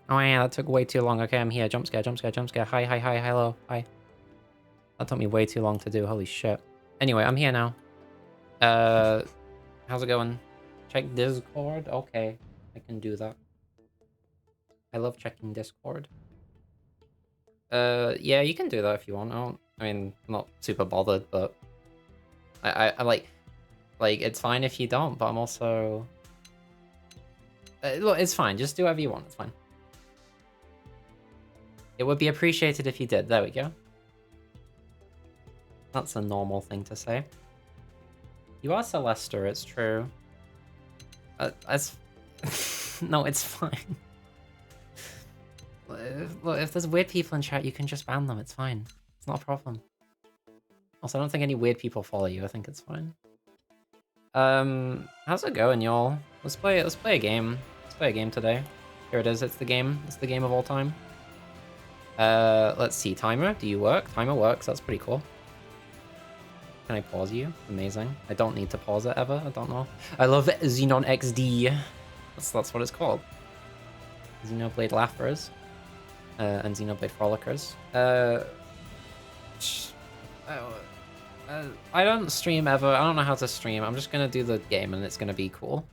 Oh yeah, that took way too long. Okay, I'm here. Jump scare, jump scare, jump scare. Hi, hi, hi, hello, hi. That took me way too long to do. Holy shit. Anyway, I'm here now. How's it going? Check Discord? Okay, I can do that. I love checking Discord. Yeah, you can do that if you want. I mean, I'm not super bothered, but I like it's fine if you don't, but I'm also look, it's fine. Just do whatever you want. It's fine. It would be appreciated if you did. There we go. That's a normal thing to say. You are Celester, it's true. That's... no, it's fine. Look, if there's weird people in chat, you can just ban them. It's fine. It's not a problem. Also, I don't think any weird people follow you. I think it's fine. How's it going, y'all? Let's play a game. Let's play a game today. Here it is. It's the game. It's the game of all time. Let's see. Timer, do you work? Timer works. That's pretty cool. Can I pause you? Amazing. I don't need to pause it ever. I don't know. I love Xenon XD. That's what it's called. Xenoblade Laughers. And Xenoblade Frolickers. I don't stream ever. I don't know how to stream. I'm just gonna do the game and it's gonna be cool.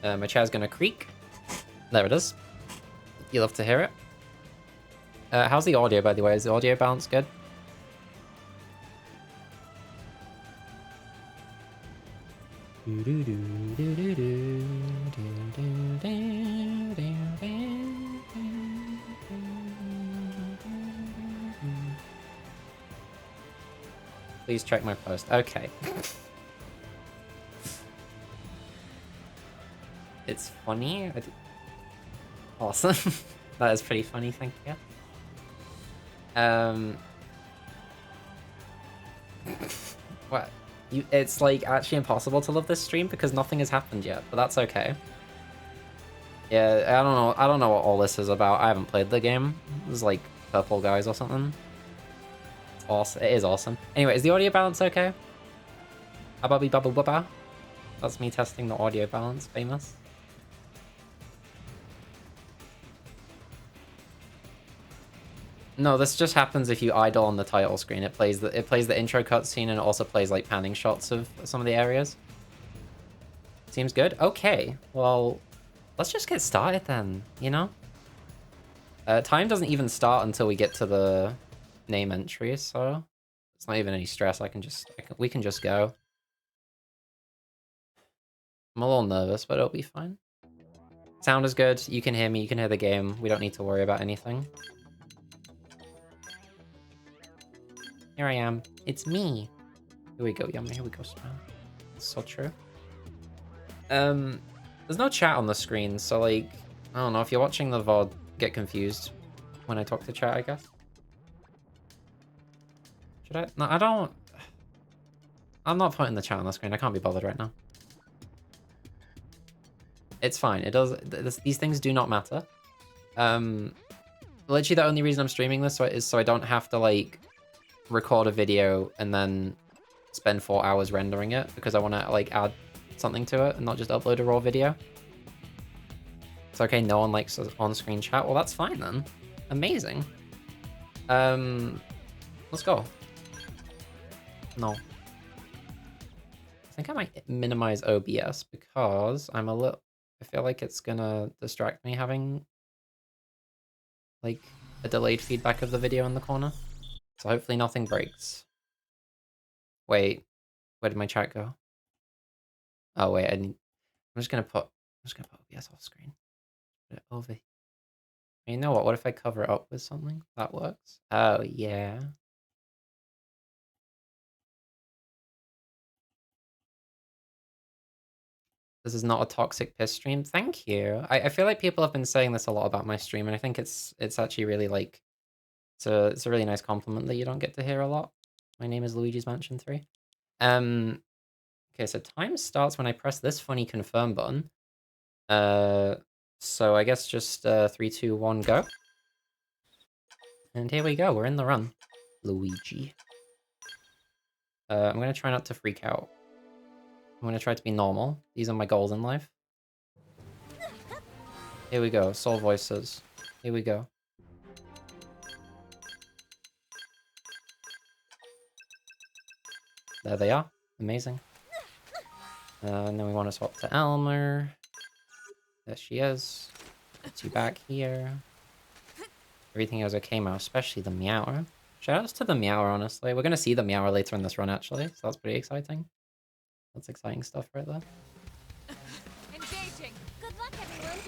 My chair's gonna creak. There it is. You love to hear it. How's the audio, by the way? Is the audio balance good? Please check my post. Okay. It's funny. Awesome. That is pretty funny, thank you. What? It's like actually impossible to love this stream because nothing has happened yet, but that's okay. Yeah, I don't know what all this is about. I haven't played the game. There's like purple guys or something. It's awesome. It is awesome. Anyway, is the audio balance okay? Ababby bubble bubba. That's me testing the audio balance. Famous. No, this just happens if you idle on the title screen. It plays the intro cutscene and it also plays like panning shots of some of the areas. Seems good. Okay, well, let's just get started then. You know, time doesn't even start until we get to the name entry, so it's not even any stress. We can just go. I'm a little nervous, but it'll be fine. Sound is good. You can hear me. You can hear the game. We don't need to worry about anything. Here I am. It's me. Here we go, Yummy. Here we go, Smile. So true. There's no chat on the screen, so like, I don't know, if you're watching the VOD, get confused when I talk to chat, I guess. Should I? No, I don't. I'm not putting the chat on the screen. I can't be bothered right now. It's fine. It does. These things do not matter. Literally the only reason I'm streaming this is so I don't have to like record a video and then spend 4 hours rendering it because I want to like add something to it and not just upload a raw video. It's okay, no one likes on-screen chat. Well, that's fine then. Amazing. Let's go. No. I think I might minimize OBS because I feel like it's gonna distract me having like a delayed feedback of the video in the corner. So hopefully nothing breaks. Wait, where did my chat go? Oh wait, I'm just gonna put OBS off screen. Put it over. You know what? What if I cover it up with something? That works. Oh yeah. This is not a toxic piss stream. Thank you. I feel like people have been saying this a lot about my stream, and I think it's actually really like it's a really nice compliment that you don't get to hear a lot. My name is Luigi's Mansion 3. Okay, so time starts when I press this funny confirm button. So I guess just 3, 2, 1, go. And here we go. We're in the run. Luigi. I'm gonna try not to freak out. I'm gonna try to be normal. These are my goals in life. Here we go. Soul voices. Here we go. There they are. Amazing. And then we want to swap to Elmer. There she is. Get you back here. Everything is okay now, especially the Meower. Shoutouts to the Meower, honestly. We're going to see the Meower later in this run, actually, so that's pretty exciting. That's exciting stuff right there. Engaging. Good luck, everyone.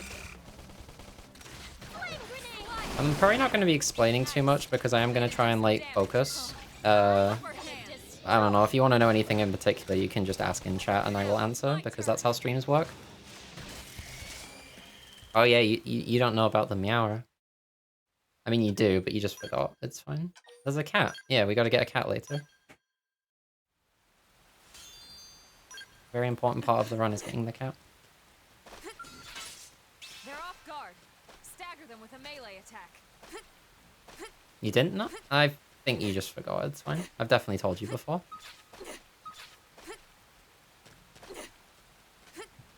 Flame grenade. I'm probably not going to be explaining too much because I am going to try and, like, focus. I don't know, if you want to know anything in particular, you can just ask in chat and I will answer, because that's how streams work. Oh yeah, you don't know about the Meower. I mean, you do, but you just forgot. It's fine. There's a cat. Yeah, we gotta get a cat later. Very important part of the run is getting the cat. They're off guard. Stagger them with a melee attack. You didn't know? I think you just forgot. It's fine. I've definitely told you before.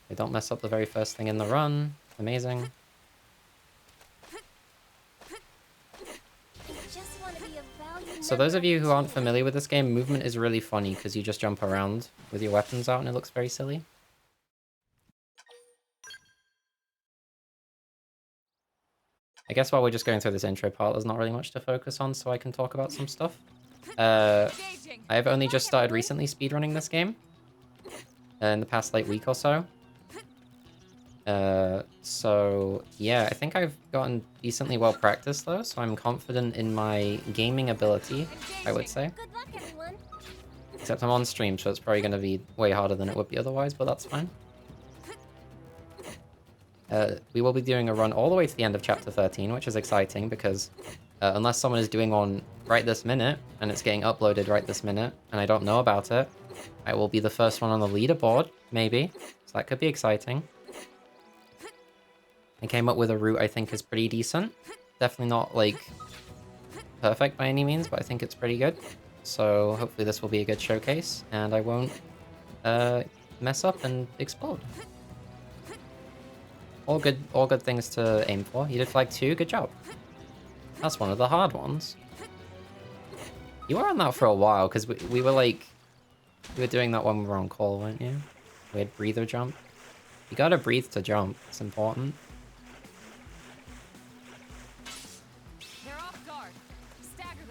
They don't mess up the very first thing in the run. Amazing. So those of you who aren't familiar with this game, movement is really funny because you just jump around with your weapons out and it looks very silly. I guess while we're just going through this intro part, there's not really much to focus on, so I can talk about some stuff. I've only just started recently speedrunning this game. In the past, like, week or so. So, yeah, I think I've gotten decently well practiced, though, so I'm confident in my gaming ability, I would say. Good luck, everyone. Except I'm on stream, so it's probably going to be way harder than it would be otherwise, but that's fine. We will be doing a run all the way to the end of Chapter 13, which is exciting, because unless someone is doing one right this minute, and it's getting uploaded right this minute, and I don't know about it, I will be the first one on the leaderboard, maybe. So that could be exciting. I came up with a route I think is pretty decent. Definitely not, like, perfect by any means, but I think it's pretty good. So hopefully this will be a good showcase, and I won't mess up and explode. All good things to aim for. You did flag 2, good job. That's one of the hard ones. You were on that for a while, because we were like... We were doing that when we were on call, weren't you? We had breather jump. You gotta breathe to jump, it's important.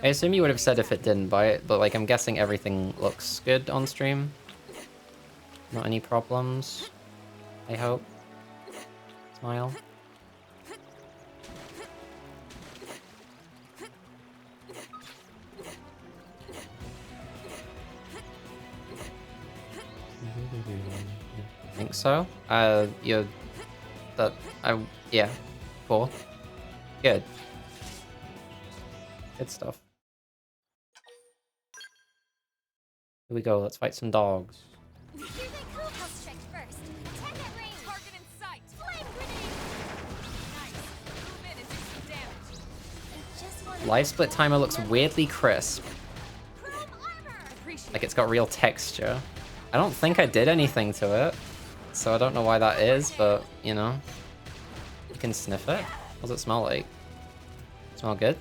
I assume you would have said if it didn't, but like I'm guessing everything looks good on stream. Not any problems, I hope. Smile. I think so. Yeah, cool. Good. Good stuff. Here we go, let's fight some dogs. Here they come. I'll strike first. Attack at range. Target in sight. Flame grenade. Nice. Move in and do some damage. I just want Live split timer looks weirdly crisp. chrome armor. Appreciate Like it's got real texture. I don't think I did anything to it, so I don't know why that is, but, you know. You can sniff it. What does it smell like? Smell good?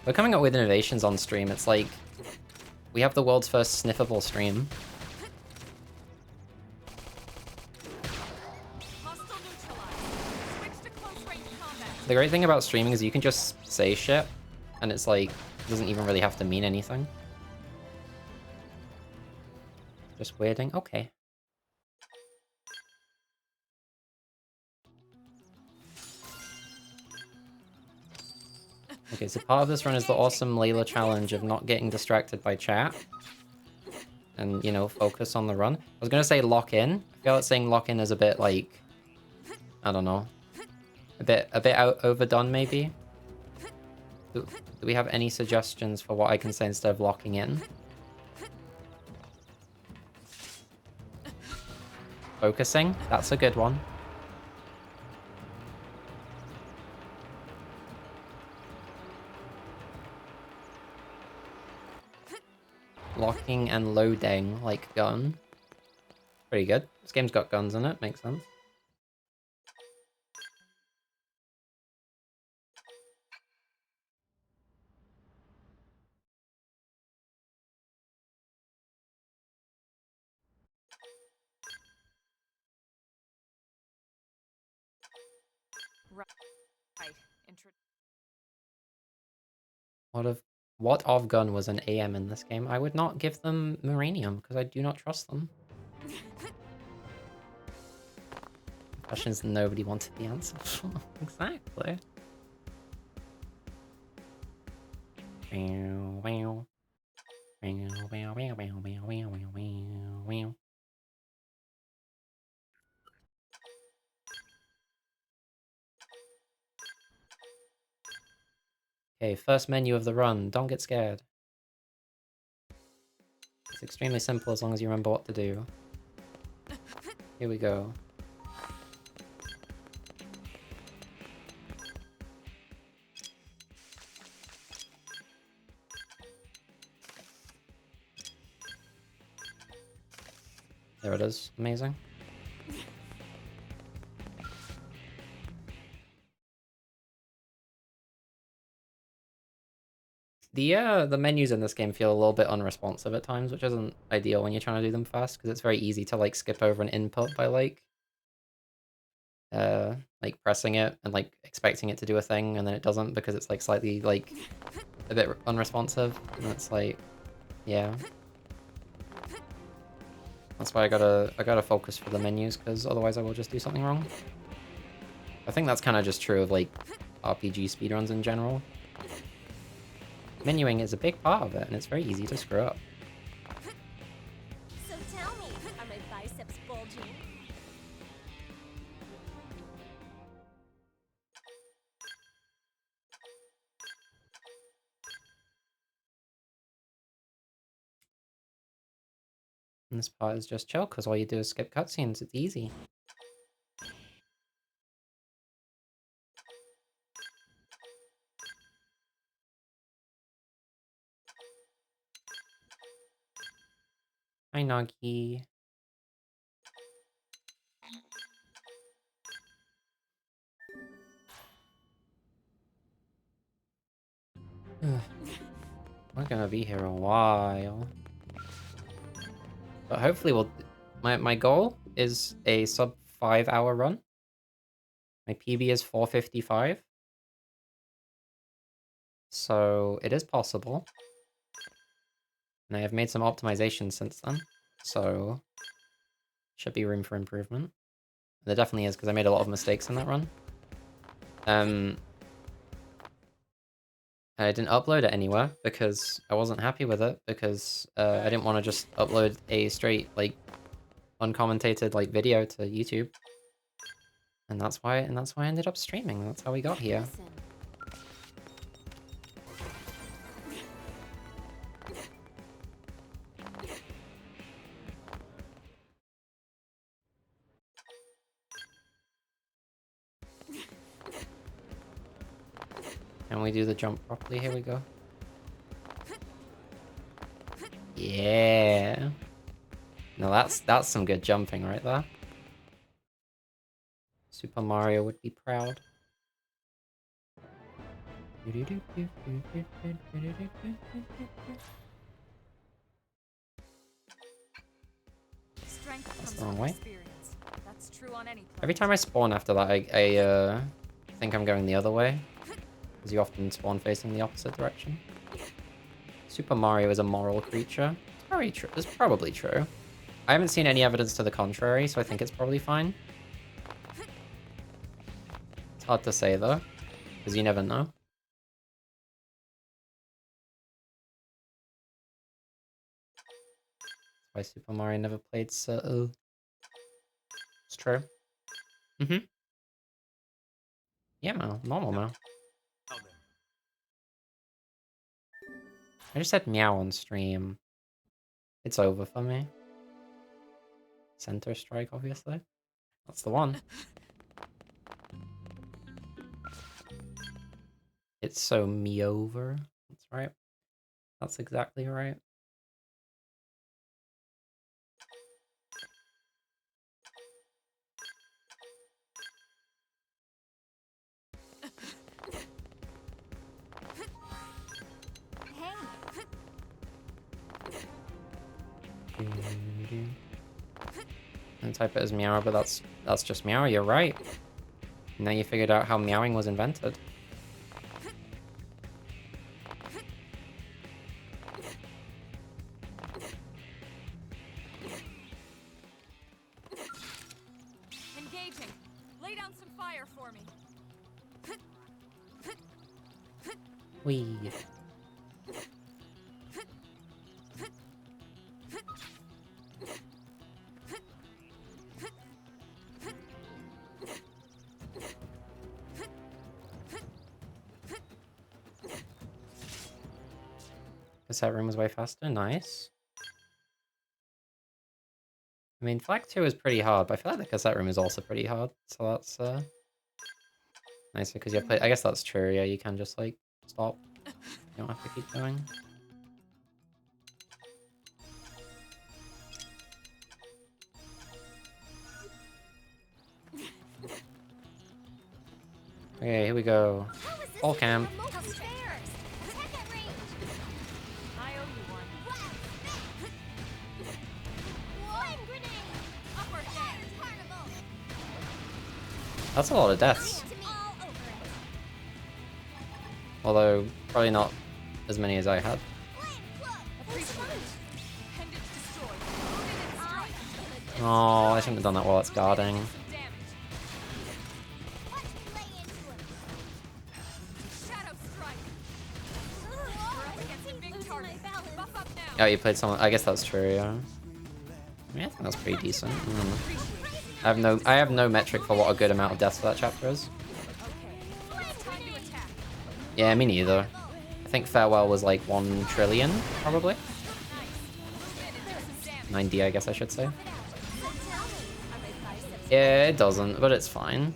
We're coming up with innovations on stream. It's like, we have the world's first sniffable stream. Hostile neutralized. Switch to close range combat. The great thing about streaming is you can just say shit, and it's like, it doesn't even really have to mean anything. Just waiting. Okay. Okay, so part of this run is the awesome Layla challenge of not getting distracted by chat. And, you know, focus on the run. I was gonna say lock in. I feel like saying lock in is a bit like, I don't know. A bit overdone maybe. Do we have any suggestions for what I can say instead of locking in? Focusing, that's a good one. Locking and loading, like gun. Pretty good. This game's got guns in it, makes sense. Right. What of gun was an AM in this game? I would not give them Muranium, because I do not trust them. Questions nobody wanted the answer for. Exactly. Okay, first menu of the run. Don't get scared. It's extremely simple as long as you remember what to do. Here we go. There it is. Amazing. The menus in this game feel a little bit unresponsive at times, which isn't ideal when you're trying to do them fast, because it's very easy to like skip over an input by like pressing it and like expecting it to do a thing, and then it doesn't because it's like slightly like a bit unresponsive, and it's like, yeah. That's why I gotta focus for the menus, because otherwise I will just do something wrong. I think that's kind of just true of like RPG speedruns in general. Menuing is a big part of it, and it's very easy to screw up. So tell me, are my biceps bulging? And this part is just chill, because all you do is skip cutscenes. It's easy. Hi, Nagi. We're gonna be here a while. But hopefully we'll... My goal is a sub 5-hour run. My PB is 4:55. So it is possible. And I have made some optimizations since then. So should be room for improvement. There definitely is, because I made a lot of mistakes in that run. I didn't upload it anywhere because I wasn't happy with it, because I didn't want to just upload a straight, like, uncommentated, like, video to YouTube. And that's why I ended up streaming. That's how we got here. Listen. Can we do the jump properly? Here we go. Yeah. No, that's some good jumping right there. Super Mario would be proud. Strength That's comes the wrong from way. experience. That's true on any planet. Every time I spawn after that, I think I'm going the other way, because you often spawn facing the opposite direction. Super Mario is a moral creature. It's very true. It's probably true. I haven't seen any evidence to the contrary, so I think it's probably fine. It's hard to say, though, because you never know. That's why Super Mario never played so... It's true. Mm-hmm. Yeah, Mal. Normal, Mal. I just said meow on stream. It's over for me. Center Strike, obviously. That's the one. It's so me over. That's right. That's exactly right. gonna type it as meow, but that's just meow. You're right. Now you figured out how meowing was invented. Engaging. Lay down some fire for me. Wee. Cassette room was way faster. Nice. I mean, Flag 2 is pretty hard, but I feel like the cassette room is also pretty hard. So that's nice because you play. I guess that's true. Yeah, you can just like stop. You don't have to keep going. Okay, here we go. All camp. I owe you one. That's a lot of deaths. Although, probably not as many as I had. Oh, I shouldn't have done that while it's guarding. Oh, you played someone. I guess that's true, yeah. I mean, I think that's pretty decent. I have no metric for what a good amount of deaths for that chapter is. Yeah, me neither. I think Farewell was like 1 trillion, probably. 9D, I guess I should say. Yeah, it doesn't, but it's fine.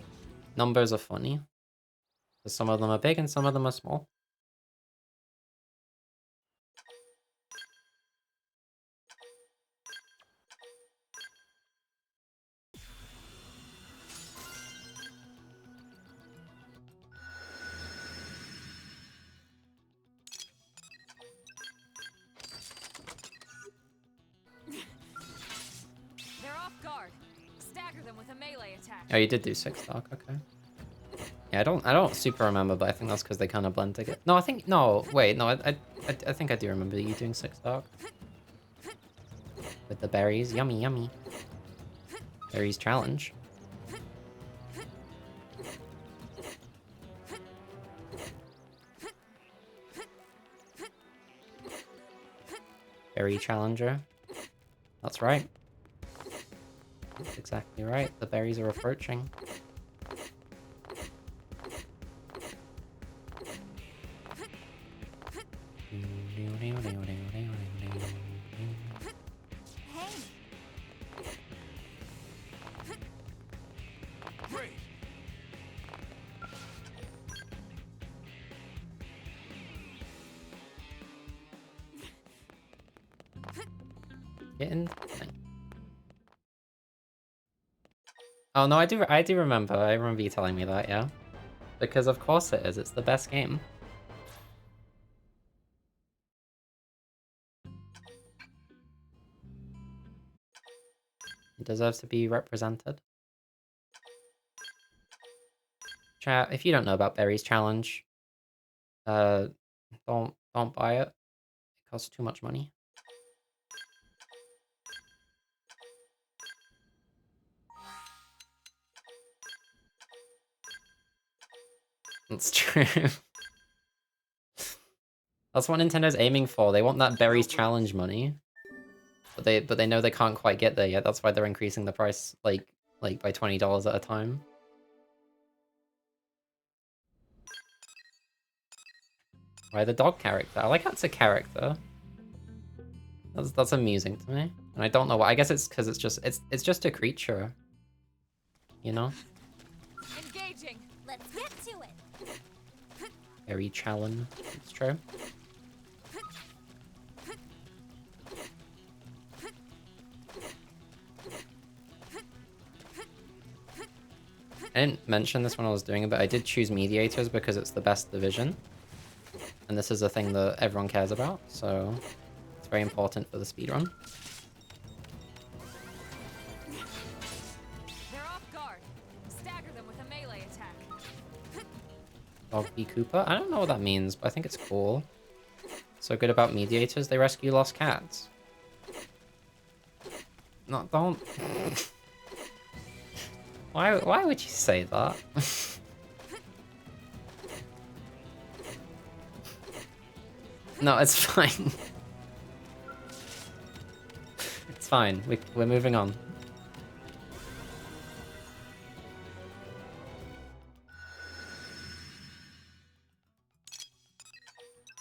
Numbers are funny. Because some of them are big and some of them are small. They're off guard. Stagger them with a melee attack. Oh, you did do 6 Dark, okay. Yeah, I don't super remember, but I think that's because they kind of blend together. No, wait, no, I think I do remember you doing 6 Dark. With the berries, yummy, yummy. Berries challenge. Berry challenger. That's right. That's exactly right. The berries are approaching. Get in. Oh no, I do remember. I remember you telling me that, yeah. Because of course it is. It's the best game. It deserves to be represented. Chat, if you don't know about Berry's challenge, don't buy it. It costs too much money. That's true. That's what Nintendo's aiming for. They want that Berry's challenge money. But they know they can't quite get there yet. That's why they're increasing the price like by $20 at a time. Why the dog character? I like how it's a character. That's amusing to me. And I don't know why. I guess it's because it's just a creature. You know? Engaging. Let's get to it. Very challenge. It's true. I didn't mention this when I was doing it, but I did choose mediators because it's the best division. And this is a thing that everyone cares about, so it's very important for the speedrun. Dogby Cooper? I don't know what that means, but I think it's cool. So good about mediators, they rescue lost cats. No, don't. Why would you say that? No, it's fine. It's fine. We're moving on.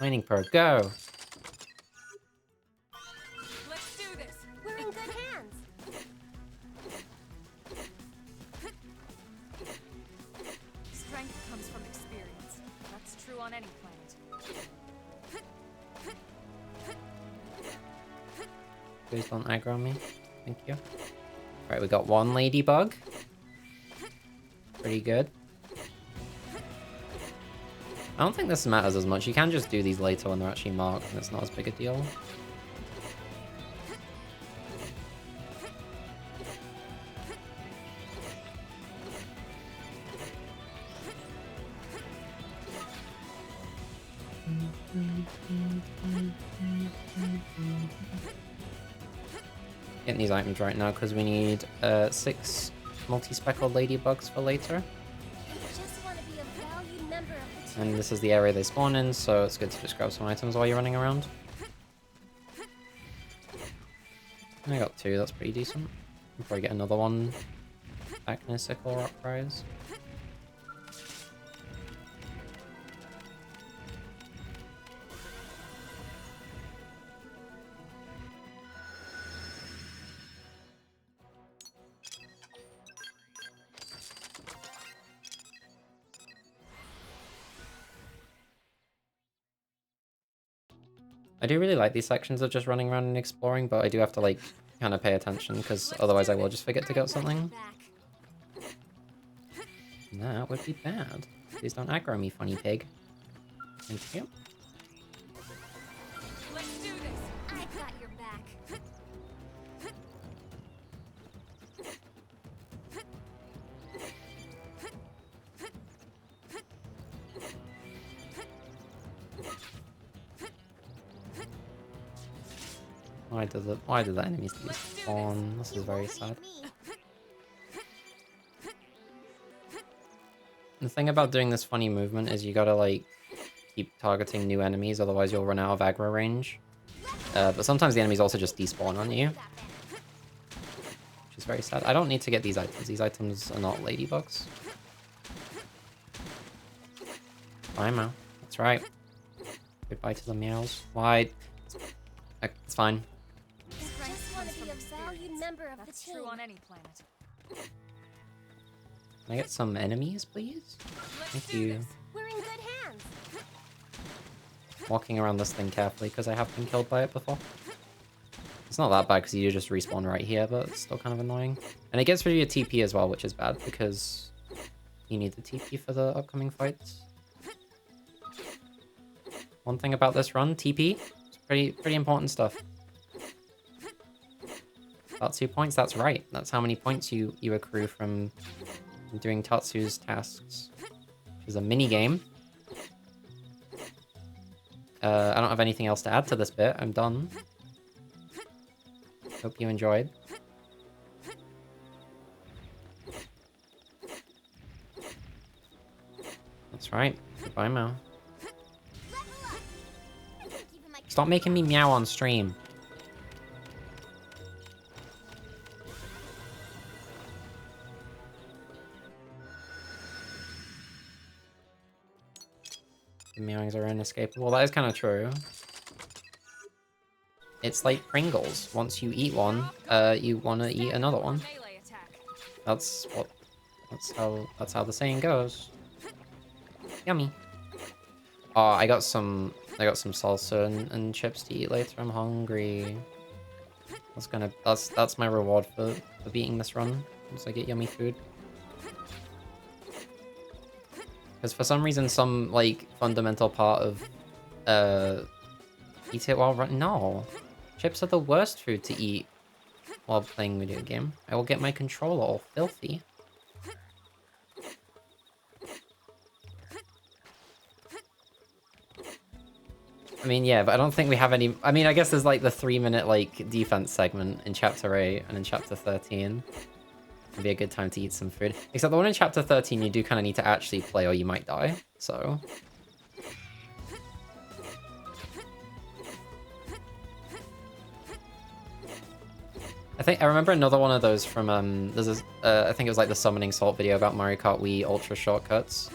Mining Pro, go! Let's do this. We're in good hands. Strength comes from experience. That's true on any planet. Please don't aggro me. Thank you. Right, we got one ladybug. Pretty good. I don't think this matters as much. You can just do these later when they're actually marked, and it's not as big a deal. Getting these items right now because we need 6 multi-speckled ladybugs for later. And this is the area they spawn in, so it's good to just grab some items while you're running around. I got 2, that's pretty decent. I'll probably get another one back in a sickle rock prize. I do really like these sections of just running around and exploring, but I do have to, like, kind of pay attention, because otherwise I will just forget to get something. That would be bad. Please don't aggro me, funny pig. Thank you. Let's do this. I got your back. Why did the enemies spawn? This is very sad. The thing about doing this funny movement is you gotta, like, keep targeting new enemies, otherwise you'll run out of aggro range. But sometimes the enemies also just despawn on you, which is very sad. I don't need to get these items. These items are not ladybugs. Bye, Meow. That's right. Goodbye to the meows. Why? It's fine. Just want to be a valued member of the team. True on any planet. Can I get some enemies, please? Thank you. We're in good hands. Walking around this thing carefully, because I have been killed by it before. It's not that bad, because you just respawn right here, but it's still kind of annoying. And it gets rid of your TP as well, which is bad, because you need the TP for the upcoming fights. One thing about this run, TP, it's pretty important stuff. About 2 points, that's right. That's how many points you accrue from doing Tatsu's tasks, which is a mini game. I don't have anything else to add to this bit. I'm done. Hope you enjoyed. That's right. Goodbye, Meow. Stop making me meow on stream. The meowings are inescapable. That is kind of true. It's like Pringles. Once you eat one, you want to eat another one. That's how the saying goes. Yummy. Oh, I got some salsa and chips to eat later. I'm hungry. That's my reward for beating this run. Once I get yummy food. Because for some reason, some, like, fundamental part of, eat it while running. No. Chips are the worst food to eat while playing video game. I will get my controller all filthy. I mean, yeah, but I don't think we have any... I mean, I guess there's like the 3-minute like defense segment in Chapter 8 and in Chapter 13. It'd be a good time to eat some food. Except the one in Chapter 13, you do kind of need to actually play or you might die, so... I remember another one of those from, there's this, I think it was like the Summoning Salt video about Mario Kart Wii Ultra Shortcuts.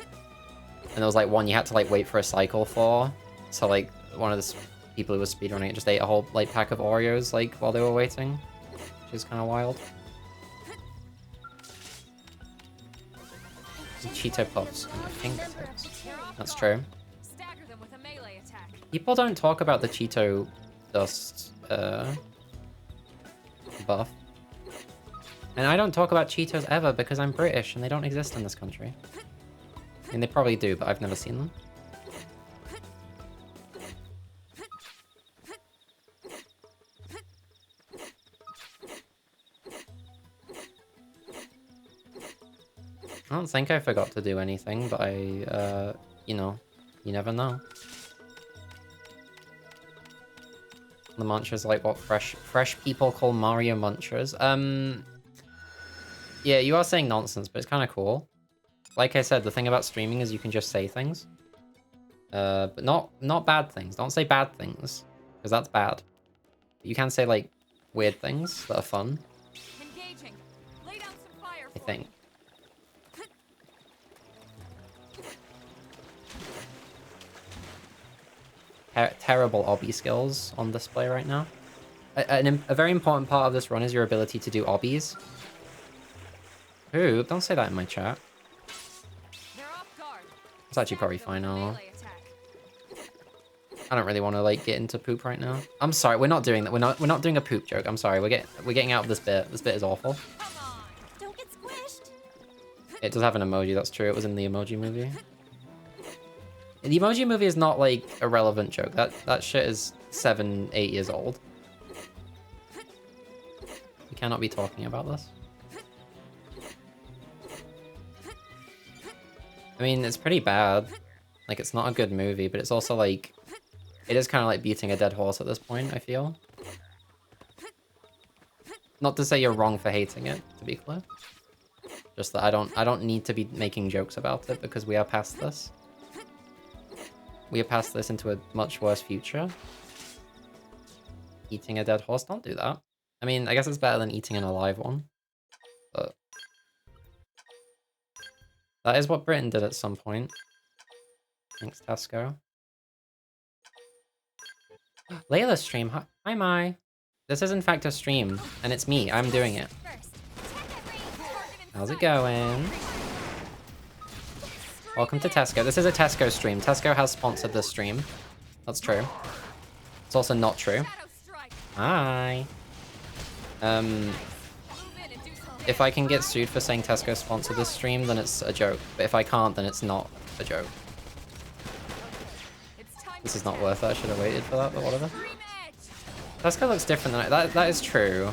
And there was like one you had to like wait for a cycle for. So like, one of the people who was speedrunning it just ate a whole like pack of Oreos like while they were waiting. Which is kind of wild. Cheeto Puffs on your fingertips. That's true. People don't talk about the Cheeto dust, buff. And I don't talk about Cheetos ever because I'm British and they don't exist in this country. I mean, they probably do, but I've never seen them. I don't think I forgot to do anything, but you know, you never know. The munchers like what fresh people call Mario munchers. Yeah, you are saying nonsense, but it's kind of cool. Like I said, the thing about streaming is you can just say things. But not bad things. Don't say bad things, because that's bad. You can say like weird things that are fun. Engaging. Lay down some fire I think. Terrible obby skills on display right now. A very important part of this run is your ability to do obbies. Ooh, don't say that in my chat. It's actually probably fine now. I don't really want to like get into poop right now. I'm sorry, we're not doing that. We're not doing a poop joke. I'm sorry. We're getting out of this bit. This bit is awful. Don't get squished. It does have an emoji. That's true. It was in the Emoji Movie. The Emoji Movie is not like a relevant joke. That shit is 7, 8 years old. We cannot be talking about this. I mean, it's pretty bad. Like, it's not a good movie, but it's also like... It is kind of like beating a dead horse at this point, I feel. Not to say you're wrong for hating it, to be clear. Just that I don't need to be making jokes about it because we are past this. We are past this into a much worse future. Eating a dead horse, don't do that. I mean, I guess it's better than eating an alive one. But... that is what Britain did at some point. Thanks, Tesco. Layla's stream. Hi, Mai. This is in fact a stream, and it's me. I'm doing it. How's it going? Welcome to Tesco. This is a Tesco stream. Tesco has sponsored this stream. That's true. It's also not true. Hi. If I can get sued for saying Tesco sponsored this stream, then it's a joke. But if I can't, then it's not a joke. This is not worth it. I should have waited for that, but whatever. Tesco looks different than that is true.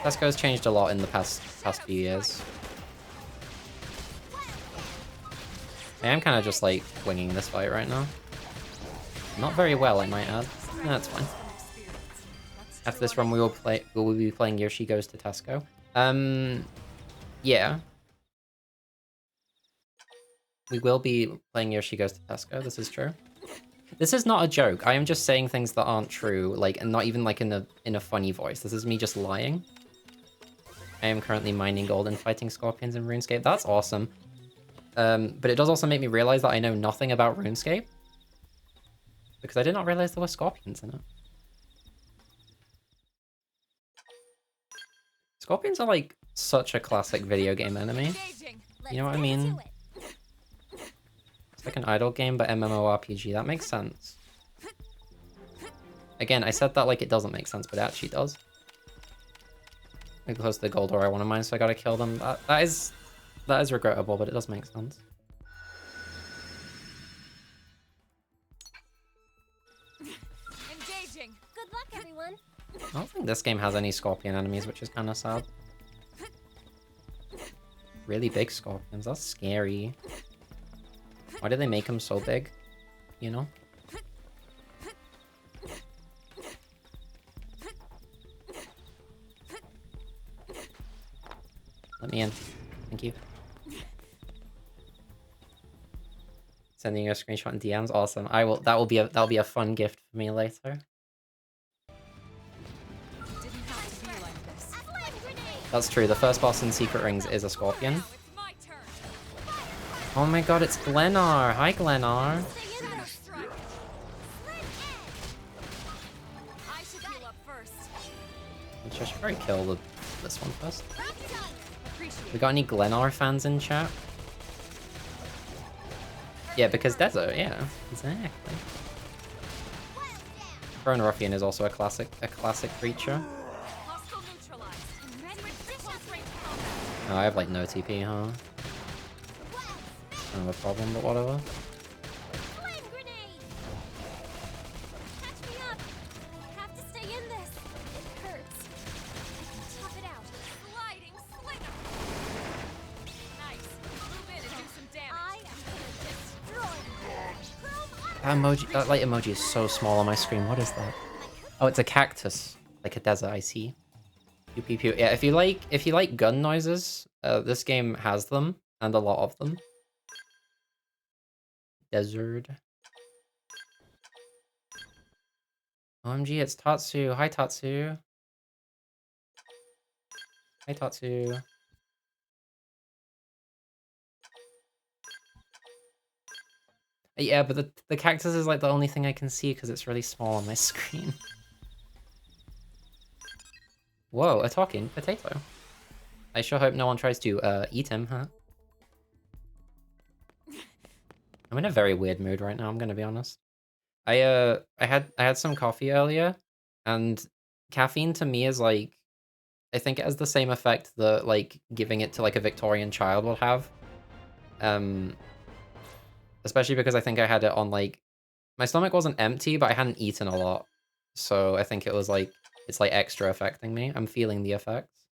Tesco's changed a lot in the past few years. I am kind of just like winging this fight right now. Not very well, I might add. No, that's fine. After this run, we will be playing Yoshi Goes to Tesco. Yeah. We will be playing Yoshi Goes to Tesco. This is true. This is not a joke. I am just saying things that aren't true, like, and not even like in a funny voice. This is me just lying. I am currently mining gold and fighting scorpions in RuneScape. That's awesome. But it does also make me realize that I know nothing about RuneScape. Because I did not realize there were scorpions in it. Scorpions are like such a classic video game enemy. You know what I mean? It's like an idle game, but MMORPG. That makes sense. Again, I said that like it doesn't make sense, but it actually does. Like close to the gold ore I want to mine, so I gotta kill them. That is regrettable, but it does make sense. Engaging. Good luck, everyone. I don't think this game has any scorpion enemies, which is kind of sad. Really big scorpions. That's scary. Why did they make them so big? You know? Let me in. Thank you. Sending you a screenshot in DMs. Awesome. I will. That'll be a fun gift for me later. That's true. The first boss in Secret Rings is a scorpion. Oh my god, it's Glennar. Hi, Glennar. I should probably kill this one first. We got any Glennar fans in chat? Yeah, because desert, yeah. Exactly. Throne Ruffian is also a classic creature. Oh, I have like no TP, huh? Kind of a problem, but whatever. That emoji, that light emoji is so small on my screen. What is that? Oh, it's a cactus, like a desert. I see. Pew pew pew. Yeah, if you like gun noises, this game has them and a lot of them. Desert. OMG, it's Tatsu. Hi, Tatsu. Hi, Tatsu. Yeah, but the cactus is like the only thing I can see because it's really small on my screen. Whoa, a talking potato. I sure hope no one tries to eat him, huh? I'm in a very weird mood right now, I'm gonna be honest. I had some coffee earlier, and caffeine to me is like, I think it has the same effect that like giving it to like a Victorian child would have. Especially because I think I had it on like, my stomach wasn't empty, but I hadn't eaten a lot. So I think it was like, it's like extra affecting me. I'm feeling the effects,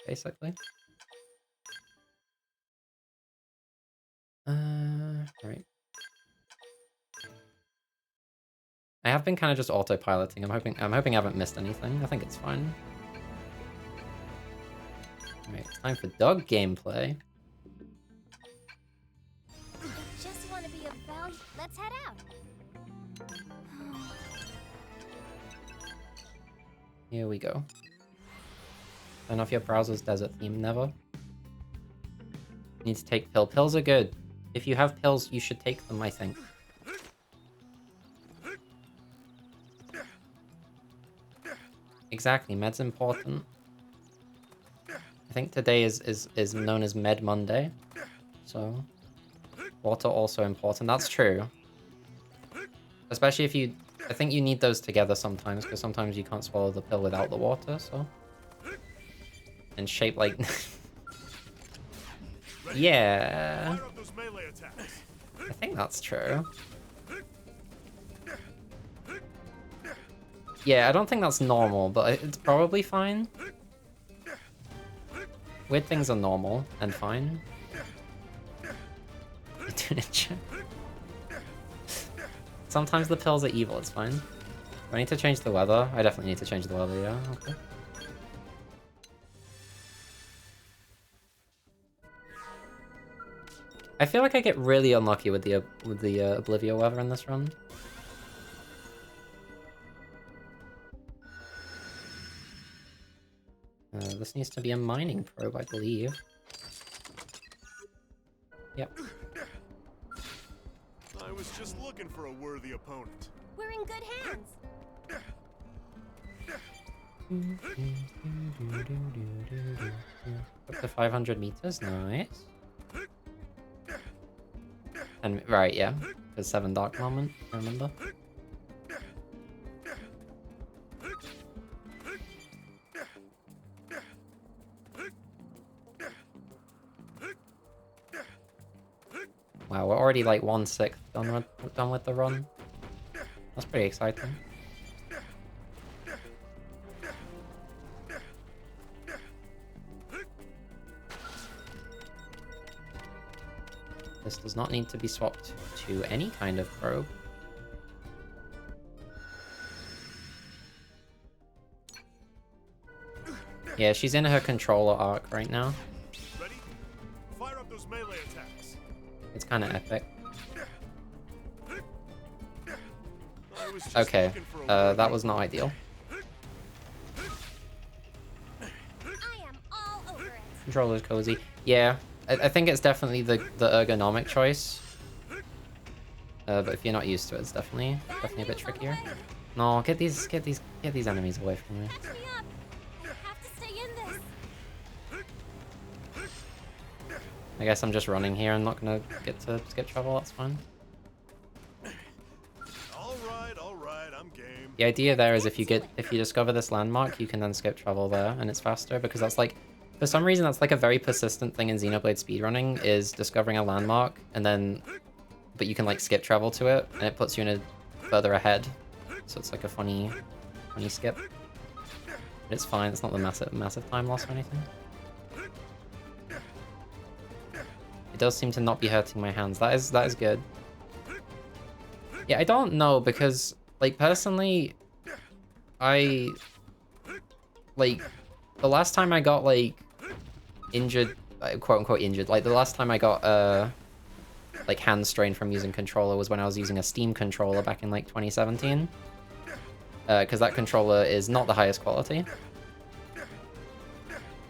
basically. Right. I have been kind of just autopiloting. I'm hoping I haven't missed anything. I think it's fine. Alright, it's time for dog gameplay. Just want to be a belle. Let's head out. Here we go. Turn off your browser's desert theme, never. You need to take pill. Pills are good. If you have pills, you should take them, I think. Exactly, med's important. I think today is known as Med Monday. So, water also important. That's true. Especially if you... I think you need those together sometimes, because sometimes you can't swallow the pill without the water, so... And shape like... Yeah... I think that's true. Yeah, I don't think that's normal, but it's probably fine. Weird things are normal and fine. Sometimes the pills are evil, it's fine. Do I need to change the weather? I definitely need to change the weather, yeah, okay. I feel like I get really unlucky with the Oblivio weather in this run. This needs to be a mining probe, I believe. Yep. I was just looking for a worthy opponent. We're in good hands. Up to 500 meters, nice. And right, yeah, the 7 dark moment, I remember. Wow, we're already like 1/6 done with the run. That's pretty exciting. This does not need to be swapped to any kind of probe. Yeah, she's in her controller arc right now. It's kind of epic. I was just Okay, looking for a worthy that was not opponent. ideal. I am all over it. Controller's cozy. Yeah, I think it's definitely the ergonomic choice. But if you're not used to it, it's definitely a bit trickier. No, get these enemies away from me. Catch me up. I have to stay in this. I guess I'm just running here and not gonna get to skip travel, that's fine. All right, I'm game. The idea there is if you discover this landmark, you can then skip travel there and it's faster because that's like, for some reason that's like a very persistent thing in Xenoblade speedrunning is discovering a landmark and then, but you can like skip travel to it and it puts you in a further ahead. So it's like a funny skip. But it's fine, it's not the massive time loss or anything. It does seem to not be hurting my hands. That is good. Yeah, I don't know because like personally I like the last time I got like injured, quote unquote injured, like the last time I got like hand strain from using controller was when I was using a Steam controller back in like 2017. Because that controller is not the highest quality.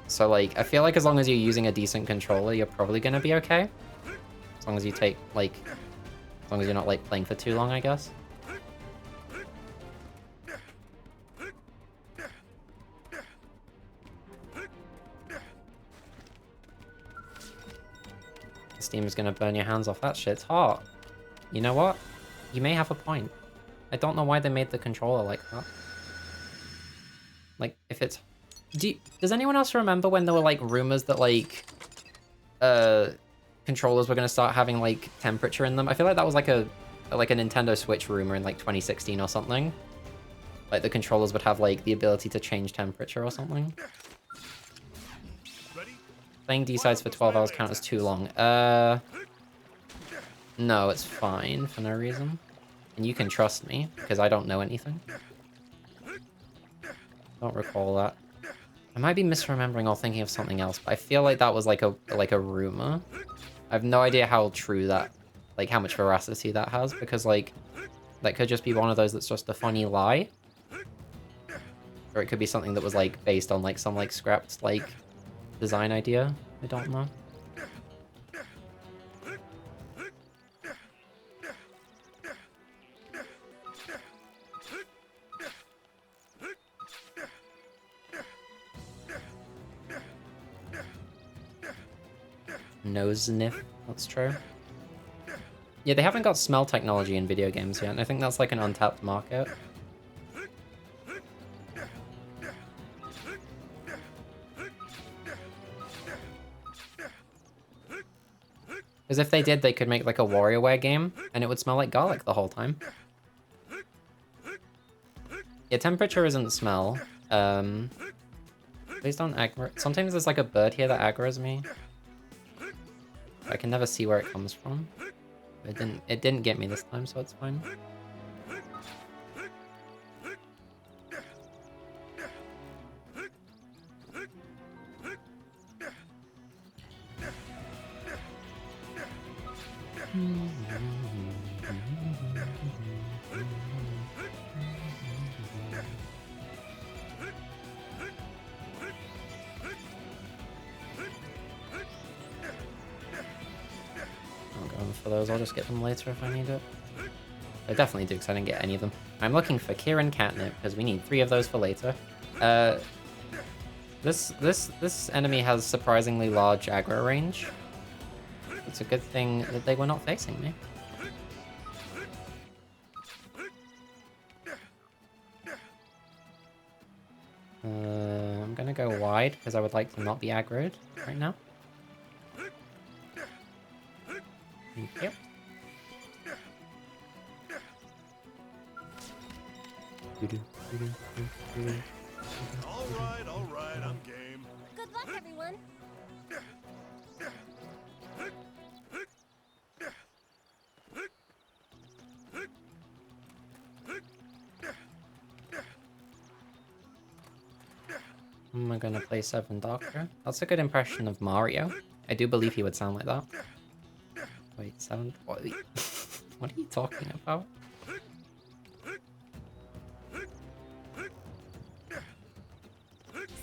So like, I feel like as long as you're using a decent controller, you're probably gonna be okay. As long as you take like, as long as you're not like playing for too long, I guess. Steam is gonna burn your hands off. That shit's hot. You know what? You may have a point. I don't know why they made the controller like that. Like, if it's... Does anyone else remember when there were, like, rumors that, like, controllers were gonna start having, like, temperature in them? I feel like that was, like a Nintendo Switch rumor in, like, 2016 or something. Like, the controllers would have, like, the ability to change temperature or something. Ready? Playing D-sides for 12 hours count as too long. No, it's fine for no reason. And you can trust me, because I don't know anything. Don't recall that. I might be misremembering or thinking of something else, but I feel like that was like a rumor. I have no idea how true that, like how much veracity that has, because like, that could just be one of those that's just a funny lie. Or it could be something that was like based on like some like scrapped like design idea. I don't know. Nose sniff, that's true. Yeah, they haven't got smell technology in video games yet, and I think that's like an untapped market. Because if they did, they could make like a WarioWare game, and it would smell like garlic the whole time. Yeah, temperature isn't smell. Please don't aggro. Sometimes there's like a bird here that aggroes me. I can never see where it comes from. It didn't get me this time, so it's fine. For those, I'll just get them later if I need it. I definitely do, because I didn't get any of them. I'm looking for Kieran Catnip, because we need 3 of those for later. This enemy has surprisingly large aggro range. It's a good thing that they were not facing me. I'm gonna go wide, because I would like to not be aggroed right now. Thank you. All right, I'm game. Good luck, everyone. I'm gonna play 7 Doctor. That's a good impression of Mario. I do believe he would sound like that. Wait. 7. What what are you talking about?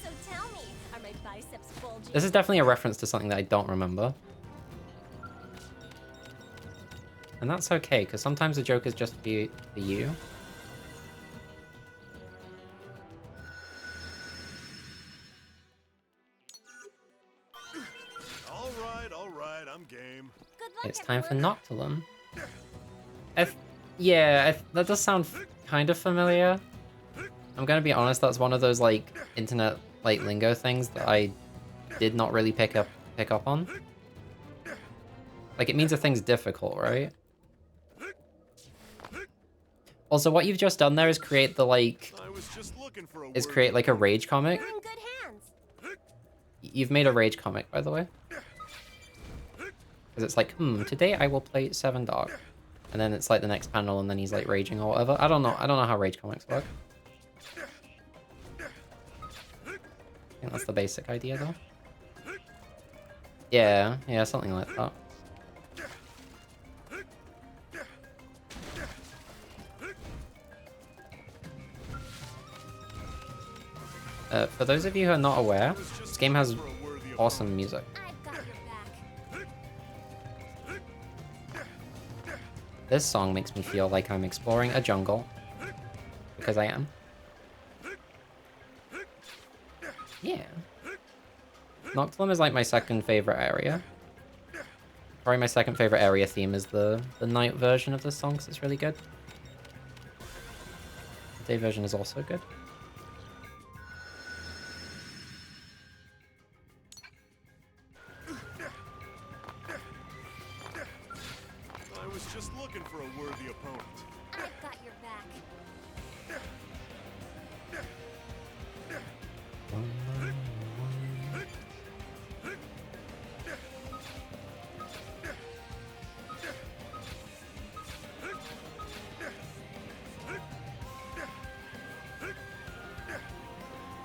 So tell me, are my biceps bulging? This is definitely a reference to something that I don't remember. And that's okay, because sometimes the joke is just for you. All right, I'm game. Good luck, It's time for everyone. Noctilum. Yeah, that does sound kind of familiar. I'm gonna be honest, that's one of those, like, internet, like, lingo things that I did not really pick up on. Like, it means a thing's difficult, right? Also, what you've just done there is create the, like... I was just looking for a Is worthy create, like, a opponent. rage comic. We're in good hands. You've made a rage comic, by the way. Because it's like, today I will play 7 Dark. And then it's, like, the next panel, and then he's, like, raging or whatever. I don't know how rage comics work. I think that's the basic idea, though. Yeah, something like that. For those of you who are not aware, this game has awesome music. I've got your back. This song makes me feel like I'm exploring a jungle. Because I am. Yeah. Noctilum is like my second favorite area. Probably my second favorite area theme is the night version of this song, because it's really good. The day version is also good. I was just looking for a worthy opponent. I've got your back.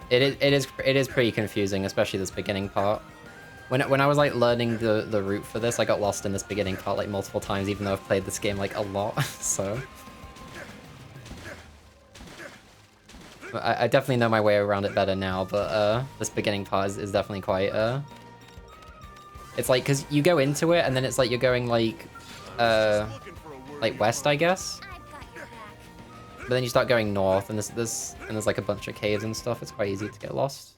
It is pretty confusing, especially this beginning part. When I was like learning the route for this, I got lost in this beginning part like multiple times, even though I've played this game like a lot. So I definitely know my way around it better now, but this beginning part is definitely quite it's like, because you go into it and then it's like you're going like west, I guess. I've got your back. But then you start going north, and there's like a bunch of caves and stuff. It's quite easy to get lost.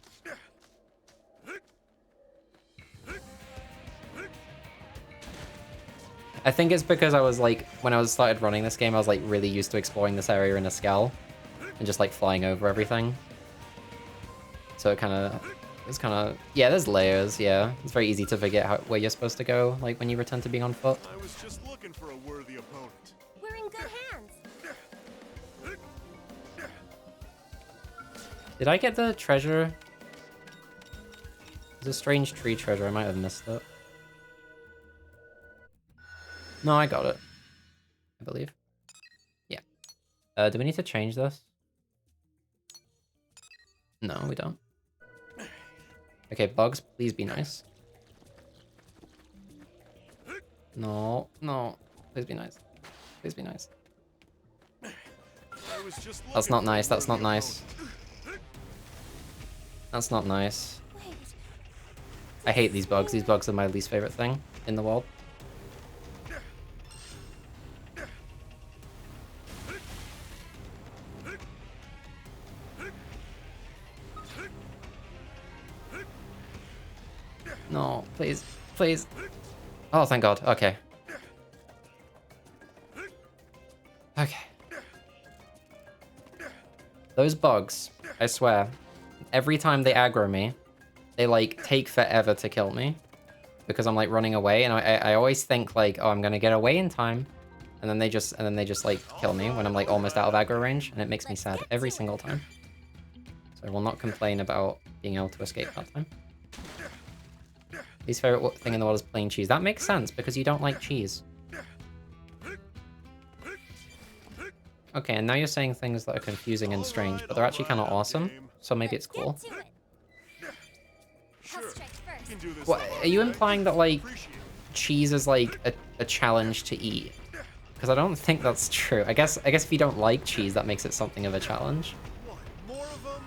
I think it's because I was like, when I started running this game, I was like really used to exploring this area in a scale and just like flying over everything. So it's kind of, yeah, there's layers, yeah. It's very easy to forget where you're supposed to go, like when you return to being on foot. I was just looking for a worthy opponent. We're in good hands. Did I get the treasure? There's a strange tree treasure, I might have missed it. No, I got it. I believe. Yeah. Do we need to change this? No, we don't. Okay, bugs, please be nice. No, please be nice. Please be nice. I was just That's looking not for a nice, that's not worthy nice. opponent. That's not nice. Wait. I hate these bugs. These bugs are my least favorite thing in the world. No, please, please. Oh, thank God. Okay. Okay. Those bugs, I swear, every time they aggro me, they like take forever to kill me because I'm like running away, and I always think like, oh, I'm gonna get away in time, and then they just like kill me when I'm like almost out of aggro range, and it makes me sad every single time. So I will not complain about being able to escape that time. Least favorite thing in the world is plain cheese. That makes sense because you don't like cheese. Okay, and now you're saying things that are confusing and strange, but they're actually kind of awesome, so maybe it's cool. Let's get to it. I'll Sure, strike you first. can do this What, all are you right. implying that, like, Appreciate it. cheese is like a challenge to eat. Because I don't think that's true. I guess if you don't like cheese, that makes it something of a challenge. What? More of them?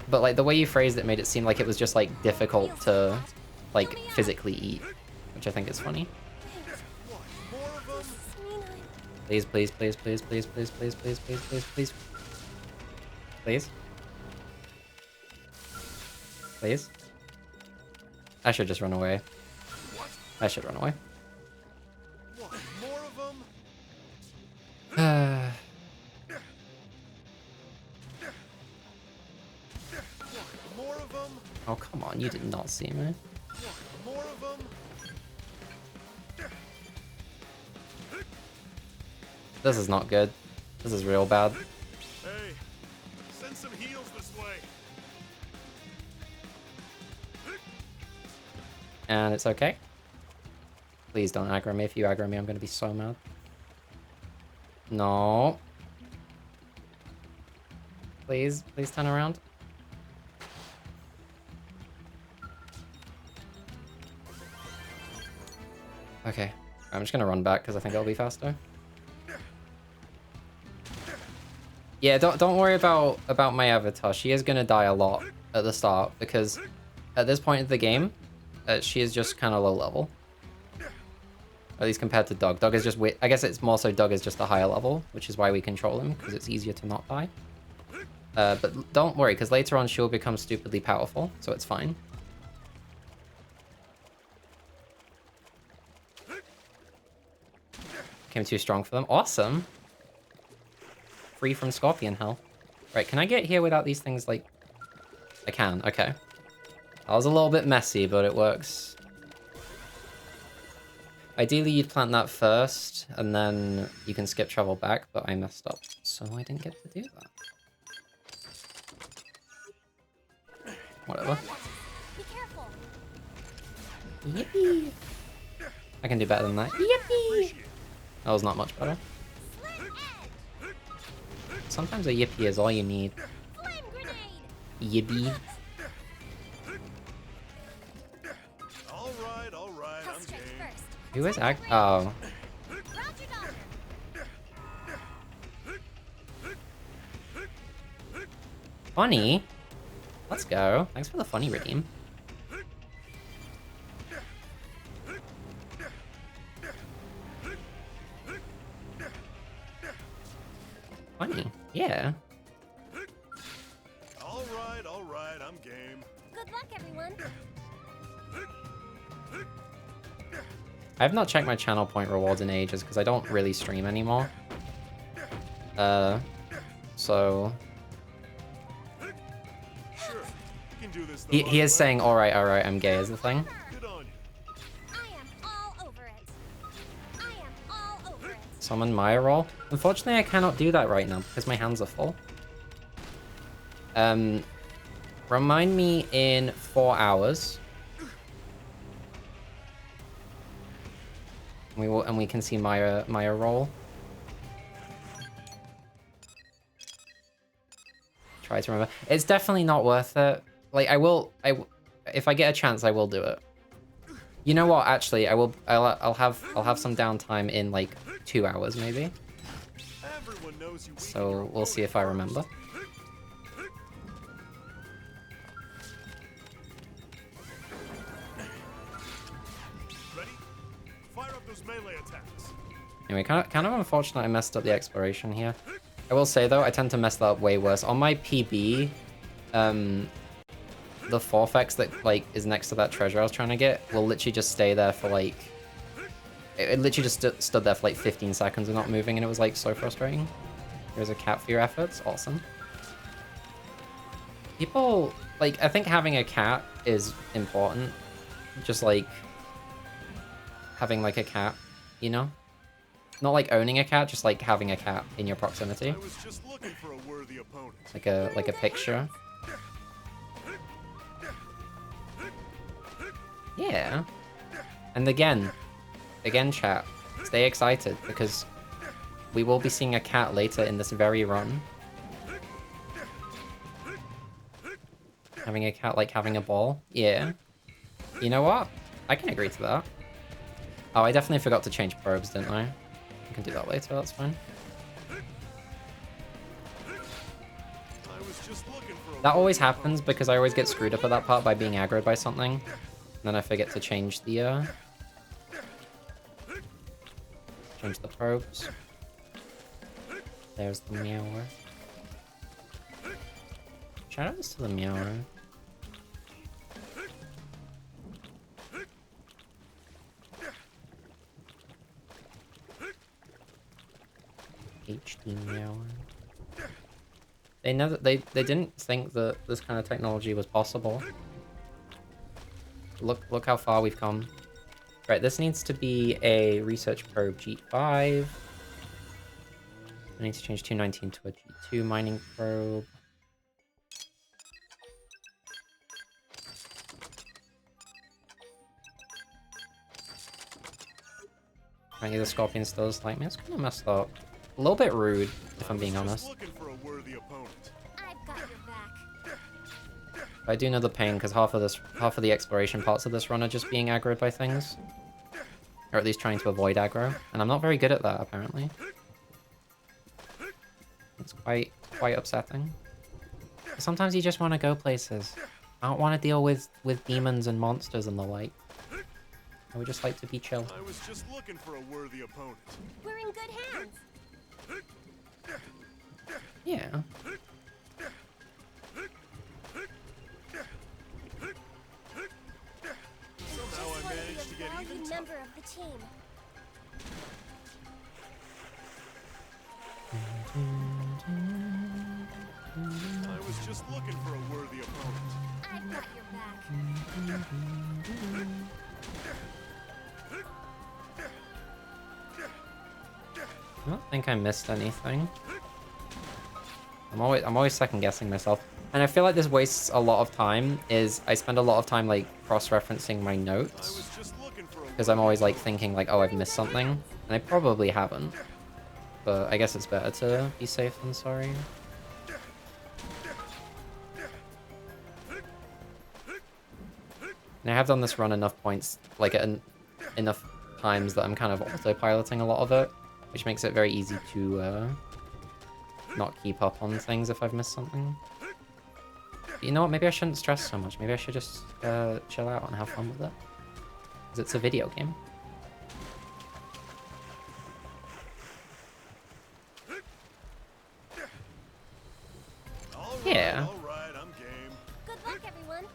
But like the way you phrased it made it seem like it was just like difficult to like physically eat, which I think is funny. What? More of them? Please, please, please, please, please, please, please, please, please, please, please. Please. Please. I should just run away. What? I should run away. What? More of them? What? More of them? Oh, come on. You did not see me. What? More of them? This is not good. This is real bad. Hey, send some heals this way. And it's okay. Please don't aggro me. If you aggro me, I'm going to be so mad. No. Please, please turn around. Okay. I'm just going to run back because I think it'll be faster. Yeah, don't worry about my avatar. She is going to die a lot at the start because at this point in the game, she is just kind of low level. At least compared to Doug. Doug is just I guess it's more so Doug is just a higher level, which is why we control him, because it's easier to not die. But don't worry, because later on she'll become stupidly powerful, so it's fine. Came too strong for them. Awesome! Free from Scorpion Hell. Right, can I get here without these things, like... I can, okay. That was a little bit messy, but it works. Ideally, you'd plant that first, and then you can skip travel back, but I messed up, so I didn't get to do that. Whatever. Be careful. Yippee! I can do better than that. Yippee! That was not much better. Sometimes a yippee is all you need. Flame grenade. Yippee. All right, I'm Strike game. first. Who is act? Oh. Roger Dodger. Funny. Let's go. Thanks for the funny redeem. Funny. Yeah. All right, I'm game. Good luck, everyone. I have not checked my channel point rewards in ages because I don't really stream anymore. So... Sure, you can do this. He is saying, alright, I'm gay is the thing. Good on you. I am all over it. I am all over it. Summon Maya roll. Unfortunately, I cannot do that right now because my hands are full. Remind me in 4 hours. And we can see Maya roll. Try to remember. It's definitely not worth it. Like if I get a chance, I will do it. You know what? Actually, I'll have some downtime in like 2 hours maybe. Everyone knows you. So we'll see if I remember. Ready? Fire up those melee attacks. Anyway, kind of unfortunate I messed up the exploration here. I will say though, I tend to mess that up way worse. On my PB, the Forfex that like is next to that treasure I was trying to get will literally just stay there for like... It literally just stood there for like 15 seconds and not moving, and it was like so frustrating. There's a cat for your efforts. Awesome. People, like, I think having a cat is important. Just like having like a cat, you know? Not like owning a cat, just like having a cat in your proximity. I was just looking for a worthy opponent. Like a picture. Yeah. And again, chat, stay excited because we will be seeing a cat later in this very run. Having a cat like having a ball. Yeah. You know what? I can agree to that. Oh, I definitely forgot to change probes, didn't I? I can do that later, that's fine. I was just looking for a That always worthy happens opponent. because I always get screwed up at that part by being aggroed by something. And then I forget to change the probes. There's the meower. Shoutouts to the meower. HD meower. They didn't think that this kind of technology was possible. Look how far we've come. Right, this needs to be a research probe G5. I need to change 219 to a G2 mining probe. Apparently the scorpion still is like me. It's kind of messed up. A little bit rude, if I'm being honest. Looking for a worthy opponent. I've got your back. I do know the pain because half of the exploration parts of this run are just being aggroed by things. Or at least trying to avoid aggro. And I'm not very good at that, apparently. It's quite upsetting. Sometimes you just want to go places. I don't want to deal with demons and monsters and the like. I would just like to be chill. I was just looking for a worthy opponent. We're in good hands. Yeah. Somehow I managed to get even Valued tougher. member of the team. I was just looking for a worthy opponent. I've got your back. I don't think I missed anything. I'm always second guessing myself. And I feel like this wastes a lot of time, I spend a lot of time like cross-referencing my I notes. was just looking for a Because I'm always like thinking like, oh, I've missed something. And I probably haven't. But I guess it's better to be safe than sorry. And I have done this run enough points, like enough times that I'm kind of autopiloting a lot of it. Which makes it very easy to not keep up on things if I've missed something. But you know what, maybe I shouldn't stress so much. Maybe I should just chill out and have fun with it. Because it's a video game. Yeah. All right, I'm game. Good luck, everyone.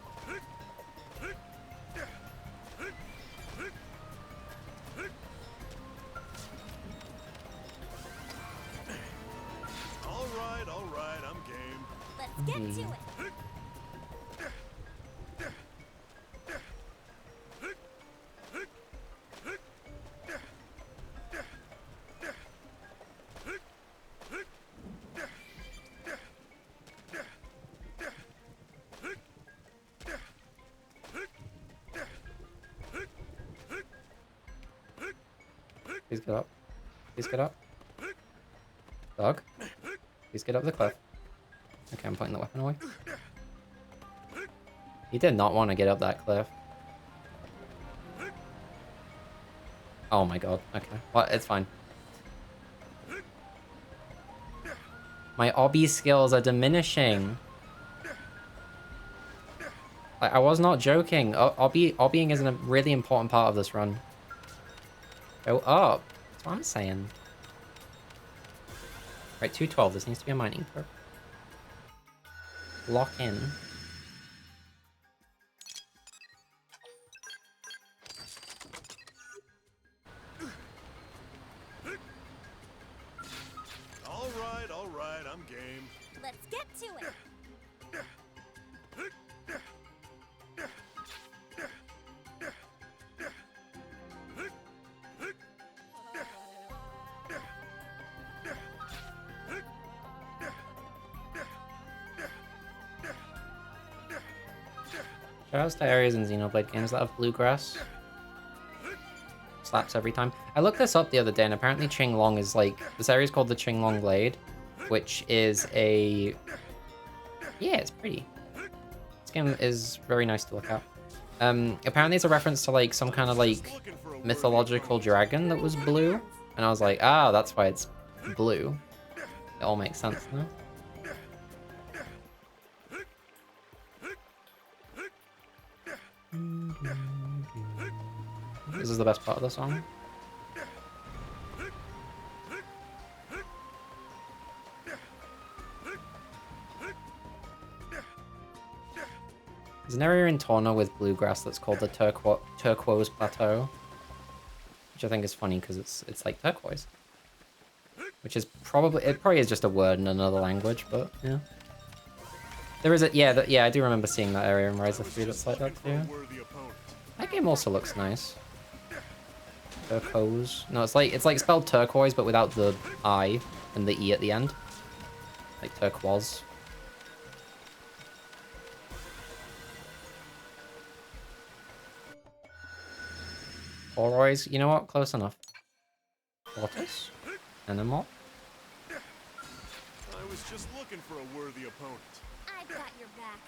All right, I'm game. Let's get to it. Please get up. Please get up. Dog. Please get up the cliff. Okay, I'm putting the weapon away. He did not want to get up that cliff. Oh my god. Okay. Well, it's fine. My obby skills are diminishing. Like, I was not joking. Obbying is a really important part of this run. Go up. That's what I'm saying. Right, 212. This needs to be a mining perk. Lock in. All right, I'm game. Let's get to it. Shoutouts to areas in Xenoblade games that have bluegrass. Slaps every time. I looked this up the other day, and apparently Qinglong is like... This area is called the Qinglong Glade, which is a... Yeah, it's pretty. This game is very nice to look at. Apparently it's a reference to like some kind of like mythological dragon that was blue, and I was like, ah, that's why it's blue. It all makes sense now. This is the best part of the song. There's an area in Torna with bluegrass that's called the Turquoise Plateau, which I think is funny because it's like turquoise, which is probably is just a word in another language, but yeah. There is a yeah I do remember seeing that area in Rise of 3 that's like that too. That game also looks nice. Turquoise. No, it's like spelled turquoise but without the I and the E at the end. Like turquoise. Oroys, you know what? Close enough. Tortoise? Animal? I was just looking for a worthy opponent. I've got your back.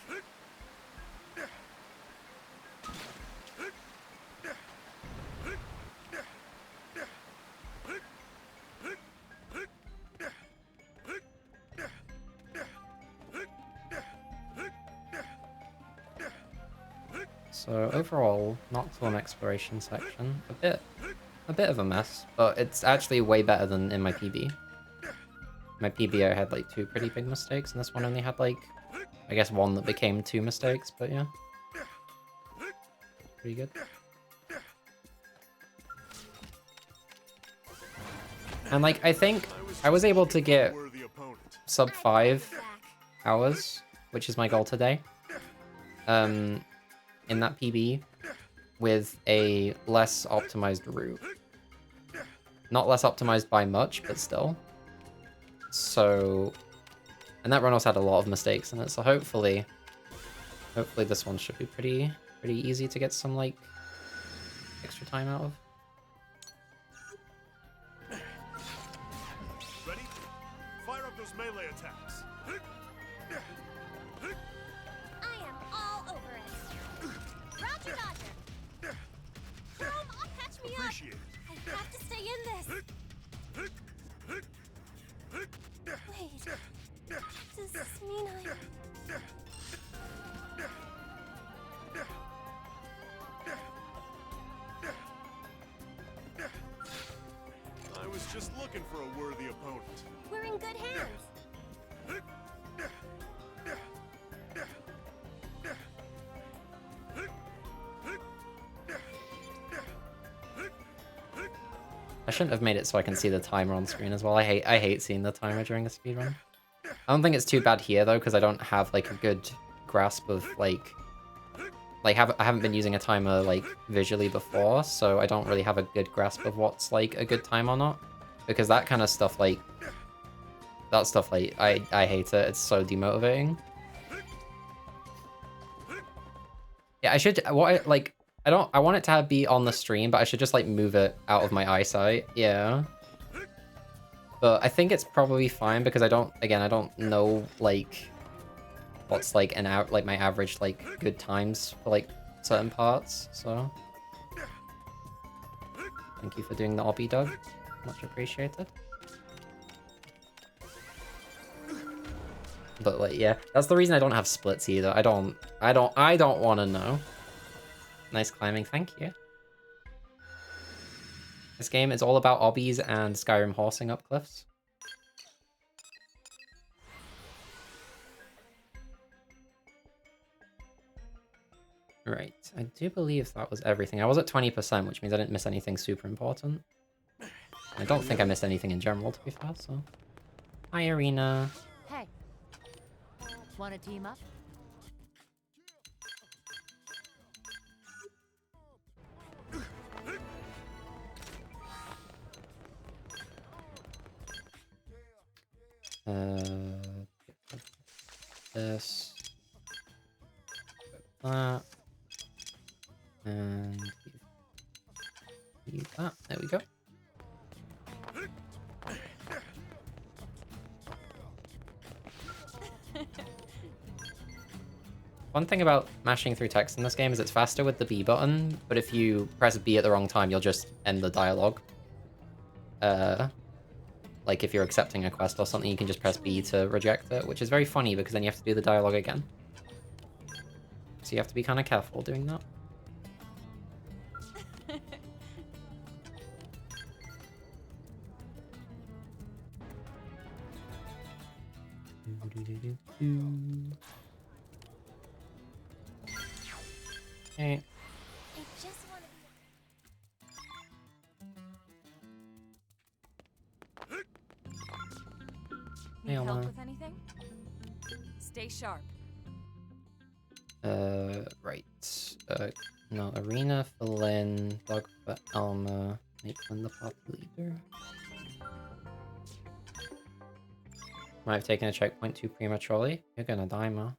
So overall, Nocturne exploration section, a bit of a mess, but it's actually way better than in my PB. My PB I had like 2 pretty big mistakes, and this one only had like, I guess 1 that became 2 mistakes, but yeah. Pretty good. And like, I think I was able to get sub 5 hours, which is my goal today. In that PB with a less optimized route. Not less optimized by much, but still. So, and that run also had a lot of mistakes in it, so hopefully this one should be pretty easy to get some like extra time out of. Ready? Fire up those melee attacks. I am all over it. Roger, Dodger. Boom, I'll catch me Appreciate it. up. I have to stay in this. Wait, does this mean I was just looking for a worthy opponent. we're in good hands? I shouldn't have made it so I can see the timer on screen as well. I hate seeing the timer during a speedrun. I don't think it's too bad here though, because I don't have like a good grasp of like I haven't been using a timer like visually before, so I don't really have a good grasp of what's like a good time or not. Because that kind of stuff like I hate it. It's so demotivating. Yeah, I should I want it to be on the stream, but I should just like move it out of my eyesight. Yeah. But I think it's probably fine because I don't know like what's like my average like good times for like certain parts. So thank you for doing the obby, Doug. Much appreciated. But like yeah, that's the reason I don't have splits either. I don't want to know. Nice climbing, thank you. This game is all about obbies and Skyrim horsing up cliffs. Right, I do believe that was everything. I was at 20%, which means I didn't miss anything super important. I don't think I missed anything in general, to be fair, so... Hi, Arena. Hey, wanna team up? This. That. And use that. There we go. One thing about mashing through text in this game is it's faster with the B button, but if you press B at the wrong time, you'll just end the dialogue. Like if you're accepting a quest or something, you can just press B to reject it, which is very funny because then you have to do the dialogue again. So you have to be kind of careful doing that. Okay. I just want to be. Need help with anything? Stay sharp. Right. No, Arena for Lynn, Dog for Elma, make Lynn the party leader. Might have taken a checkpoint too prematurely. You're gonna die, Ma.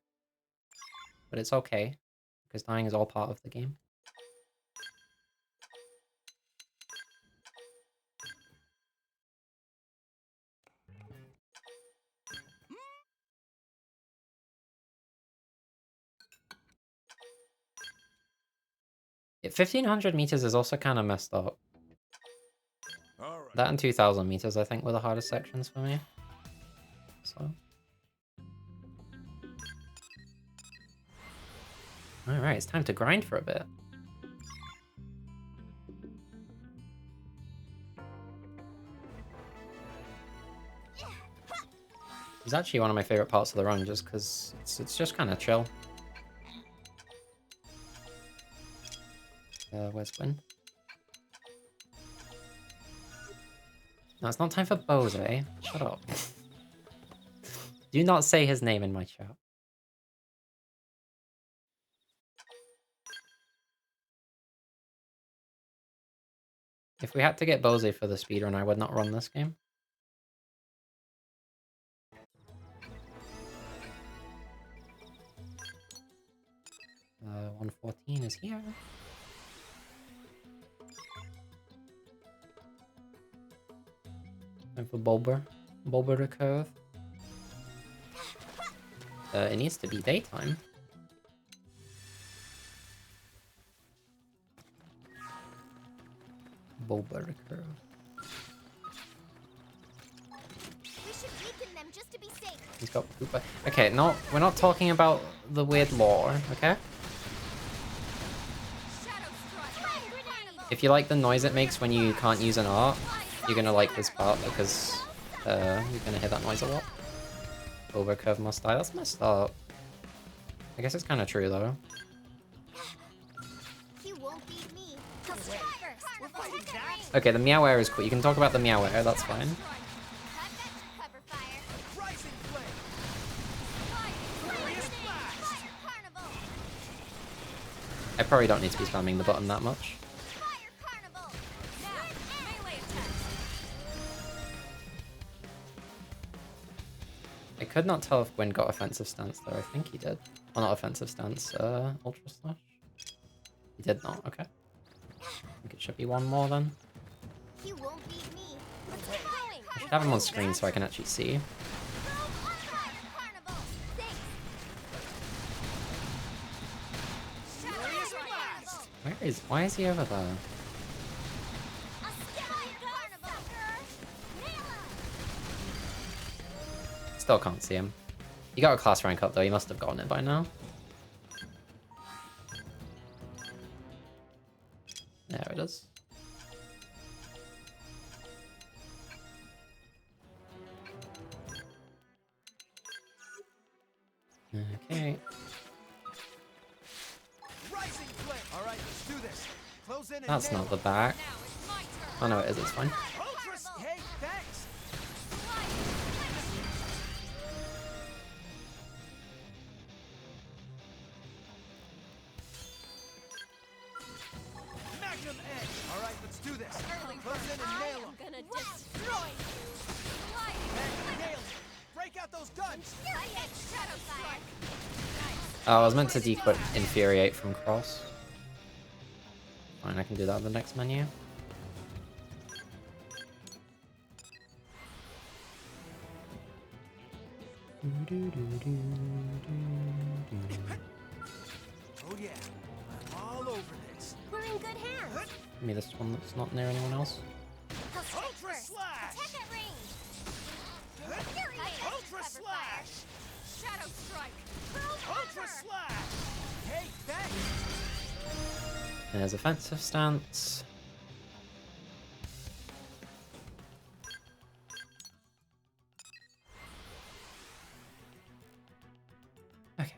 But it's okay, because dying is all part of the game. Yeah, 1500 meters is also kind of messed up. All right. That and 2000 meters, I think, were the hardest sections for me. So. Alright, it's time to grind for a bit. It's actually one of my favorite parts of the run, just because it's just kind of chill. Where's Gwen? No, it's not time for Bose. Shut up. Do not say his name in my chat. If we had to get Bose for the speedrun, I would not run this game. 114 is here. Time for Bulber to curve. It needs to be daytime. Bulber to curve. We should weaken them just to be safe. He's got Koopa. Okay, no, we're not talking about the weird lore, okay? If you like the noise it makes when you can't use an art, you're gonna like this part because you're gonna hear that noise a lot. Overcurve must die. That's messed up. I guess it's kind of true though. He won't beat me. He'll strike first. We're fighting cats. Okay, the meow air is cool. You can talk about the meow air. That's fine. I've got your cover fire. Rising flame. Fire carnival. I probably don't need to be spamming the button that much. Fire carnival. Now, melee attacks. I could not tell if Gwen got offensive stance though. I think he did. Well, not offensive stance. Ultra slash. He did not. Okay. I think it should be one more then. He won't beat me. I should have him on screen so I can actually see. Why is he over there? Still can't see him. He got a class rank up though. He must have gotten it by now. There it is. Okay. Rising flame. All right, let's do this. Close in and That's nail not the it. back. Now it's my turn. Oh no, it is. It's fine. Ultra. Hey, thanks. Magnum edge. All right, let's do this. Close in and nail them. Gonna destroy you. And nail it. Break out those guns. Shadow fire. Oh, I was meant to dequit Infuriate from Cross. Fine, I can do that in the next menu. Oh yeah, I'm all over this. We're in good hands. Give me this one that's not near anyone else. I'll strike Ultra first. slash! Attack at range. Infuriate. Ultra slash! Shadow strike. Ultra slash! Hey, thanks! There's offensive stance. Okay.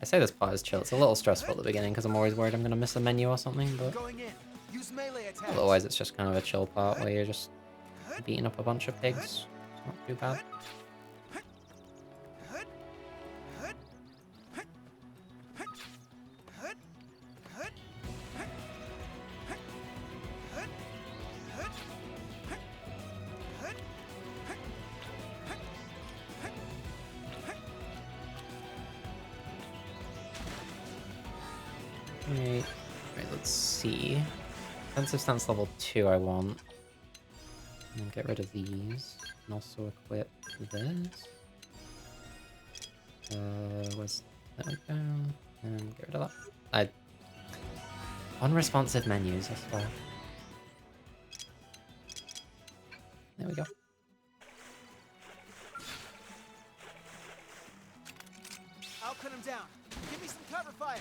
I say this part is chill. It's a little stressful at the beginning because I'm always worried I'm gonna miss a menu or something, but Going in. Use melee attacks. otherwise it's just kind of a chill part where you're just beating up a bunch of pigs. It's not too bad. Right, let's see. Defensive stance level 2 I want. And get rid of these. And also equip this. Where's... There we go. And get rid of that. Unresponsive menus, I swear. There we go. I'll cut him down. Give me some cover fire.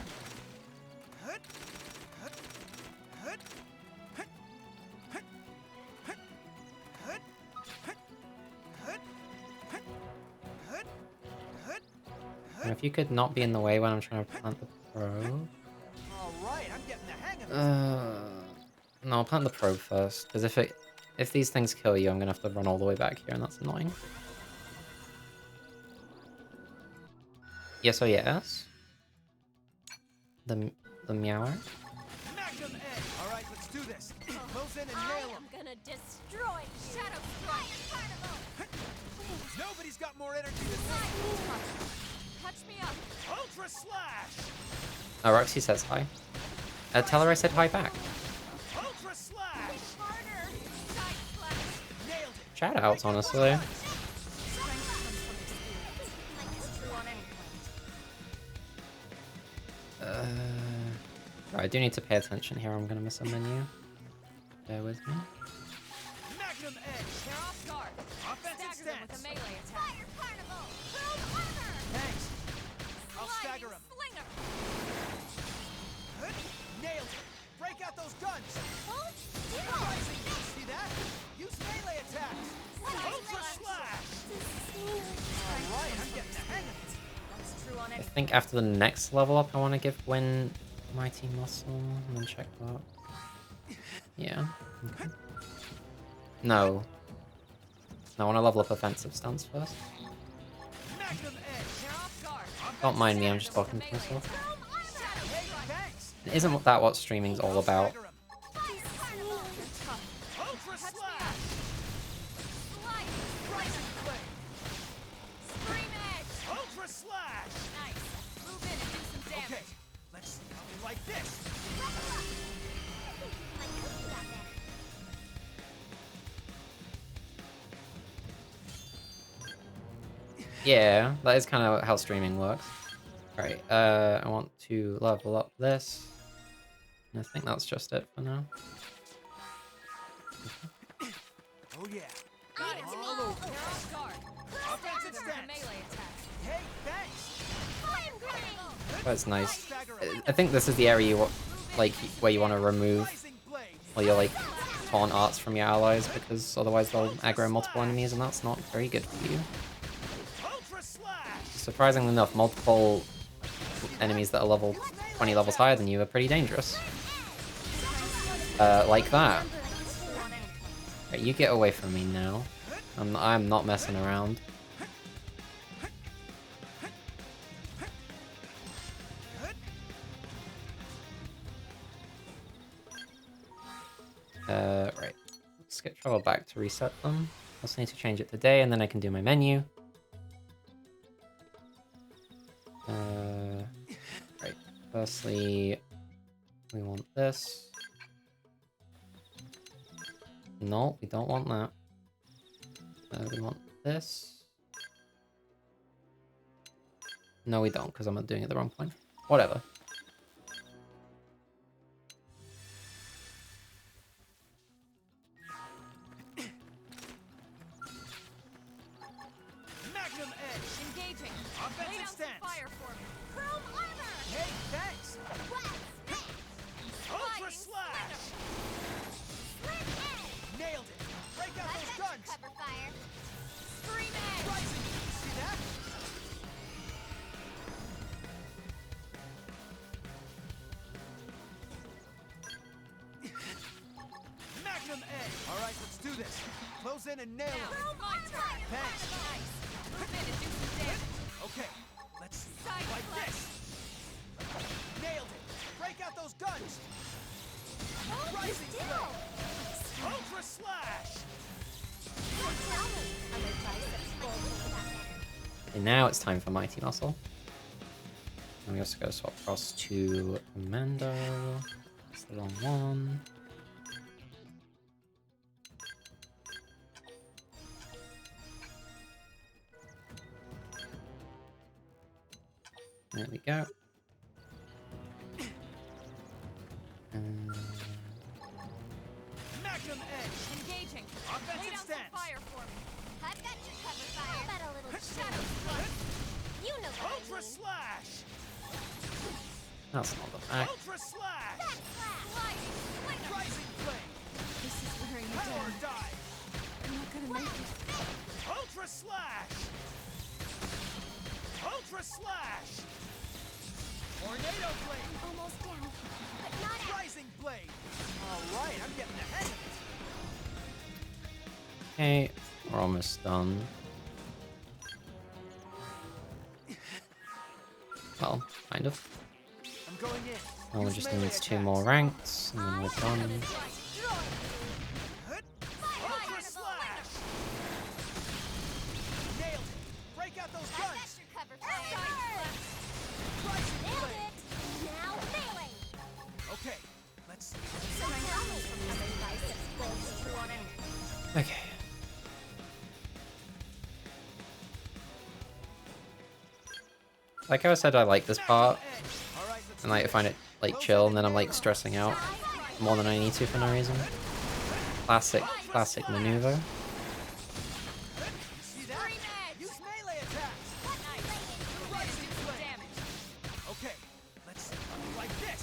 And if you could not be in the way when I'm trying to plant the probe. All right, I'm getting the hang of it. No, I'll plant the probe first, because if these things kill you, I'm gonna have to run all the way back here, and that's annoying. Yes or yes? The meower? Magnum edge. All right, let's do this. Close in and nail him. I'm gonna destroy you. Shadow strike. Nobody's got more energy than me. Touch me up. Ultra slash. Oh, Roxy says hi. Tell her I said hi back. Ultra slash. Harder. Side slash. Nailed it. Shout outs, honestly. Right, I do need to pay attention here. I'm gonna miss a menu. Bear with me. Magnum edge. They're off guard. Offensive Stagger them with a stance. melee attack. Fire carnival. Boom armor. Thanks. I'll Sliding stagger him. slinger. Nailed it. Break out those guns. Hold still. See that? Use melee attacks. Ultra slash. All right, I'm getting the hang of it. That's true on I any. think after the next level up, I want to give Win Mighty Muscle and then check that. Yeah. Okay. No. I want to level up offensive stance first. Magnum edge. They're off guard. Don't mind me, I'm just talking to myself. Shadow Hey, strike. thanks. Isn't that what streaming's all about? Stagger him. Fire carnival. Ultra Touch me slash. up. Slide. Rising flame. Scream edge. Ultra slash. Nice. Move in and do some damage. Okay, let's see how we like this. My cookie got better. Yeah, that is kind of how streaming works. Alright, I want to level up this. And I think that's just it for now. Oh yeah. Got it. All over. They're off guard. Offensive Stagger them with a stance. melee attack. Hey, thanks. Flame grenade. That's nice. Stagger him. I think this is the area you like where you want to remove Rising blade. all your like taunt arts from your allies, because otherwise they'll aggro multiple enemies and that's not very good for you. Ultra slash. Surprisingly enough, multiple enemies that are level 20 levels higher than you are pretty dangerous. Like that. Right, you get away from me now. I'm not messing around. Right. Let's get travel back to reset them. Also need to change it to day, and then I can do my menu. Right. Firstly, we want this. No, we don't want that. We want this. No, we don't, because I'm doing it the wrong point. Whatever. Magnum edge. Engaging. Lay Offensive down some stance. fire for me. Chrome armor! Hey, thanks. Wet smash! Ultra Sliding slash. Slit edge! Nailed it. Break out I've those got guns. your cover fire. Scream edge. Rising. See that? Magnum edge. All right, let's do this. Close in and nail Now it. it's my turn. Thanks. Nice. Move in and do some damage. Okay, let's see. Side Like flash. this. Nailed it. Break out those guns. Hold Rising still! Ultra slash. Don't tell me other biceps bulging for that matter. And now it's time for Mighty Muscle. And we also go swap across to Commando. It's the wrong one. There we go. Magnum edge. Engaging. Lay Offensive down some stance. fire for me. I've got your cover fire. How about a little Shadow shadow? slide. You know what I Ultra mean. slash. That's not the back. Ultra slash. Backslash! Sliding. Splinter. Rising flame. This is wearing me Power down. dive. I'm not gonna make it. Ultra slash. Ultra slash. Tornado blade. Almost down, but not out. Rising blade. All right, I'm getting the hang of it. Okay, we're almost done. Well, kind of. I'm going in. Now we Use just melee need 2 attacks. more ranks, and then we're done. Hut. Ultra slash. Nailed it. Break out those I've guns. got your cover fire. Rising Nailed blade. it! Now failing! Okay, let's see. Don't tell me other biceps bulging for that matter. Okay. Like how I said, I like this part, Edge. All right, let's and do like I find it like chill, and then I'm like stressing out more than I need to for no reason. Classic maneuver. See that? Scream edge. Use melee attacks. Nice. Move in and do some damage. Okay, let's see. Like this.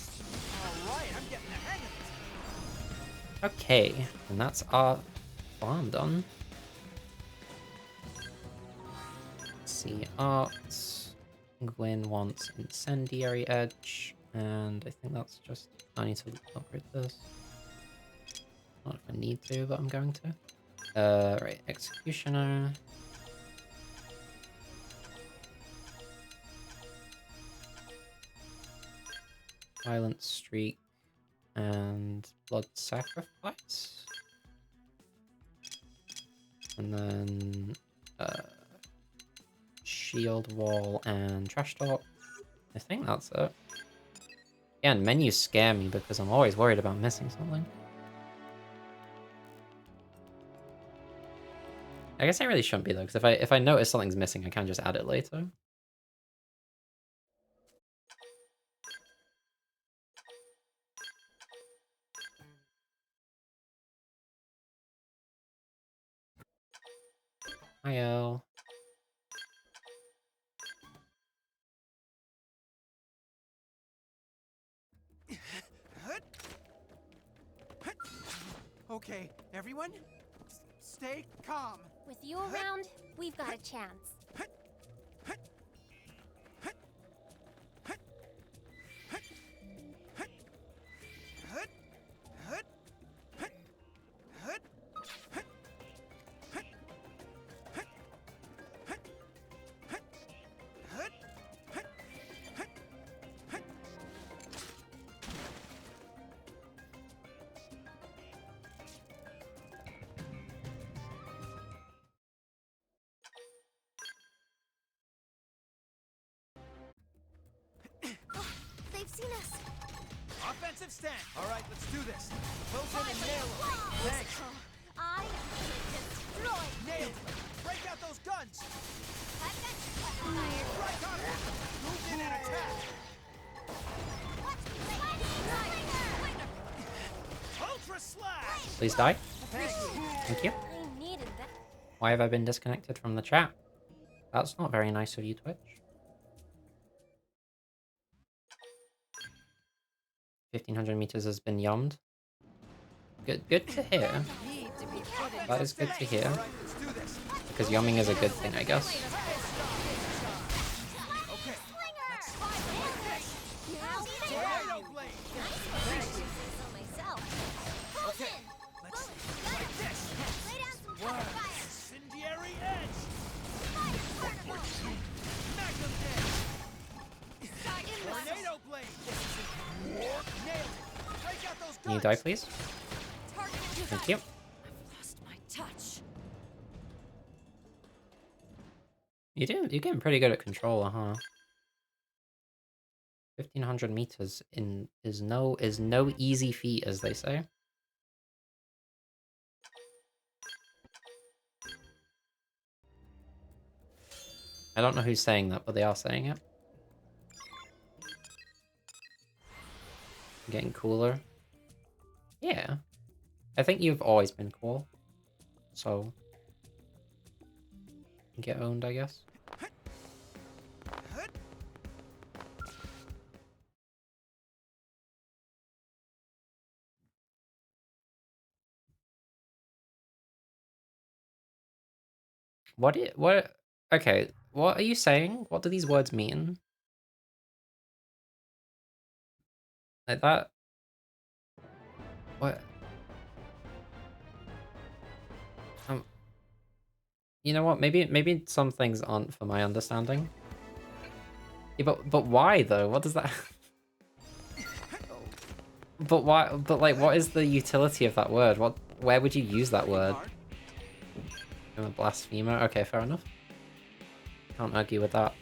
All right, I'm getting the hang of it. Okay, and that's our farm done. Let's see, arts. Gwyn wants incendiary edge, and I think that's just. I need to upgrade this. Not if I need to, but I'm going to. Right, executioner. Violent streak and blood sacrifice. And then shield wall and trash talk. I think that's it. Again, menus scare me because I'm always worried about missing something. I guess I really shouldn't be though, because if I notice something's missing, I can just add it later. Hi, El. Hut. Hut. Okay, everyone, stay calm. With you around, we've got a chance. Hut. Hut. Hut. Hut. Hut. Hut. Hut. Hut. Hut. Hut. Hut. Hut. Hut. Hut. Hut. Hut. Hut. Hut. Hut. They've seen us. Offensive stand. All right, let's do this. Close in and nail them. Whoa! Thanks. I am destroyed. Nailed it. Break out those guns. I've got your cover fire. Right on it. Please die. Thanks. Thank you. I needed that. Why have I been disconnected from the chat? That's not very nice of you, Twitch. 1500 meters has been yummed. Good to hear. Need to be put in. That is good to hear. All right, let's do this. Because yumming is a good thing, I guess. Okay. Now, Tornado blade. myself. Okay. Let's like this. Lay down some cover fire. Incendiary edge. Fire Magnum edge. Tornado blade. Nailed it. Break out those Can you guns. die, please? Target Thank you. Lost my touch. You're getting pretty good at controller, huh? 1500 meters is no easy feat, as they say. I don't know who's saying that, but they are saying it. Getting cooler. Yeah. I think you've always been cool. So get owned, I guess. What okay, what are you saying? What do these words mean? Like that? What? You know what? Maybe some things aren't for my understanding. Yeah, but why though? What does that? But why? But like, what is the utility of that word? Where would you use that word? I'm a blasphemer. Okay, fair enough. Can't argue with that.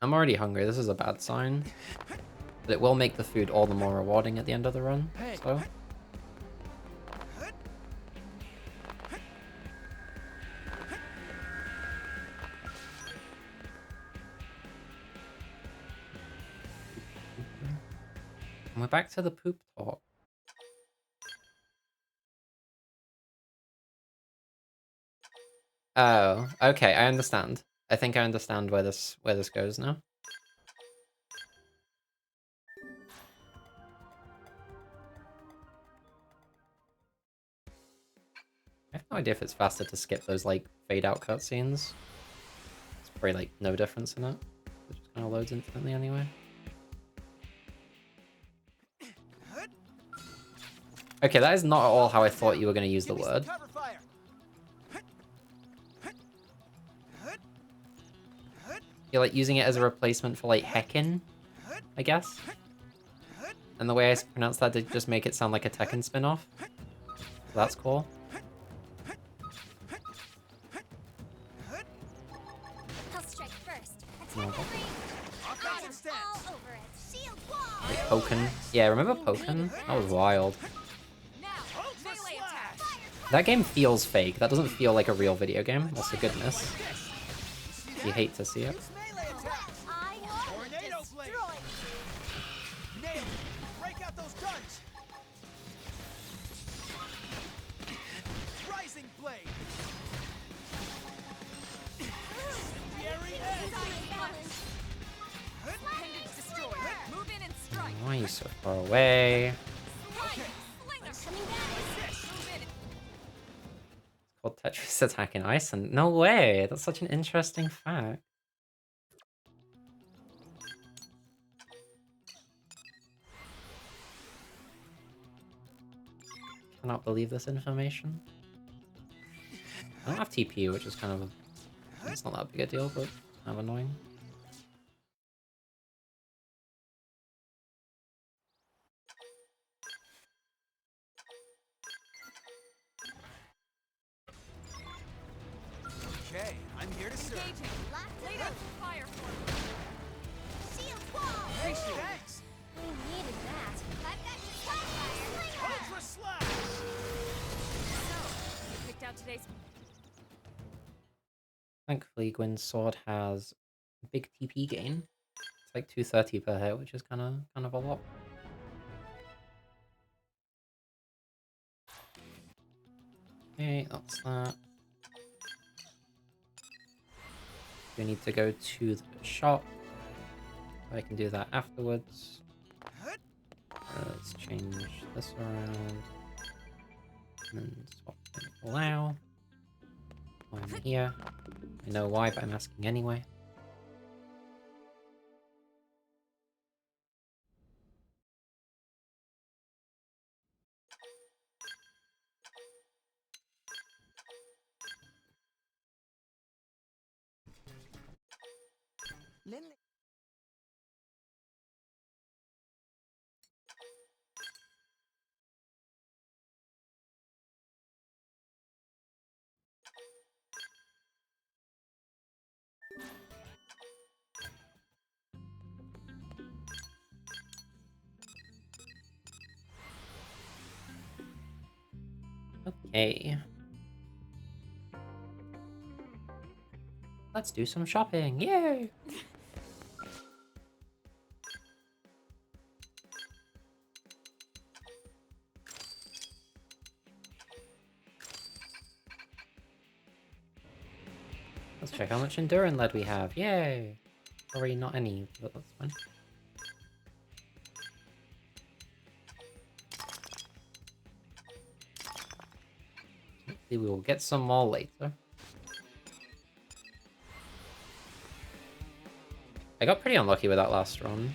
I'm already hungry. This is a bad sign. But it will make the food all the more rewarding at the end of the run. So. And we're back to the poop talk. Oh, okay, I understand. I think I understand where this goes now. I have no idea if it's faster to skip those like fade out cutscenes. It's probably like no difference in it. It just kind of loads instantly anyway. Okay, that is not at all how I thought you were going to use the word. Cover fire. You're like using it as a replacement for like heckin', I guess. And the way I pronounced that did just make it sound like a Tekken spin-off. So that's cool. I'll strike first. No. Attack the ring. Offensive stance. All over it. Shield wall. Like Pokken. Yeah, remember Pokken? That was wild. Now, melee attack. That game feels fake. That doesn't feel like a real video game. That's a goodness. You hate to see it. Use melee attacks. I will Tornado blade. destroy Nailed it. Break out those guns. Rising blade. Incendiary edge. Pendant destroyed. Move in and strike. Why are you so far away? Slinger. Move in. It's called Tetris Attack in Iceland. No way! That's such an interesting fact. Cannot believe this information. I don't have TP, which is kind of it's not that big a deal, but kind of annoying. Okay, I'm here to serve. Engaging. Lay down some fire for me. shield wall. Hey, thanks. I needed that. I've got your fire. Ultra slash. So, you picked out today's. Thankfully, Gwyn's sword has a big TP gain. like 230 per hit, which is kind of a lot. Okay, that's that. We need to go to the shop. I can do that afterwards. Let's change this around. And swap and allow. Why am I here? I know why, but I'm asking anyway. Lily. Okay. Let's do some shopping. Yay! Let's check how much Enduring lead we have. Yay! Probably not any, but that's fine. Hopefully we will get some more later. I got pretty unlucky with that last run.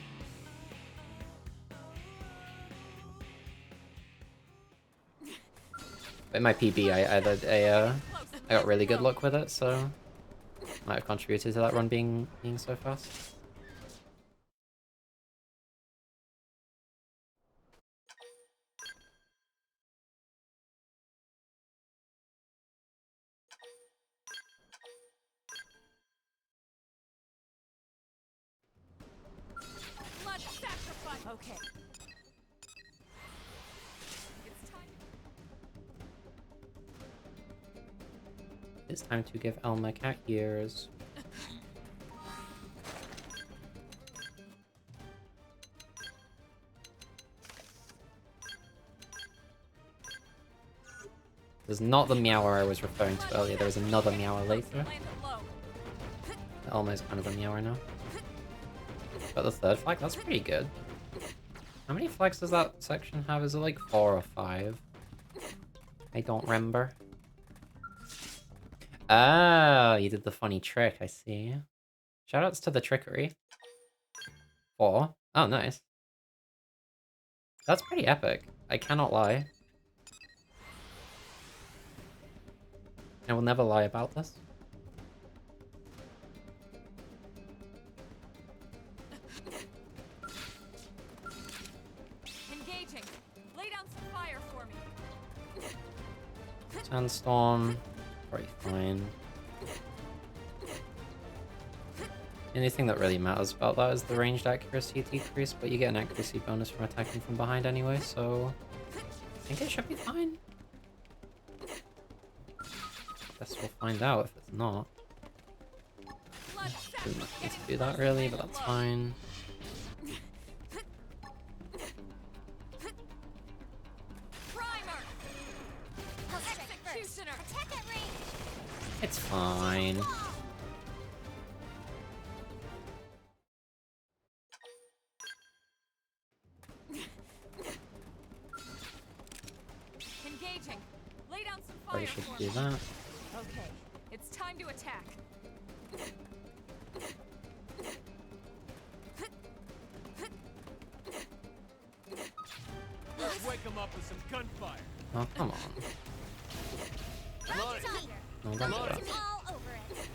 But in my PB, I got really good luck with it, so might have contributed to that run being so fast. Blood sacrifice. Okay. It's time. It's time to give Elma cat ears. There's not the meower I was referring to earlier, there was another meower later. Land it low. Elma is kind of the meower now. But the third flag, that's pretty good. How many flags does that section have? Is it like 4 or 5? I don't remember. Ah, you did the funny trick, I see. Shoutouts to the trickery. 4. Oh, nice. That's pretty epic. I cannot lie. I will never lie about this. Engaging. Lay down some fire for me. Sandstorm. Pretty fine. The only thing that really matters about that is the ranged accuracy decrease, but you get an accuracy bonus from attacking from behind anyway, so I think it should be fine. Guess we'll find out if it's not. Blood Didn't sacrifice. need to do that really, but that's fine. Primer. Pulse strike first. Executioner. Attack at range. It's fine. Engaging. Lay down some Probably fire should for do me. that. Okay. It's time to attack. Let's wake them up with some gunfire. Oh, come on. Blood. No, don't do that. All over it.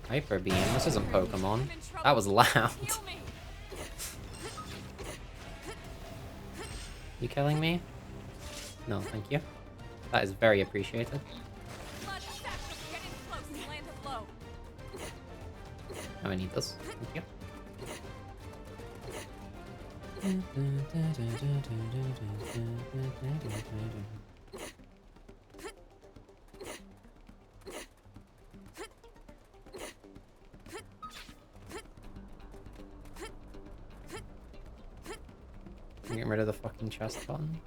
Hyper Beam. This isn't Pokemon. I'm in trouble. That was loud. Heal me. You killing me? No, thank you. That is very appreciated. Blood sacrifice. Get in close and land it low. Now I need this. Thank you. getting rid of the fucking chest button.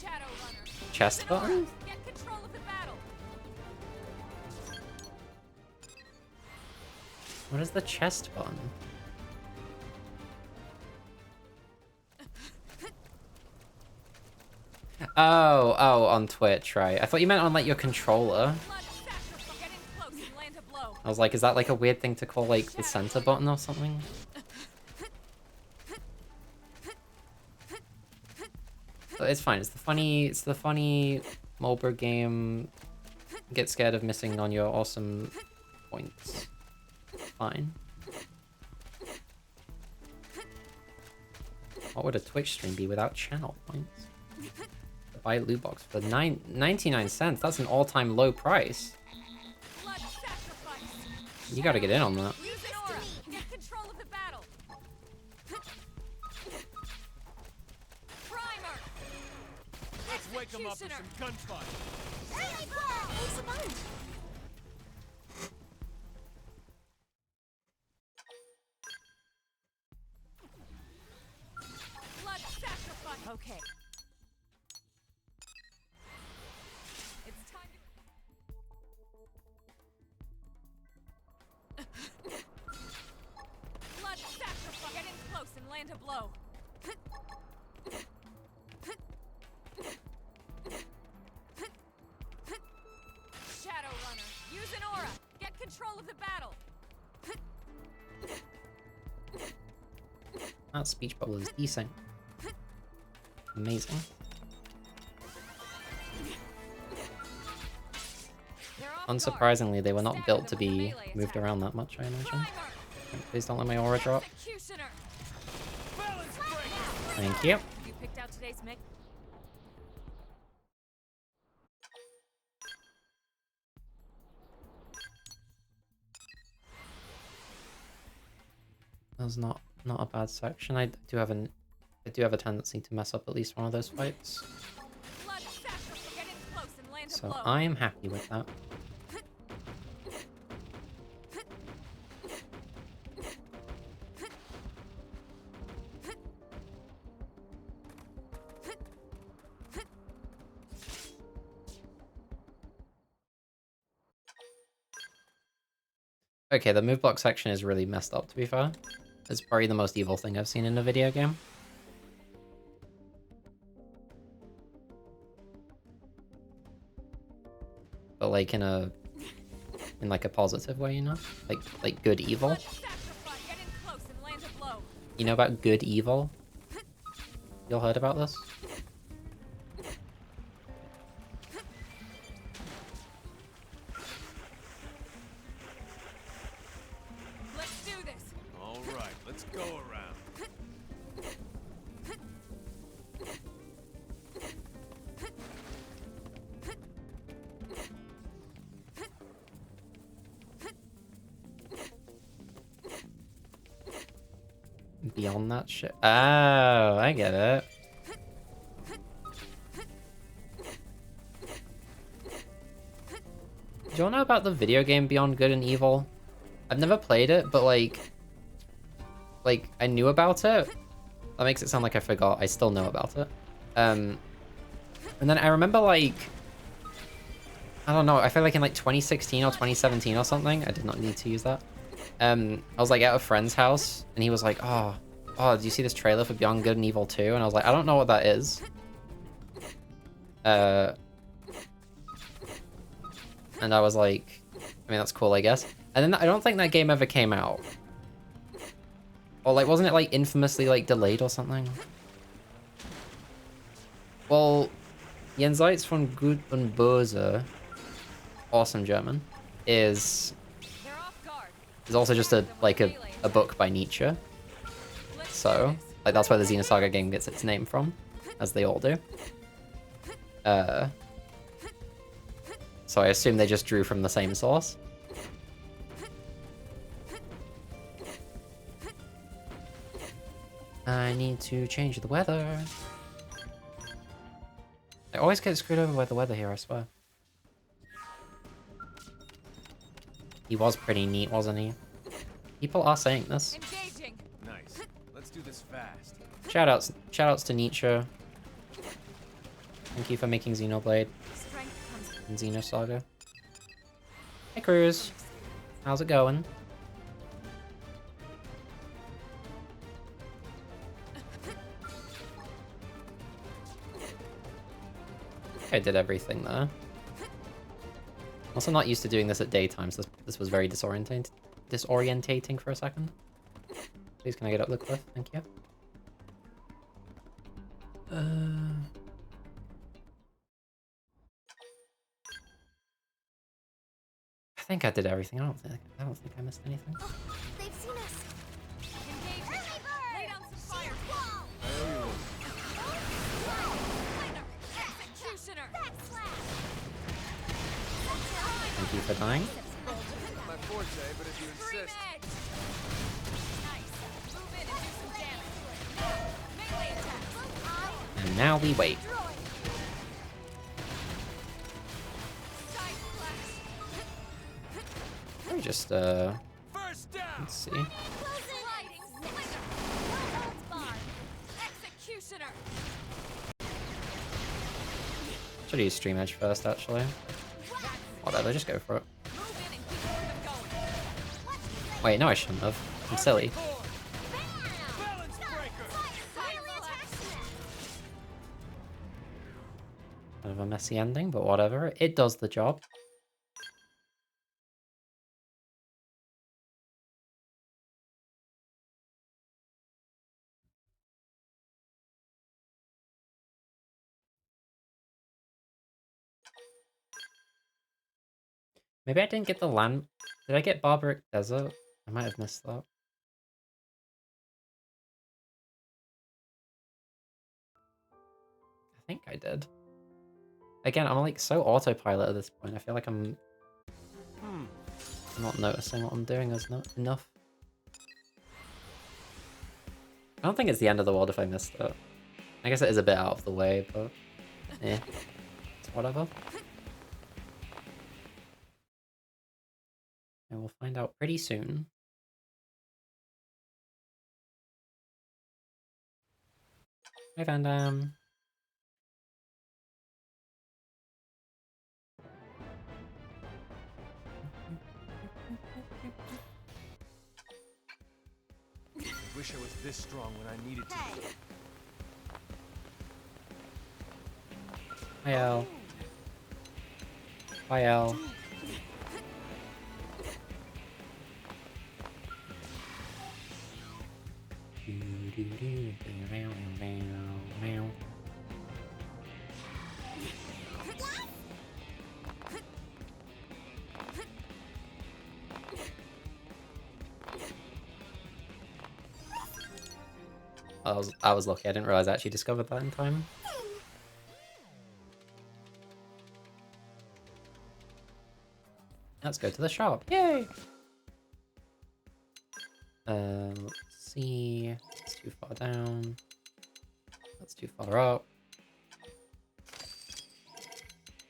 Shadow Runner. Chest button? Get control of the battle. What is the chest button? Oh, on Twitch, right. I thought you meant on, like, your controller. Blood sacrifice. Get in close and land a blow. I was like, is that, like, a weird thing to call, like, the center button or something? But it's fine. It's the funny Mulber game. Get scared of missing on your awesome points. Fine. What would a Twitch stream be without channel points? Buy loot box for 99 cents. That's an all-time low price. Blood sacrifice. You gotta get in on that. Use an aura. Get control of the battle. Primer. Let's wake them up with some gunfire. Blood sacrifice. Okay. It's time to... Blood sacrifice. Get in close and land a blow. Shadow Runner. Use an aura. Get control of the battle. That speech bubble is decent. Amazing. They're off guard. Unsurprisingly, they were not Stab built them to with a be melee moved attack. around that much, I imagine. Primer. Please don't let my aura drop. Executioner. Balance break. Thank you. You picked out today's mix. That was not a bad section. I do have a tendency to mess up at least one of those fights. Blood sacrifice. Get in close and land a So blow. I am happy with that. Okay, the move block section is really messed up, to be fair. It's probably the most evil thing I've seen in a video game. But like in like a positive way, you know? Like good evil. Blood sacrifice. Get in close and land a blow. You know about good evil? Y'all heard about this? Let's do this. All right, let's go around. Beyond that shit. Oh, I get it. Do you all know about the video game Beyond Good and Evil? I've never played it, but like I knew about it. That makes it sound like I forgot. I still know about it. And then I remember like, I don't know, I feel like in like 2016 or 2017 or something, I did not need to use that. I was like at a friend's house and he was like, oh, do you see this trailer for Beyond Good and Evil 2? And I was like, I don't know what that is. And I was like, I mean, that's cool, I guess. And then I don't think that game ever came out. Or like, wasn't it like infamously like delayed or something? Well, Jenseits von Gut und Böse, awesome German, is They're off guard. also just a book by Nietzsche. Let's So, do this. like, that's where the Xenosaga game gets its name from, as they all do. So I assume they just drew from the same source. I need to change the weather. I always get screwed over by the weather here, I swear. He was pretty neat, wasn't he? People are saying this. Engaging. Nice. Let's do this fast. Shoutouts to Nietzsche. Thank you for making Xenoblade Strength comes and Xenosaga. Hey Cruz, how's it going? I did everything there. Also not used to doing this at daytime, so this was very disorientating for a second. Please can I get up the cliff? Thank you. I think I did everything. I don't think I missed anything. They've seen us. Engage. Early bird. Lay down some fire. Wall. Executioner. Backslash. Thank you for dying. My forte, but if you Green insist. edge. Nice. Move in and do some damage. Melee attack. And now we wait. Side flash. Let me just First down. let's see. Sliding slinger. No holds barred. Executioner. Should use Stream Edge first actually. Whatever, just go for it. Move in and keep them going. Wait, no I shouldn't have. I'm silly. Balance breaker. Kind of a messy ending, but whatever. It does the job. Maybe I didn't get the land. Did I get Barbaric Desert? I might have missed that. I think I did. Again, I'm like so autopilot at this point. I feel like I'm not noticing what I'm doing as enough. I don't think it's the end of the world if I missed it. I guess it is a bit out of the way, but yeah, it's whatever. And we'll find out pretty soon. Hi, Van Damme. Wish I was this strong when I needed to. Hi, El. Hi, El. I was lucky. I didn't realize I actually discovered that in time. Let's go to the shop. Yay! Let's see. It's too far down. That's too far up.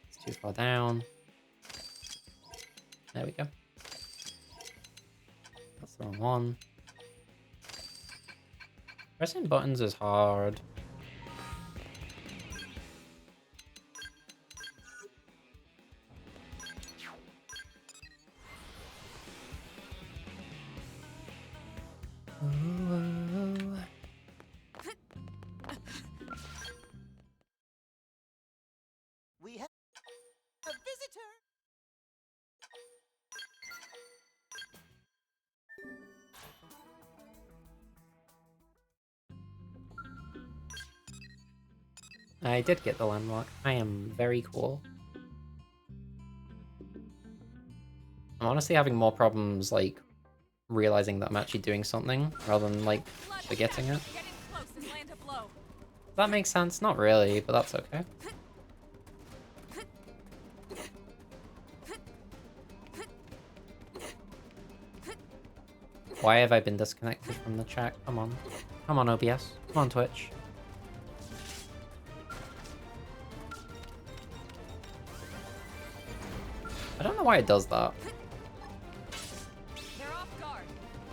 It's too far down. There we go. That's the wrong one. Pressing buttons is hard. We have a visitor. I did get the landmark. I am very cool. I'm honestly having more problems, like, realizing that I'm actually doing something, rather than, like, forgetting it. Get in close and land a blow. That makes sense? Not really, but that's okay. Why have I been disconnected from the chat? Come on. Come on, OBS. Come on, Twitch. I don't know why it does that. They're off guard.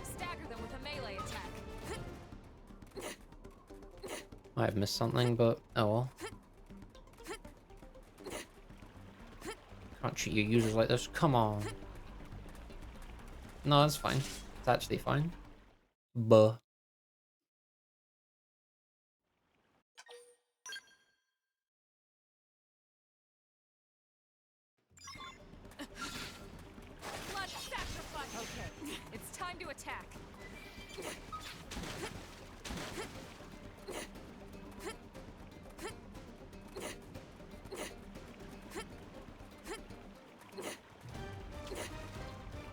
Stagger them with a melee attack. Might have missed something, but oh well. Can't treat your users like this. Come on. No, it's fine. It's actually fine. Buh. Blood sacrifice. Okay, it's time to attack.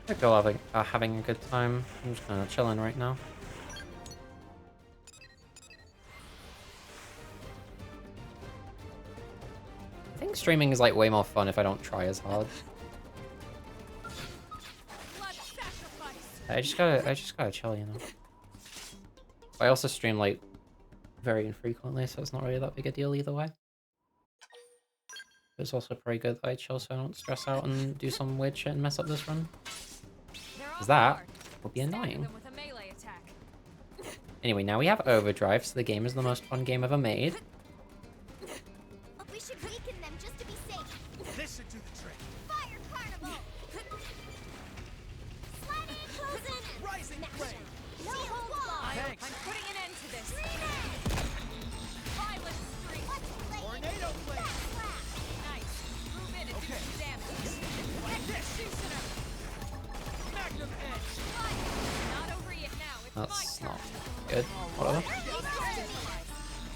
I feel having a good time. I'm just kind of chilling right now. I think streaming is like way more fun if I don't try as hard. Blood sacrifice. I just gotta chill, you know. I also stream like very infrequently, so it's not really that big a deal either way. It's also pretty good that I chill so I don't stress out and do some weird shit and mess up this run. They're Because off that guard. would be Stagger annoying. them with a melee attack. Anyway, now we have Overdrive, so the game is the most fun game ever made. We should weaken them just to be safe. This should do the trick. Fire carnival! Slide in, close in! Rising flame. No holds barred! Thanks. I'm putting an end to this. Grenade! Violent streak. Let's play Tornado flame. Backslash! Nice. Move in and do Okay. some damage. Like this. Executioner. Magnum edge. Not over yet now. It's my That's turn. not good. Whatever.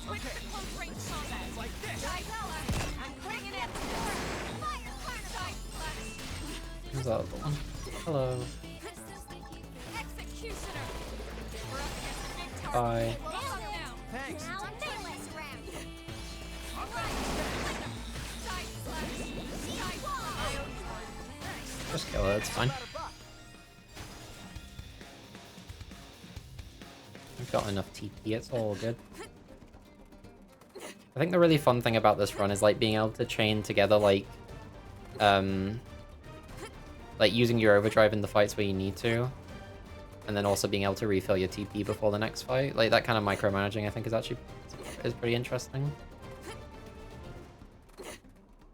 Switch to close range combat. Like this. I'm putting an end to this. Fire carnival! Side flash. Who's that other one? Hello. Executioner. We're up against a big target. Bye. We're up now. Thanks. Now a melee round! Side flash. Side flash. Just kill it, it's fine. About a buck. We've got enough TP, it's all good. I think the really fun thing about this run is like being able to chain together like using your overdrive in the fights where you need to, and then also being able to refill your TP before the next fight. Like that kind of micromanaging I think is pretty interesting.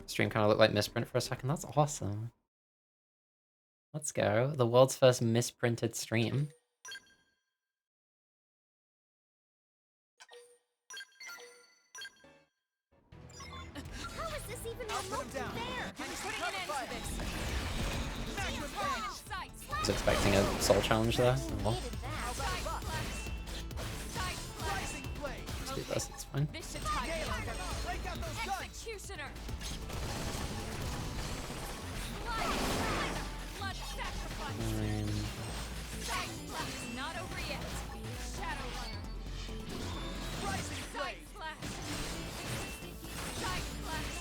Stream kind of looked like misprint for a second. That's awesome. Let's go. The world's first misprinted stream. How is this even I'll put him remotely down. fair? Give me some Putting an cover end to fire. this. Magnum Target edge. in sight. I was expecting a soul challenge there. Oh, well, Needed that. About a buck. Side flash. Rising flame. let's do this, it's fine. This should tie Nail it. it. Break out those guns. Executioner. Blood sacrifice. Side flash. Not over yet. Shadow runner. Rising Side flame. flash. Side flash.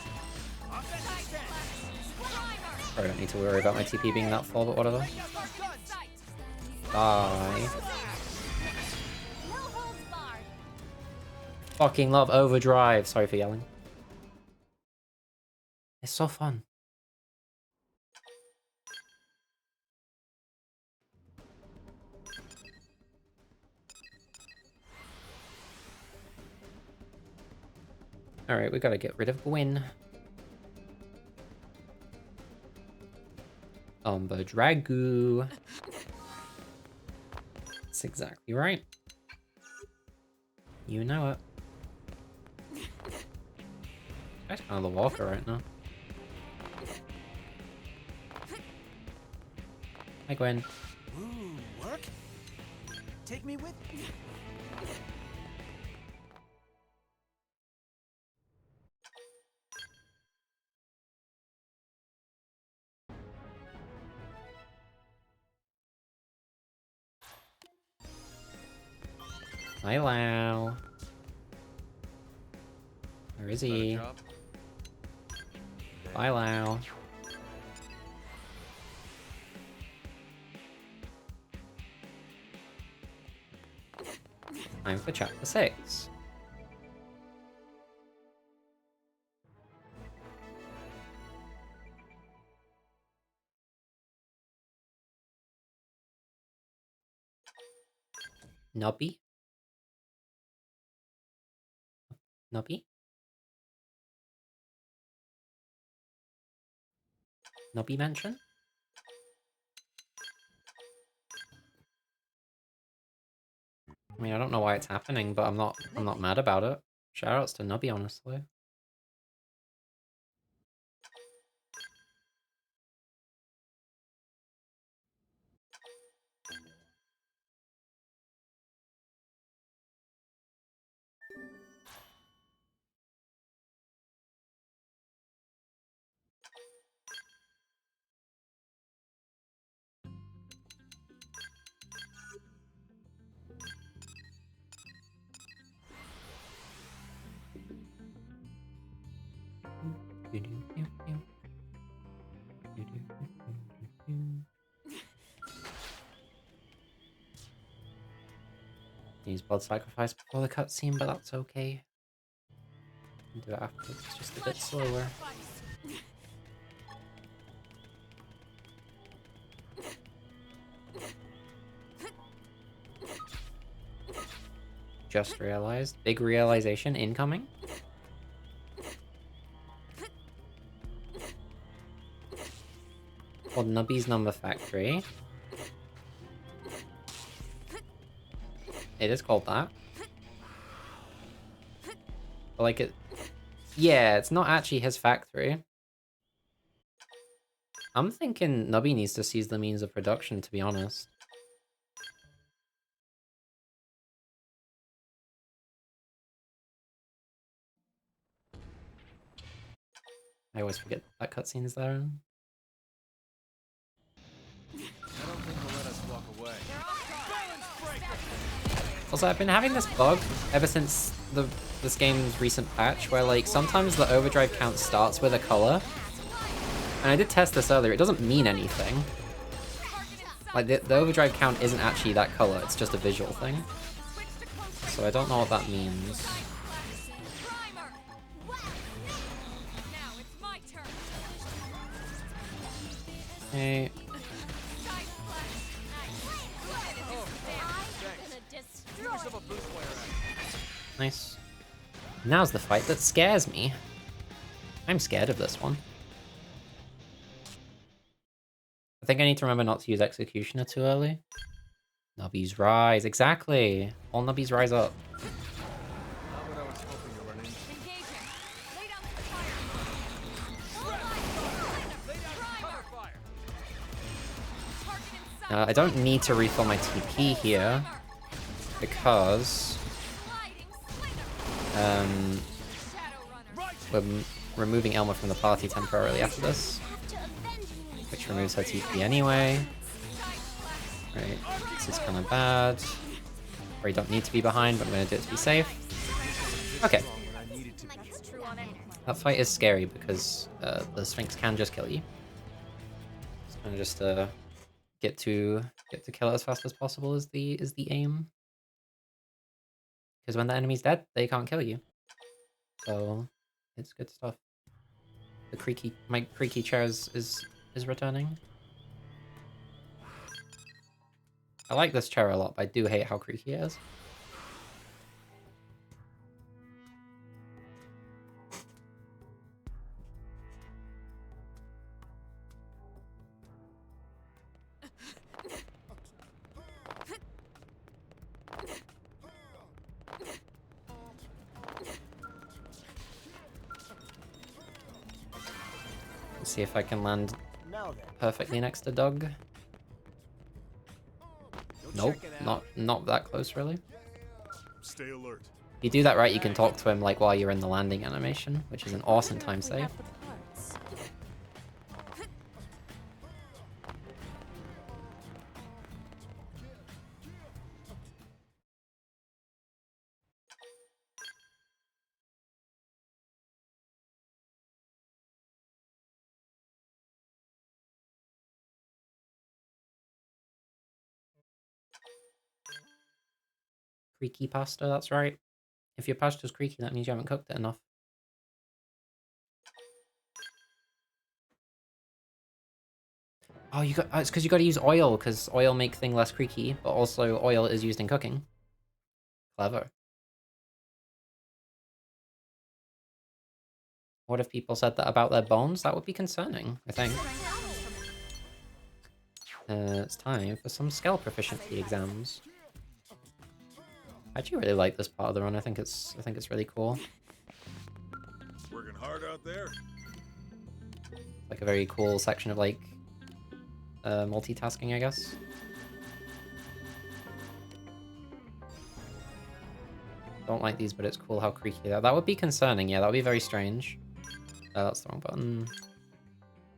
Offensive Side stand. flash. Primer. Probably don't need to worry about my TP being that full, but whatever. Break out those Target in guns. sight. Bye. No holds barred! Fucking love Overdrive. Sorry for yelling. It's so fun. Alright, we gotta get rid of Gwyn. Umber Dragu. That's exactly right. You know it. That's kind of the walker right now. Hi, Gwen. Ooh, work? Take me with you. Hi, Lau. Where is he? Bye, Lau. Time for chapter 6. Nubby? Nubby? Nubby mention? I mean, I don't know why it's happening, but I'm not mad about it. Shoutouts to Nubby, honestly. Use blood sacrifice before the cutscene, but that's okay. Do it afterwards. It's just a bit slower. Just realized. Big realization incoming. Called Nubby's Number Factory. It is called that. But like it... Yeah, it's not actually his factory. I'm thinking Nubby needs to seize the means of production, to be honest. I always forget that cutscene's there. I don't think they'll let us walk away. Also, I've been having this bug ever since this game's recent patch, where like sometimes the overdrive count starts with a color. And I did test this earlier, it doesn't mean anything. Like, the overdrive count isn't actually that color, it's just a visual thing. So I don't know what that means. Now it's my turn. Okay. Give yourself a boost while you're at it. Nice. Now's the fight that scares me. I'm scared of this one. I think I need to remember not to use Executioner too early. Nubbies rise, exactly! All Nubbies rise up. Not what I was hoping to run into. Engage him. Lay down some fire. Lay down some cover fire. Target in sight. I don't need to refill my TP here, because Sliding slinger. Shadow runner. Right. we're removing Elma from the party temporarily after this, which removes her TP anyway. Right, this is kind of bad. Or don't need to be behind, but I'm going to do it to be safe. Okay, When I needed to be. It's true on any. that fight is scary because the Sphinx can just kill you. It's kind of just get to kill it as fast as possible is the aim. Because when the enemy's dead, they can't kill you. So it's good stuff. My creaky chair is returning. I like this chair a lot, but I do hate how creaky it is. Let's see if I can land Now then. perfectly next to Doug. Go Nope, check it out. not that close really. Stay alert. If you do that right, you can talk to him like while you're in the landing animation, which is an awesome time save. Creaky pasta, that's right. If your pasta's creaky, that means you haven't cooked it enough. Oh, it's because you got to use oil, because oil make thing less creaky, but also oil is used in cooking. Clever. What if people said that about their bones? That would be concerning, I think. It's time for some skill proficiency exams. I actually really like this part of the run. I think it's really cool. Working hard out there? Like a very cool section of like multitasking, I guess. Don't like these, but it's cool how creaky they are. That would be concerning, yeah, that would be very strange. That's the wrong button.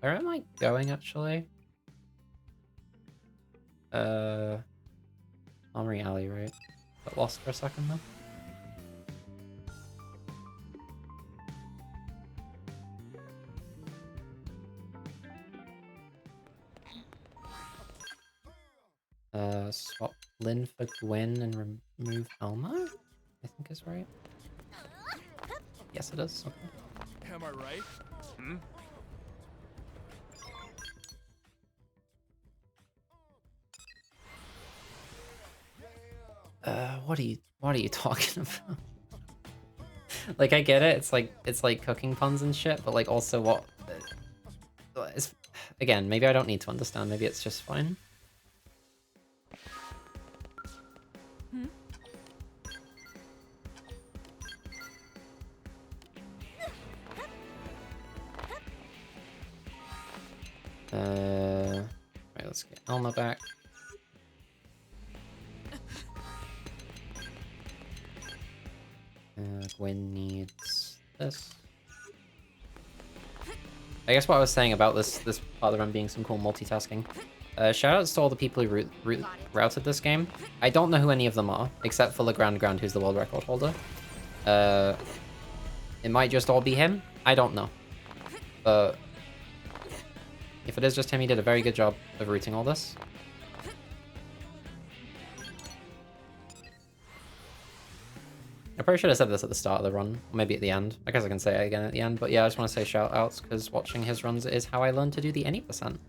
Where am I going, actually? Armory Alley, right? Got lost for a second, though. Swap Lynn for Gwen and remove Elma? I think is right. Yes, it is. Okay. Am I right? Hmm? What are you talking about? Like, I get it. It's like cooking puns and shit, but like also what? It's, again, maybe I don't need to understand. Maybe it's just fine. Right, let's get Elma back. Gwen needs this. I guess what I was saying about this part of the run being some cool multitasking. Shoutouts to all the people who routed this game. I don't know who any of them are, except for Legrand Grand, who's the world record holder. It might just all be him. I don't know. But if it is just him, he did a very good job of routing all this. I probably should have said this at the start of the run, or maybe at the end. I guess I can say it again at the end, but yeah, I just want to say shout outs, because watching his runs is how I learned to do the any percent.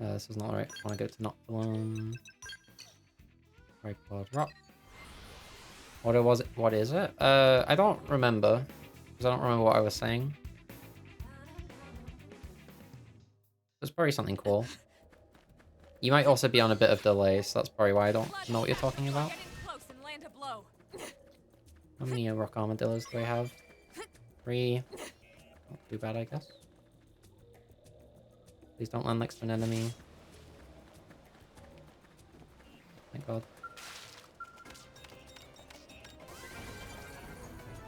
This is not right. I want to go to Noctilum. Tripod Rock. What was it? What is it? I don't remember. Because I don't remember what I was saying. It's probably something cool. You might also be on a bit of delay, so that's probably why I don't know what you're talking about. How many rock armadillos do I have? 3. Not too bad, I guess. Please don't land next to an enemy. Thank God.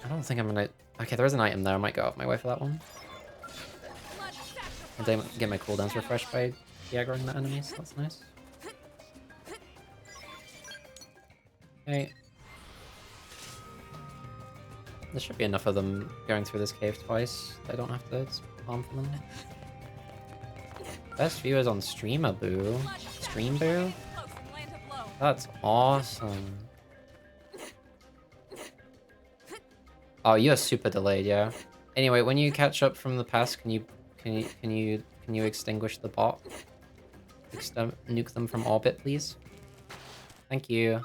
I don't think I'm gonna... Okay, there is an item there. I might go out my way for that one. I didn't get my cooldowns refreshed by de-aggroing the enemies. That's nice. Okay. There should be enough of them going through this cave twice. I don't have to farm for them. Best viewers on Streamaboo. Streamboo? That's awesome. Oh, you're super delayed, yeah. Anyway, when you catch up from the past, can you extinguish the bot? Nuke them from orbit, please. Thank you.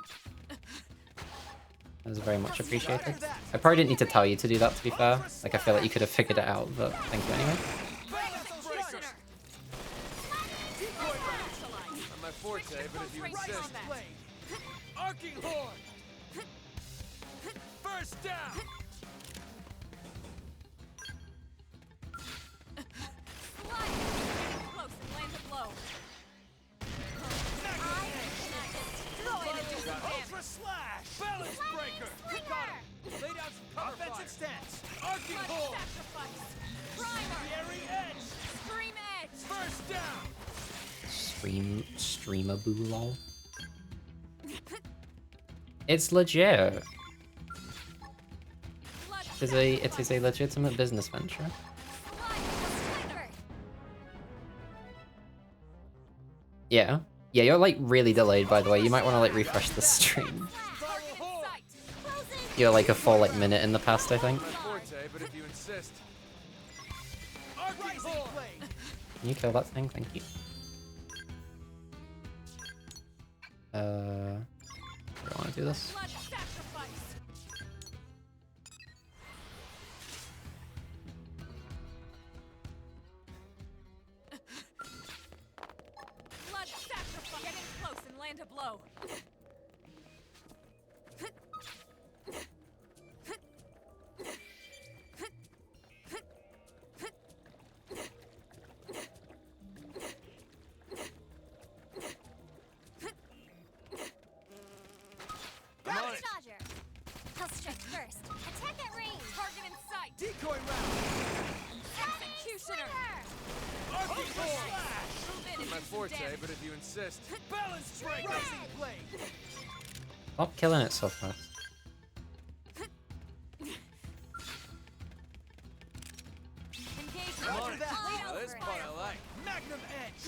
That was very much appreciated. I probably didn't need to tell you to do that, to be fair. Like, I feel like you could have figured it out, but thank you anyway. Not my forte, but if you insist. Arcing horn. First down. Ultra slash! Balance breaker! Got him! Lay down some cover offensive stance! Arcing horn! Fiery edge! Scream edge! First down! Streamaboo lol. It's legit. It is a legitimate business venture. Yeah. Yeah, you're like really delayed, by the way. You might want to like refresh the stream. You're like a full like minute in the past, I think. Can you kill that thing? Thank you. I don't want to do this. Blood sacrifice. Blood sacrifice. Get in close and land a blow. I'm on it. Dodger. I'll strike first. Attack at range. Target in sight. Decoy round. Executioner. Arcing force. Move in and My do some forte, damage. but if you insist. Balance strike. Rising blade. Stop killing it so fast. Engage. Roger that. Lead Now out this for part it. I like. Magnum edge.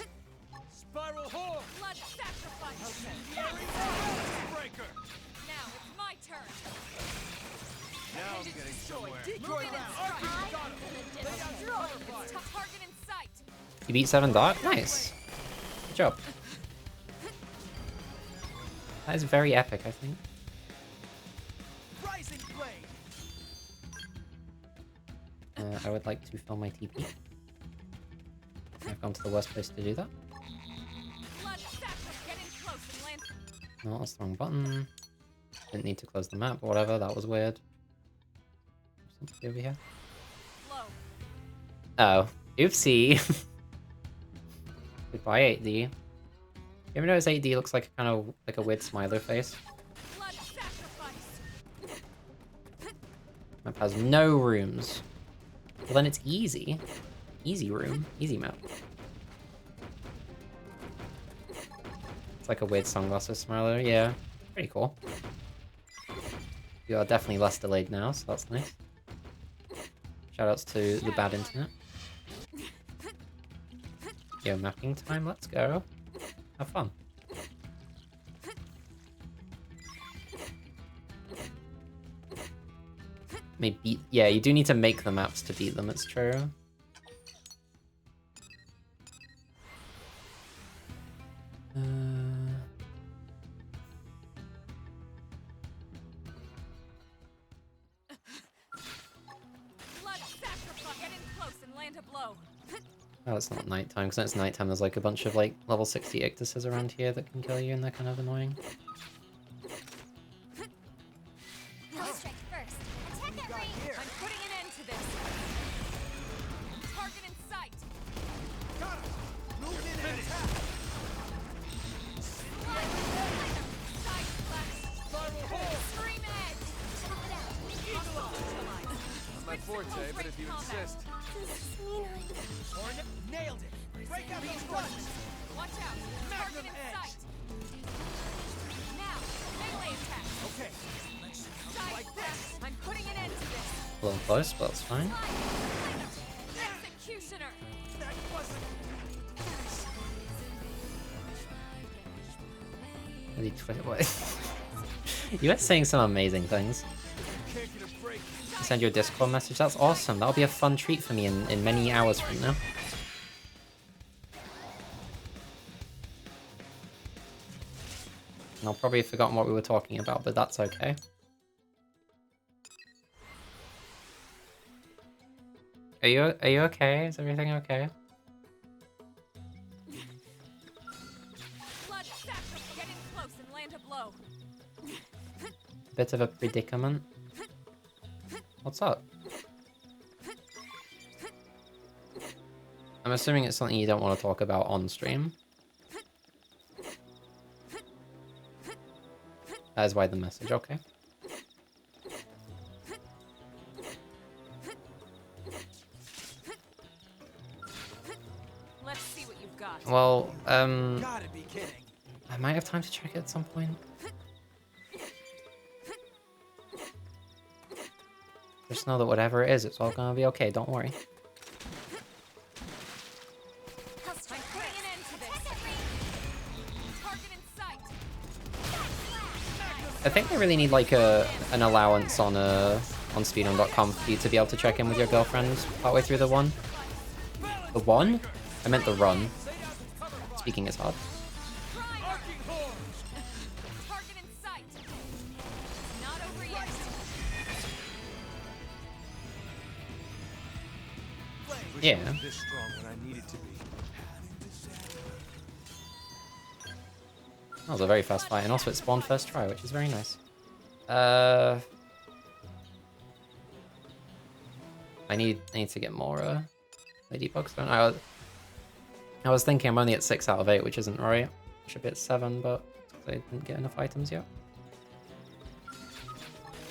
Spiral horn. Blood sacrifice. Balance breaker. Now it's my turn. Now I'm getting somewhere. Decoy Move in and round. strike. Arcing got him. Lay down cover fire. Target in sight. You beat 7 Dark? Nice. Good job. That is very epic, I think. Rising blade. I would like to fill my TP. I've gone to the worst place to do that. Blood sacrifice. Get in close and land. No, that's the wrong button. Didn't need to close the map, but whatever, that was weird. Something over here. Blow. Oh, oopsie. Goodbye, 8D. You ever notice 8D looks like kind of like a weird smiler face? Blood sacrifice. Map has no rooms. Well, then it's easy. Easy room. Easy map. It's like a weird sunglasses smiler. Yeah, pretty cool. You are definitely less delayed now, so that's nice. Shoutouts to the bad internet. Yo, mapping time, let's go. Have fun. Maybe, yeah, you do need to make the maps to beat them, it's true. Blood sacrifice. Get in close and land a blow. Oh, it's not nighttime, because when it's nighttime there's like a bunch of like level 60 Ictuses around here that can kill you and they're kind of annoying. I'll strike first. Attack at range. Here. I'm putting an end to this. Target in sight. Got him. Move in and attack. Side flash. Spiral horn. Scream edge. Not my forte, but if you insist. Nailed it. Break out those guns. Watch out. Target Magnum in edge. sight. Now, melee attack. Okay. Side Like flash. this. I'm putting an end to this. A little close, but that's fine. Executioner. That wasn't. Really what? You guys saying some amazing things. Can't get a break. Send you a Discord message. That's awesome. That'll be a fun treat for me in many hours from now. And I'll probably have forgotten what we were talking about, but that's okay. Are you okay? Is everything okay? Blood sacrifice. Get in close and land a blow. Bit of a predicament. What's up? I'm assuming it's something you don't want to talk about on stream. That is why the message, okay. Let's see what you've got. Well, Gotta be kidding. I might have time to check it at some point. Just know that whatever it is, it's all gonna be okay, don't worry. I'll I'm strike putting first. an end to Attack this. at range. Target in sight. I think they really need like an allowance on speedrun.com for you to be able to check in with your girlfriend partway through the one. The one? I meant the run. Speaking is hard. Arcing horn. Target in sight. Not over yet. Yeah. This strong when I need it to be. That was a very fast fight, and also it spawned first try, which is very nice. I need to get more lady bugs. I was thinking I'm only at 6 out of 8, which isn't right. Should be at 7, but I didn't get enough items yet.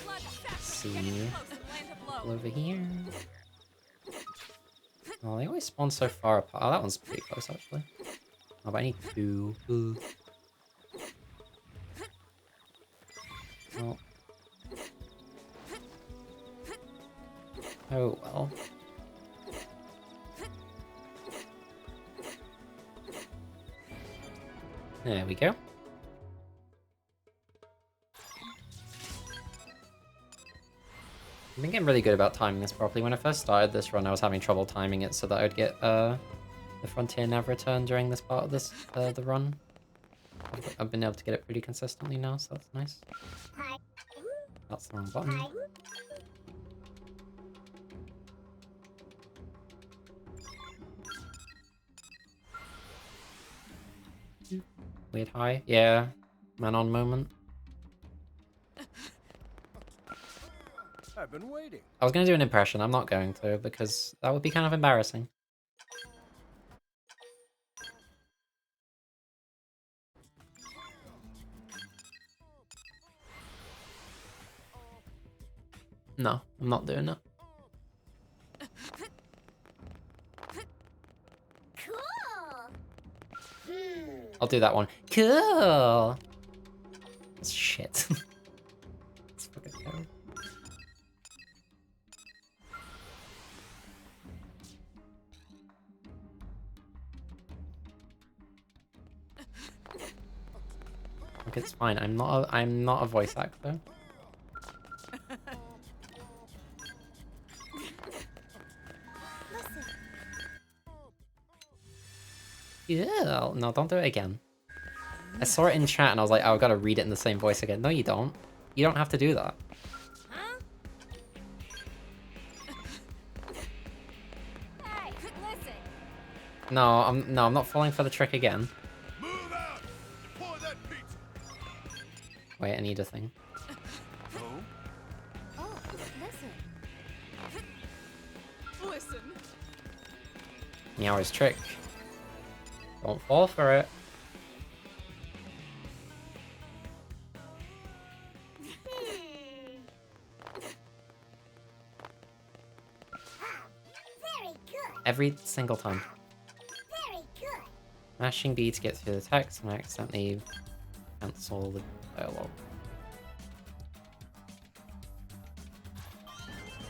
Let's see. Over here. Oh, they always spawn so far apart. Oh, that one's pretty close actually. Oh, but I need 2. Ooh. Oh. Oh well. There we go. I've been getting really good about timing this properly. When I first started this run, I was having trouble timing it so that I'd get the Frontier Nav return during this part of this the run. I've been able to get it pretty consistently now, so that's nice. That's the wrong button. Weird high. Yeah. Man on moment. I've been waiting. I was going to do an impression. I'm not going to because that would be kind of embarrassing. No, I'm not doing it. Cool. I'll do that one. Cool. Shit. It's fucking terrible. Look, it's fine. I'm not a voice actor. Yeah. No, don't do it again. I saw it in chat and I was like, oh, I've got to read it in the same voice again. No, you don't. You don't have to do that. Huh? Hey, listen. No, I'm not falling for the trick again. Move out! Pour that pizza! Wait, I need a thing. Oh? Oh, listen. Listen. Meow's trick. Don't fall for it. Very good. Every single time. Very good. Mashing B to get through the text and I accidentally cancel the dialogue.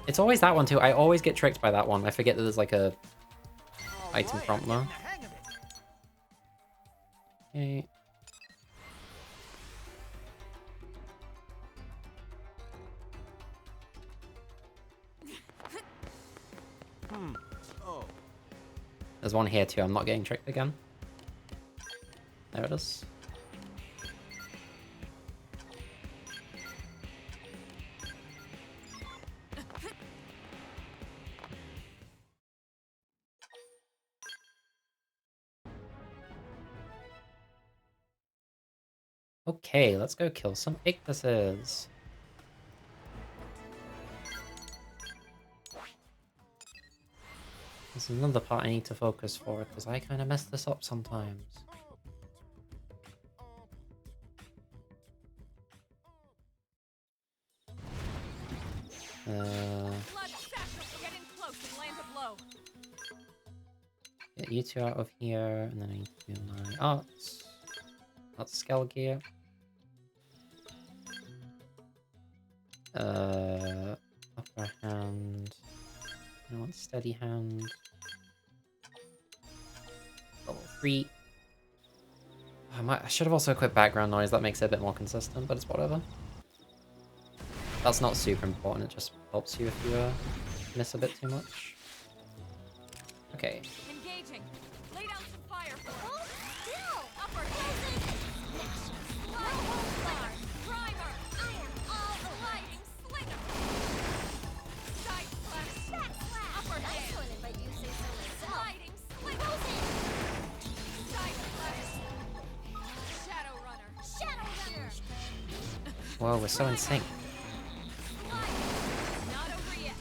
It's always that one too. I always get tricked by that one. I forget that there's like a item prompt there. Okay. Oh. There's one here too. I'm not getting tricked again. There it is. Okay, let's go kill some Ichthυses. This is another part I need to focus for, because I kind of mess this up sometimes. Blood satchel. Get in close and land a blow. Get you two out of here, and then I need to do my arts. That's Skull Gear. Upper hand. I want steady hand. Level 3. I should have also equipped background noise, that makes it a bit more consistent, but it's whatever. That's not super important, it just helps you if you miss a bit too much. Okay. Engaging. Whoa, we're so in sync. Not over yet.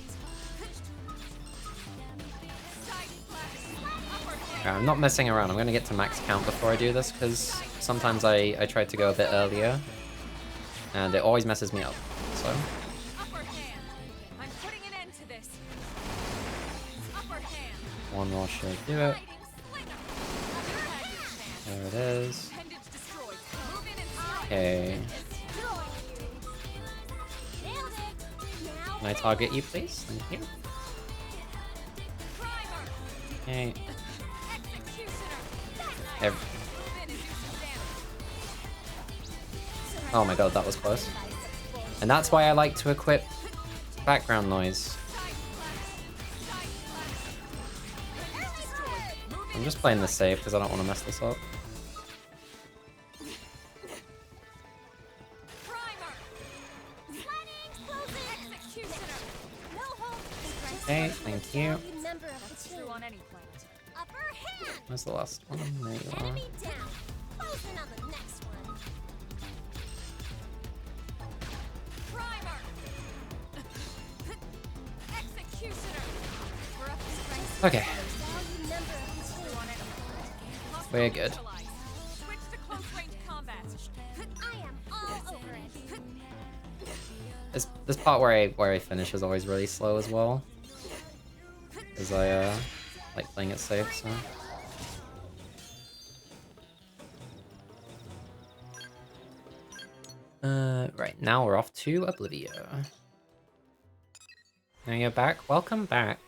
Side splash. Upper Okay, hand. I'm not messing around. I'm gonna get to max count before I do this, because sometimes I try to go a bit earlier, and it always messes me up, so... Upper hand. I'm putting an end to this. Upper hand. One more should do it. Fighting slinger. Underhand chance. There it is. Appendage destroyed. Move in and slide. Okay. Nailed it. Now Can I target you, please? Thank you. Primer. Okay. Executioner. Ev- Move in and do some damage. Oh my god, that was close. And that's why I like to equip background noise. Side splash. Side splash. Appendage destroyed. Move in I'm just playing this safe because I don't want to mess this up. Primer. sliding, closing. Executioner. No hold. Okay, thank you. Member of That's the team. true on any planet. Upper hand. Where's the last one? There you are. Enemy down. Closing on the next one. Primer. Executioner. We're up to strength. Okay, Value member of the team. True on any planet. we're good. Neutralized. Switch to close range combat. I am all over it. This part where I finish is always really slow as well, because I like playing it safe. So. Right, now we're off to Oblivia. Now you're back. Welcome back.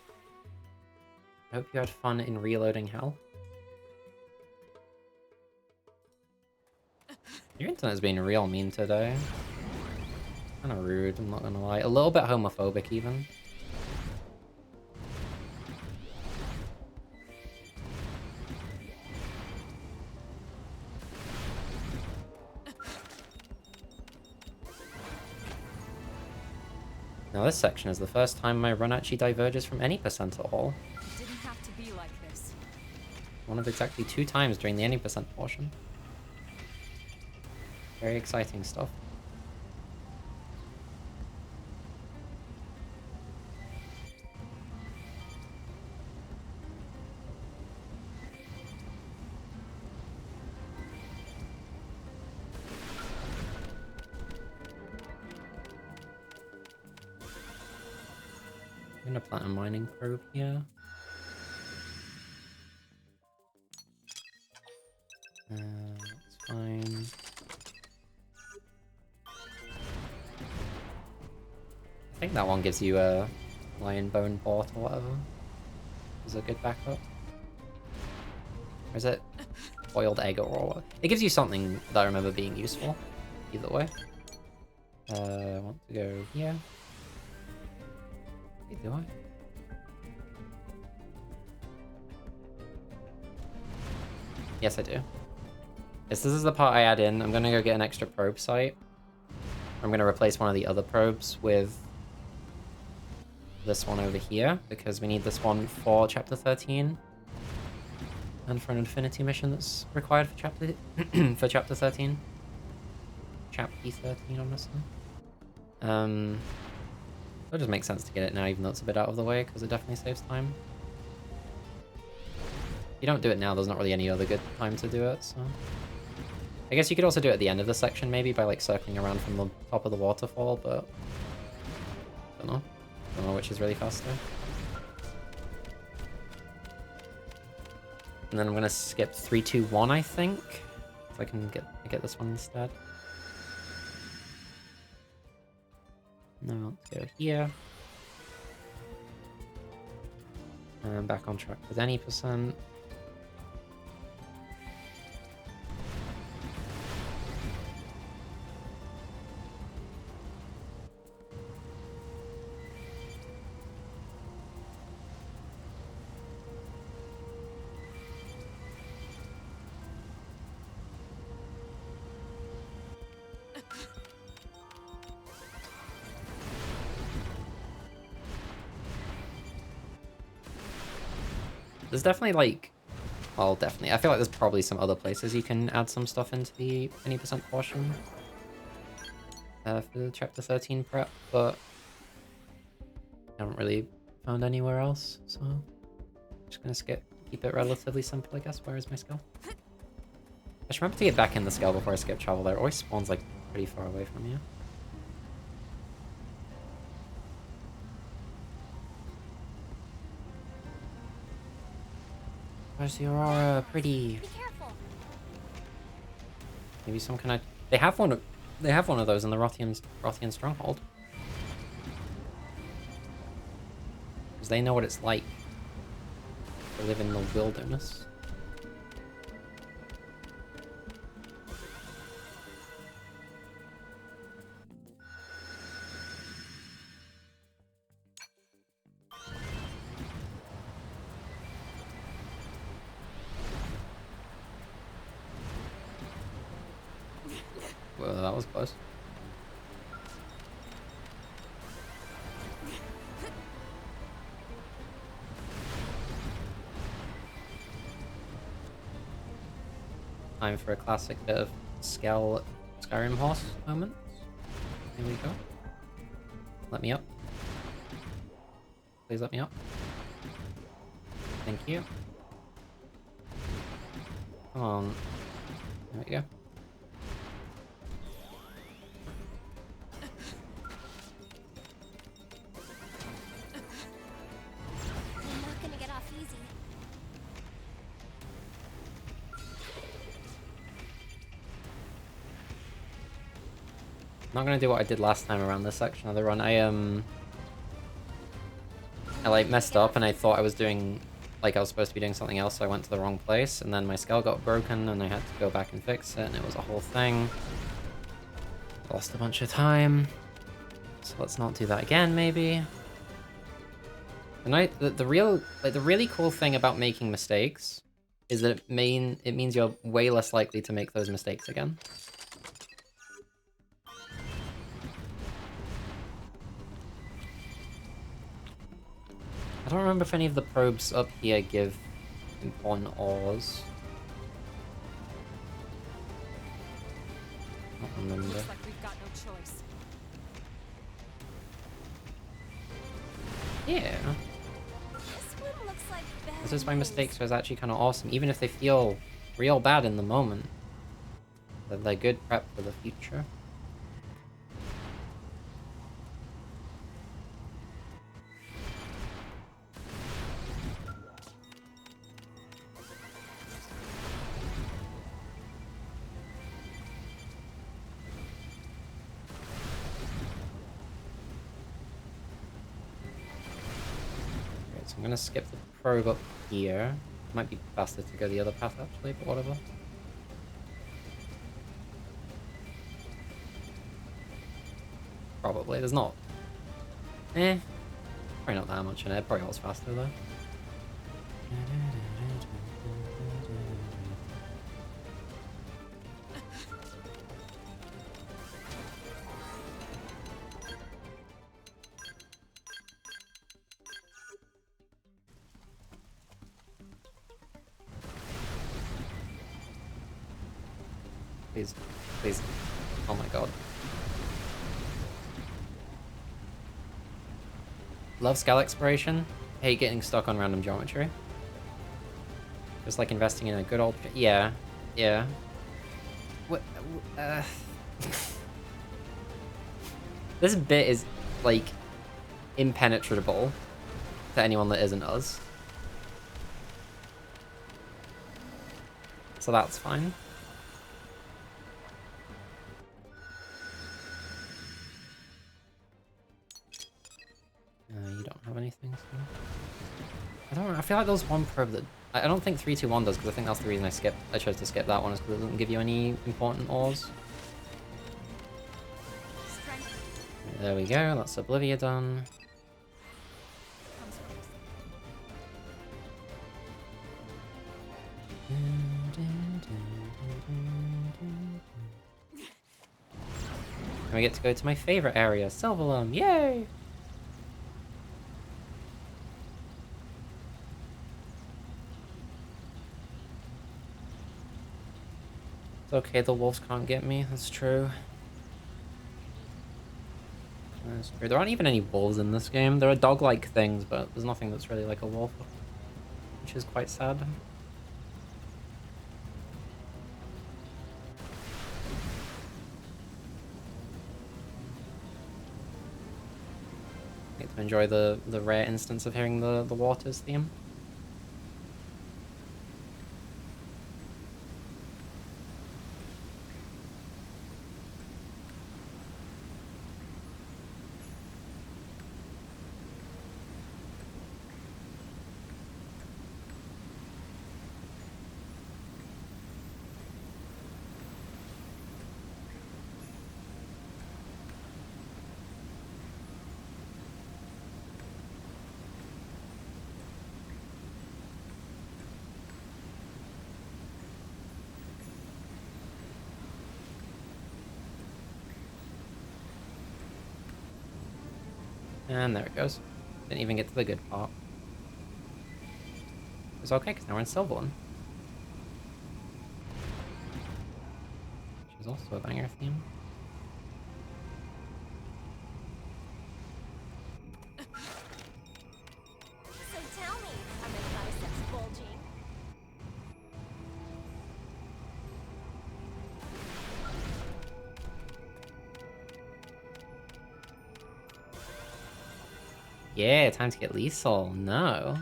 I hope you had fun in reloading hell. Your internet's been real mean today. Kinda rude, I'm not gonna lie. A little bit homophobic, even. Now this section is the first time my run actually diverges from any percent at all. It didn't have to be like this. One of exactly 2 times during the any percent portion. Very exciting stuff. I'm gonna plant a mining probe here. That's fine. I think that one gives you a lion bone port or whatever. Is a good backup. Or is it boiled egg or what? It gives you something that I remember being useful. Either way. I want to go here. Wait, do I? Yes, I do. Yes, this is the part I add in. I'm gonna go get an extra probe site. I'm gonna replace one of the other probes with this one over here, because we need this one for chapter 13. And for an infinity mission that's required for chapter for chapter 13. Chapter 13, honestly. It just makes sense to get it now, even though it's a bit out of the way, because it definitely saves time. If you don't do it now, there's not really any other good time to do it, so... I guess you could also do it at the end of the section, maybe, by, like, circling around from the top of the waterfall, but... Don't know. Don't know which is really faster. And then I'm gonna skip 3, 2, 1, I think. If I can get this one instead. Now let's go here. And back on track with any percent. There's definitely, like... Well, definitely. I feel like there's probably some other places you can add some stuff into the any percent portion. for the chapter 13 prep, but I haven't really found anywhere else, so just gonna keep it relatively simple, I guess. Where is my skill? I should remember to get back in the skill before I skip travel there. It always spawns like pretty far away from you. Where's the Aurora? Pretty. Be careful. Maybe some kind of. They have one. They have one of those in the Rothian stronghold. Because they know what it's like to live in the wilderness. Well, that was close. Time for a classic bit of Skyrim horse moment. Here we go. Let me up. Please let me up. Thank you. Come on. There we go. I'm not gonna get off easy. I'm not gonna do what I did last time around this section of the run. I like messed up and I thought I was doing, like I was supposed to be doing something else, so I went to the wrong place, and then my skull got broken and I had to go back and fix it, and it was a whole thing. Lost a bunch of time. So let's not do that again, maybe. The really cool thing about making mistakes is that it means you're way less likely to make those mistakes again. I don't remember if any of the probes up here give important ores. I don't remember. Looks like we've got no choice. Yeah. This one looks like bad This is why news. mistakes are actually kind of awesome. Even if they feel real bad in the moment, they're good prep for the future. So I'm gonna skip the probe up here. Might be faster to go the other path actually, but whatever. Probably. There's not... probably not that much in it. Probably was faster though. Please. Please. Oh my god. Love scale exploration. Hate getting stuck on random geometry. Just like investing in a good old... Yeah. Yeah. What... This bit is, like, impenetrable to anyone that isn't us. So that's fine. You don't have anything, so... I don't know, I feel like there's one probe that... I don't think 321 does, because I think that's the reason I chose to skip that one, is because it doesn't give you any important ores. There we go, that's Oblivia done. And we get to go to my favorite area, Silverlum, yay! It's okay, the wolves can't get me, that's true. That's true. There aren't even any wolves in this game. There are dog-like things, but there's nothing that's really like a wolf, which is quite sad. Get to enjoy the rare instance of hearing the waters theme. And there it goes. Didn't even get to the good part. It's okay, because now we're in Sylvan. Which is also a banger theme. So tell me, are my biceps bulging? Yeah, time to get lethal. No.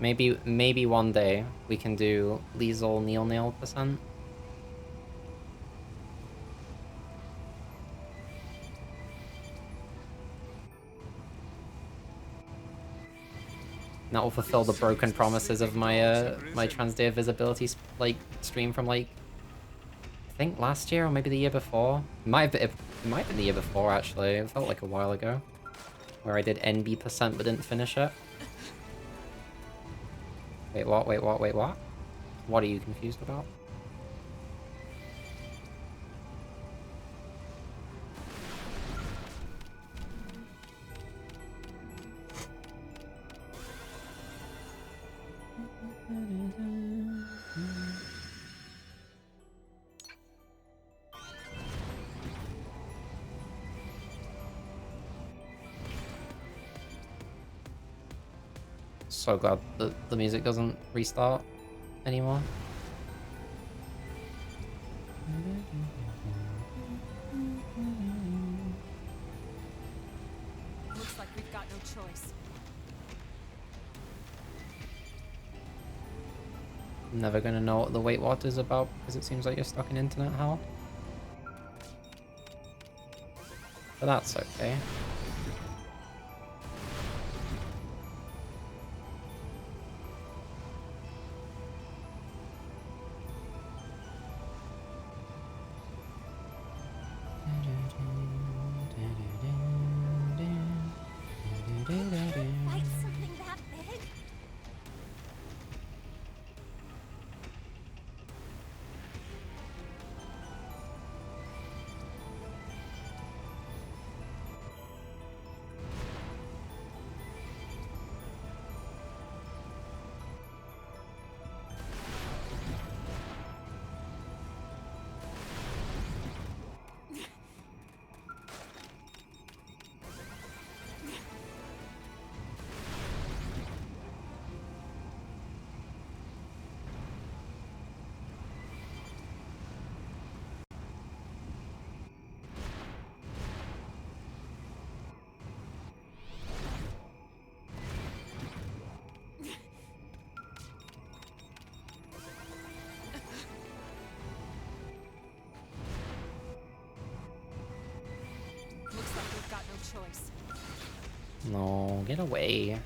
Maybe one day we can do lethal nil percent. That will fulfill the broken promises of my my Transday visibility like stream from like I think last year or maybe the year before. It might have been the year before actually. It felt like a while ago, where I did NB% but didn't finish it. Wait, what? Wait, what? Wait, what? What are you confused about? So glad that the music doesn't restart anymore. Looks like we've got no choice. I'm never gonna know what the Weight Water's about because it seems like you're stuck in internet hell. But that's okay. Fight something that big? Looks like we've got no choice. No, get away.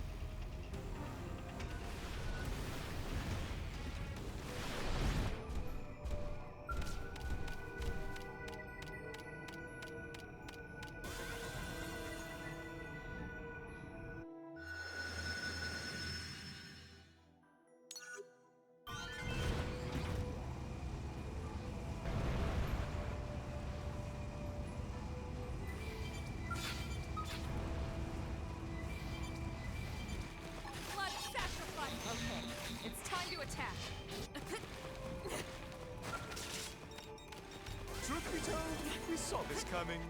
We saw this coming.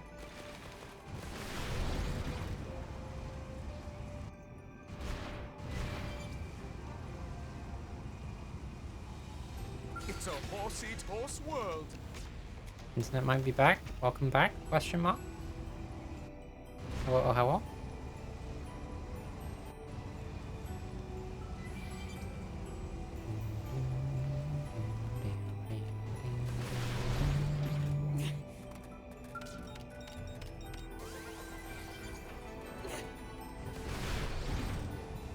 It's a horse-eat-horse world. Internet might be back. Welcome back? Question mark. Hello, oh, hello.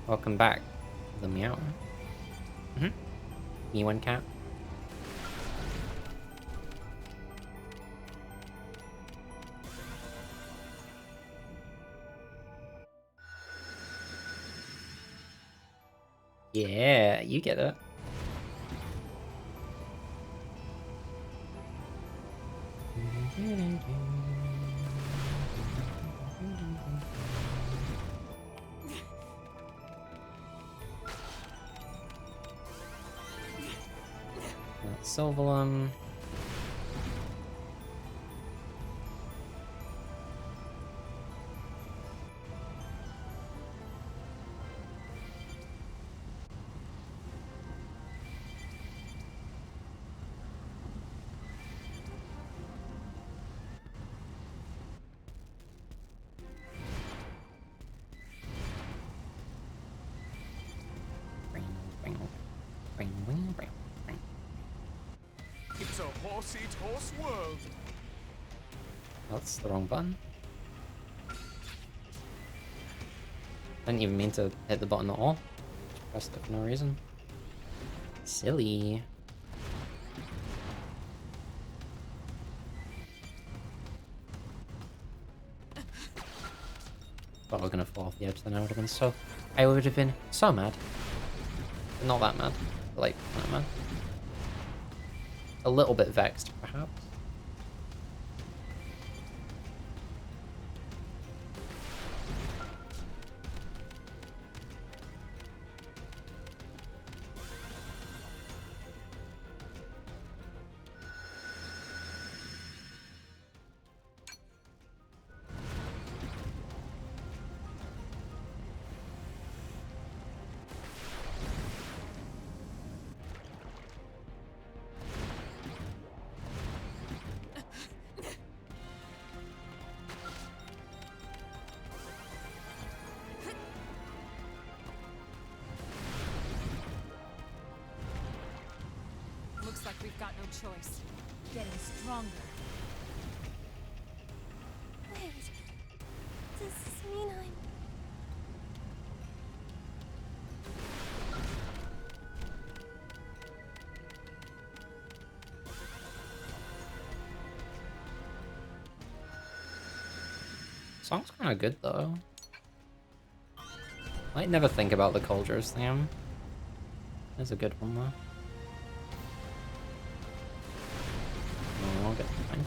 Welcome back. The meow. You one cat. Yeah, you get it. Silverlum. It's a horse-eat-horse world. That's the wrong button. Didn't even mean to hit the button at all. Just pressed it for no reason. Silly. Thought I was gonna fall off the edge, then I would have been so mad. But not that mad. But like, not mad. A little bit vexed, perhaps. Looks like we've got no choice. Getting stronger. Wait. Does this mean I'm... Song's kind of good though. I never think about the Colders theme. There's a good one though. Oh, I'll get fine.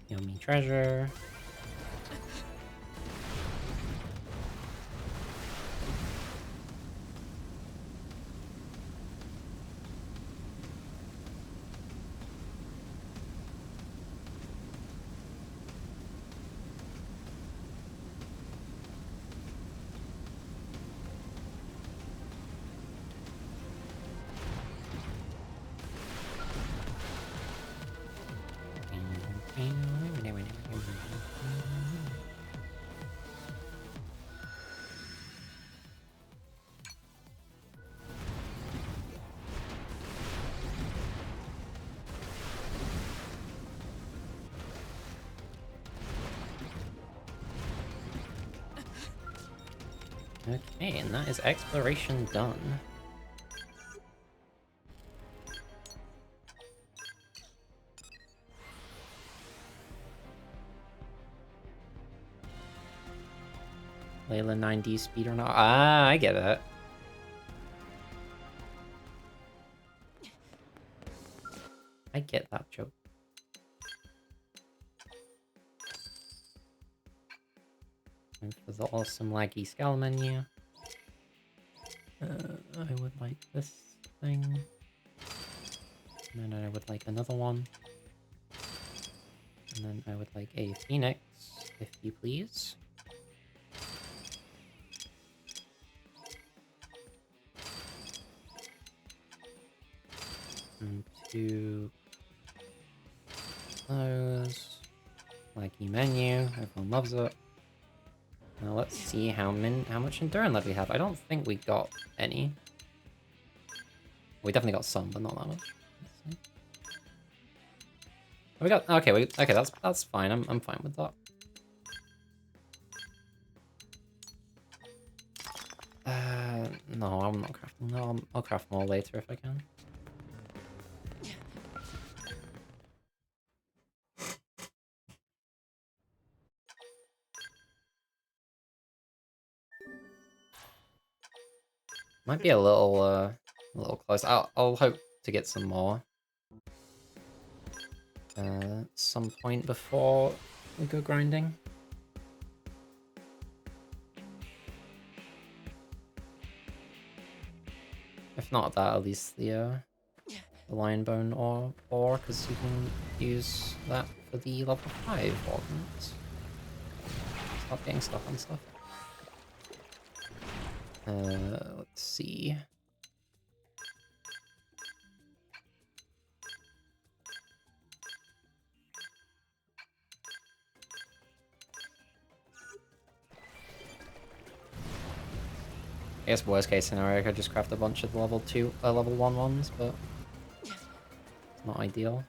Yummy treasure. Okay, and that is exploration done. Layla 9D speed or not? Ah, I get it. I get that joke. And for the awesome laggy scale menu, I would like this thing. And then I would like another one. And then I would like a phoenix, if you please. And 2 those. Laggy menu, everyone loves it. Now let's see how much endurance lead we have. I don't think we got any. We definitely got some, but not that much. Let's see. We got okay. Okay. That's fine. I'm fine with that. No, I'm not crafting. No, I'll craft more later if I can. Might be a little close. I'll hope to get some more at some point before we go grinding. If not that, at least the lion bone ore, because you can use that for the level 5 organs. Stop getting stuck on stuff. Let's see. I guess worst case scenario, I could just craft a bunch of level 1 ones, but it's not ideal.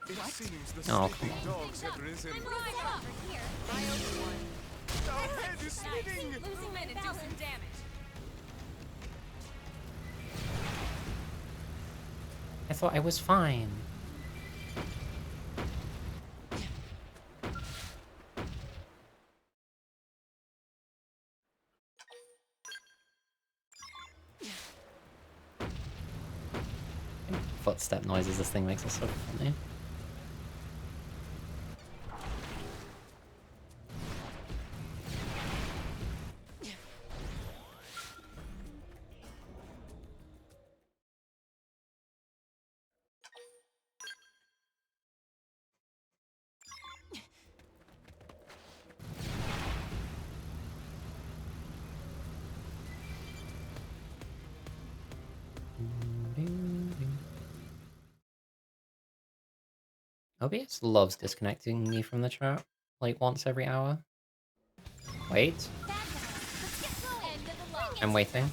It seems the Oh, sleeping come on. dogs have risen. Over here. Our head is spinning! Losing Move my in and do balance. some damage. I thought I was fine. Footstep noises this thing makes us so funny. OBS loves disconnecting me from the chat, like once every hour. Wait, Let's get going. End of the line. I'm waiting.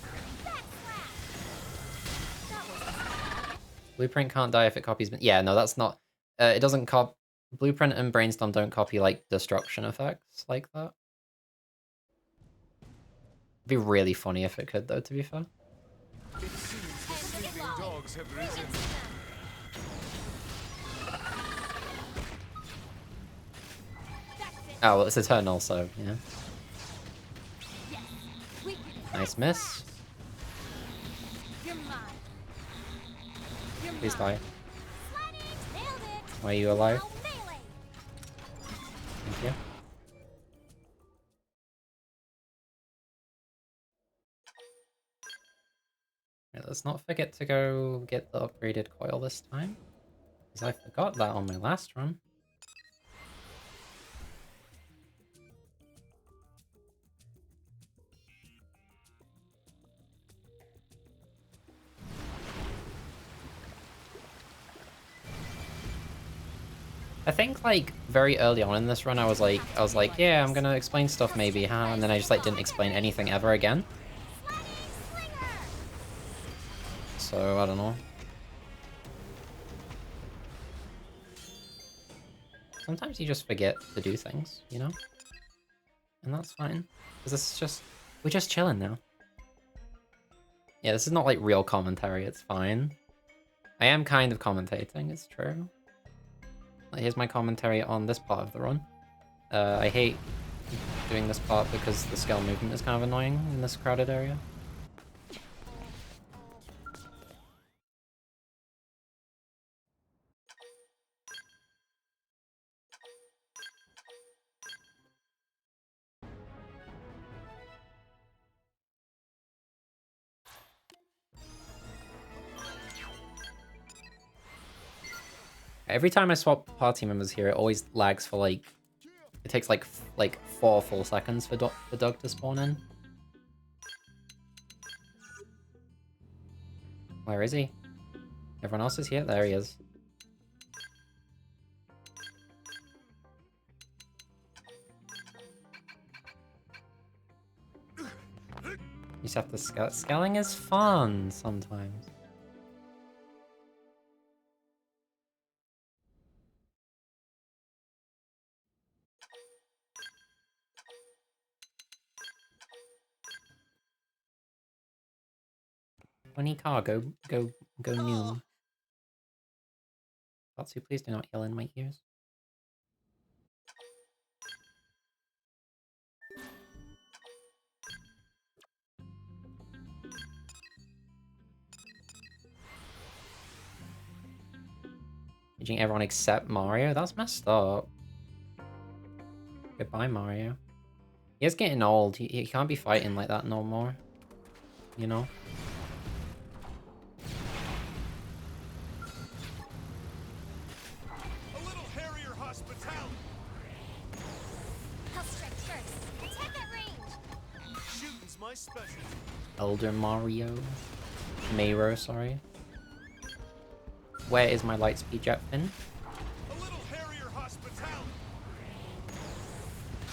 Backslash. Blueprint can't die if it copies. Yeah, no, that's not. It doesn't cop. Blueprint and Brainstorm don't copy like destruction effects like that. It'd be really funny if it could, though. To be fair. It seems the sleeping dogs have risen. Oh, well, it's eternal, so yeah. Yes. We can Nice miss. You're mine. You're Please mine. die. Sliding. Nailed it. Why are you alive? Now melee. Thank you. Right, let's not forget to go get the upgraded coil this time, because I forgot that on my last run. I think like very early on in this run, I was like, yeah, I'm gonna explain stuff maybe, huh? And then I just like didn't explain anything ever again. So I don't know. Sometimes you just forget to do things, you know? And that's fine. Because this is just... We're just chilling now. Yeah, this is not like real commentary, it's fine. I am kind of commentating, it's true. Here's my commentary on this part of the run. I hate doing this part because the scale movement is kind of annoying in this crowded area. Every time I swap party members here, it always lags for like... It takes like 4 full seconds for Doug to spawn in. Where is he? Everyone else is here? There he is. You just have to scale. Scaling is fun sometimes. Funny car, go noom. Tatsu, please do not yell in my ears. Aging everyone except Mario? That's messed up. Goodbye, Mario. He is getting old. He can't be fighting like that no more. You know? A little hairier hospitality. I'll strike first. Attack at range. Shooting's my specialty. Elder Mario. Mayro, sorry. Where is my Lightspeed jet fin? A little hairier hospitality.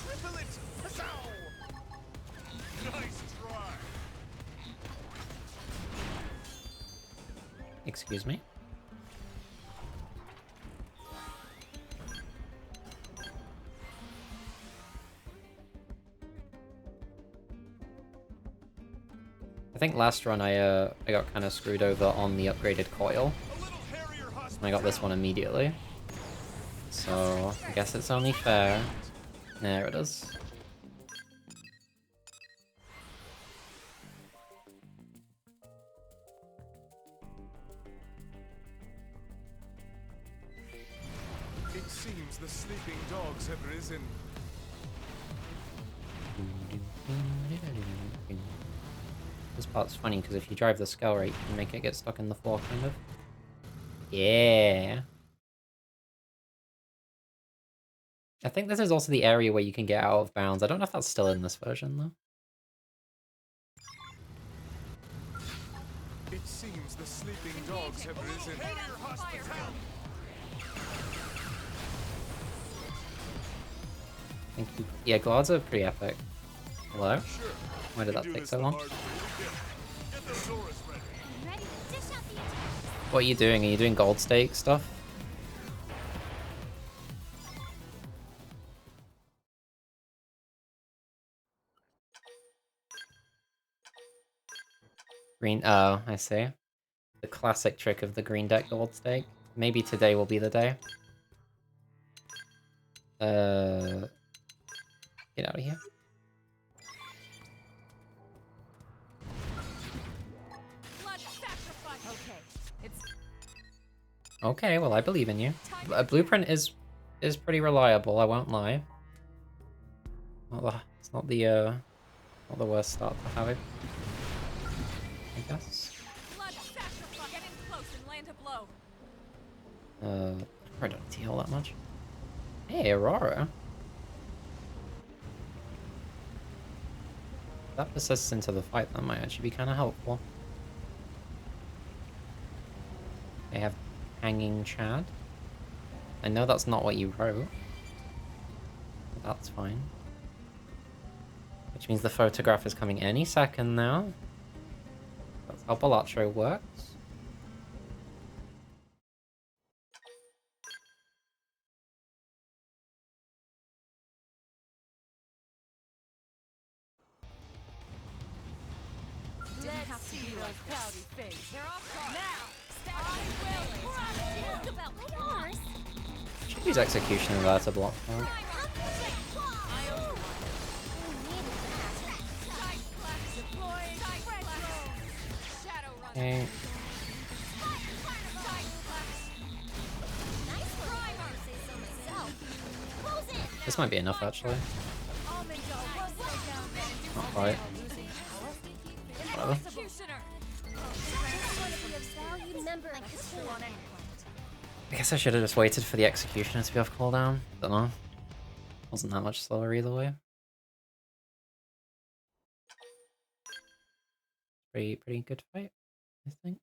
Cripple it. Huzzah! Nice try. Excuse me? I think last run I got kind of screwed over on the upgraded coil. A little hairier hospitality. And I got this one immediately. So, I guess it's only fair. There it is. It seems the sleeping dogs have risen. This part's funny because if you drive the scale rate, you can make it get stuck in the floor, kind of. Yeah. I think this is also the area where you can get out of bounds. I don't know if that's still in this version, though. It seems the sleeping dogs have risen. Hairier hospitality. Thank you. Yeah, Glards are pretty epic. Hello? Sure. Why did that Do take this so the long? hard way. Get the Saurus ready. I'm ready to dish out the attack. What are you doing? Are you doing gold stake stuff? Green. Oh, I see. The classic trick of the green deck gold stake. Maybe today will be the day. Get out of here. Blood sacrifice. Okay. It's Okay, well I believe in you. time. Blueprint is pretty reliable. I won't lie. It's not the worst start to have it. I guess. Blood sacrifice. Get in close and land a blow. I don't need to heal that much. Hey, Aurora. If that persists into the fight, that might actually be kind of helpful. They have hanging Chad. I know that's not what you wrote. But that's fine. Which means the photograph is coming any second now. That's how Balatro works. Didn't have to be like that. cloudy face. They're off guard. Now, Talk about force. Should use execution there to block that. We needed deploying Shadow Runner. Okay. nice primer. Say so myself. Close it. This might be enough actually. Almond Dog, stay down there and do Not quite. Whatever. executioner. Just want to be a valued member of the team. I guess I should have just waited for the executioner to be off cooldown. Don't know. Wasn't that much slower either way. Pretty good fight, I think.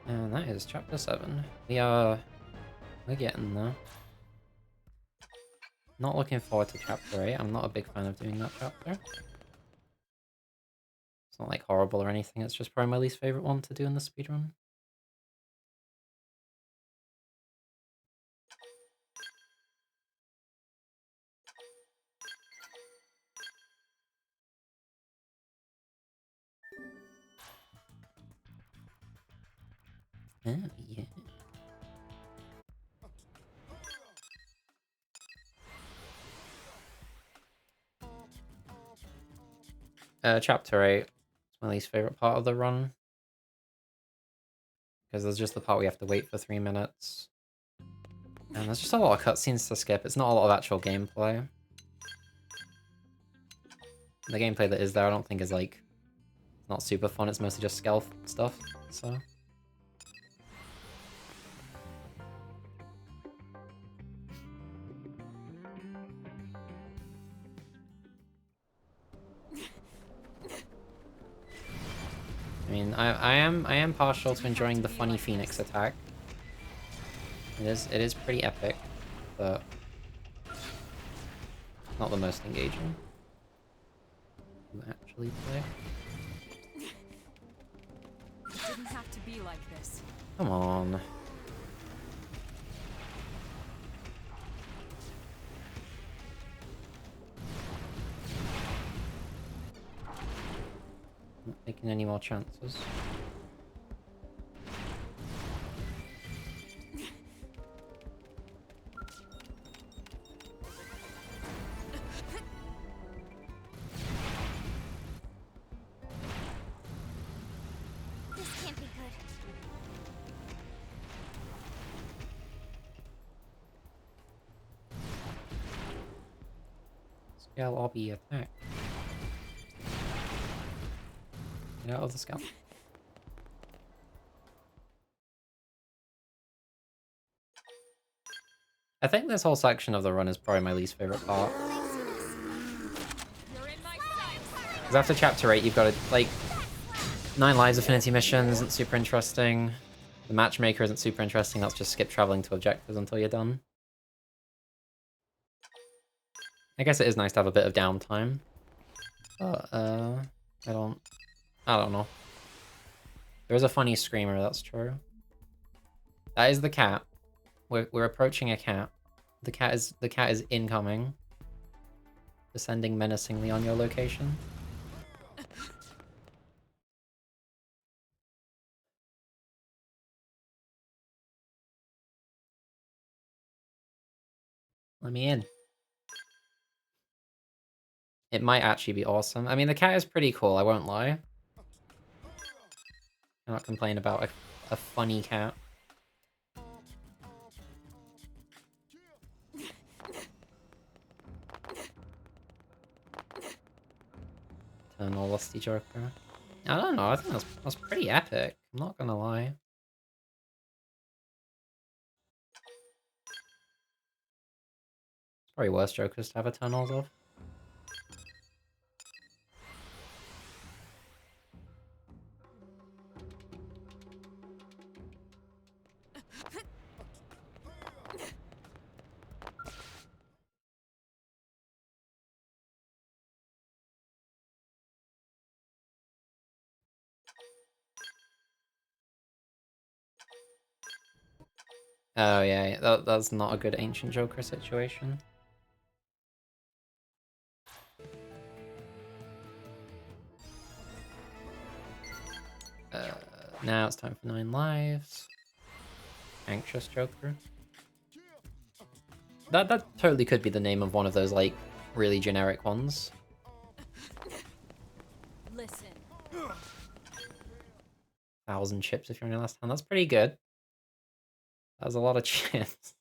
And that is chapter 7. We're getting there. Not looking forward to chapter 8. I'm not a big fan of doing that chapter. It's not like horrible or anything, it's just probably my least favorite one to do in the speedrun. Oh, yeah. Chapter 8 is my least favorite part of the run. Because there's just the part we have to wait for 3 minutes. And there's just a lot of cutscenes to skip. It's not a lot of actual gameplay. The gameplay that is there I don't think is like... not super fun, it's mostly just stealth stuff, so... I mean, I am partial to enjoying the funny Phoenix attack. It is pretty epic, but not the most engaging to actually play. It didn't have to be like this. Come on. Not taking any more chances. This can't be good. Scale obby attack. Get out of the scale. I think this whole section of the run is probably my least favorite part. You're in my sights. Because after chapter 8, you've got to, like, 9 lives affinity mission isn't super interesting. The matchmaker isn't super interesting. Let's just skip traveling to objectives until you're done. I guess it is nice to have a bit of downtime. But, I don't know. There is a funny screamer, that's true. That is the cat. We're approaching a cat. The cat is incoming. Descending menacingly on your location. Let me in. It might actually be awesome. I mean, the cat is pretty cool, I won't lie. I'm not complaining about a funny cat. Eternal Lusty Joker. I don't know, I think that's pretty epic. I'm not gonna lie. It's probably worse Jokers to have Eternals of. Oh yeah, that's not a good ancient Joker situation. Now it's time for 9 lives. Anxious Joker. That totally could be the name of one of those like really generic ones. Listen. 1,000 chips if you're on your last hand. That's pretty good. That was a lot of chips.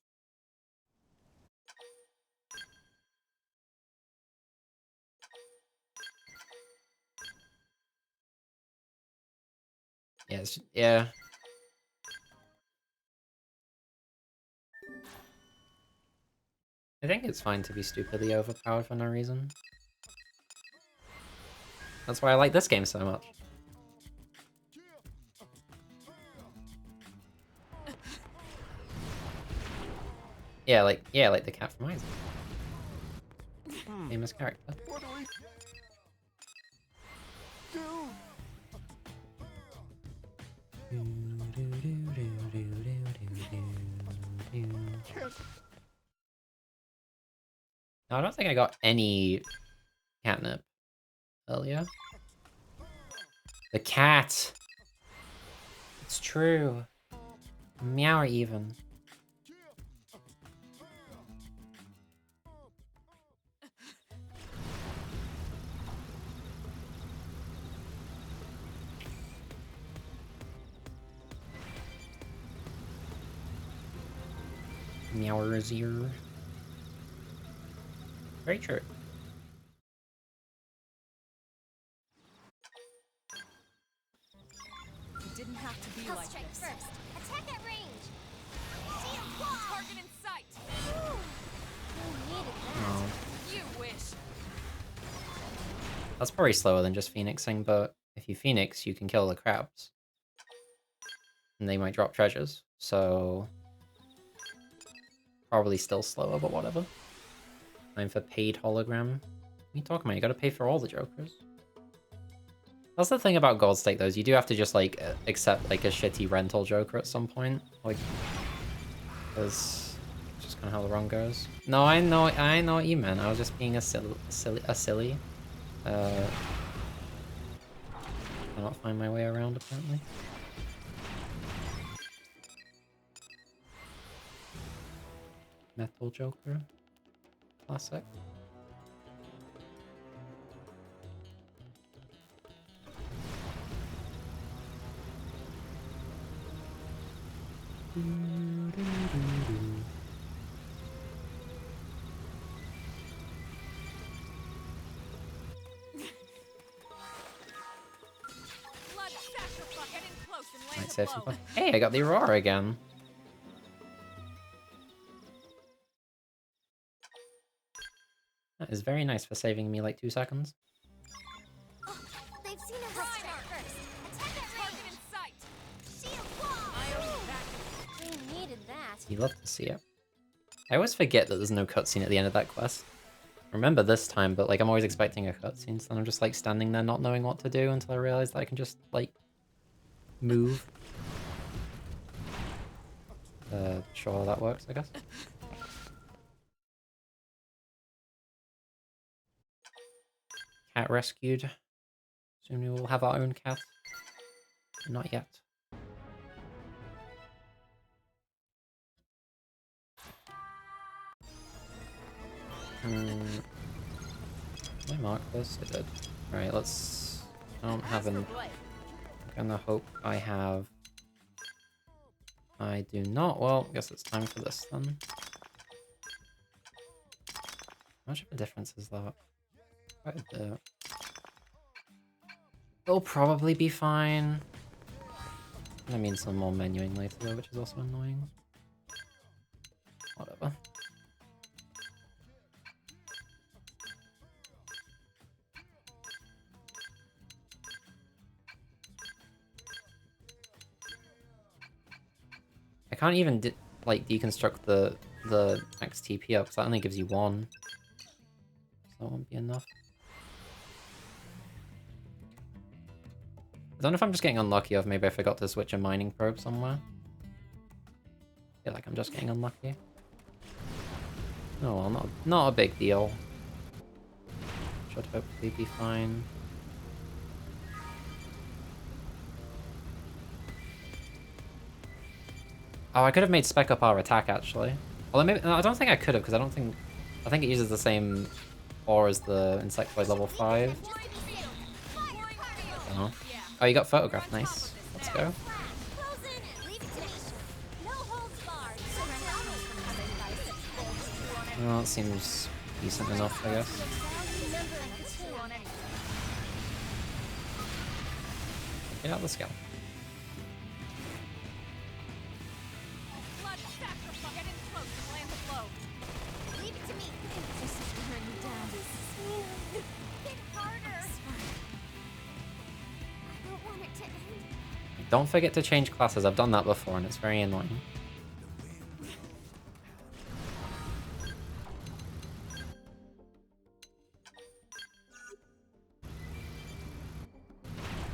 Yes, yeah. I think it's fine to be stupidly overpowered for no reason. That's why I like this game so much. Yeah, like the cat from Isaac. Famous character. What do we do? No, I don't think I got any catnip earlier. The cat! It's true. Meow even. Meowers ear. Very true. It didn't have to be I'll like strike this. first. Attack at range. Shield wall. Target in sight. Ooh. Who needed that? Oh. You wish. That's probably slower than just phoenixing, but if you phoenix, you can kill the crabs. And they might drop treasures, so... Probably still slower, but whatever. Time for paid hologram. What are you talking about? You gotta pay for all the Jokers. That's the thing about Gold Stake, though, is you do have to just, like, accept, like, a shitty rental Joker at some point. Like, because it's just kind of how the run goes. No, I know what you meant. I was just being a silly. Cannot find my way around, apparently. Metal Joker. Classic. Blood sacrifice. Get in close and land Might the save some blow. fun. Hey, I got the Aurora again. That is very nice for saving me like 2 seconds. Oh, they've seen us. I'll strike first. Attack at Target range. in sight. Shield wall. I own that. We needed that. You love to see it. I always forget that there's no cutscene at the end of that quest. I remember this time, but like I'm always expecting a cutscene, so then I'm just like standing there not knowing what to do until I realize that I can just like move. Sure, that works, I guess. Cat rescued. Soon we will have our own cat. Not yet. Did I mark this? I did. Right, let's... I don't have an... I'm gonna hope I have... I do not. Well, I guess it's time for this then. How much of a difference is that? Quite a bit. It'll probably be fine. I mean some more menuing later though, which is also annoying. Whatever. I can't even like deconstruct the max TP up, because that only gives you one. So that won't be enough. I don't know if I'm just getting unlucky, or if maybe I forgot to switch a mining probe somewhere. I feel like I'm just getting unlucky. Oh well, not a big deal. Should hopefully be fine. Oh, I could have made spec up our attack actually. Although maybe no, I don't think I could have, because I think it uses the same ore as the insectoid level 5. Oh. Oh, you got photographed. Nice. Let's go. Close in and leave it to me. No holds barred. Surrender me. Well, that seems decent enough, I guess. Get out the scale. Blood sacrifice. Get in close and land the blow. Leave it to me. This is wearing me down. Hit harder. I don't want it to end. Don't forget to change classes. I've done that before, and it's very annoying.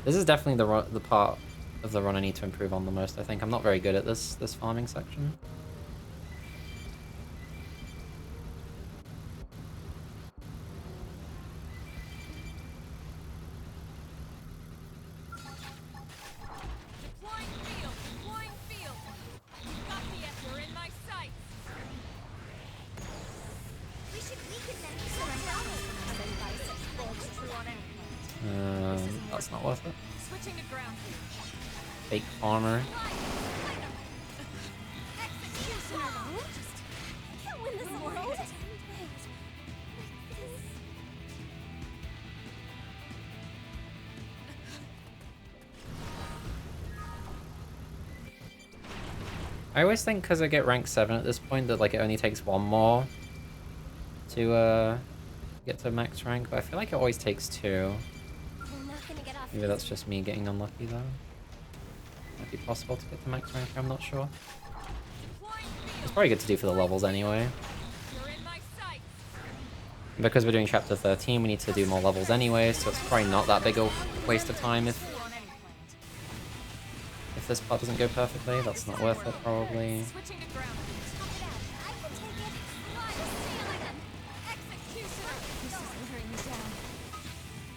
This is definitely the part of the run I need to improve on the most, I think. I'm not very good at this farming section. Deploying field. Deploying field. Copy it. You're in my sights. We should weaken them. That's not worth it. Switching to ground. Fake armor. Executioner. Can't win this world. I always think because I get rank 7 at this point that like it only takes one more to get to max rank, but I feel like it always takes 2. We're not gonna get off. Maybe that's just me getting unlucky though. Might be possible to get to max rank, I'm not sure. It's probably good to do for the levels anyway. You're in my sights. And because we're doing chapter 13, we need to do more levels anyway, so it's probably not that big a waste of time if this part doesn't go perfectly. That's not worth it, probably. Switching to ground. I can take it. Executioner. This is wearing me down.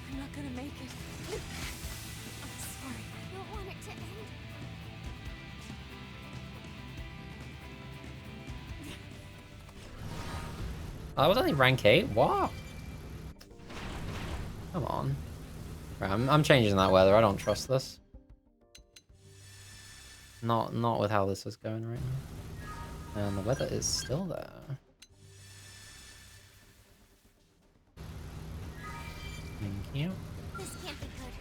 I'm not gonna make it. I'm sorry. I don't want it to end. I was only rank 8? What? Come on. Right, I'm changing that weather. I don't trust this. Not with how this is going right now. And the weather is still there. Thank you. This can't be good.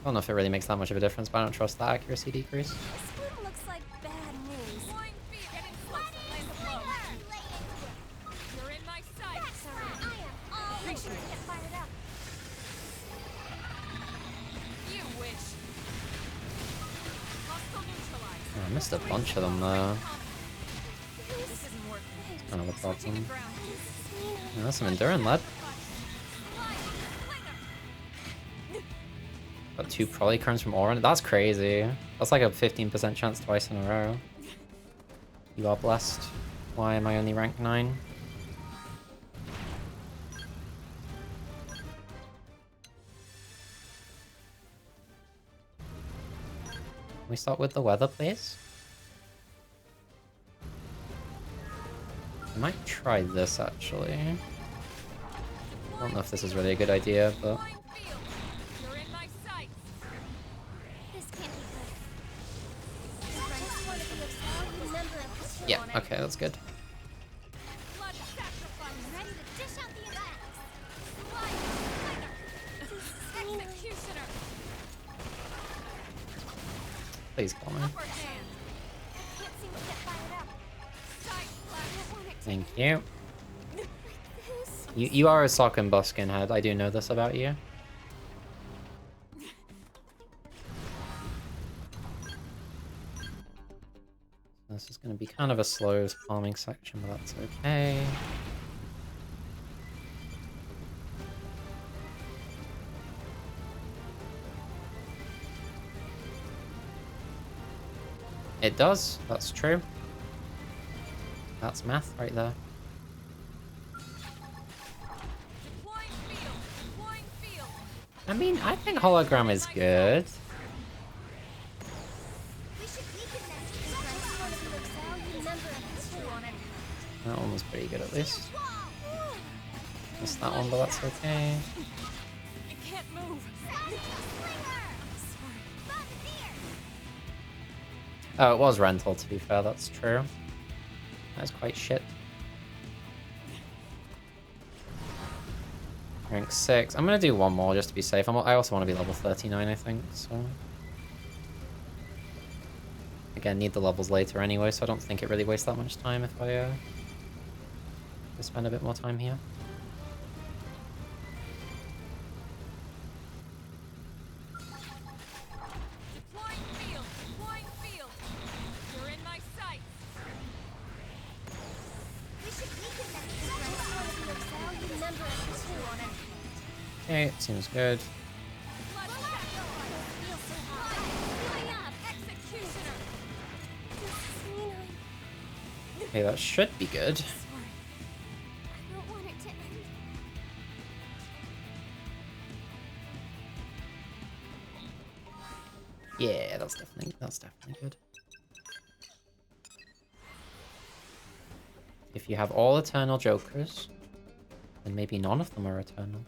I don't know if it really makes that much of a difference, but I don't trust the accuracy decrease. This one looks like bad news. Deploying field. Get in close and land the blow. You're in my sights. I am all ready to get fired up. You wish. Hostile neutralized. Oh, I missed a bunch of them there. This isn't working. Another Switching to problem. ground. Yeah, that's some enduring, lad. Got 2 polychromes from Orin. That's crazy. That's like a 15% chance twice in a row. You are blessed. Why am I only rank 9? Can we start with the weather, please? I might try this, actually. I don't know if this is really a good idea, but... Deploying field. You're in my sights. This can't be good. I just want to be a valued member of the team. Yeah, okay, that's good. Blood sacrifice. I'm ready to dish out the attacks. Executioner. Please call me. Upper hand. Can't seem to get fired up. Sight flash. I don't want it to Thank you. this. You are a sock and buff skinhead. I do know this about you. This is going to be kind of a slow farming section, but that's okay. It does, that's true. That's math right there. Deploying field. Deploying field. I mean, I think hologram is good. We should weaken them. Just one of you excel, you number of two on it. That one was pretty good at least. Wall! Missed that one, but that's okay. I can't move. Oh, it was rental, to be fair, that's true. That's quite shit. Rank 6. I'm gonna do one more just to be safe. I also want to be level 39, I think, so... Again, need the levels later anyway, so I don't think it really wastes that much time if I spend a bit more time here. Deploying field. Deploying field. You're in my sights. We should weaken them. Just one of you excel, you number of two on it. Okay, seems good. Executioner. Okay, that should be good. I don't want it to end. Yeah, that's definitely good. If you have all Eternal Jokers, then maybe none of them are Eternal.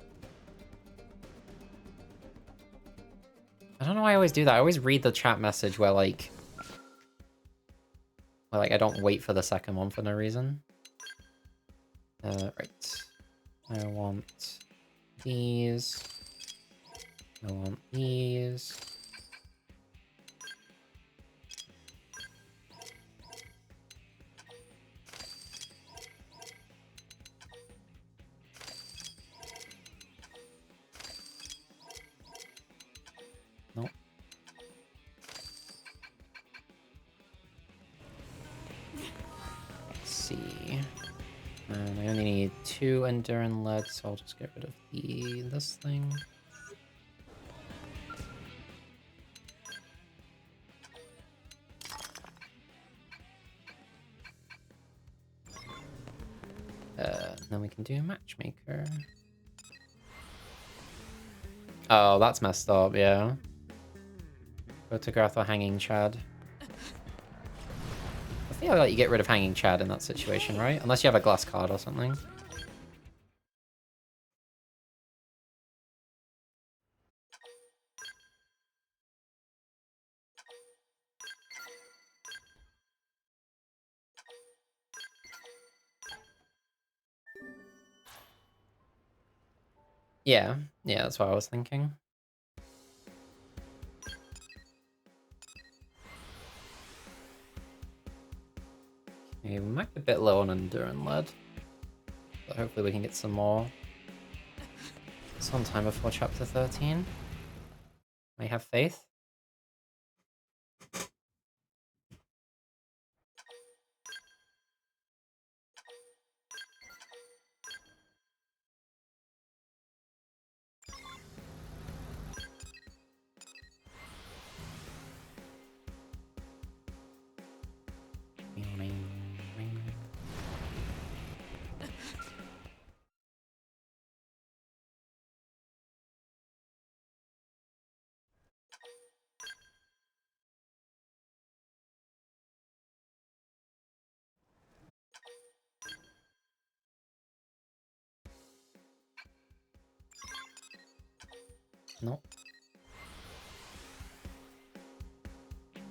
I don't know why I always do that. I always read the chat message where like I don't wait for the second one for no reason. Right. I want these. I want these. Nope. Let's see. And I only need 2 Enduring Lead, so I'll just get rid of this thing. Then we can do Matchmaker. Oh, that's messed up, yeah. Photograph or Hanging Chad. I feel like you get rid of Hanging Chad in that situation, right? Unless you have a glass card or something. Yeah, that's what I was thinking. Okay, we might be a bit low on Enduring Lead. But hopefully we can get some more. Sometime before chapter 13. I have faith. Nope.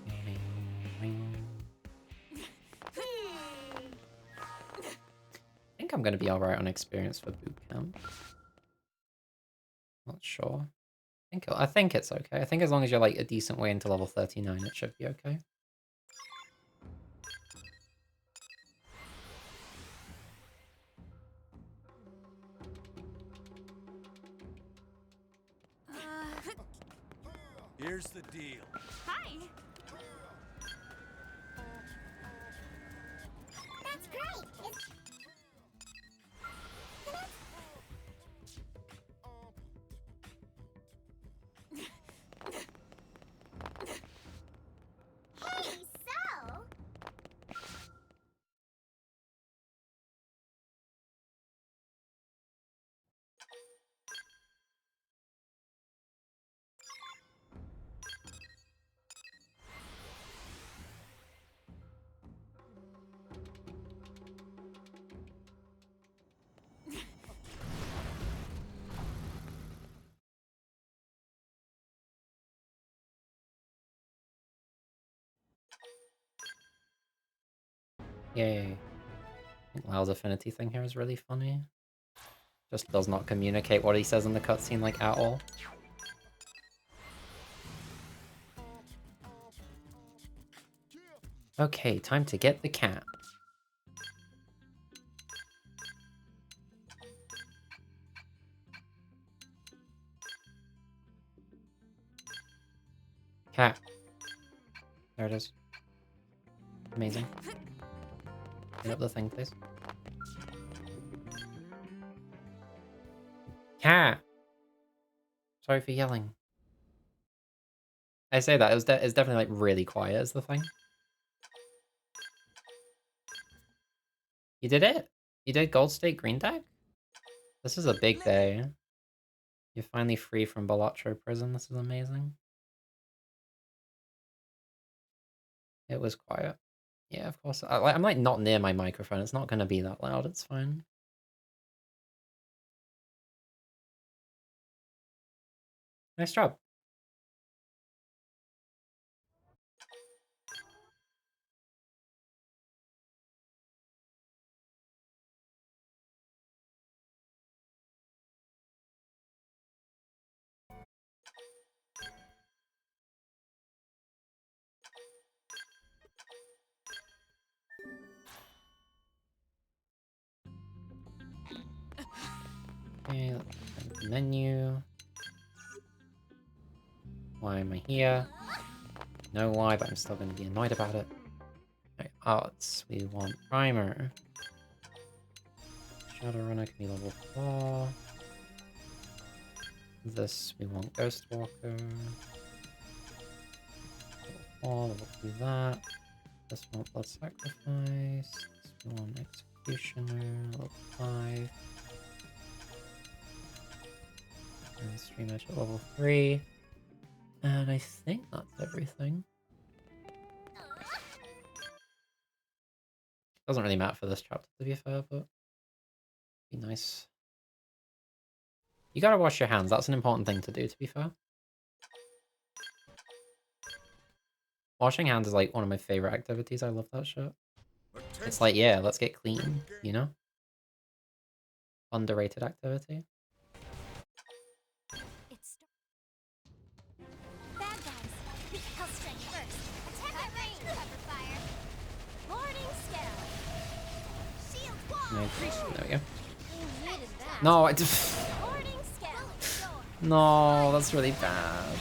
I think I'm gonna be alright on experience for boot camp. Not sure. I think it's okay. I think as long as you're like a decent way into level 39, it should be okay. Here's the deal. Hi. Yay. I think Lau's affinity thing here is really funny. Just does not communicate what he says in the cutscene, like, at all. Okay, time to get the cat. Cat. There it is. Amazing. Get up the thing, please. Cat! Sorry for yelling. I say that, it's definitely, like, really quiet is the thing. You did it? You did Gold State Green Deck? This is a big day. You're finally free from Balatro prison, this is amazing. It was quiet. Yeah, of course. I'm, like, not near my microphone, it's not gonna be that loud, it's fine. Nice job. Okay, let's find the menu. Why am I here? No why, but I'm still gonna be annoyed about it. Okay, arts. We want primer. Shadowrunner can be level 4. This we want Ghostwalker. Level 4, level 2 that. This we want Blood Sacrifice. This we want Executioner, level 5. And Stream Edge at level 3. And I think that's everything. Doesn't really matter for this chapter to be fair, but be nice. You gotta wash your hands, that's an important thing to do, to be fair. Washing hands is like one of my favorite activities, I love that shit. It's like, yeah, let's get clean, you know? Underrated activity. Bad guys. Weak health strength first. Attack at range. Cover fire. Morning scale. Shield wall. No, there we go. You needed that. No, Morning scale. no, that's really bad.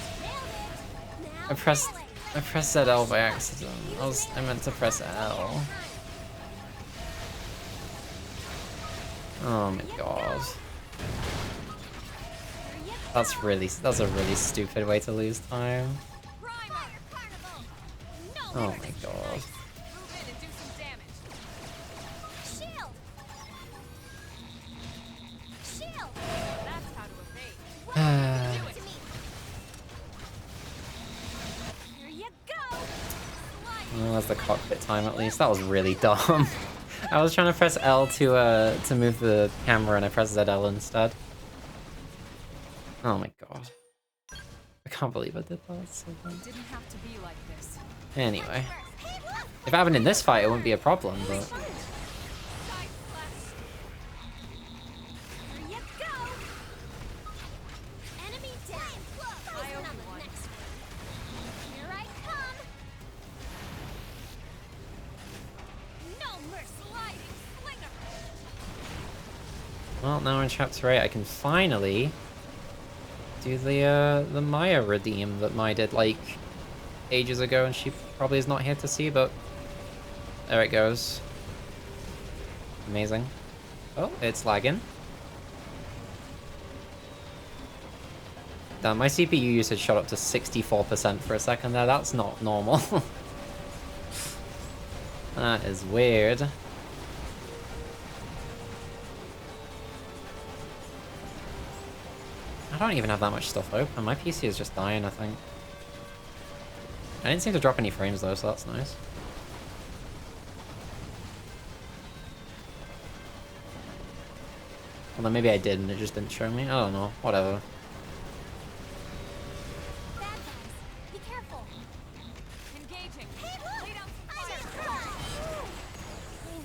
Now I pressed ZL by accident. I meant to press L. Oh my god. That's a really stupid way to lose time. Oh my god. Move in and do some damage. Shield. Shield. That's how to evade. Give it to me. Here you go. Well, that's the cockpit time at least. That was really dumb. I was trying to press L to move the camera and I pressed ZL instead. Oh my god. I can't believe I did that. It's so dumb. It didn't have to be like this. Anyway. If it happened in this fight, it wouldn't be a problem, but... Side slash. Here you go. Enemy down. Focus on the next one. Here I come. No mercy. Sliding slinger. Well, now in chapter 8, I can finally do the Maya redeem that Maya did, like, ages ago, and she probably is not here to see, but there it goes. Amazing. Oh, it's lagging. Damn, my CPU usage shot up to 64% for a second there. That's not normal. That is weird. I don't even have that much stuff open. My PC is just dying, I think. I didn't seem to drop any frames though, so that's nice. Although maybe I did and it just didn't show me. I don't know. Whatever. Bad guys. Be careful. Engaging. Hey, look. Lay down some I fire. just cried. I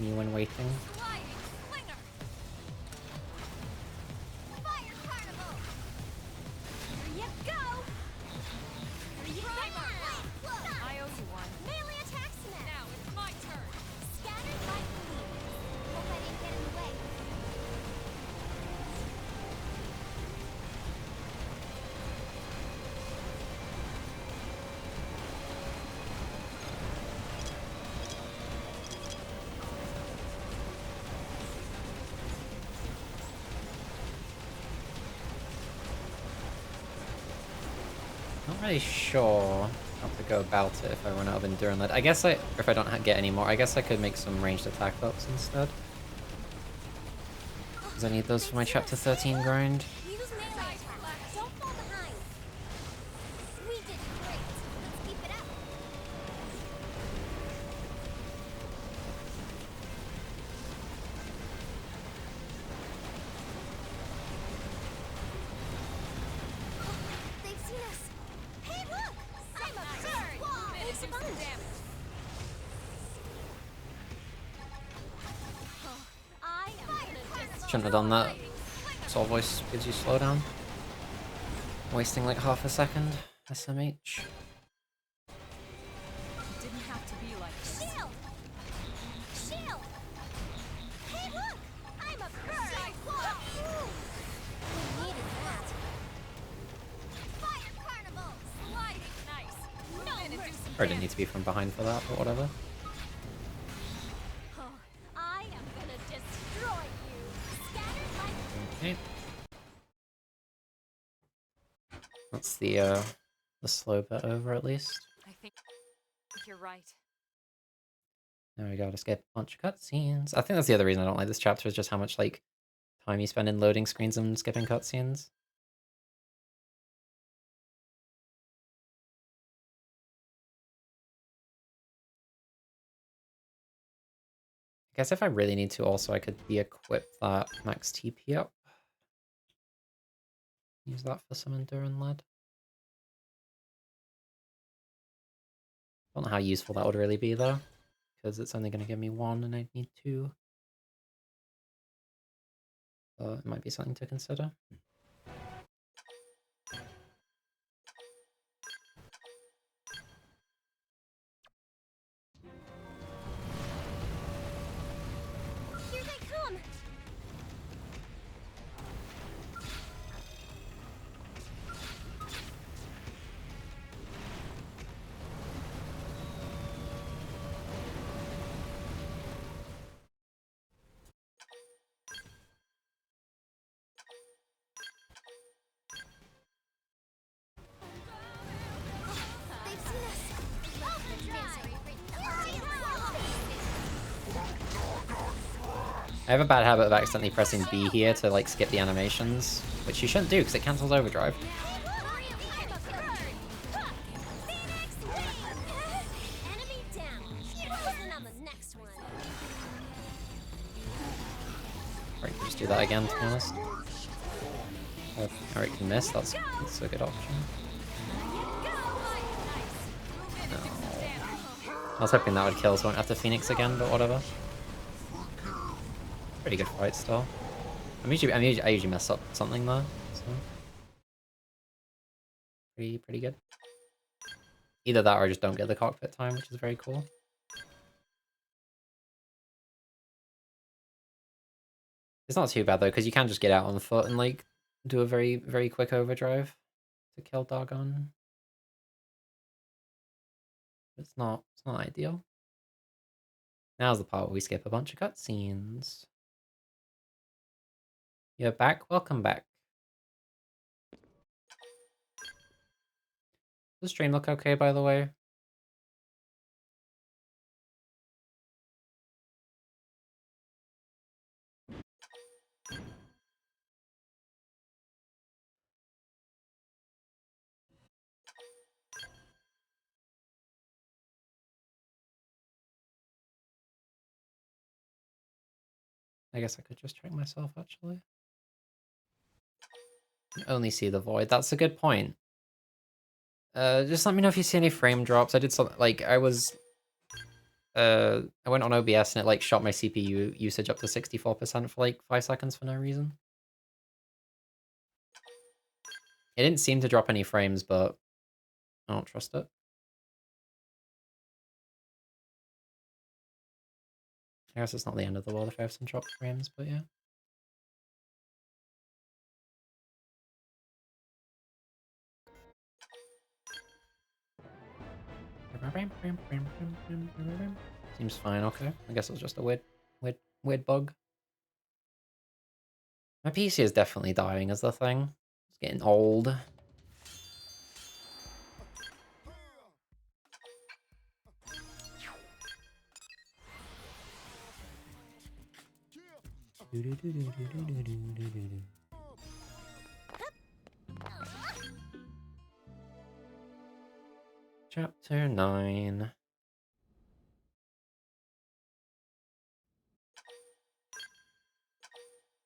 continue when waiting. Sliding slinger. Fire carnival! Here you go! Here you go! I owe you one. Melee attack smash! Now it's my turn. Scattered by gleam. Hope I didn't get in the way. Not really sure how to go about it if I run out of Enduring Lead. I guess if I don't get any more, I guess I could make some ranged attack ups instead. Because I need those for my chapter 13 grind. Use melee attack. Don't fall behind. We did great. Let's keep it up. They've seen us. Hey, look! I'm a bird! Whoa! Finish It's some fun! damage. I am gonna just Shouldn't have done that. Soul Voice gives you slowdown. Wasting like half a second. SMH. It didn't have to be like this. shield! Shield! Hey, look! I'm a bird! Whoa! We needed that. Fire carnival! Sliding nice. Move in and do some Or I didn't need to be from behind for that, but whatever. Oh, I am gonna destroy you! Scattered by Okay. That's the slow bit over at least. I think you're right. There we go, to skip a bunch of cutscenes. I think that's the other reason I don't like this chapter is just how much like time you spend in loading screens and skipping cutscenes. I guess if I really need to also I could de-equip that max TP up. Use that for some Enduring Lead. Don't know how useful that would really be though, because it's only going to give me one and I need two. So it might be something to consider. here they come! They've seen us! Overdrive! I have a bad habit of accidentally pressing B here to like skip the animations, which you shouldn't do because it cancels overdrive. Enemy down! Focusing on the next one! Or you can just do that again, to be honest. Or it can miss, that's a good option. No. I was hoping that would kill so I won't have to Phoenix again, but whatever. Pretty good fight still. I usually mess up something though, so pretty good. Either that or I just don't get the cockpit time, which is very cool. It's not too bad though, because you can just get out on foot and like do a very quick overdrive to kill Doggone. It's not ideal. Now's the part where we skip a bunch of cutscenes. You're back? Welcome back. Does the stream look okay, by the way? I guess I could just check myself, actually. Only see the void. That's a good point. Just let me know if you see any frame drops. I did something, like, I was I went on OBS and it like shot my CPU usage up to 64% for like 5 seconds for no reason. It didn't seem to drop any frames, but I don't trust it. I guess it's not the end of the world if I have some dropped frames, but yeah. Seems fine, okay. I guess it was just a weird bug. My PC is definitely dying is the thing. It's getting old. Chapter 9.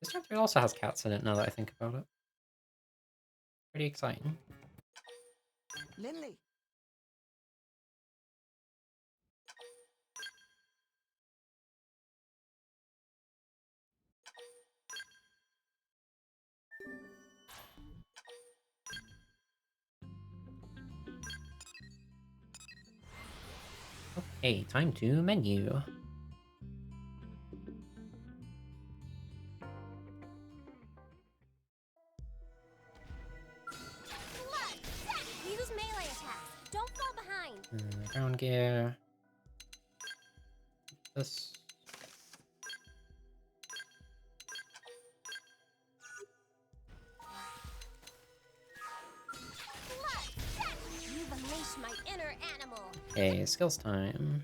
This chapter also has cats in it now that I think about it. Pretty exciting. Lindley. Okay, time to menu. Use melee attacks. Don't fall behind. Ground gear. This. You've unleashed my inner animal. Okay, skills time.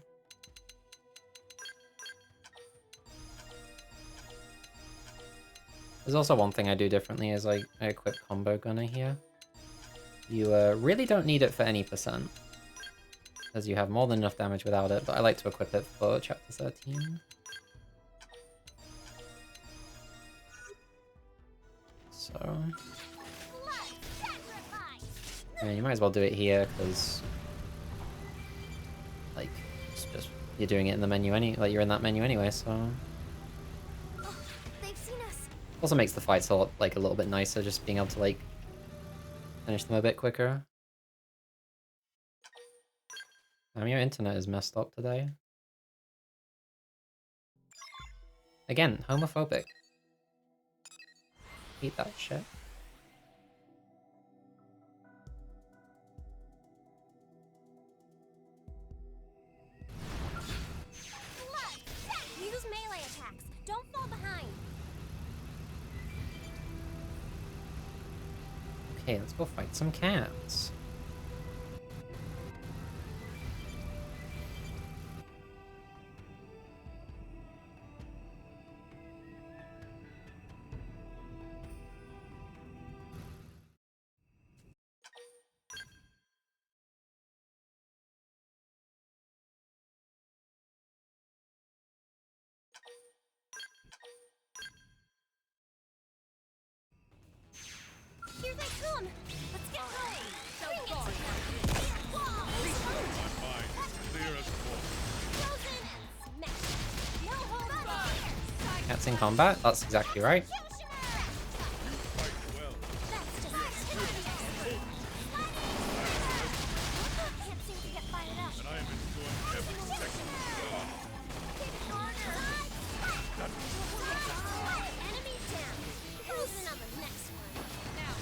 There's also one thing I do differently is I equip combo gunner here. You really don't need it for any percent, as you have more than enough damage without it, but I like to equip it for chapter 13. So... yeah, you might as well do it here, because... like, it's just you're doing it in the menu like you're in that menu anyway, so... They've seen us. Also makes the fights a little bit nicer, just being able to like finish them a bit quicker. Your internet is messed up today. Again, homophobic. Hate that shit. Use melee attacks. Don't fall behind. Okay, let's go fight some cats. Here they come. Let's get going. Bring it to them. Clear as Frozen and smash. No hold on. Cats in combat? That's exactly right. quite well. That's just can't seem to get fired up. And I am enjoying every second. Enemy down. Who's in on the next one? Now,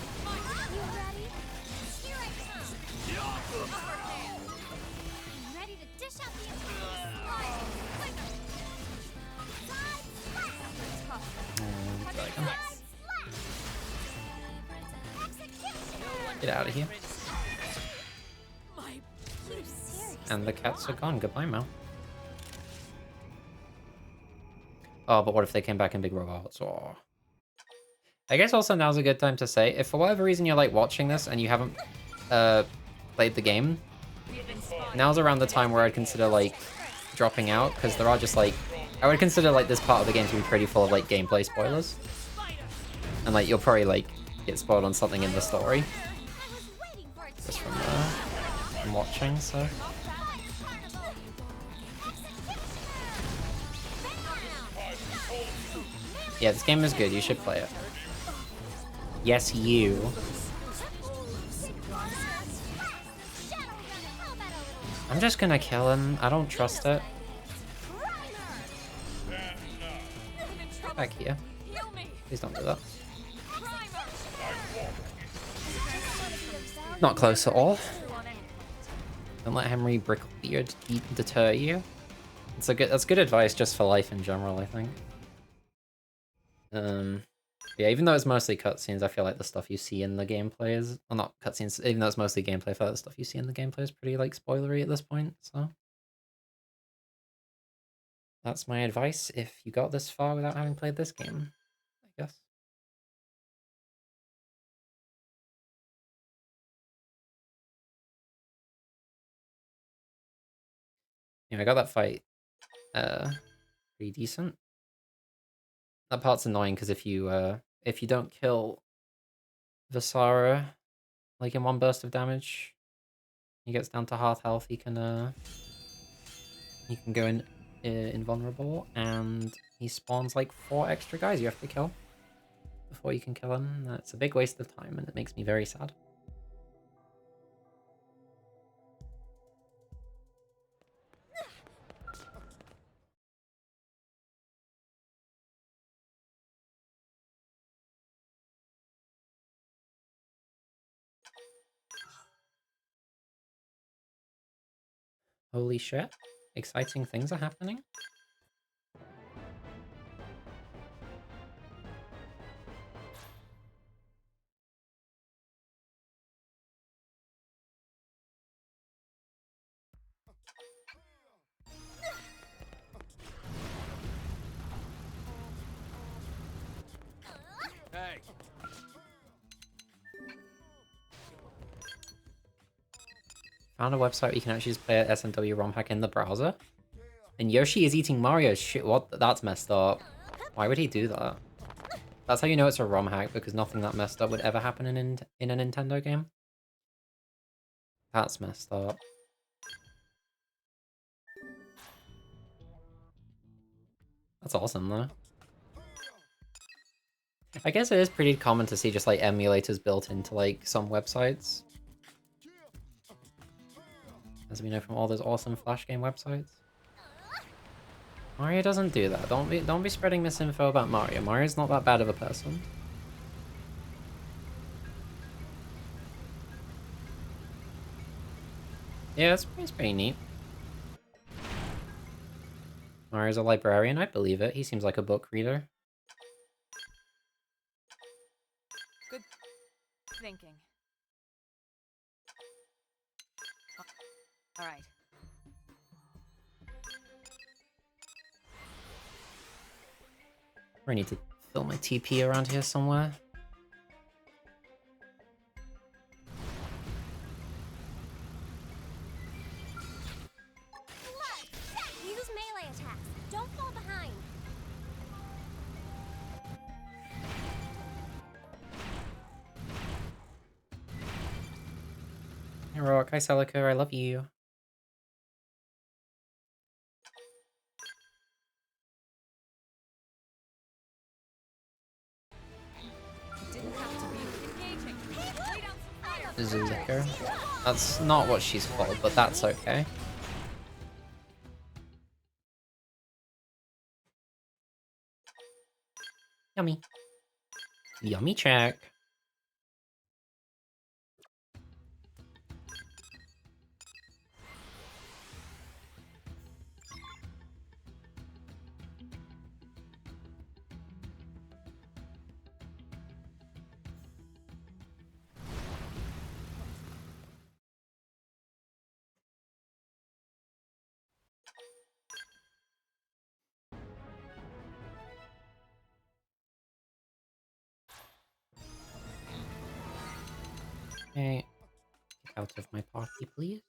you ready? Here I come. I'm ready to dish out the entire slide. Side slash. Executioner. Get out of here. You serious? And the cats are gone. Goodbye, Mel. Oh, but what if they came back in big robots? Oh. I guess also now's a good time to say, if for whatever reason you're like watching this and you haven't played the game, now's around the time where I'd consider like dropping out, because there are just like, I would consider like this part of the game to be pretty full of like gameplay spoilers. And like you'll probably like get spoiled on something in the story I was waiting for it. just from watching, so. Yeah, this game is good. You should play it. Yes, you. I'm just gonna kill him. I don't trust it. Get back here. Heal me. Please don't do that. Primer. Not close at all. Don't let Henry Bricklebeard deter you. That's good advice just for life in general, I think. Yeah, even though it's mostly cutscenes, I feel like the stuff you see in the gameplay is, well, not cutscenes. Even though it's mostly gameplay, I feel like the stuff you see in the gameplay is pretty like spoilery at this point. So that's my advice if you got this far without having played this game, I guess. Yeah, I got that fight pretty decent. That part's annoying because if you don't kill Visara like in one burst of damage, he gets down to half health, he can go in invulnerable, and he spawns like 4 extra guys you have to kill before you can kill him. That's a big waste of time and it makes me very sad. Holy shit. Exciting things are happening. Hey, Found a website where you can actually just play a SMW ROM hack in the browser. And Yoshi is eating Mario's shit. What? That's messed up. Why would he do that? That's how you know it's a ROM hack, because nothing that messed up would ever happen in a Nintendo game. That's messed up. That's awesome, though. I guess it is pretty common to see just, like, emulators built into, like, some websites. As we know from all those awesome Flash game websites. Mario doesn't do that. Don't be spreading misinfo about Mario. Mario's not that bad of a person. Yeah, it's pretty neat. Mario's a librarian, I believe it. He seems like a book reader. Good thinking. All right. I need to fill my TP around here somewhere. Use melee attacks. Don't fall behind. Heroic, hi Celica, I love you. Didn't have to be engaging. Lay down some fire. Zuliker. That's not what she's called, but that's okay. Yummy. Yummy check. Okay. Get out of my party, please.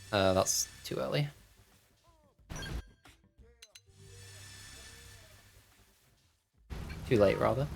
That's too early. Too late, rather.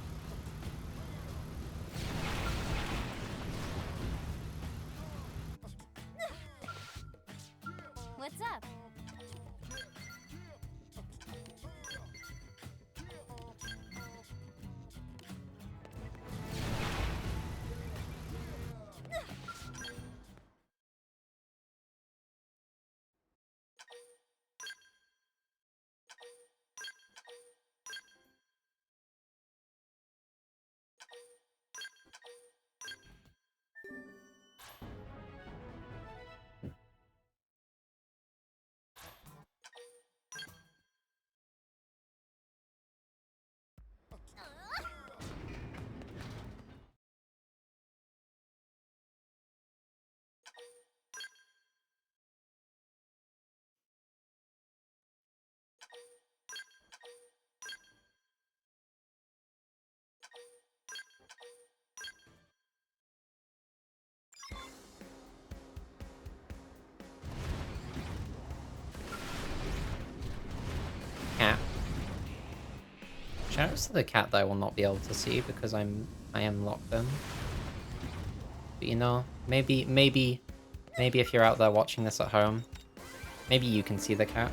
Shouts to the cat that I will not be able to see because I am locked in. But you know, maybe if you're out there watching this at home, maybe you can see the cat.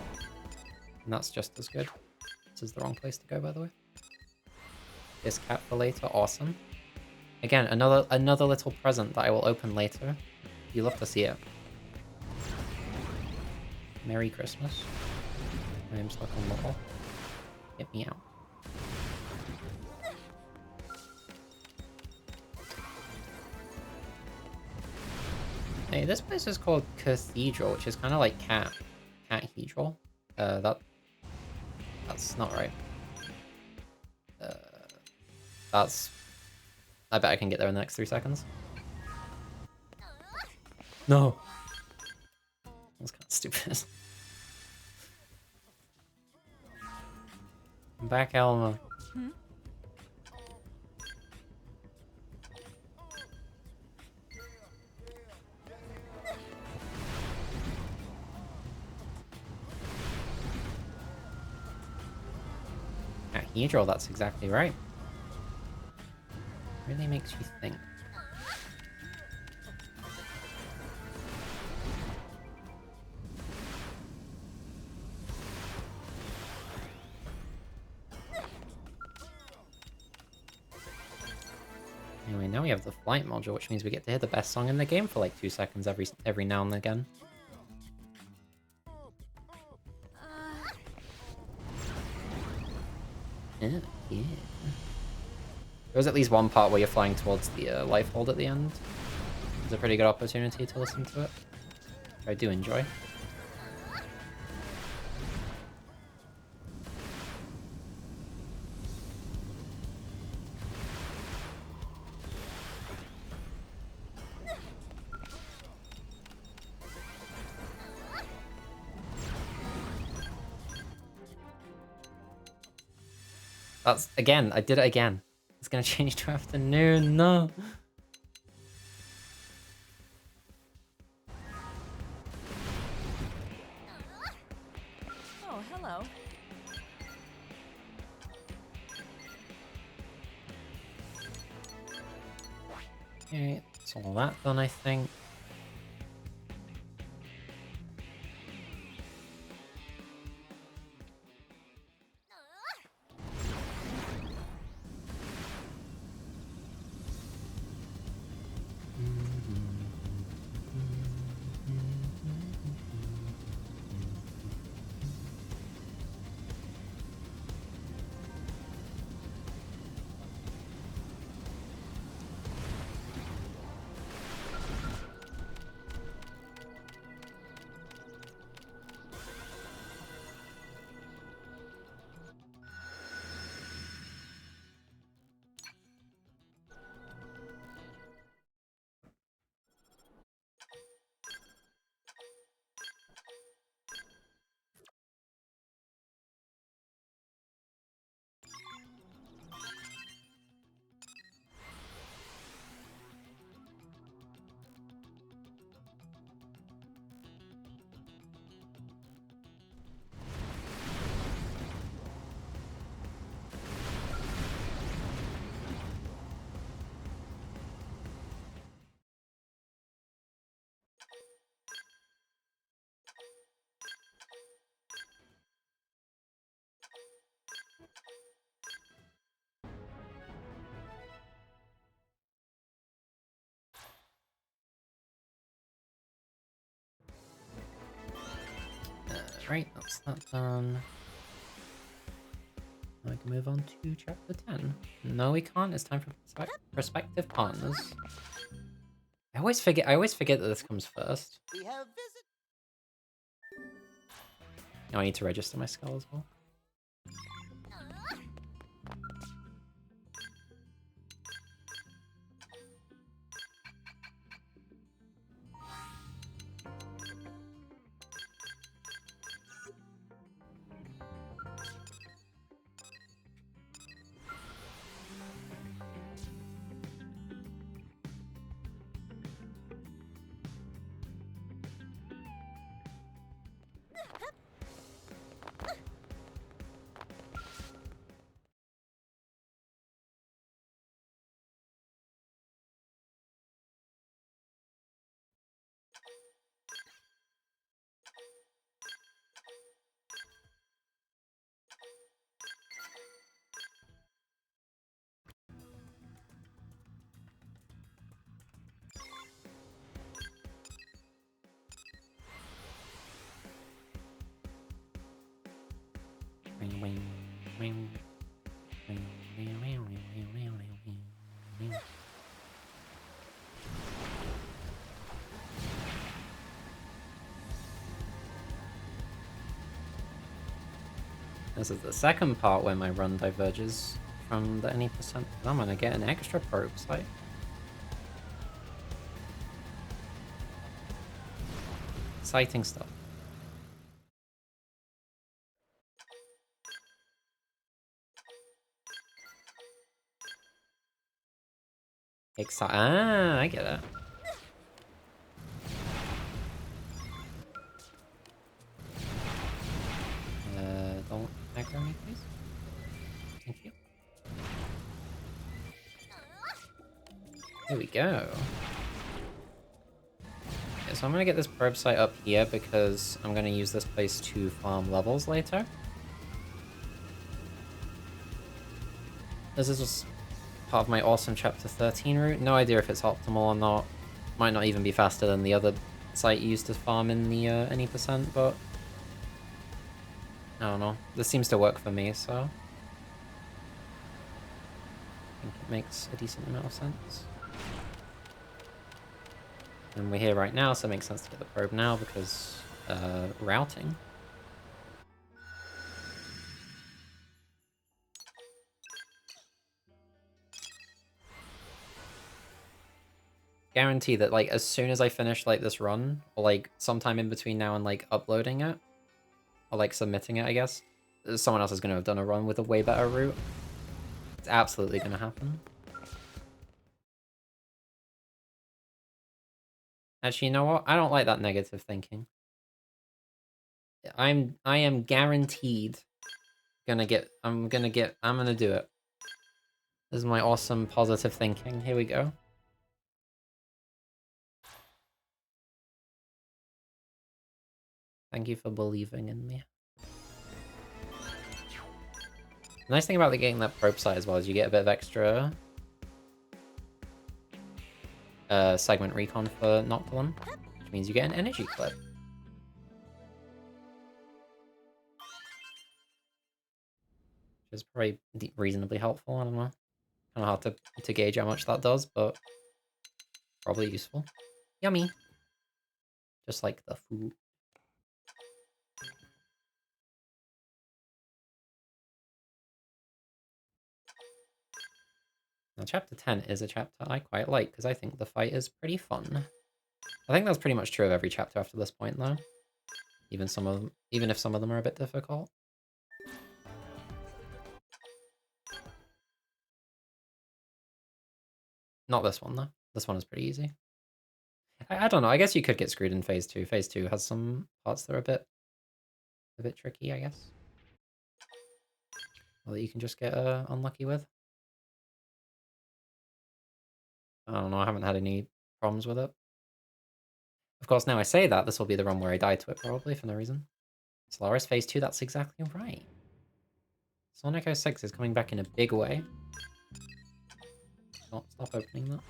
And that's just as good. This is the wrong place to go, by the way. This cat for later, awesome. Again, another little present that I will open later. You love to see it. Merry Christmas. I am stuck on wall. Get me out. Hey, this place is called Cathedral, which is kind of like Cathedral. That's not right. That's... I bet I can get there in the next 3 seconds. No! That's kind of stupid. I'm back, Elma. Cathedral, that's exactly right. Really makes you think. Anyway, now we have the flight module, which means we get to hear the best song in the game for like 2 seconds every now and again. Yeah. There was at least one part where you're flying towards the life hold at the end. It's a pretty good opportunity to listen to it. I do enjoy. That's, again, I did it again. It's gonna change to afternoon, no! Oh, hello. Okay, that's all that done, I think. Right, that's that done. Now we can move on to chapter 10. No, we can't. It's time for prospective partners. I always forget that this comes first. We have visit. Now I need to register my skull as well. This is the second part where my run diverges from the any percent. I'm gonna get an extra probe site. Exciting stuff. Ah, I get it. Don't aggro me, please. Thank you. Here we go. Okay, so I'm gonna get this probe site up here because I'm gonna use this place to farm levels later. This is just part of my awesome chapter 13 route. No idea if it's optimal or not. Might not even be faster than the other site used to farm in the any percent, but I don't know. This seems to work for me, so I think it makes a decent amount of sense. And we're here right now, so it makes sense to get the probe now because routing. Guarantee that like as soon as I finish like this run, or like sometime in between now and like uploading it, or like submitting it, I guess, someone else is going to have done a run with a way better route. It's absolutely going to happen. Actually, you know what? I don't like that negative thinking. I am guaranteed I'm gonna do it. This is my awesome positive thinking. Here we go. Thank you for believing in me. The nice thing about getting that probe site as well is you get a bit of extra segment recon for Noctilum, which means you get an energy clip. Which is probably reasonably helpful, I don't know. Kind of hard to gauge how much that does, but probably useful. Yummy! Just like the food. Now, Chapter 10 is a chapter I quite like, because I think the fight is pretty fun. I think that's pretty much true of every chapter after this point, though. Even if some of them are a bit difficult. Not this one, though. This one is pretty easy. I don't know, I guess you could get screwed in Phase 2. Phase 2 has some parts that are a bit tricky, I guess. Or that you can just get unlucky with. I don't know, I haven't had any problems with it. Of course, now I say that, this will be the run where I die to it, probably, for no reason. Solaris Phase 2, that's exactly right. Sonic 06 is coming back in a big way. Stop opening that.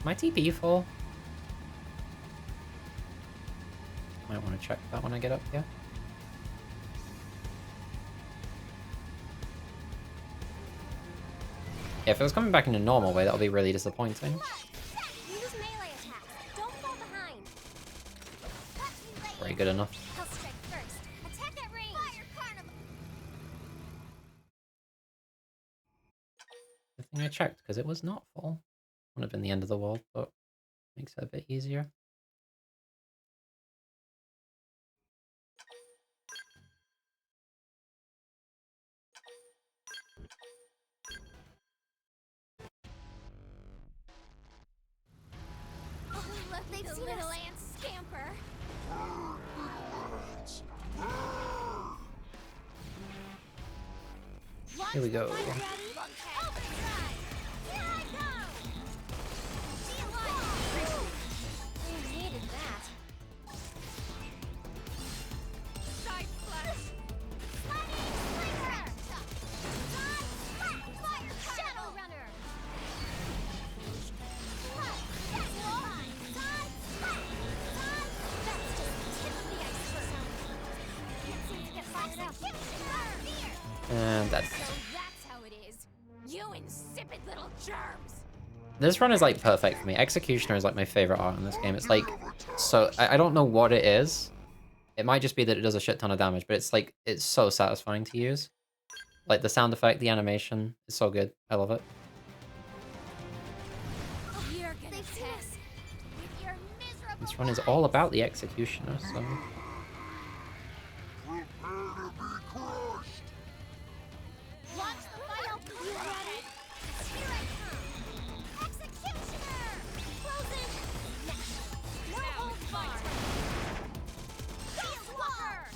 My TP full? Might want to check that when I get up here. Yeah, if it was coming back in a normal way, that would be really disappointing. Use melee attacks. Don't fall behind. Very good enough. I'll strike first. Attack at range. Fire carnival. Good thing I checked, because it was not full. Would have been the end of the world, but makes it a bit easier. Oh, look, they've seen little ant scamper. Here we go. Overdrive. Here I go. We needed that. Side slash. Stunning slinger. dead. So that's how it is. You insipid little germs. This run is like perfect for me. Executioner is like my favorite art in this game. It's like, so I don't know what it is. It might just be that it does a shit ton of damage, but it's like, it's so satisfying to use. Like the sound effect, the animation is so good. I love it. You're gonna test with your miserable This run is all about the Executioner, so... Watch the final. You ready? Here I come. Executioner. Frozen. No holds barred. Shield Walker.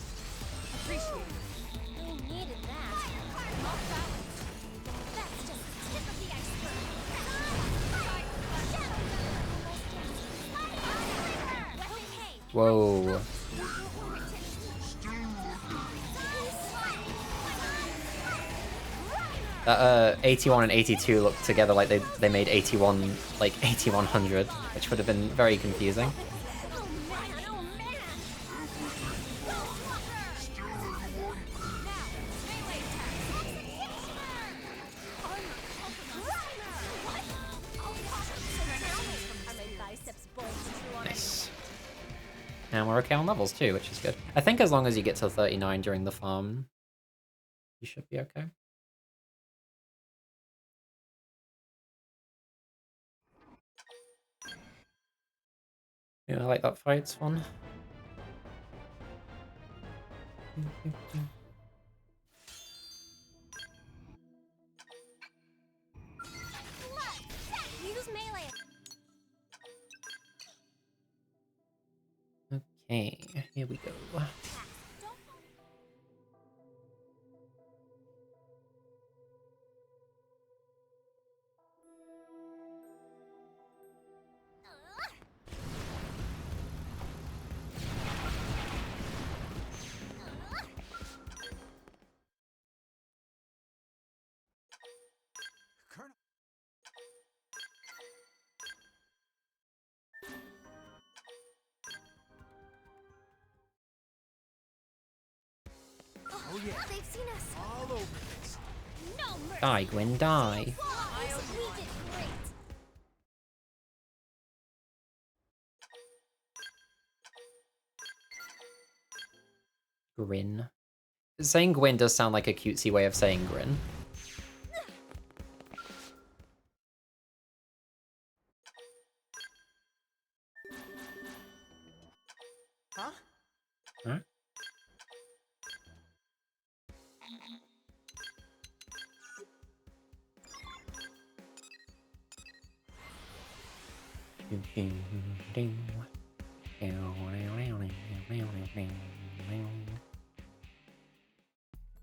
Appreciate it. I needed that. Off balance. That's just the tip of the iceberg. Whoa. That 81 and 82 look together like they made 81 like 8100, which would have been very confusing. Oh man, oh man. Nice. And we're okay on levels too, which is good. I think as long as you get to 39 during the farm, you should be okay. Yeah, I like that fight, it's fun. Use melee. Okay, here we go. Colonel. Oh yeah, They've seen us. all over this. No mercy. Die, Gwyn, die. We did great. Grin. Saying Gwyn does sound like a cutesy way of saying grin. Huh? Huh?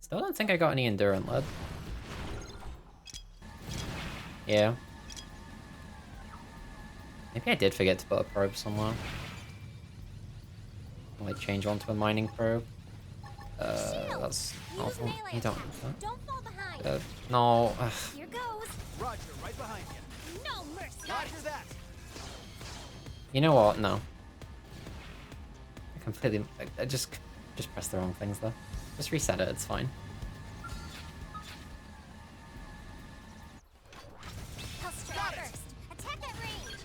Still don't think I got any Endurance lead. Yeah. Maybe I did forget to put a probe somewhere. I'll, like change onto a mining probe. That's awful. You don't want that. Don't fall behind. No. Ugh. Here goes. Roger, right behind you. No mercy. Roger that. You know what? No. I completely. I just pressed the wrong things there. Just reset it. It's fine. I'll strike first. Attack at range.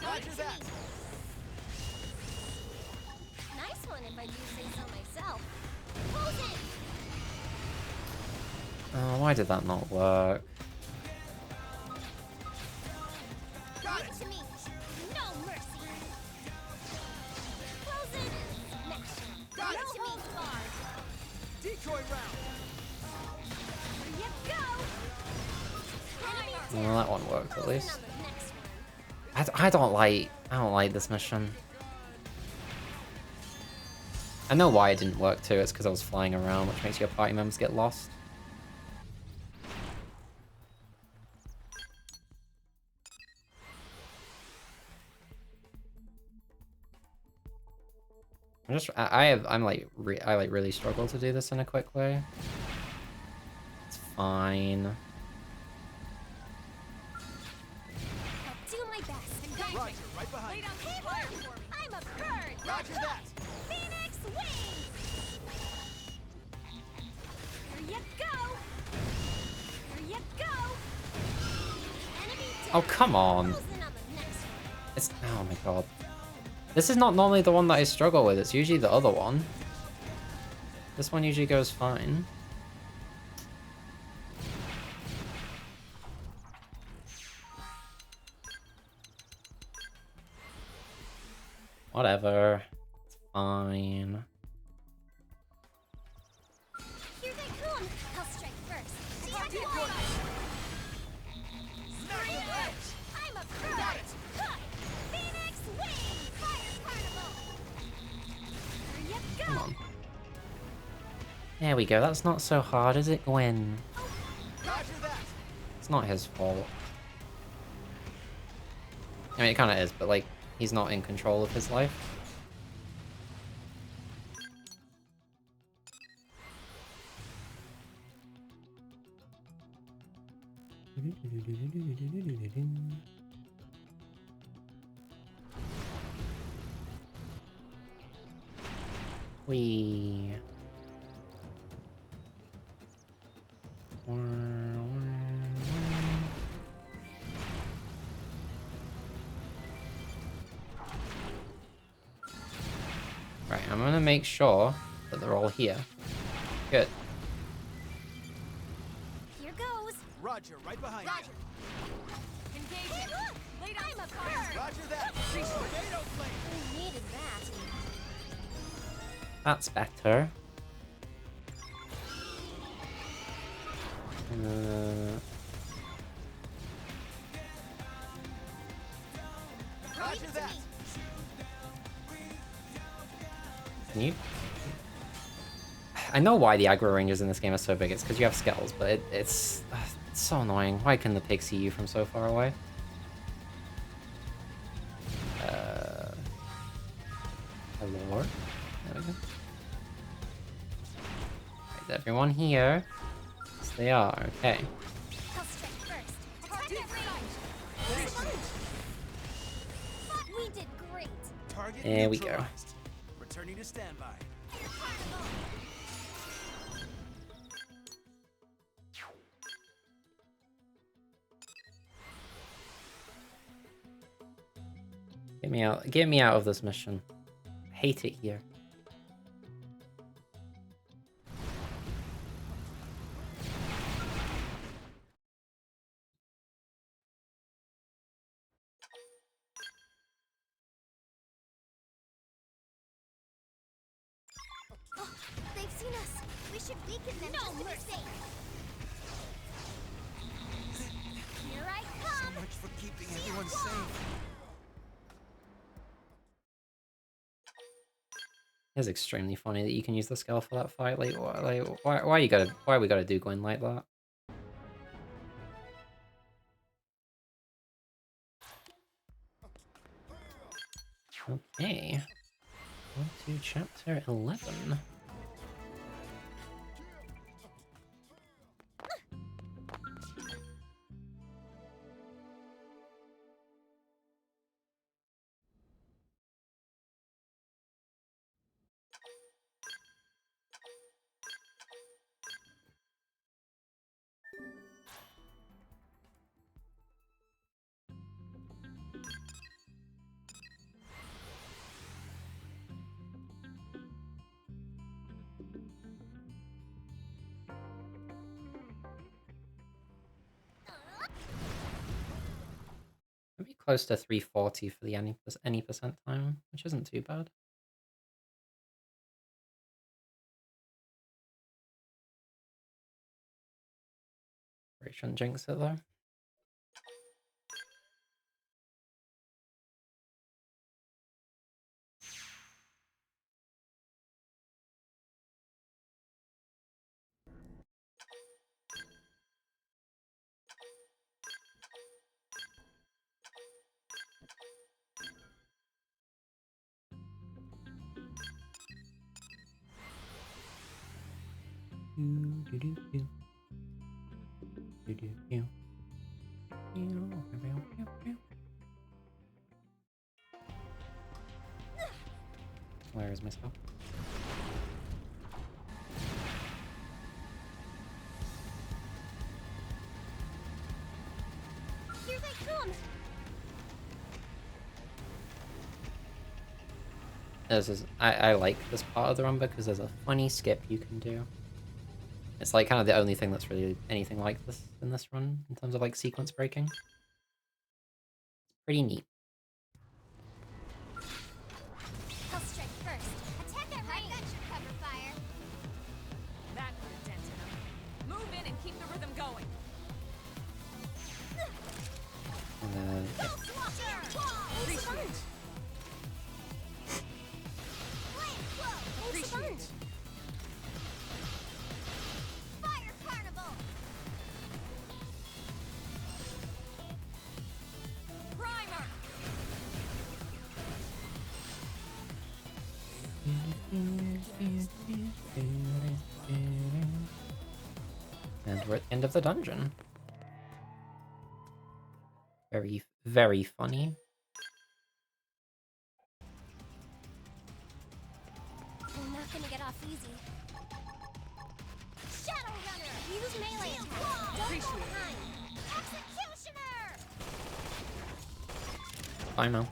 Roger that. Nice one, if I do say so myself. Close it. Oh, why did that not work? Got it. To me. No mercy. Close it. Smash. Got it. No holds barred. Decoy round. Here you go. Enemy Well, that one worked at closing least. on the next one. I don't like this mission. I know why it didn't work too. It's because I was flying around, which makes your party members get lost. I like really struggle to do this in a quick way. It's fine. I'll do my best. Roger, right behind you. Hey, look! I'm a bird. Roger that. Phoenix wings. Here you Oh, come on. Closing on the next one. It's... Oh my god. This is not normally the one that I struggle with. It's usually the other one. This one usually goes fine. Whatever. It's fine. Here they come. I'll strike first. Decoy. Snap the edge. I'm a pro. Cut. Phoenix wing. Fire carnival. There you go. Come on. There we go. That's not so hard, is it, Gwen? Roger that. It's not his fault. I mean, it kind of is, but, like, he's not in control of his life. Wee. Right, I'm gonna make sure that they're all here. Good. Here goes. Roger, right behind Roger. you. Engaging. Lay down I'm a some fire. pro. Roger that. Tornado flame. We needed that. That's better. Roger that. Can you? I know why the aggro ranges in this game are so big. It's because you have Skells, but it's so annoying. Why can the pig see you from so far away? Hello? There we go. Right, everyone here. Yes, they are. Okay. I'll strike first. Target Attack range. We did great. Target There we go. neutralized. Returning to standby. Fire carnival. Get me out. Get me out of this mission. I hate it here. Oh, they've seen us. We should weaken them just to be safe. Here I So come. much for keeping everyone safe. It's extremely funny that you can use the Skell for that fight. Like, why you gotta, why we gotta do Gwen like that? Okay. On to chapter 11. Maybe close to 340 for the any percent time, which isn't too bad. Probably shouldn't jinx it though. Where is my spell? Here they come! I like this part of the run because there's a funny skip you can do. It's like kind of the only thing that's really anything like this in this run in terms of like sequence breaking. Pretty neat. I'll strike first. Attack at range! That should cover fire. That put a dent in him. Move in and keep the rhythm going. And then yeah. Appreciate it. Appreciate it. Fire carnival! Primer! And we're at the end of the dungeon. Very, very funny. We're not gonna get off easy. Shadow Runner! Use melee attack! Don't go behind! Executioner! Bye, Mel.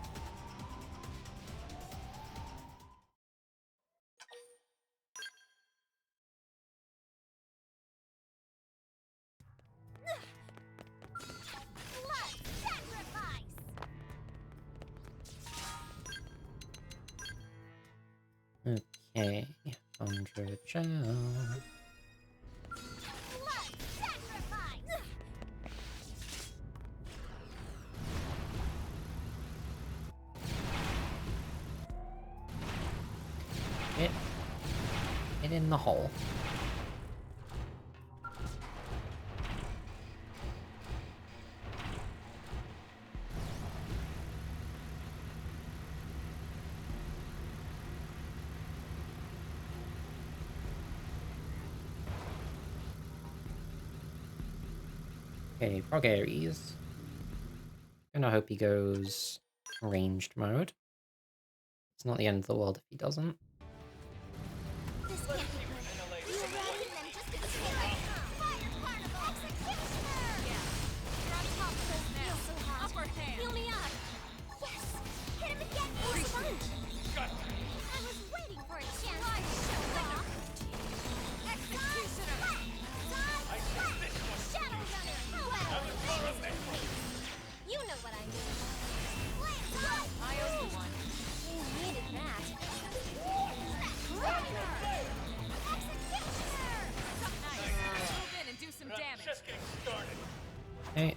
Blood sacrifice! Okay, 100 gel. Blood sacrifice! It in the hole. Okay, Frog Aries. Gonna hope he goes ranged mode. It's not the end of the world if he doesn't. This can't be good. You ready? Then just execute. Fire carnival! Executioner! Yeah. You're on top of this now. Feel so hot. Upper hand. Heal me up! Yes! Hit him again! More sponge! I was waiting for a chance to show off! Executioner. Shadow Runner! However, you know what I mean. I owe you one. You needed that. Executioner! Nice. Move in and do some damage. Hey.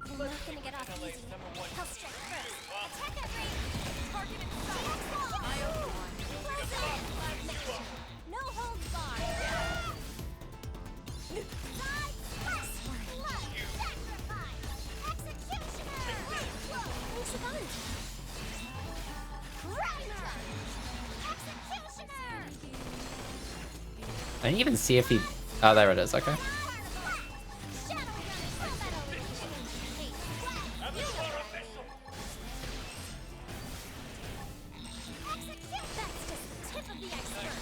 You're not gonna get off easy. I'll strike first. Attack at range. Target in sight. I owe you one. Close in. No holds barred. Side slash. Blood sacrifice. Executioner. Thanks a bunch. Primer. Executioner. I didn't even see if he... Oh, there it is, okay. Shadow Runner. Sell that over to me. Hey, you know what I mean. Execute. That's just the tip of the iceberg.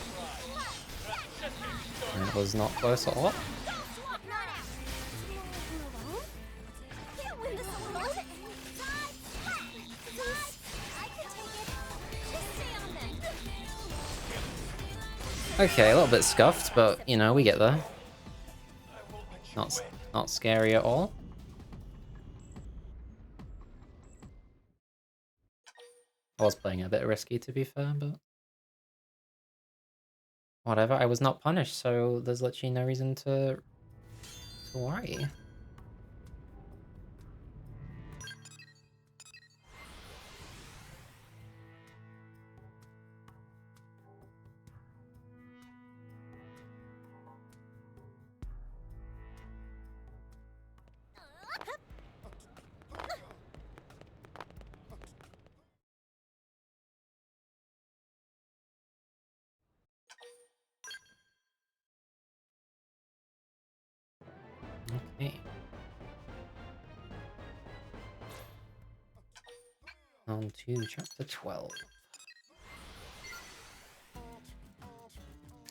Blood sacrifice. That was not close at all. Don't swap not out. Alone? Can't win this alone. Side slash. Side. I can take it. Just stay on them. Okay, a little bit scuffed, but, you know, we get there. Not scary at all. I was playing a bit risky, to be fair, but... Whatever, I was not punished, so there's literally no reason to worry. Okay. On to chapter 12.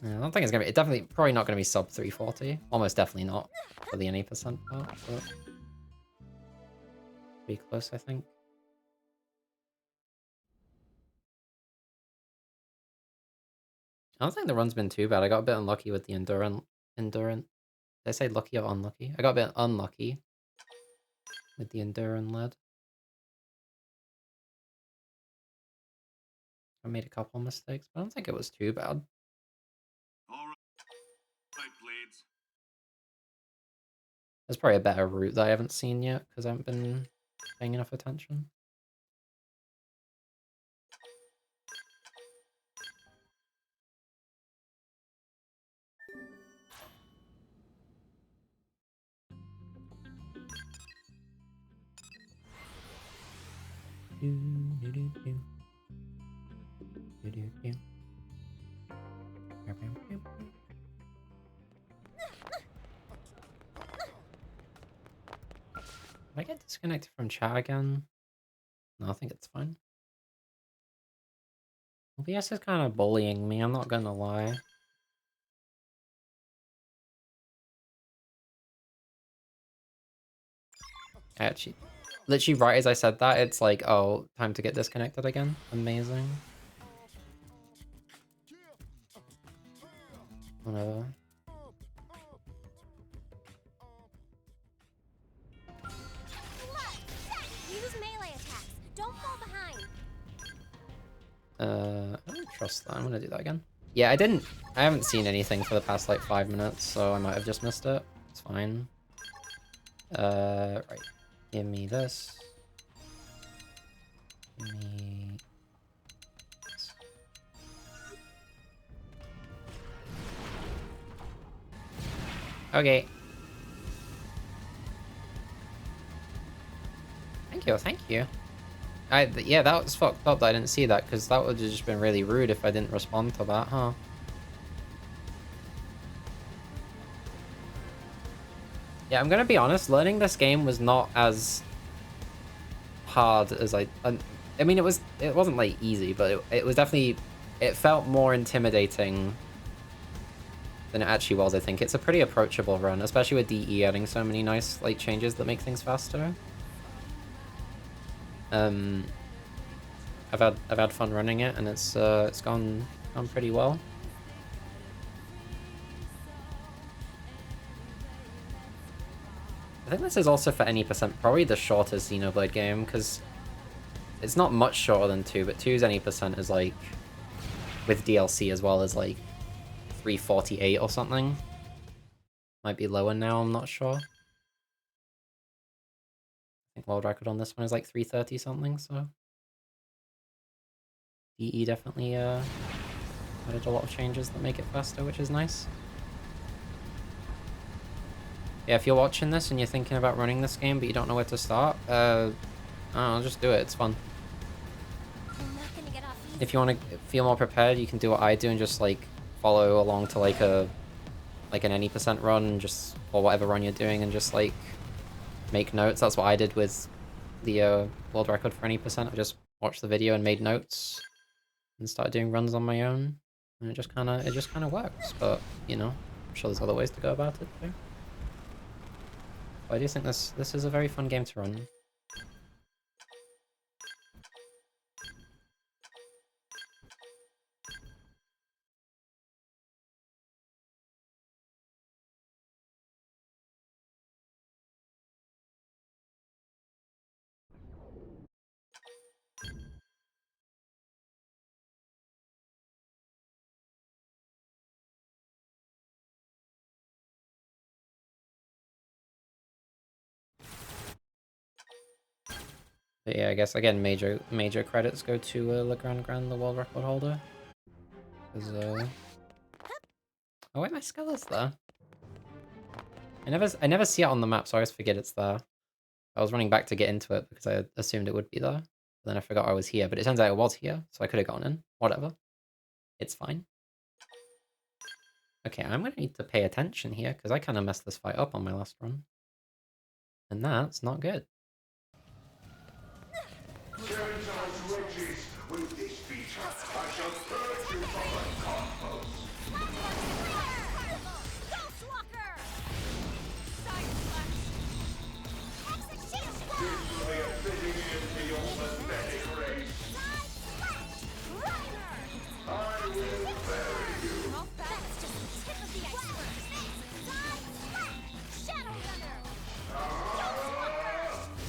Yeah, I don't think it's gonna be. It's definitely probably not gonna be sub 340. Almost definitely not for the any percent part, but pretty close, I think. I don't think the run's been too bad. I got a bit unlucky with the endurance. Did I say lucky or unlucky? I got a bit unlucky with the endurance lead. I made a couple mistakes, but I don't think it was too bad. Right, blades. There's probably a better route that I haven't seen yet because I haven't been paying enough attention. Did I get disconnected from chat again? No, I think it's fine. OBS is kind of bullying me, I'm not gonna lie. Actually, literally right as I said that, it's like, oh, time to get disconnected again. Amazing. Whatever. Use melee attacks. Don't fall behind. I don't trust that. I'm gonna do that again. Yeah, I haven't seen anything for the past like 5 minutes, so I might have just missed it. It's fine. Right. Give me this. Give me this. Okay. Thank you, thank you. Yeah, that was fucked up that I didn't see that, because that would have just been really rude if I didn't respond to that, huh? Yeah, I'm gonna be honest, learning this game was not as hard as I mean, it wasn't like easy, but it was definitely, it felt more intimidating than it actually was, I think. It's a pretty approachable run, especially with DE adding so many nice like changes that make things faster. I've had fun running it, and it's gone pretty well. I think this is also for any percent probably the shortest Xenoblade game, because it's not much shorter than 2, but 2's any percent is like, with DLC as well, as like 348 or something. Might be lower now, I'm not sure. I think world record on this one is like 330 something, so DE definitely added a lot of changes that make it faster, which is nice. Yeah, if you're watching this and you're thinking about running this game but you don't know where to start, I don't know, just do it, it's fun. I'm not gonna get off easy. If you want to feel more prepared, you can do what I do and just like follow along to like an any percent run, just, or whatever run you're doing, and just like make notes. That's what I did with the world record for any percent. I just watched the video and made notes and started doing runs on my own, and it just kind of works. But you know, I'm sure there's other ways to go about it too. But I do think this is a very fun game to run. But yeah, I guess again, major credits go to Legrand Grand, the world record holder. Cause oh wait, my skull is there. I never see it on the map, so I always forget it's there. I was running back to get into it because I assumed it would be there. But then I forgot I was here, but it turns out it was here, so I could have gone in. Whatever. It's fine. Okay, I'm gonna need to pay attention here, because I kind of messed this fight up on my last run. And that's not good. With this feature, I shall purge you from the cosmos. Ghostwalker! Side slash. Execution! Simply fitting into your pathetic race. Side slash! Rider! I will bury you. Not bad. That's just the tip of the iceberg! Side slash! Shadow Runner!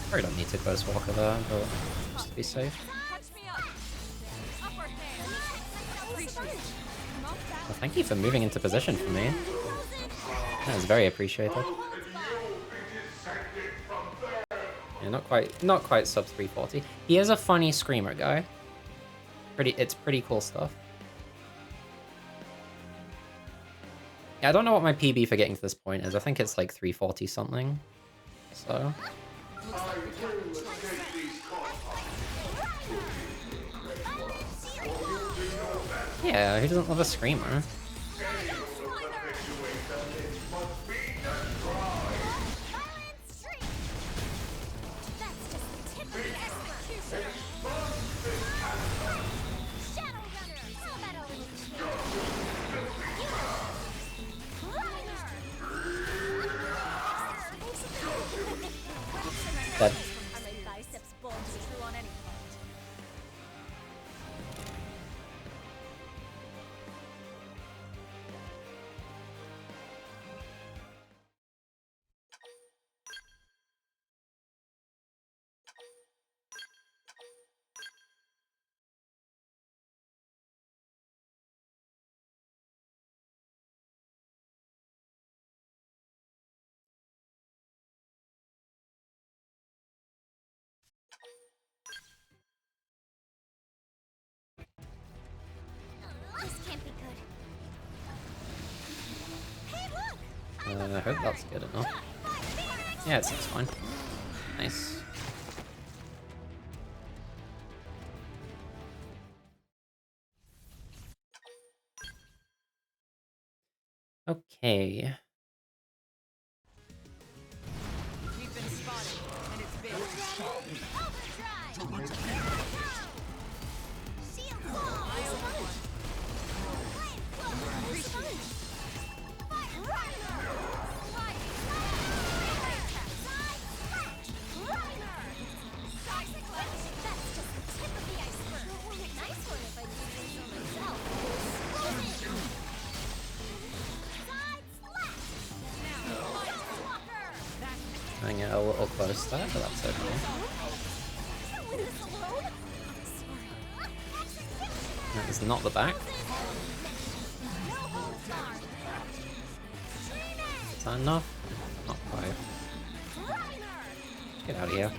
Probably don't need to Ghost Walker there, but just to be safe. Catch me up. Upper hand. Appreciate it. Not bad. Well, thank you for moving into position for me. That is very appreciated. Yeah, not quite sub 340. He is a funny screamer guy. It's pretty cool stuff. Yeah, I don't know what my PB for getting to this point is. I think it's like 340 something. So. Yeah, who doesn't love a screamer? Dead. Are my biceps bulging? True on any front. This can't be good. Hey, look! I hope that's good enough. Yeah, it seems fine. Nice. Okay. We've been spotted, and it's big. Overdrive! Shield wall! That's just the tip of the iceberg. Nice one if I do say so myself. Side slash! Ghostwalker! I get a little close there, but that's okay. Can't win this alone. That is not the back. No holds barred. Is that enough? Not quite. Get out of here.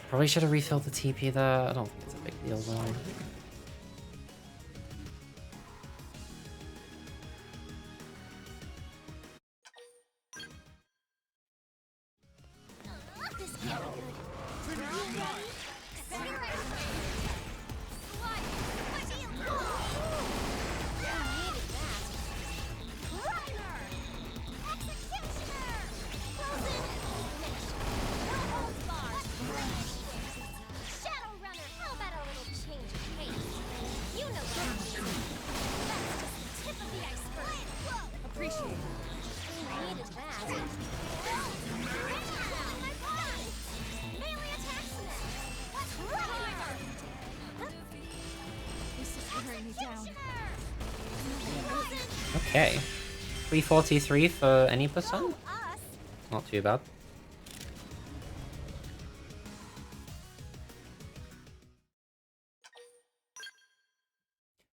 Probably should have refilled the TP there. I don't think it's a big deal though. This can't be good. Ready? Slide! Shield wall! Needed that. Rider! Executioner! Frozen! Finish! No holds barred! Shadow Runner! How about a little change of pace? You know what I mean. That's just the tip of the iceberg. Appreciate it. Needed that. Melee attacks next. Rider! This is wearing me down. Okay. 343 for any percent? Us. Not too bad.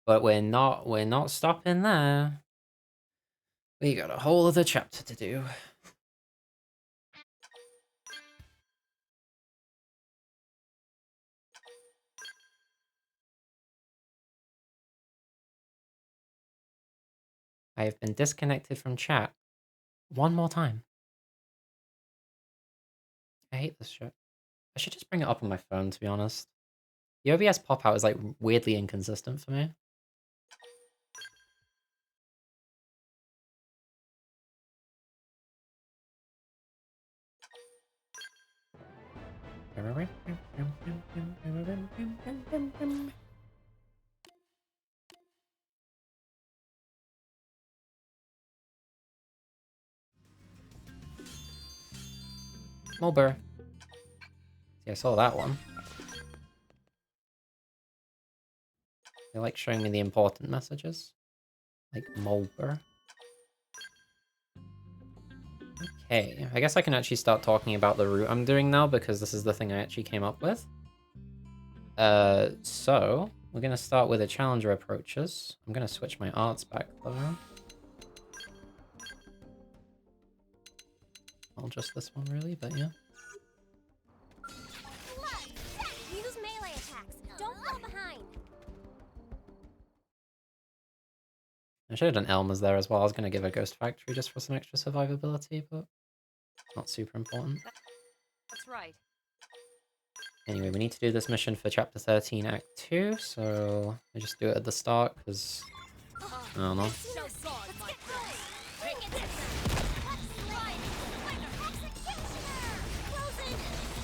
But we're not stopping there. We got a whole other chapter to do. I have been disconnected from chat one more time. I hate this shit. I should just bring it up on my phone, to be honest. The OBS pop-out is like weirdly inconsistent for me. I Mulber. See, I saw that one. They like showing me the important messages. Like Mulber. Okay, I guess I can actually start talking about the route I'm doing now because this is the thing I actually came up with. So we're gonna start with the challenger approaches. I'm gonna switch my arts back though. Well, just this one really, but yeah. Use melee attacks. Don't fall behind. I should have done Elmer's there as well. I was gonna give a Ghost Factory just for some extra survivability, but not super important. That's right. Anyway, we need to do this mission for Chapter 13, Act 2, so I just do it at the start, because, I don't know. Shall guard my place. Bring it to them. Let's slide. Executioner. Frozen.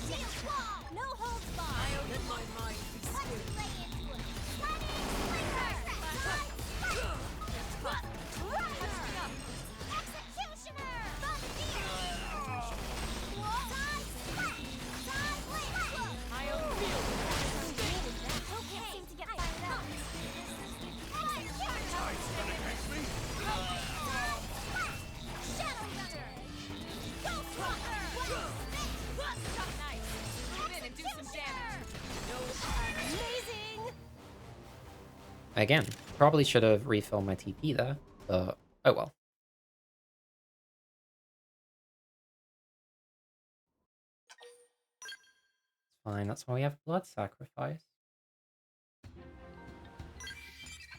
Shield wall. No holds barred. Let my mind be Let's still. lay into it. Sliding slinger. Side splash. Rider. Executioner. Thunder. Side splash. Side blade. I own field. Okay. Seem to get fired up. Shadow Runner. Ghost Runner. Nice. Move in and do some damage. Amazing. Again, probably should have refilled my TP there, but oh well. It's fine, that's why we have blood sacrifice.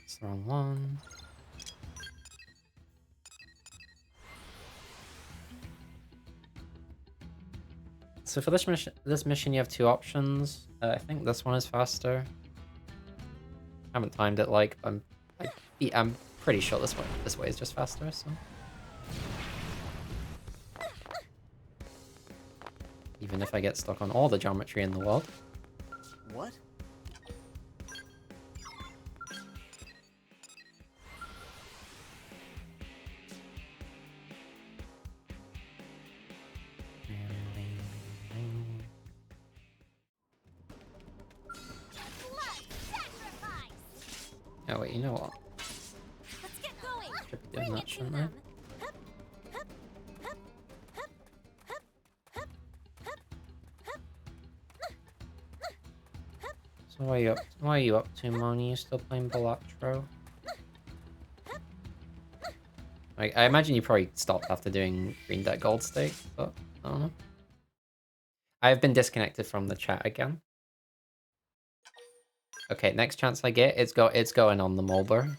It's the wrong one. So for this mission, you have two options. I think this one is faster. Haven't timed it like I'm pretty sure this way is just faster. So even if I get stuck on all the geometry in the world. What? Blood sacrifice. Oh wait, you know what? Let's get going. Should be Bring doing it that, to shouldn't I? them. Hup, hup, hup, hup, hup, hup, hup, hup. So why are you up to, Moni? You still playing Balatro? I imagine you probably stopped after doing Green Deck Gold Stake, but I don't know. I've been disconnected from the chat again. Okay, next chance I get, it's going on the Mulber.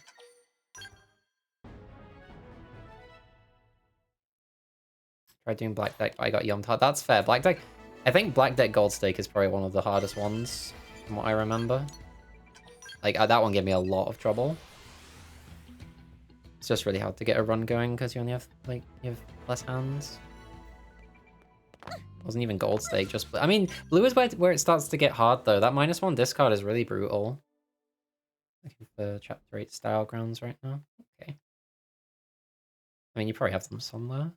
Tried doing Black Deck, but I got Yom Tart. That's fair. Black Deck, I think Black Deck Gold Stake is probably one of the hardest ones, from what I remember. Like, that one gave me a lot of trouble. It's just really hard to get a run going because you only have, like, you have less hands. It wasn't even Gold Stake, just... I mean, blue is where it starts to get hard, though. That -1 discard is really brutal. Looking for Chapter 8 Style Grounds right now. Okay. I mean, you probably have them somewhere.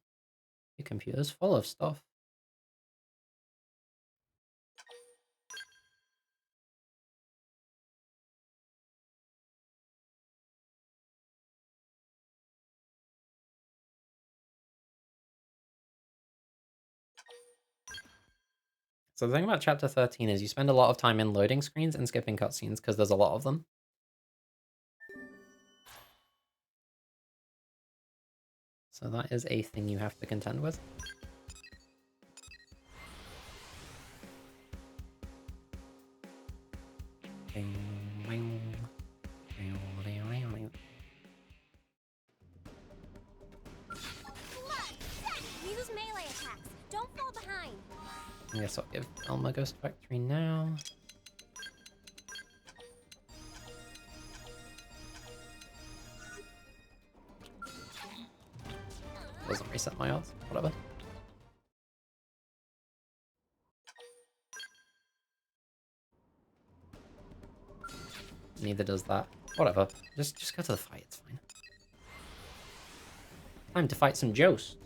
Your computer's full of stuff. So the thing about Chapter 13 is you spend a lot of time in loading screens and skipping cutscenes because there's a lot of them. So that is a thing you have to contend with. Use melee attacks. Don't fall behind. I guess I'll give Elma Ghost Factory now. Doesn't reset my odds. Whatever. neither does that. Whatever. Just go to the fight, it's fine. Time to fight some Joes.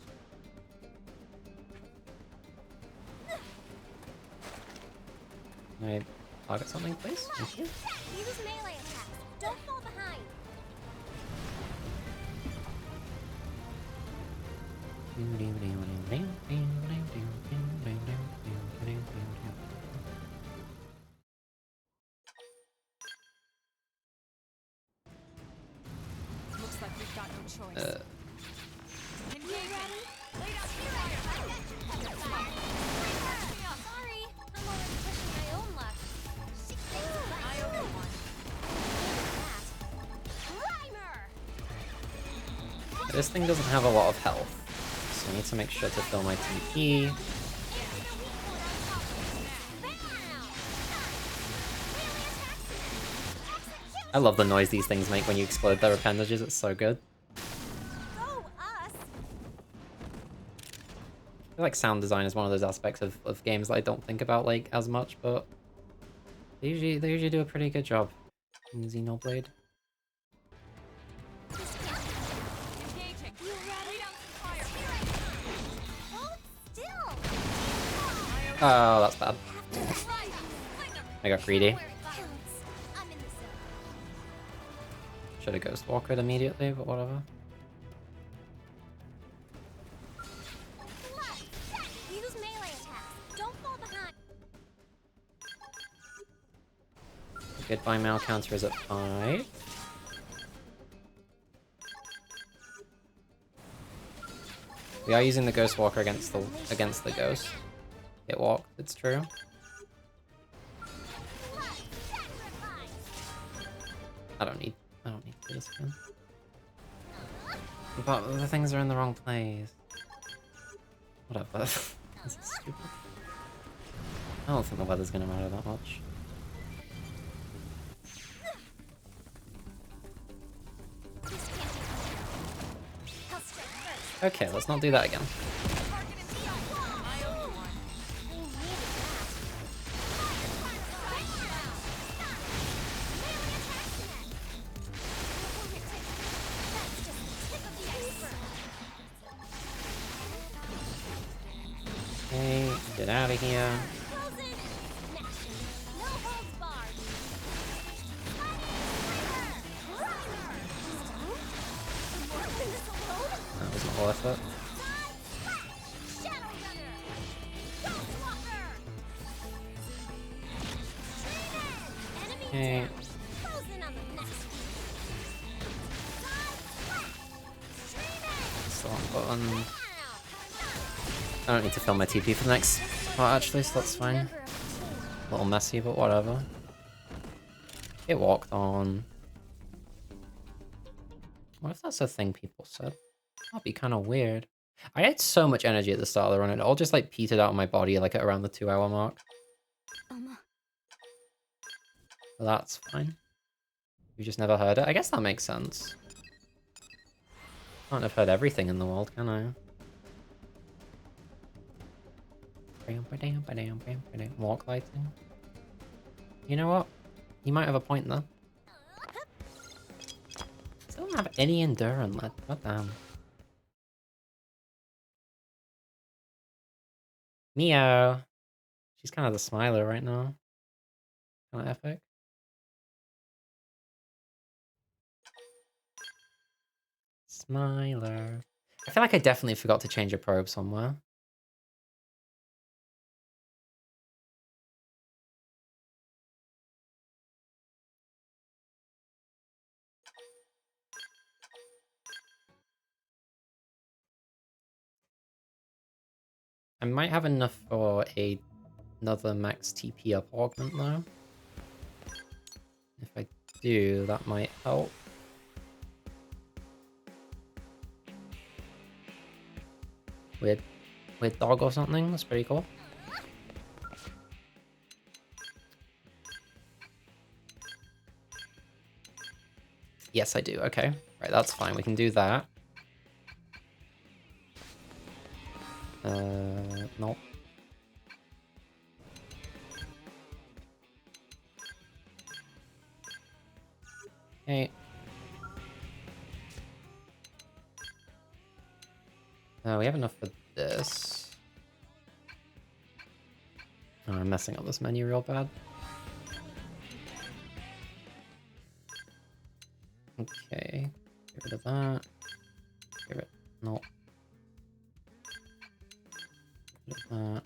Can I target something, please? Thank you. Use melee attacks. Don't fall behind. Looks like we've got no choice. Engaging. Lay down some fire. Sorry, I'm already pushing my own luck. I owe you one. Primer! This thing doesn't have a lot of health, so I need to make sure to fill my TP. I love the noise these things make when you explode their appendages, it's so good. Go us! I feel like sound design is one of those aspects of games that I don't think about like as much, but they usually do a pretty good job in Xenoblade. Engaging. Lay down some fire. Hold still! Oh, that's bad. Right! I got greedy. Where it counts. I'm in the zone. Should have Ghost Walked immediately, but whatever. Use melee attacks. Don't fall behind. Goodbye Mal counter is at 5. We are using the Ghost Walker against the ghost. It walked, it's true. I don't need to do this again. But the things are in the wrong place. Whatever. This is stupid. I don't think the weather's gonna matter that much. I'll strike first. Okay, let's not do that again. I owe you one. I needed that. That's just the tip of the iceberg. Okay, get out of here. Frozen. Smash. No holds barred. That was not worth it. Okay. Still on button. I don't need to fill my TP for the next part actually, so that's fine. A little messy, but whatever. It walked on. What if that's a thing people said? That'd be kind of weird. I had so much energy at the start of the run, and it all just like petered out of my body like at around the 2-hour mark. But that's fine. You just never heard it? I guess that makes sense. Can't have heard everything in the world, can I? Walk lighting. You know what? You might have a point there. Still don't have any endurance left. What damn. Mio. She's kind of the smiler right now. Kind of epic. Smiler. I feel like I definitely forgot to change a probe somewhere. I might have enough for another max TP up augment though. If I do, that might help. With dog or something, that's pretty cool. Yes, I do, okay. Right, that's fine, we can do that. Nope. Okay. We have enough for this. Oh, I'm messing up this menu real bad. Okay. Get rid of that. Get rid... No. Get rid of that.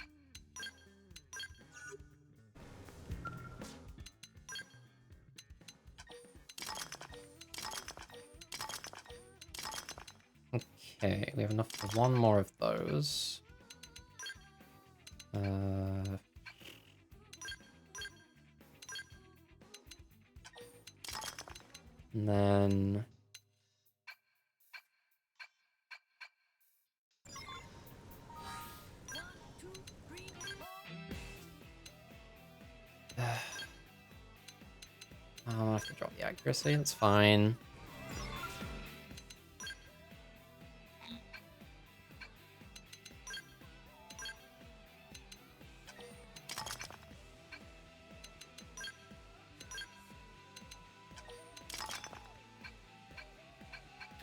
Okay, we have enough for one more of those. And then... I'll have to drop the accuracy, that's fine.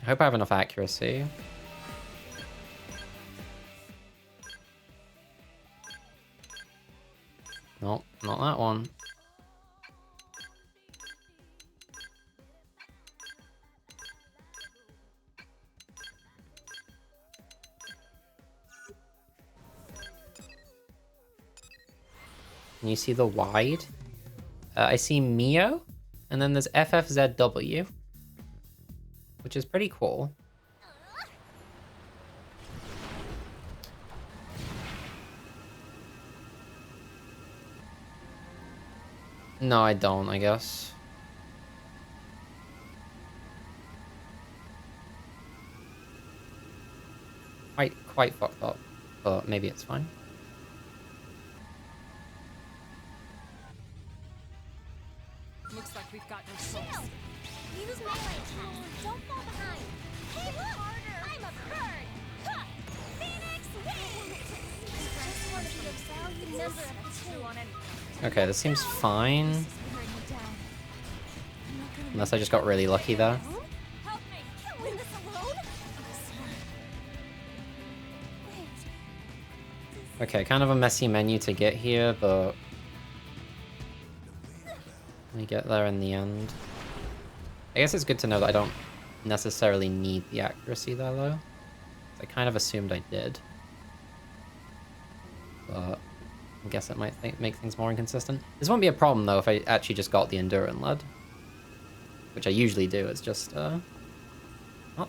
I hope I have enough accuracy. Nope, not that one. Can you see the wide? I see Mio, and then there's FFZW, which is pretty cool. No, I don't, I guess. Quite fucked up, but maybe it's fine. Looks like we've got no choice. Use melee attacks. Don't fall behind. Hit harder. I'm a bird. Ha! Phoenix wins. Just want to be a valued member of the team. Okay, this seems fine. Unless I just got really lucky there. Help me. Can't win this alone. Wait. Okay, kind of a messy menu to get here, but we get there in the end. I guess it's good to know that I don't necessarily need the accuracy there, though. I kind of assumed I did. But I guess it might make things more inconsistent. This won't be a problem, though, if I actually just got the Endurin lead. Which I usually do, it's just, not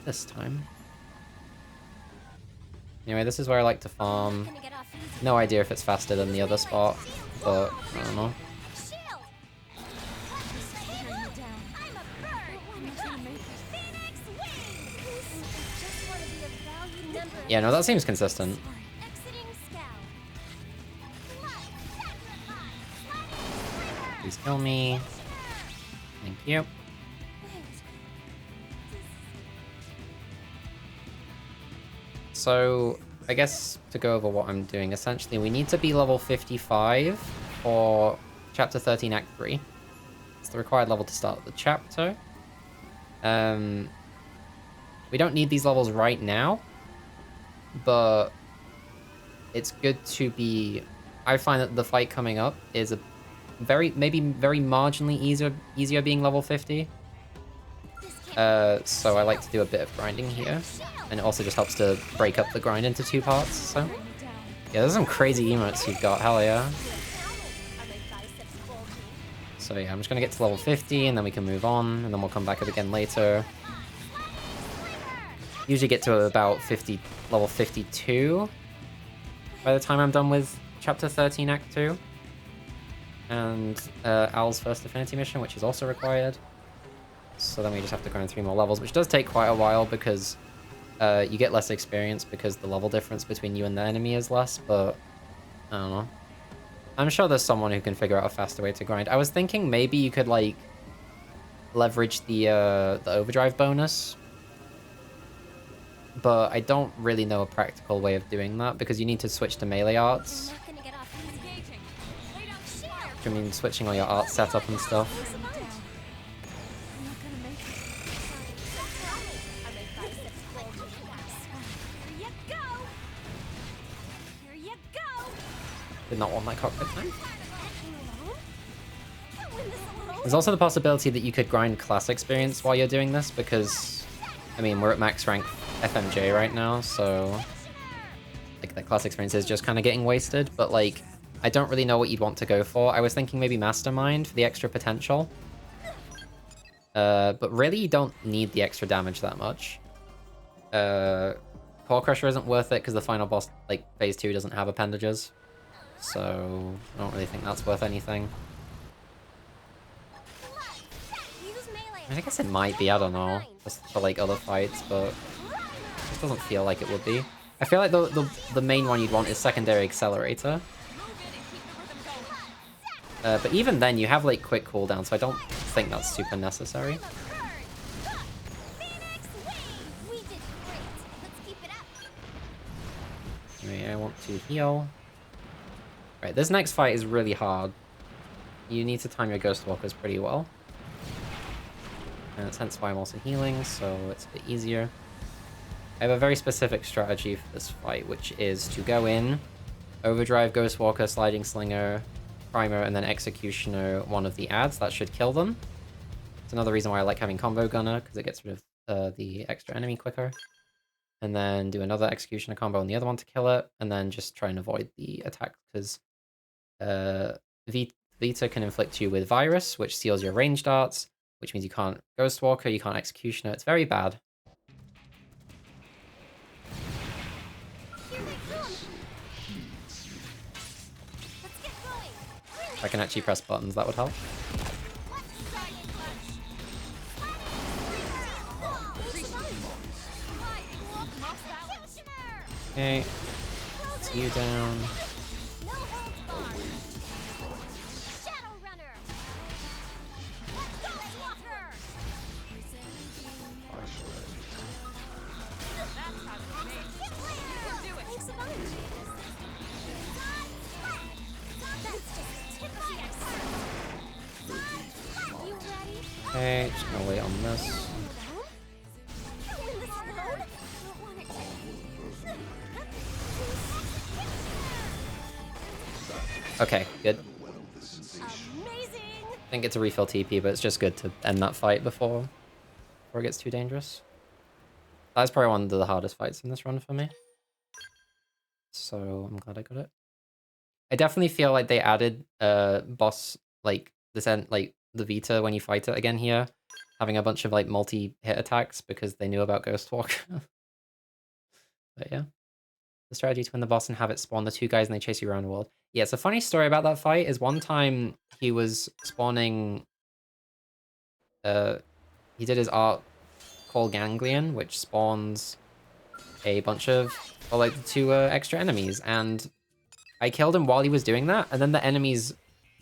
this time. Anyway, this is where I like to farm. Gonna get off easy. No idea if it's faster than the other spot, but I don't know. Shield. I'm a bird. Phoenix wins. Just want to be a valued member of Yeah, no, the that seems consistent. Exiting scout. Please kill me. Thank you. So, I guess to go over what I'm doing, essentially we need to be level 55 for Chapter 13 Act 3. It's the required level to start the chapter. We don't need these levels right now, but it's good to be... I find that the fight coming up is a maybe very marginally easier being level 50. So I like to do a bit of grinding here. And it also just helps to break up the grind into 2 parts, so... Yeah, there's some crazy emotes you've got, hell yeah. So yeah, I'm just gonna get to level 50, and then we can move on, and then we'll come back up again later. Usually get to about level 52 by the time I'm done with Chapter 13 Act 2. And Al's first Affinity mission, which is also required. So then we just have to grind 3 more levels, which does take quite a while because you get less experience because the level difference between you and the enemy is less, but I don't know. I'm sure there's someone who can figure out a faster way to grind. I was thinking maybe you could, like, leverage the overdrive bonus, but I don't really know a practical way of doing that because you need to switch to melee arts. Not gonna get off easy. Lay down I mean, switching all your art setup and stuff. go! Here you go! Did not want my cockpit time. Can't win this alone. There's also the possibility that you could grind class experience while you're doing this, because, I mean, we're at max rank FMJ right now, so like the class experience is just kind of getting wasted, but like, I don't really know what you'd want to go for. I was thinking maybe Mastermind for the extra potential. But really you don't need the extra damage that much. Core Crusher isn't worth it because the final boss, like, phase 2 doesn't have appendages. So, I don't really think that's worth anything. Use melee I guess it might be, I don't know, just for like other fights, but it just doesn't feel like it would be. I feel like the main one you'd want is Secondary Accelerator. But even then, you have like quick cooldown, so I don't think that's super necessary. Phoenix wave! We did great. Let's keep it up. Anyway, I want to heal. Right, this next fight is really hard. You need to time your Ghost Walkers pretty well. And it's hence why I'm also healing, so it's a bit easier. I have a very specific strategy for this fight, which is to go in, Overdrive, Ghost Walker, Sliding Slinger, Primer, and then Executioner one of the adds. That should kill them. It's another reason why I like having Combo Gunner, because it gets rid of the extra enemy quicker. And then do another Executioner combo on the other one to kill it, and then just try and avoid the attack, because Vita can inflict you with Virus, which steals your ranged darts, which means you can't Ghost Walker, you can't Executioner. It's very bad. Here they come. Let's get going. If I can actually press buttons, that would help. Okay, it's you down. No holds barred. Shadow Runner. Let's go, Walker. That's how it's made. Do it. Thanks a bunch. That's just tip of the iceberg. You ready? Okay, just gonna wait on this. Can't win this alone. Don't want it to. Okay, good. Amazing. I think it's a refill TP, but it's just good to end that fight before it gets too dangerous. That's probably one of the hardest fights in this run for me. So I'm glad I got it. I definitely feel like they added boss, like this end, like the Vita when you fight it again here, having a bunch of like multi-hit attacks because they knew about Ghost Walk. But yeah. The strategy to win the boss and have it spawn the two guys and they chase you around the world. Yeah, it's a funny story about that fight is one time he was spawning he did his art called Ganglion, which spawns a bunch of, well, like the two extra enemies, and I killed him while he was doing that, and then the enemies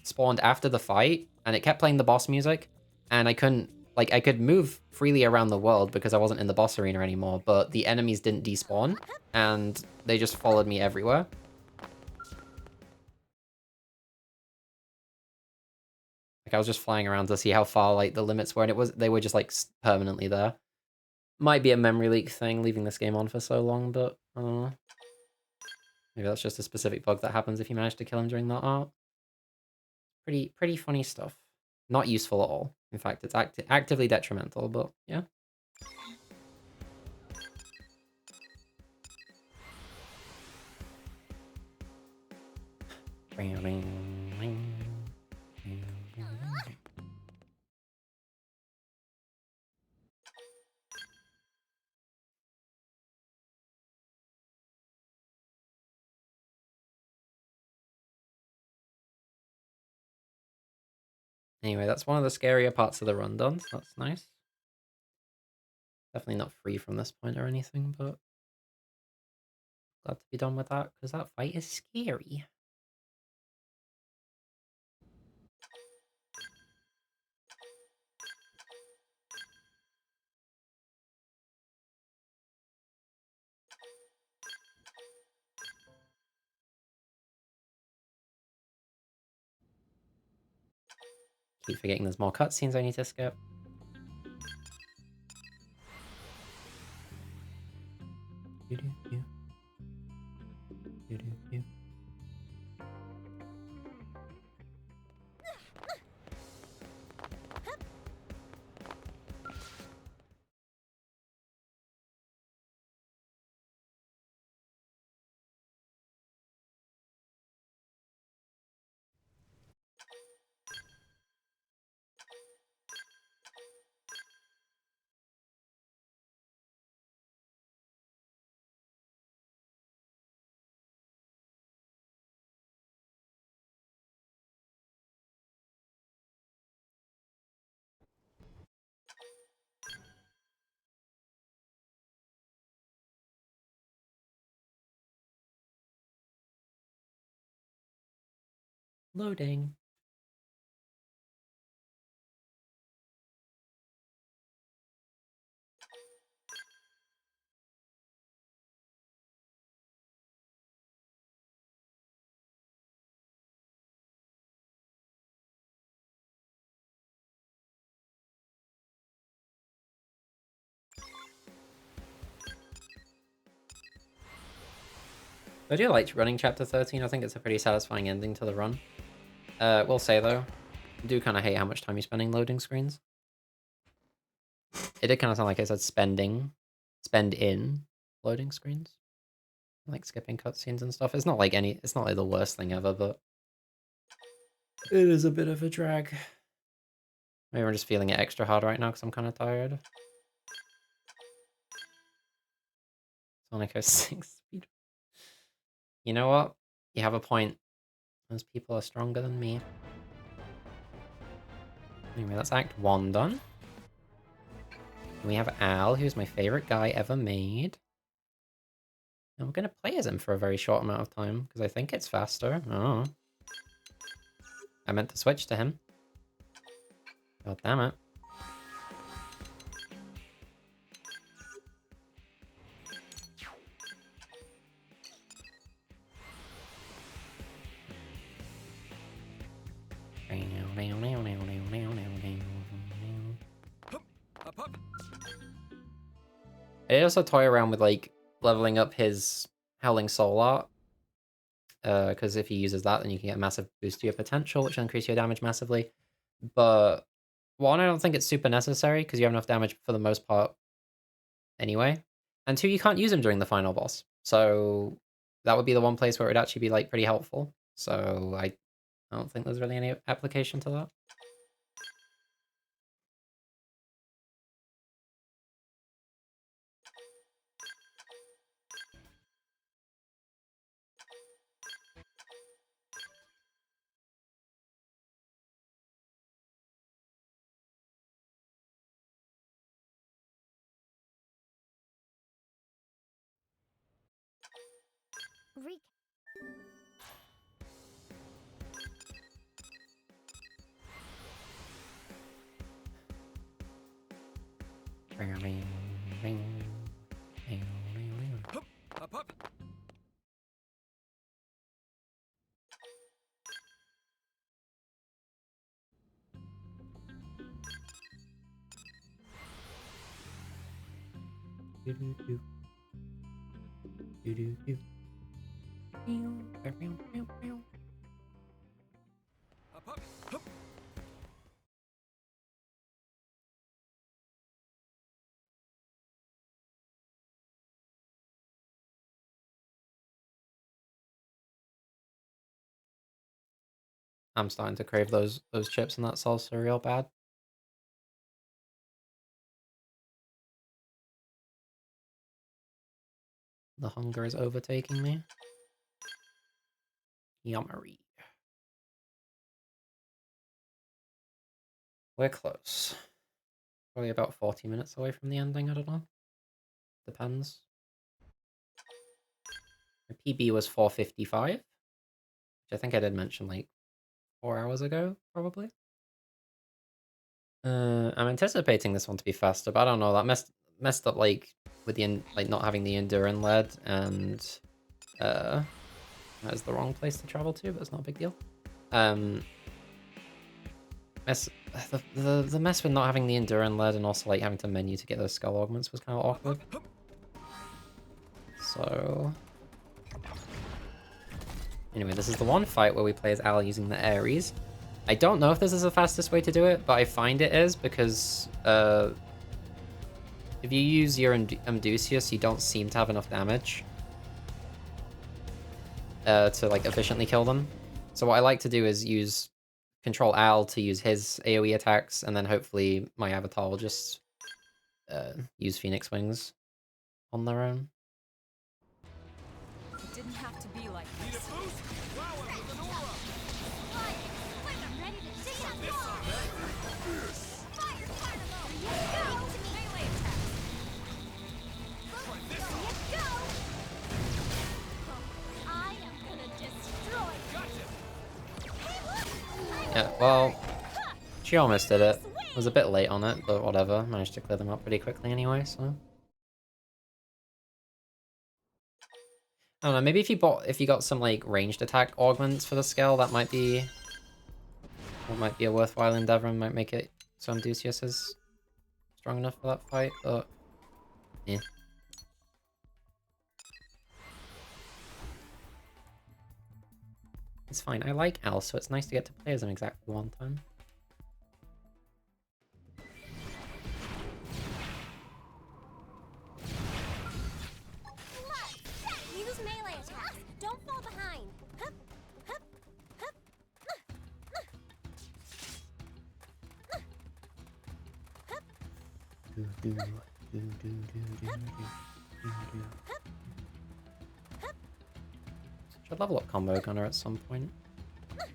spawned after the fight, and it kept playing the boss music, and I couldn't, like, I could move freely around the world because I wasn't in the boss arena anymore, but the enemies didn't despawn, and they just followed me everywhere. Like, I was just flying around to see how far, like, the limits were, and they were just, like, permanently there. Might be a memory leak thing, leaving this game on for so long, but, I don't know. Maybe that's just a specific bug that happens if you manage to kill him during that art. Pretty funny stuff. Not useful at all. In fact, it's actively detrimental, but yeah. Anyway, that's one of the scarier parts of the run done, so that's nice. Definitely not free from this point or anything, but glad to be done with that, because that fight is scary. Keep forgetting there's more cutscenes I need to skip. Loading. I do like running chapter 13. I think it's a pretty satisfying ending to the run. Will say though, I do kind of hate how much time you're spending loading screens. It did kind of sound like I said spend in loading screens, like skipping cutscenes and stuff. It's not like the worst thing ever, but it is a bit of a drag. Maybe I'm just feeling it extra hard right now because I'm kind of tired. Sonic 06 speed. You know what? You have a point. Those people are stronger than me. Anyway, that's Act 1 done. We have Al, who's my favorite guy ever made. And we're going to play as him for a very short amount of time, because I think it's faster. Oh. I meant to switch to him. God damn it. I also toy around with, like, leveling up his Howling Soul art. Because if he uses that, then you can get a massive boost to your potential, which will increase your damage massively. But, one, I don't think it's super necessary, because you have enough damage for the most part anyway. And two, you can't use him during the final boss. So, that would be the one place where it would actually be, like, pretty helpful. So, I don't think there's really any application to that. Re- Up, up. Up, up. Hup. I'm starting to crave those chips and that salsa real bad. The hunger is overtaking me. Yummery. We're close. Probably about 40 minutes away from the ending, I don't know. Depends. My PB was 4:55, which I think I did mention like 4 hours ago, probably. I'm anticipating this one to be faster, but I don't know. That messed up like with the not having the Endurin lead, and that is the wrong place to travel to, but it's not a big deal. The mess with not having the Endurin lead and also like having to menu to get those skull augments was kind of awkward. So anyway, this is the one fight where we play as Al using the Ares. I don't know if this is the fastest way to do it, but I find it is because if you use your Amdusius, you don't seem to have enough damage to like efficiently kill them. So what I like to do is use Control Al to use his AoE attacks, and then hopefully my avatar will just use Phoenix Wings on their own. It didn't have to be like Need a this. boost? Wow, I'm with an aura. I'm ready to see it all. Fire carnival. Here you go. Melee attack. Here you go. I am gonna destroy you. Gotcha. Yeah, well, she almost did it. Was a bit late on it, but whatever. Managed to clear them up pretty quickly anyway, so. I don't know, maybe if you got some like ranged attack augments for the skill, that might be a worthwhile endeavor and might make it so Amdusius is strong enough for that fight, but yeah. It's fine. I like Al, so it's nice to get to play as him exactly one time. Use melee attacks. Don't fall behind. Hup, hup, hup. Should level up Combo Gunner at some point. I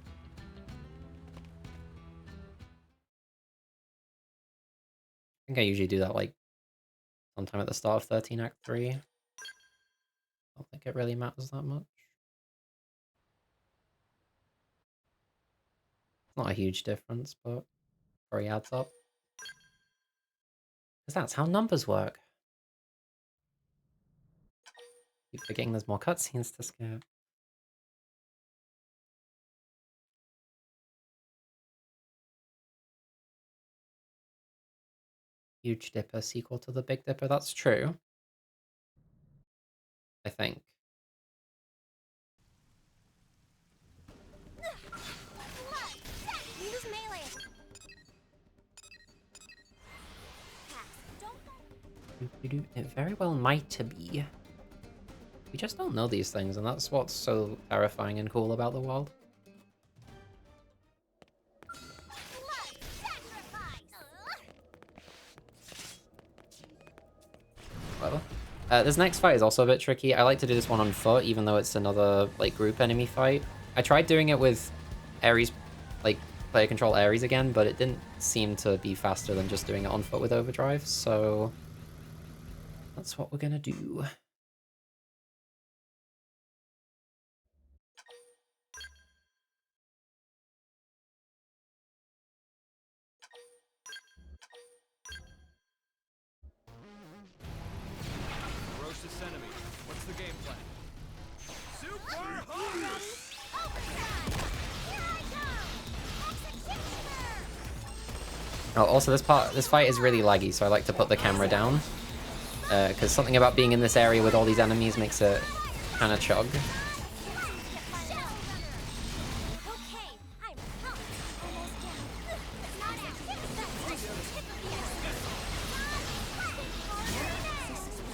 think I usually do that like sometime at the start of 13 Act 3. I don't think it really matters that much. It's not a huge difference, but probably adds up. Because that's how numbers work. Keep forgetting there's more cutscenes to skip. Huge Dipper sequel to the Big Dipper, that's true. I think. Use melee. It very well might be. We just don't know these things, and that's what's so terrifying and cool about the world. Whatever. This next fight is also a bit tricky. I like to do this one on foot, even though it's another like group enemy fight. I tried doing it with Ares, like player control Ares again, but it didn't seem to be faster than just doing it on foot with overdrive, so that's what we're gonna do. Ferocious enemy. What's the game plan? Super hard! Oh, also this fight is really laggy, so I like to put the camera down. Because something about being in this area with all these enemies makes it kind of chug.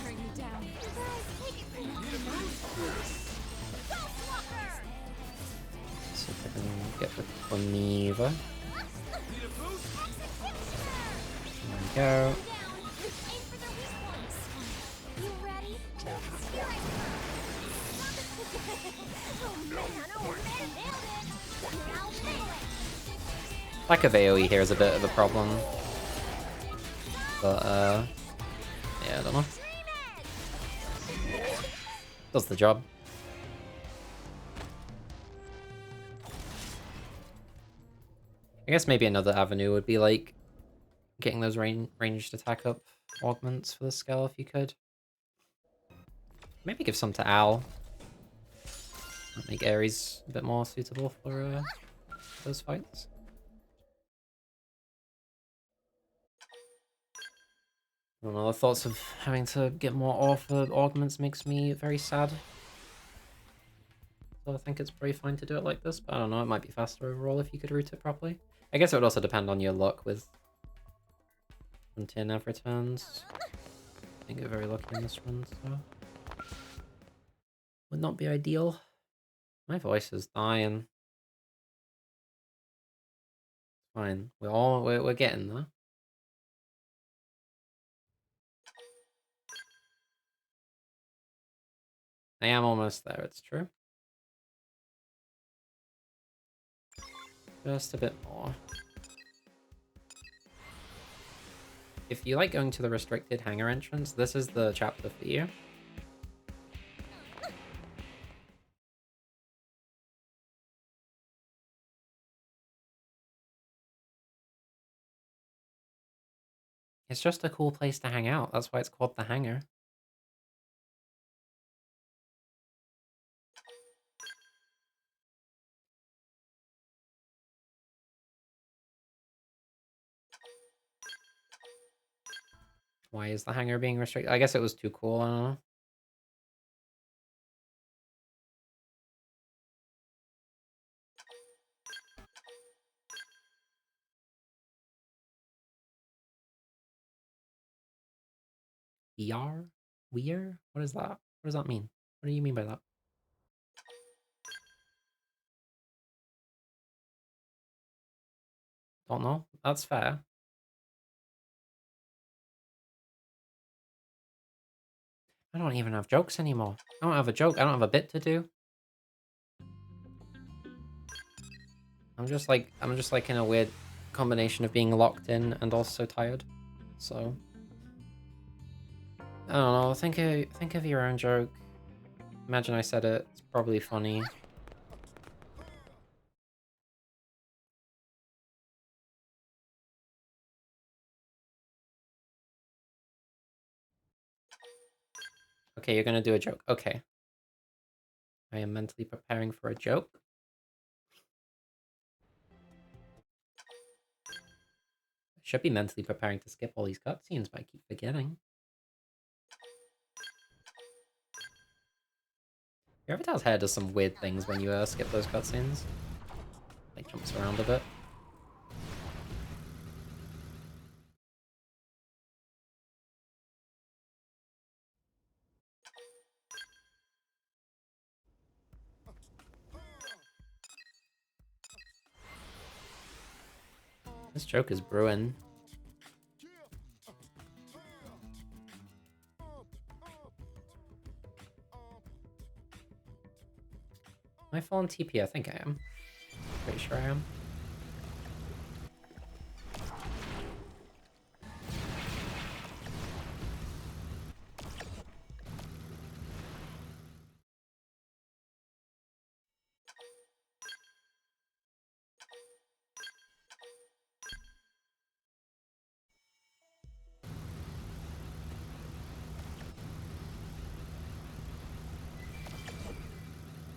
Wearing me down. See if I can get the Cleaver. There we go. Lack of AoE here is a bit of a problem. But, yeah, I don't know. Does the job. I guess maybe another avenue would be like getting those ranged attack up augments for the skill if you could. Maybe give some to Al. Make Ares a bit more suitable for those fights. I don't know, the thoughts of having to get more author augments makes me very sad. So I think it's pretty fine to do it like this, but I don't know, it might be faster overall if you could route it properly. I guess it would also depend on your luck with Frontier Nav returns. I think you're very lucky in this run, so would not be ideal. My voice is dying. Fine, we're getting there. I am almost there, it's true. Just a bit more. If you like going to the restricted hangar entrance, this is the chapter for you. It's just a cool place to hang out. That's why it's called the hangar. Why is the hangar being restricted? I guess it was too cool, I don't know. VR? Weir? What is that? What does that mean? What do you mean by that? Don't know. That's fair. I don't even have jokes anymore. I don't have a joke. I don't have a bit to do. I'm just like in a weird combination of being locked in and also tired. So I don't know. Think of your own joke. Imagine I said it. It's probably funny. Okay, you're gonna do a joke. Okay. I am mentally preparing for a joke. I should be mentally preparing to skip all these cutscenes, but I keep forgetting. Your avatar's hair does some weird things when you skip those cutscenes. Like jumps around a bit. This joke is brewing. Am I full on TP? I think I am. Pretty sure I am.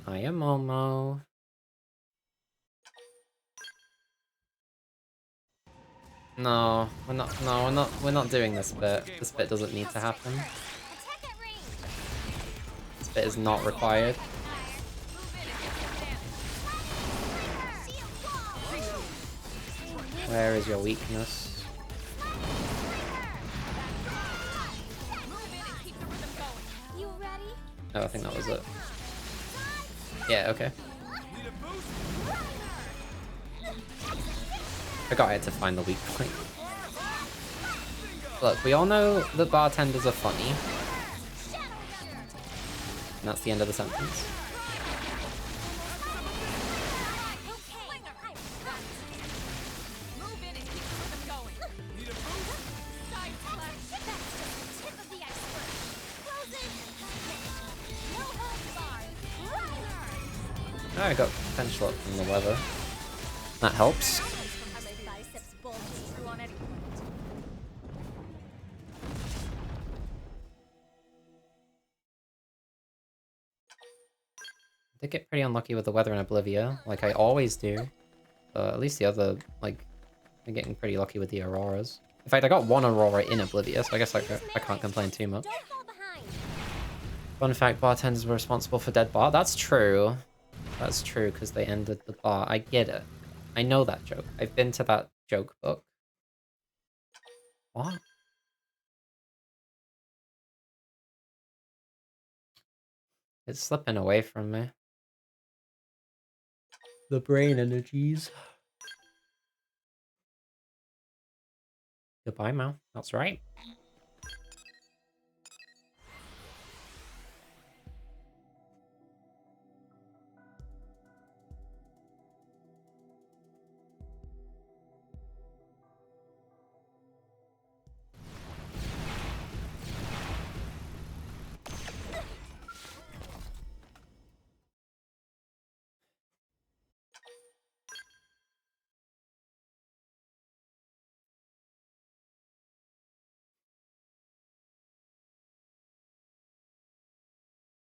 I am Momo. No, we're not. No, we're not doing this bit. This bit doesn't need to happen. Attack at range. This bit is not required. Shield wall. Where is your weakness? You ready? Oh, I think that was it. Yeah, okay. Forgot I had to find the weak point. Look, we all know that bartenders are funny. And that's the end of the sentence. Oh, I got potential up from the weather. That helps. I did get pretty unlucky with the weather in Oblivia, like I always do. But at least the other, like, I'm getting pretty lucky with the auroras. In fact, I got one aurora in Oblivia, so I guess I can't complain too much. Don't fall behind. Fun fact, bartenders were responsible for dead bar. That's true. That's true, because they ended the bar. I get it. I know that joke. I've been to that joke book. What? It's slipping away from me. The brain energies. Goodbye, Mal. That's right.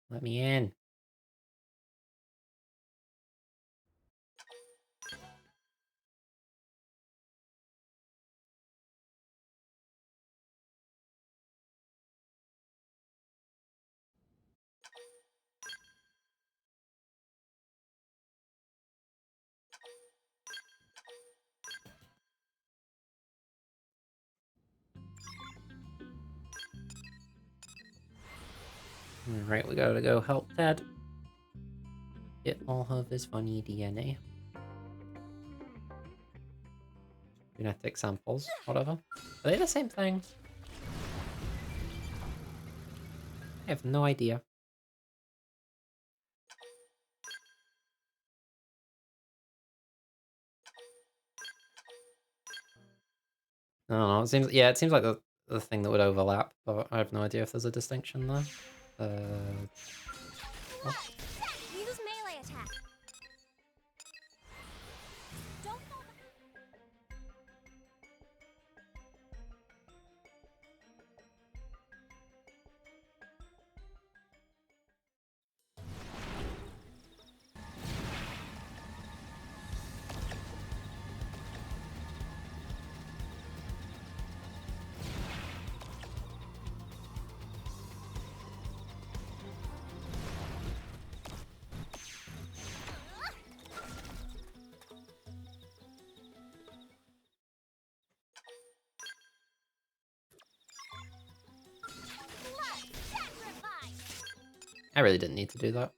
Let me in. Alright, we gotta go help Dad get all of his funny DNA. Genetic samples, whatever. Are they the same thing? I have no idea. I don't know. It seems like the thing that would overlap, but I have no idea if there's a distinction there. Oh. Use melee attack. Don't fall blood sacrifice. I really didn't need to do that.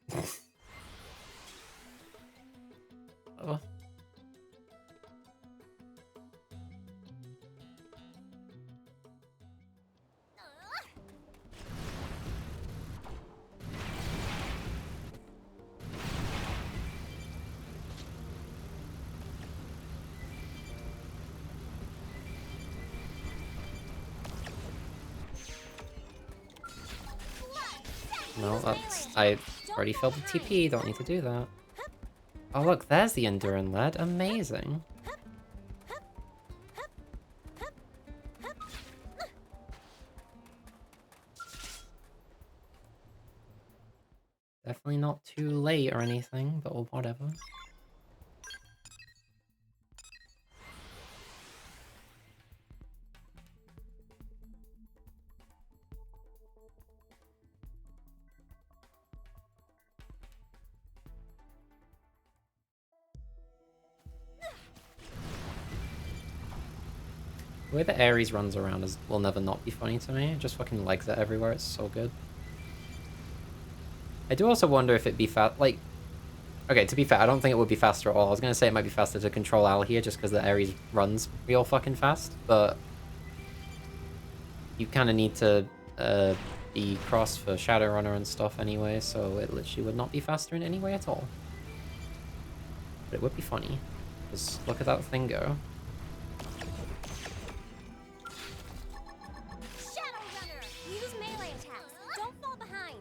Oh. No, that's... I already filled the TP, don't need to do that. Oh look, there's the Enduring Lead. Amazing. Definitely not too late or anything, but whatever. The way that Ares runs around will never not be funny to me. It just fucking legs it everywhere, it's so good. I do also wonder if it'd be fast, like... Okay, to be fair, I don't think it would be faster at all. I was gonna say it might be faster to control Al here just because the Ares runs real fucking fast, but... You kind of need to be crossed for Shadowrunner and stuff anyway, so it literally would not be faster in any way at all. But it would be funny, because look at that thing go. Shadowrunner. Use melee attacks. Don't fall behind.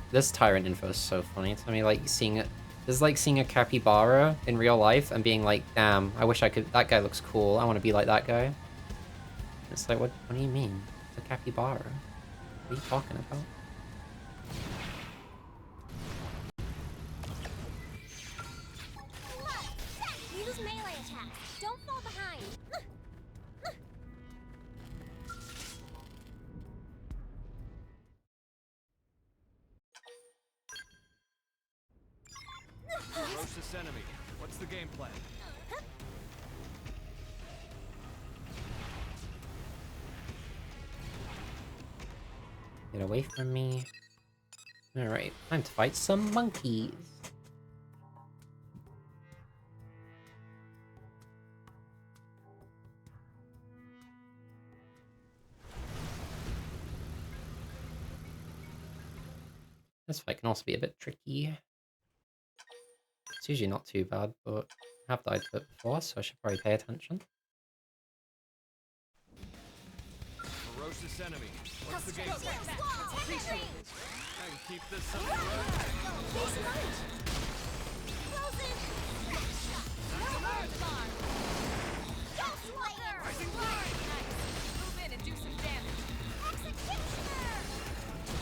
This Tyrant info is so funny to me, like seeing it. This is like seeing a capybara in real life and being like, damn, I wish I could, that guy looks cool, I want to be like that guy. It's like, what do you mean? It's a capybara. What are you talking about? Use melee attacks. Don't fall behind. Ferocious enemy. What's the game plan? Get away from me. Alright, time to fight some monkeys. This fight can also be a bit tricky. It's usually not too bad, but I have died to it before, so I should probably pay attention. Ferocious enemy. What's the game? I I can keep this on the road. Rising blade! Nice. Move in and do some damage. Executioner!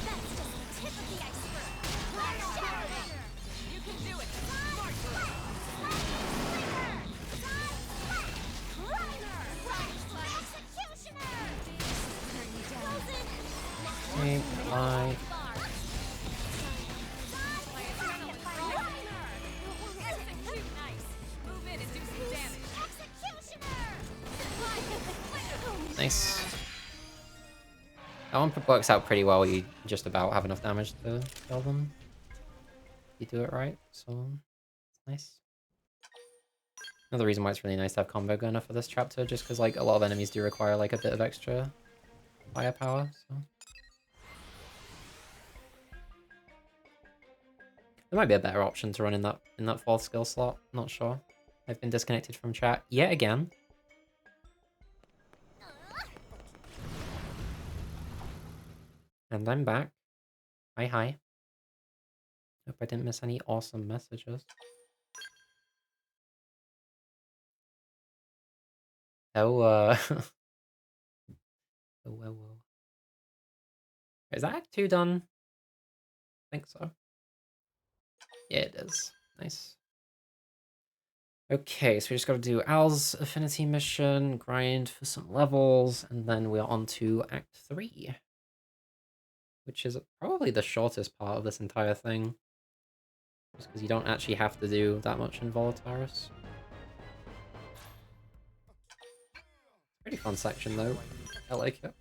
That's just the tip of the iceberg. You can do it. Okay, bye. Execute. Nice. Move in and do some damage. Nice. That one works out pretty well. You just about have enough damage to kill them. You do it right, so it's nice. Another reason why it's really nice to have combo gunner for this chapter, just because like a lot of enemies do require like a bit of extra firepower. So there might be a better option to run in that fourth skill slot. Not sure. I've been disconnected from chat yet again. And I'm back. Hi, hi. Hope I didn't miss any awesome messages. Oh, oh, well. Is that Act 2 done? I think so. Yeah, it is. Nice. Okay, so we just got to do Al's affinity mission, grind for some levels, and then we're on to Act 3. Which is probably the shortest part of this entire thing. Just because you don't actually have to do that much in Volataris. Pretty fun section though. I like it.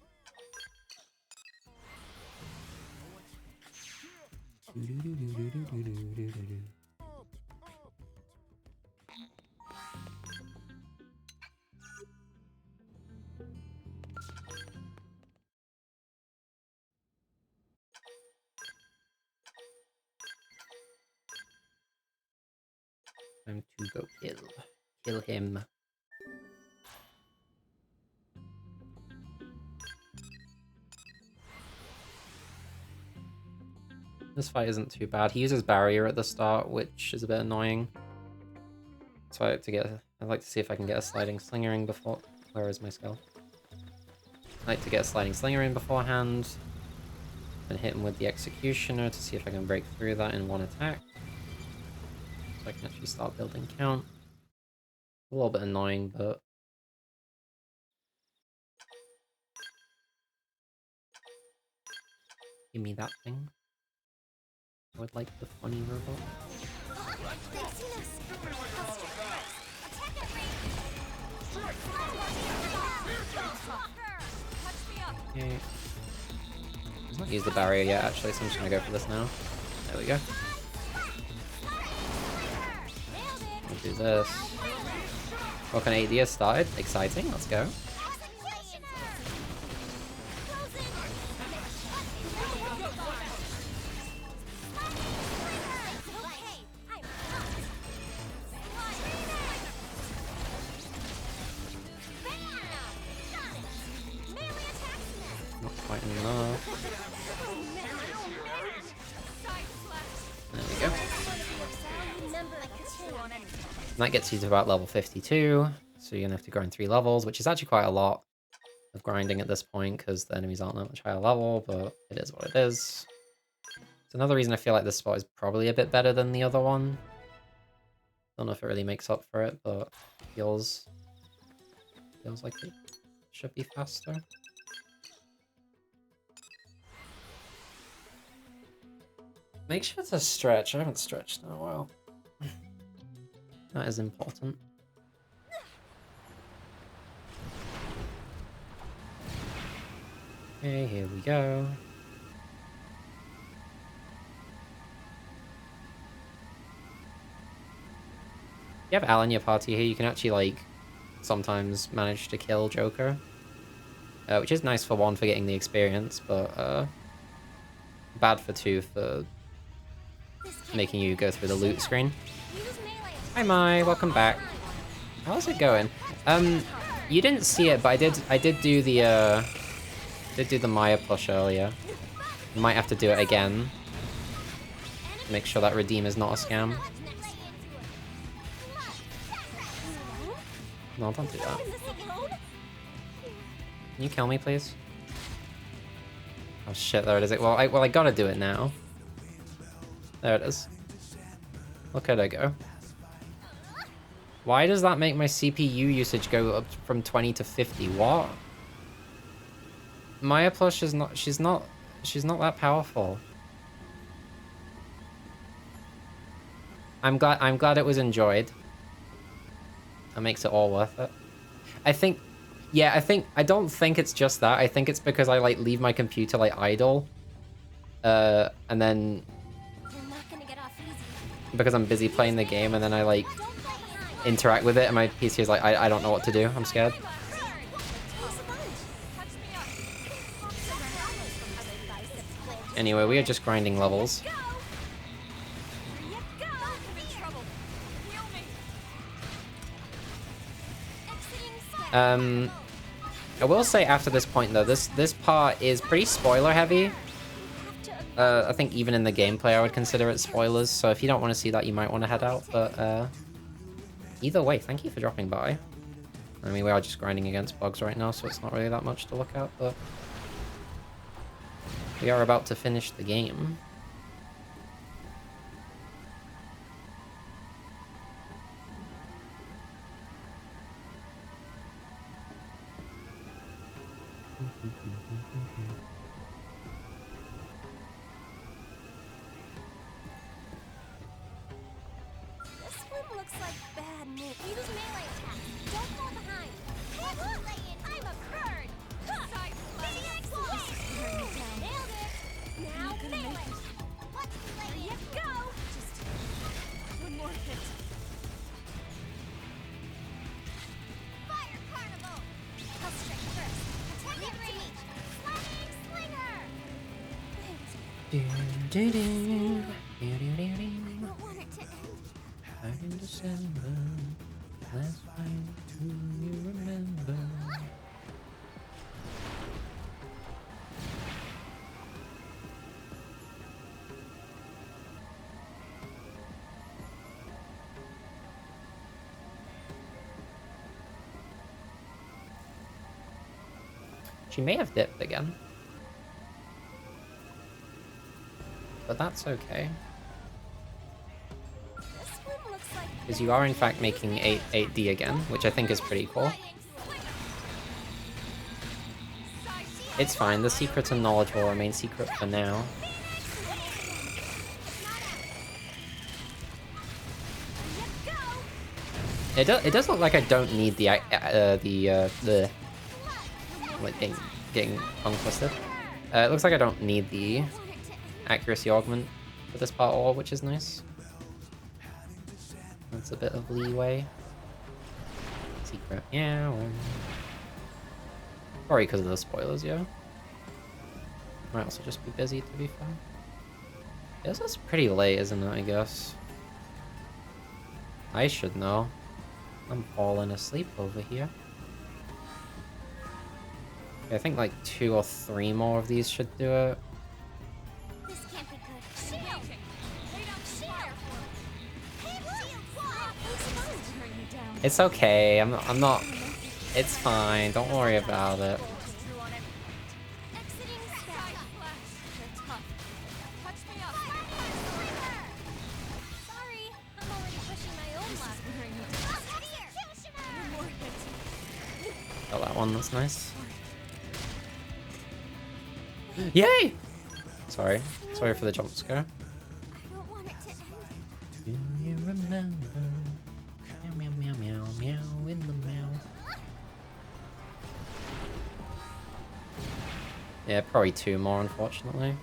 Time to go kill him. This fight isn't too bad. He uses barrier at the start, which is a bit annoying. So I'd like to see if I can get a sliding slinger in before. Where is my skill? I'd like to get a sliding slinger in beforehand. And hit him with the executioner to see if I can break through that in one attack. So I can actually start building count. A little bit annoying, but give me that thing. I would like the funny robot. Okay. He's not used the barrier yet, actually, so I'm just gonna go for this now. There we go. We'll do this. Welcome 8 years started. Exciting, let's go. Not quite enough. There we go. And that gets you to about level 52, so you're gonna have to grind 3 levels, which is actually quite a lot of grinding at this point, because the enemies aren't that much higher level, but it is what it is. It's another reason I feel like this spot is probably a bit better than the other one. Don't know if it really makes up for it, but feels like it should be faster. Make sure to stretch. I haven't stretched in a while. That is important. Okay, here we go. If you have Al in your party here, you can actually, like, sometimes manage to kill Joker. Which is nice for 1 for getting the experience, but bad for 2 for making you go through the loot screen. Use melee attack. Hi Mai, welcome back. How's it going? You didn't see it, but I did do the Maya push earlier. Might have to do it again. Make sure that redeem is not a scam. No, don't do that. Can you kill me, please? Oh shit, there it is. Well, I gotta do it now. There it is. Look at it go. Why does that make my CPU usage go up from 20 to 50? What? Maya Plush is not... She's not that powerful. I'm glad it was enjoyed. That makes it all worth it. I think... Yeah, I don't think it's just that. I think it's because I, like, leave my computer, like, idle. And then... You're not gonna get off easy. Because I'm busy playing the game, and then I, like, interact with it, and my PC is like, I don't know what to do. I'm scared. Anyway, we are just grinding levels. I will say after this point though, this part is pretty spoiler heavy. I think even in the gameplay I would consider it spoilers, so if you don't want to see that you might want to head out, but either way, thank you for dropping by. I mean, we are just grinding against bugs right now, so it's not really that much to look at, but we are about to finish the game. This one looks like bad news. Use melee attack. Don't fall behind. Hey, look! I'm a bird! Phoenix Blade! Nailed it! Now melee! Let's play it! Go! Just one more hit. Fire Carnival! I'll strike first. Attack at range! Flying Slinger! I don't want it to end. Back in December, last night, do you remember? She may have dipped again. But that's okay. This one looks like Because you are in fact making 8D again, which I think is pretty cool. It's fine, the secrets and knowledge will remain secret for now. It does look like I don't need the like getting tongue twisted. It looks like I don't need the accuracy augment for this part at all, which is nice. That's a bit of leeway. Secret, yeah. Probably because of the spoilers, yeah. Might also just be busy, to be fair. This is pretty late, isn't it, I guess? I should know. I'm falling asleep over here. I think like 2 or 3 more of these should do it. this can't be good. Shield! Shield! Hey, look! It's okay. I'm not. It's fine. Don't worry about it. Exiting sky. Sorry, I'm already pushing my own luck. Oh, that one. That's nice. Yay! Sorry. Sorry for the jump scare. I don't want it to end. Do you remember? Meow, meow, meow, meow, meow in the mouth. Yeah, probably 2 more, unfortunately.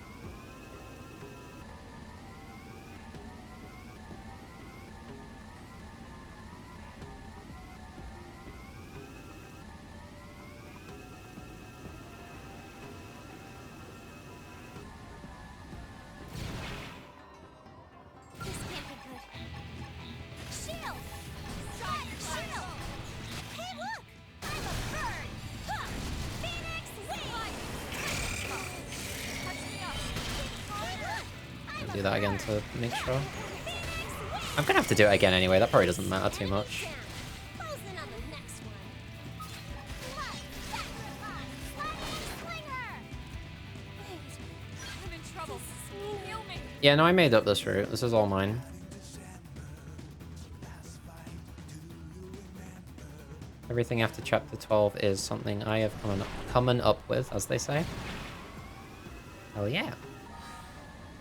do that again to make sure. I'm gonna have to do it again anyway, that probably doesn't matter too much. Frozen on the next one. I'm in trouble. Heal me. Yeah, no, I made up this route. This is all mine. Everything after chapter 12 is something I have come up with, as they say. Hell yeah.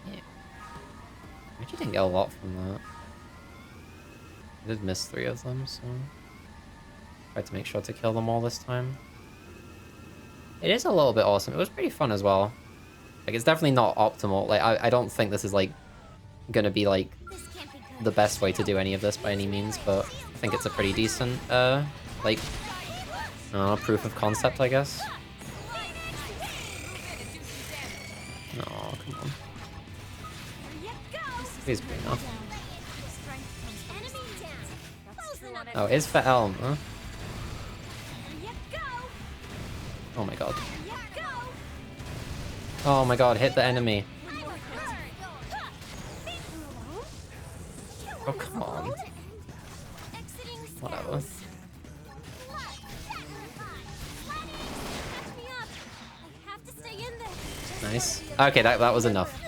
Yeah. I actually didn't get a lot from that. I did miss 3 of them, so... tried to make sure to kill them all this time. It is a little bit awesome. It was pretty fun as well. Like, it's definitely not optimal. Like, I don't think this is, like, gonna be, like, the best way to do any of this by any means, but I think it's a pretty decent, like, proof of concept, I guess. Oh, come on. Please be enough. Oh, it's for Elm, huh? Oh my god. Oh my god, hit the enemy. Oh, come on. Whatever. Nice. Okay, that was enough.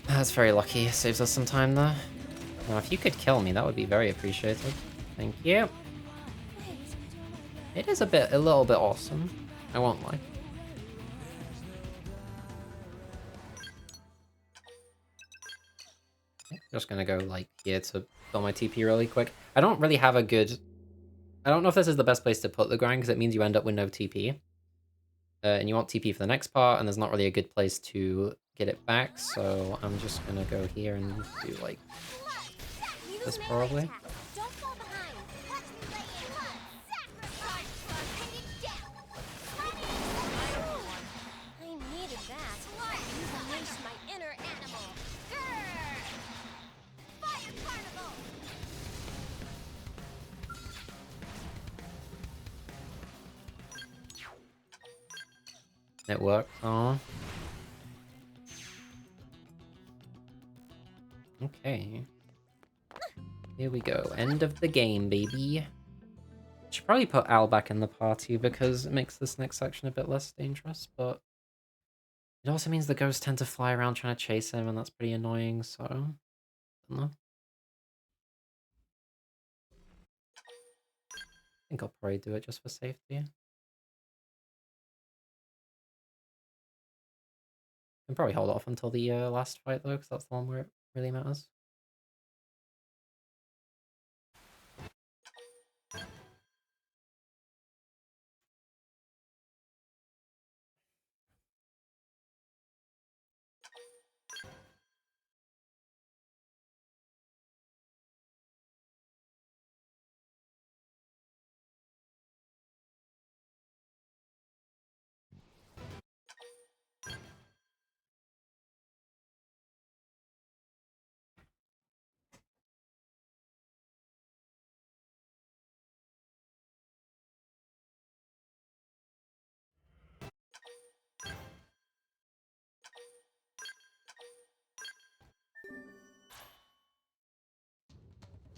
That's very lucky. Saves us some time there. Now, if you could kill me, that would be very appreciated. Thank you. It is a little bit awesome. I won't lie. Just gonna go, like, here to fill my TP really quick. I don't really have a good... I don't know if this is the best place to put the grind, because it means you end up with no TP. And you want TP for the next part, and there's not really a good place to get it back, so I'm just gonna go here and do, like, this probably. It worked. Oh. Okay. Here we go. End of the game, baby. Should probably put Al back in the party because it makes this next section a bit less dangerous, but it also means the ghosts tend to fly around trying to chase him, and that's pretty annoying, so... I don't know. I think I'll probably do it just for safety. Can probably hold off until the last fight though, because that's the one where it really matters.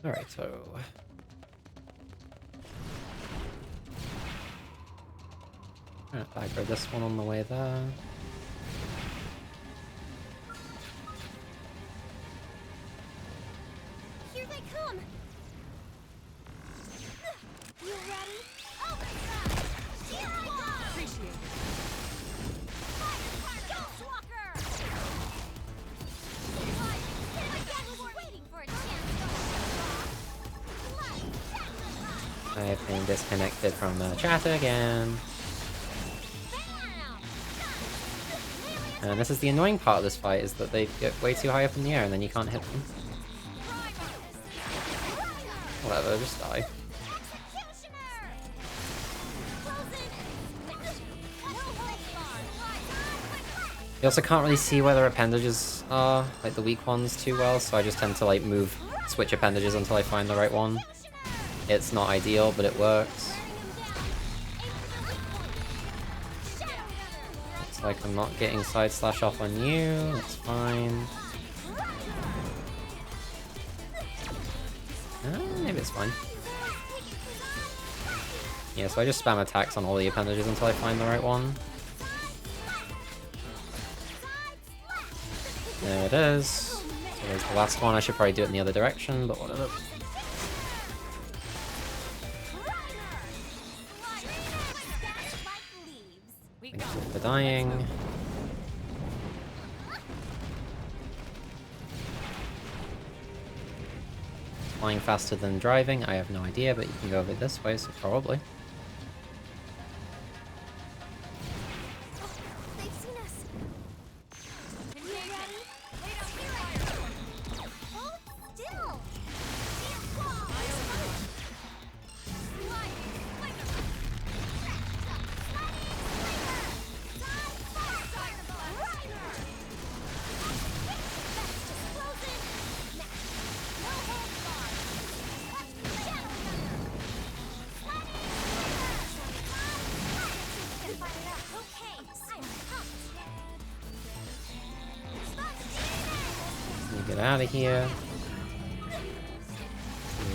Alright, so... I'm gonna aggro this one on the way there. Here they come. You ready? Oh my god! Here I go! Appreciate it. Fire Ghost Walker! Waiting for a chance. I've been disconnected from the chat again. And this is the annoying part of this fight, is that they get way too high up in the air and then you can't hit them. Whatever, just die. You also can't really see where their appendages are, like the weak ones, too well, so I just tend to like switch appendages until I find the right one. It's not ideal, but it works. Like I'm not getting side slash off on you, that's fine. Maybe it's fine. Yeah, so I just spam attacks on all the appendages until I find the right one. There it is. So there's the last one. I should probably do it in the other direction, but whatever. Thank you for dying. Flying faster than driving? I have no idea, but you can go over this way, so probably. They've seen us. Hold still. Let me get out of here. Here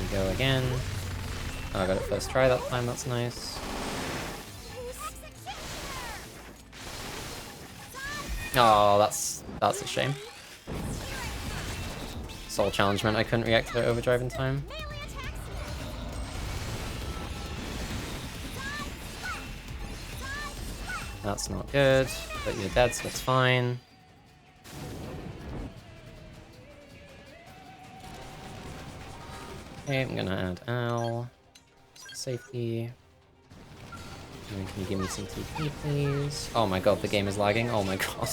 we go again. Oh, I got it first try that time, that's nice. Oh, that's a shame. Soul challenge meant I couldn't react to their overdrive in time. That's not good, but you're dead, so it's fine. Okay, I'm gonna add Al. For safety. And can you give me some TP, please? Oh my god, the game is lagging. Oh my god.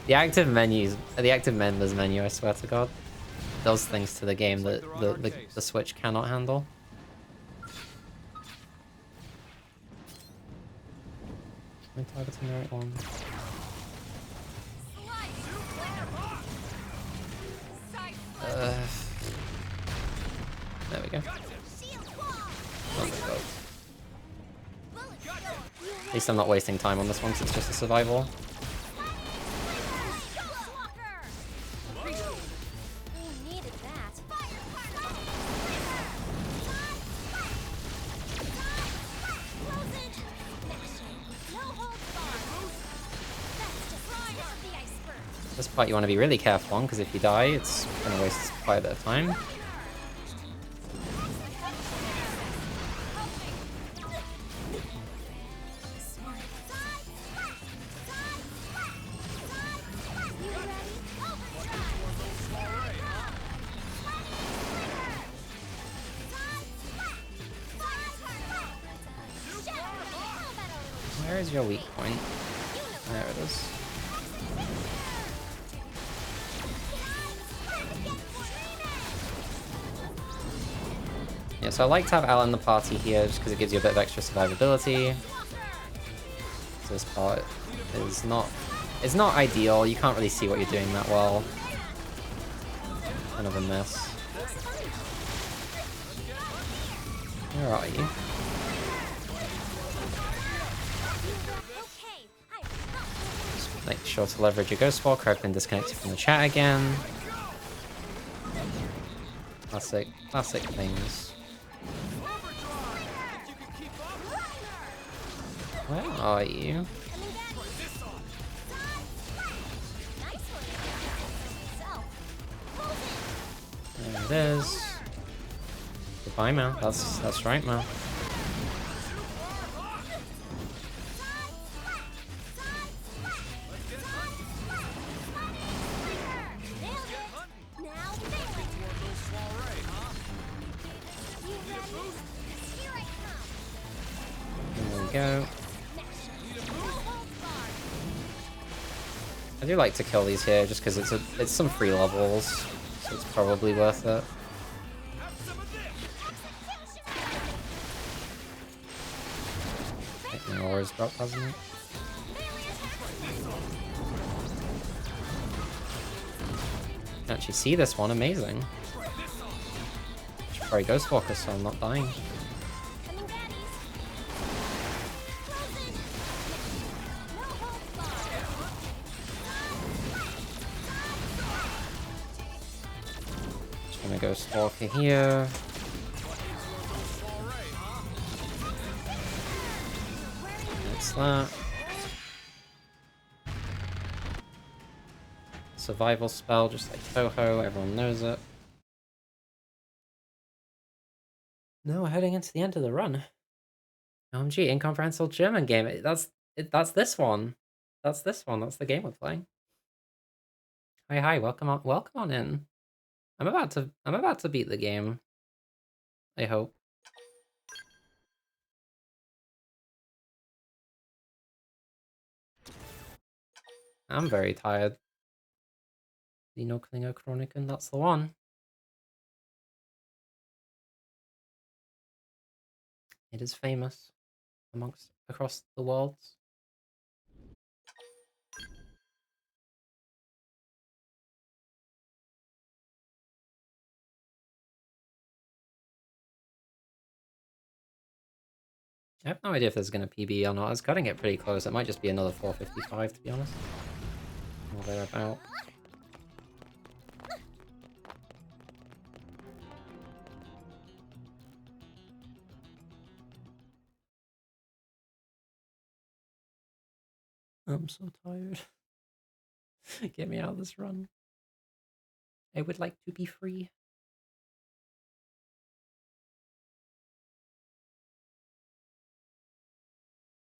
The active members menu, I swear to god, does things to the game that the Switch cannot handle. Am I targeting the right one? There we go. Oh my god. At least I'm not wasting time on this one, because it's just a survival. This part you want to be really careful on, because if you die, it's going to waste quite a bit of time. Where is your weak point? There it is. Yeah, so I like to have Al in the party here, just because it gives you a bit of extra survivability. So this part is not... It's not ideal, you can't really see what you're doing that well. Kind of a mess. Where are you? Just make sure to leverage your Ghost Walker. I've been disconnected from the chat again. Classic things. Where are you? There it is. Goodbye, Mal. That's right, Mal. There we go. I do like to kill these here just because it's some free levels, so it's probably worth it. I think my aura's dropped, hasn't it? I can actually see this one, amazing. Should probably Ghost Walker so I'm not dying. Gonna go Stalker here. That's that. Survival spell, just like Toho, everyone knows it. No, we're heading into the end of the run. OMG, incomprehensible German game. That's this one. That's this one. That's the game we're playing. Hi, welcome on in. I'm about to beat the game. I hope. I'm very tired. Dino Klinger Chroniken, that's the one. It is famous across the world. I have no idea if there's going to PB or not. I was cutting it pretty close. It might just be another 455, to be honest. Or thereabout. I'm so tired. Get me out of this run. I would like to be free.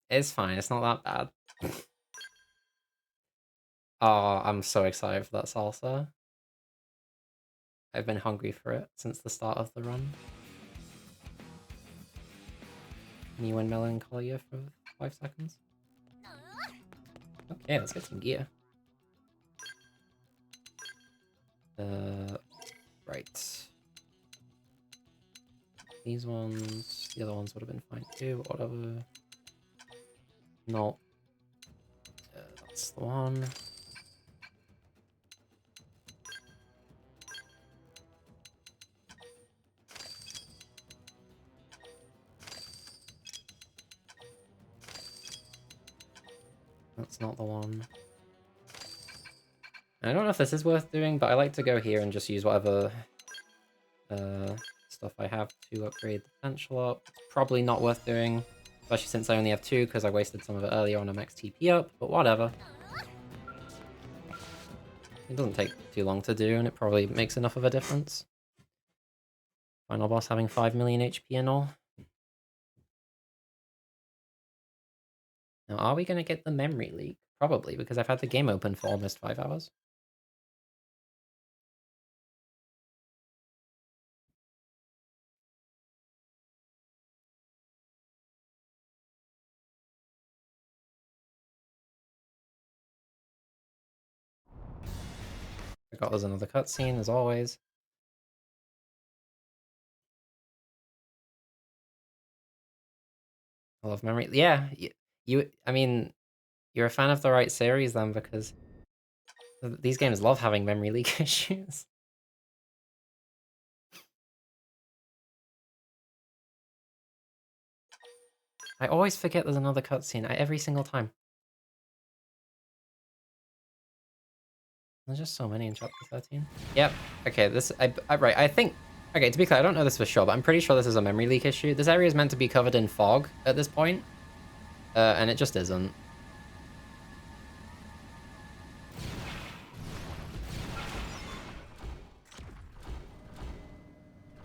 It's fine. It's not that bad. Oh, I'm so excited for that salsa. I've been hungry for it since the start of the run. Me and Melancholia for 5 seconds. Okay, let's get some gear. Right. These ones, the other ones would have been fine too, whatever. No. That's the one. That's not the one. I don't know if this is worth doing, but I like to go here and just use whatever stuff I have to upgrade the potential up. It's probably not worth doing, especially since I only have 2 because I wasted some of it earlier on a max TP up, but whatever. It doesn't take too long to do, and it probably makes enough of a difference. Final boss having 5 million HP and all. Now, are we going to get the memory leak? Probably, because I've had the game open for almost 5 hours. Forgot there's another cutscene, as always. I love memory. Yeah, I mean, you're a fan of the right series then, because these games love having memory leak issues. I always forget there's another cutscene every single time. There's just so many in chapter 13. Yep. Okay, right, I think... Okay, to be clear, I don't know this for sure, but I'm pretty sure this is a memory leak issue. This area is meant to be covered in fog at this point, and it just isn't.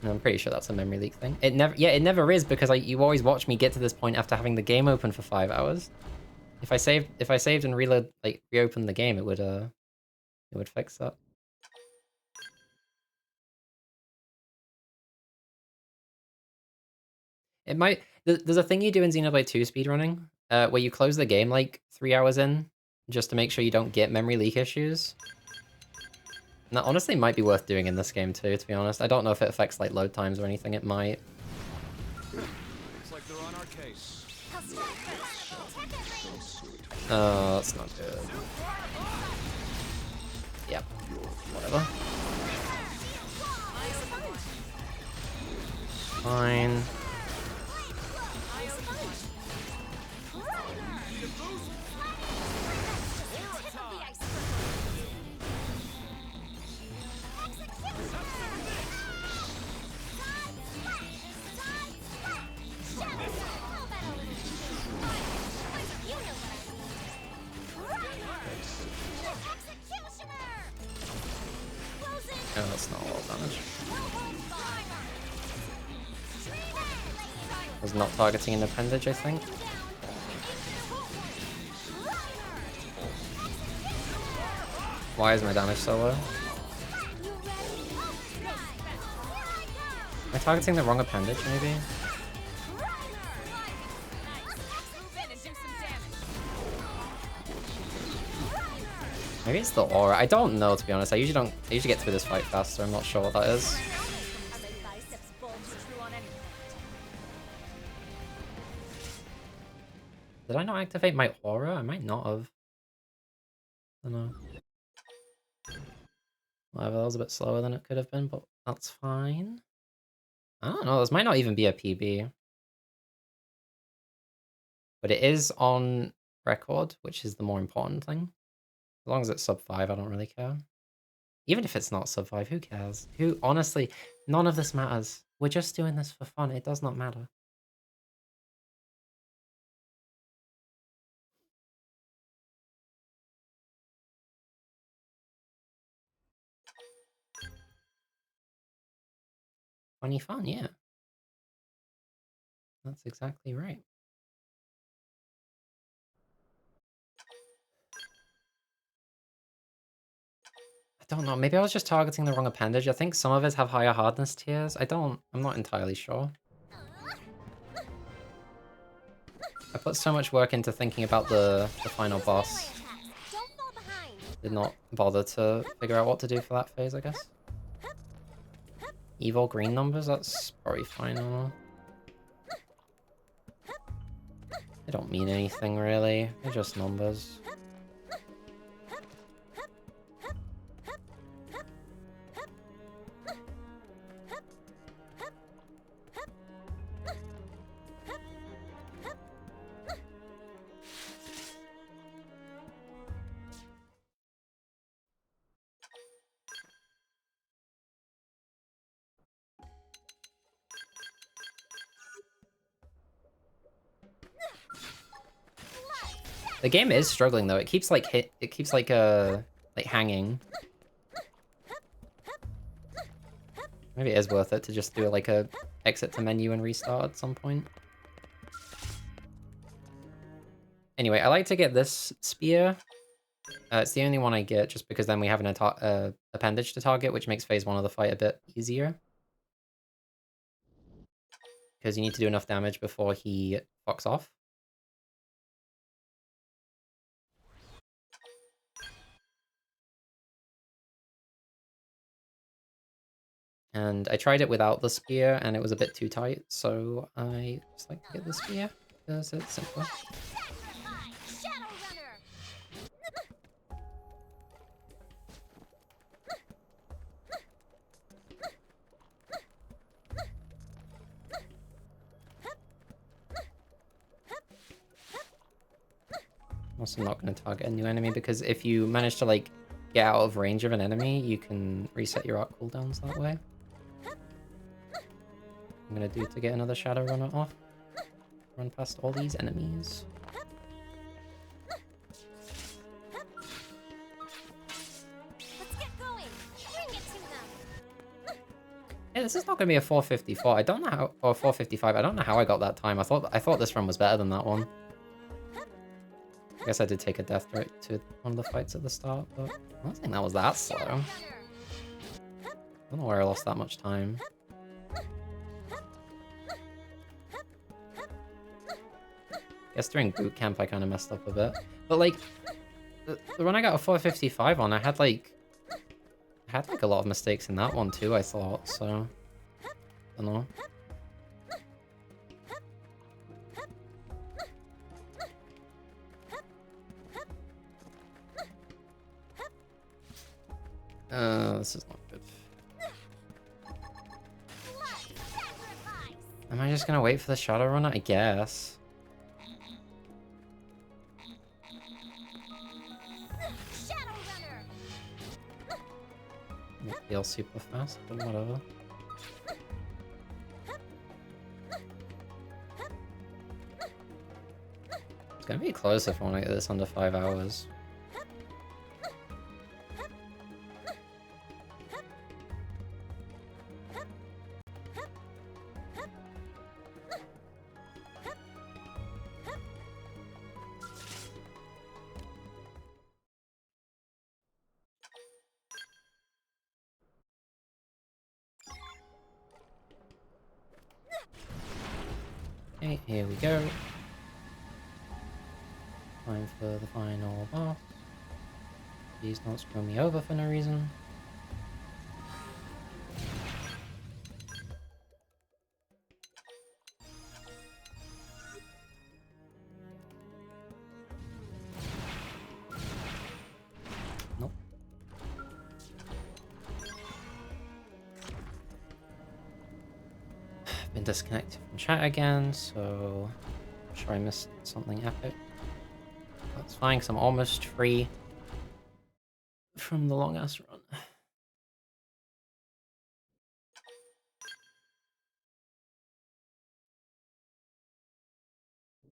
I'm pretty sure that's a memory leak thing. It never is, because you always watch me get to this point after having the game open for 5 hours. If I saved and reopened the game, it would fix that. It might. There's a thing you do in Xenoblade 2 speedrunning, where you close the game like 3 hours in, just to make sure you don't get memory leak issues. And that honestly might be worth doing in this game too, to be honest. I don't know if it affects like load times or anything. It might. Looks like they're on our case. Oh, that's not good. Yep. Whatever. Fine. that's not a lot of damage. Was not targeting an appendage, I think. Why is my damage so low? Am I targeting the wrong appendage, maybe? Maybe it's the aura. I don't know, to be honest. I usually get through this fight faster. I'm not sure what that is. Did I not activate my aura? I might not have. I don't know. Whatever, that was a bit slower than it could have been, but that's fine. I don't know, this might not even be a PB. But it is on record, which is the more important thing. As long as it's sub 5, I don't really care. Even if it's not sub 5, who cares? Honestly, none of this matters. We're just doing this for fun. It does not matter. Funny fun, yeah. That's exactly right. I don't know, maybe I was just targeting the wrong appendage. I think some of it have higher hardness tiers. I'm not entirely sure. I put so much work into thinking about the final boss. Did not bother to figure out what to do for that phase, I guess. Evil green numbers, that's probably fine. They don't mean anything really, they're just numbers. The game is struggling though. It keeps like hanging. Maybe it is worth it to just do like a exit to menu and restart at some point. Anyway, I like to get this spear. It's the only one I get just because then we have an appendage to target, which makes phase 1 of the fight a bit easier. Because you need to do enough damage before he fucks off. And I tried it without the spear, and it was a bit too tight, so I just like to get the spear, because it's simpler. Also not going to target a new enemy, because if you manage to, like, get out of range of an enemy, you can reset your arc cooldowns that way. I'm going to do to get another Shadow Runner off. Run past all these enemies. Let's get going. Bring it to them. Yeah, this is not going to be a 454. I don't know how, or 455. I don't know how I got that time. I thought this run was better than that one. I guess I did take a death right to one of the fights at the start, but I don't think that was that slow. I don't know where I lost that much time. I guess during boot camp I kind of messed up a bit. But like, the run I got a 455 on, I had like a lot of mistakes in that one too, I thought, so I don't know. This is not good. Am I just gonna wait for the Shadow Runner? I guess. It feels super fast, but whatever. It's gonna be close if I want to get this under 5 hours. Okay, here we go. Time for the final boss. Please don't screw me over for no reason. Nope. Been disconnected from chat again, so I'm sure I missed something epic. That's fine, because I'm almost free from the long ass run.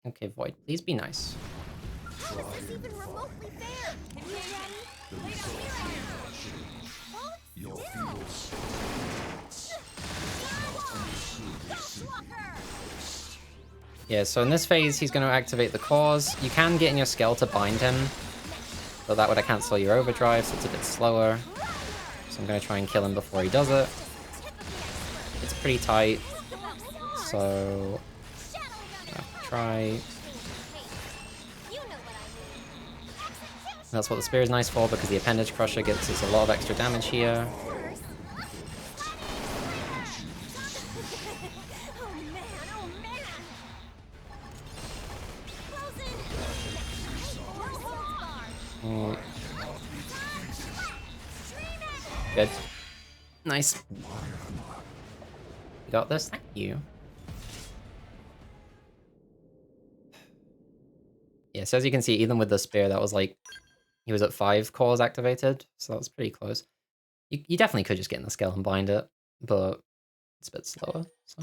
Okay, Void, please be nice. How is this even remotely fair? You ready? Lay down here. Hold still. Yeah, so in this phase, he's going to activate the cores. You can get in your skill to bind him, but that would cancel your overdrive, so it's a bit slower. So I'm going to try and kill him before he does it. It's pretty tight, so try. That's what the spear is nice for, because the appendage crusher gets us a lot of extra damage here. Good. Nice. You got this? Thank you. Yeah, so as you can see, even with the spear, that was like, he was at 5 cores activated, so that was pretty close. You definitely could just get in the skill and bind it, but it's a bit slower, so.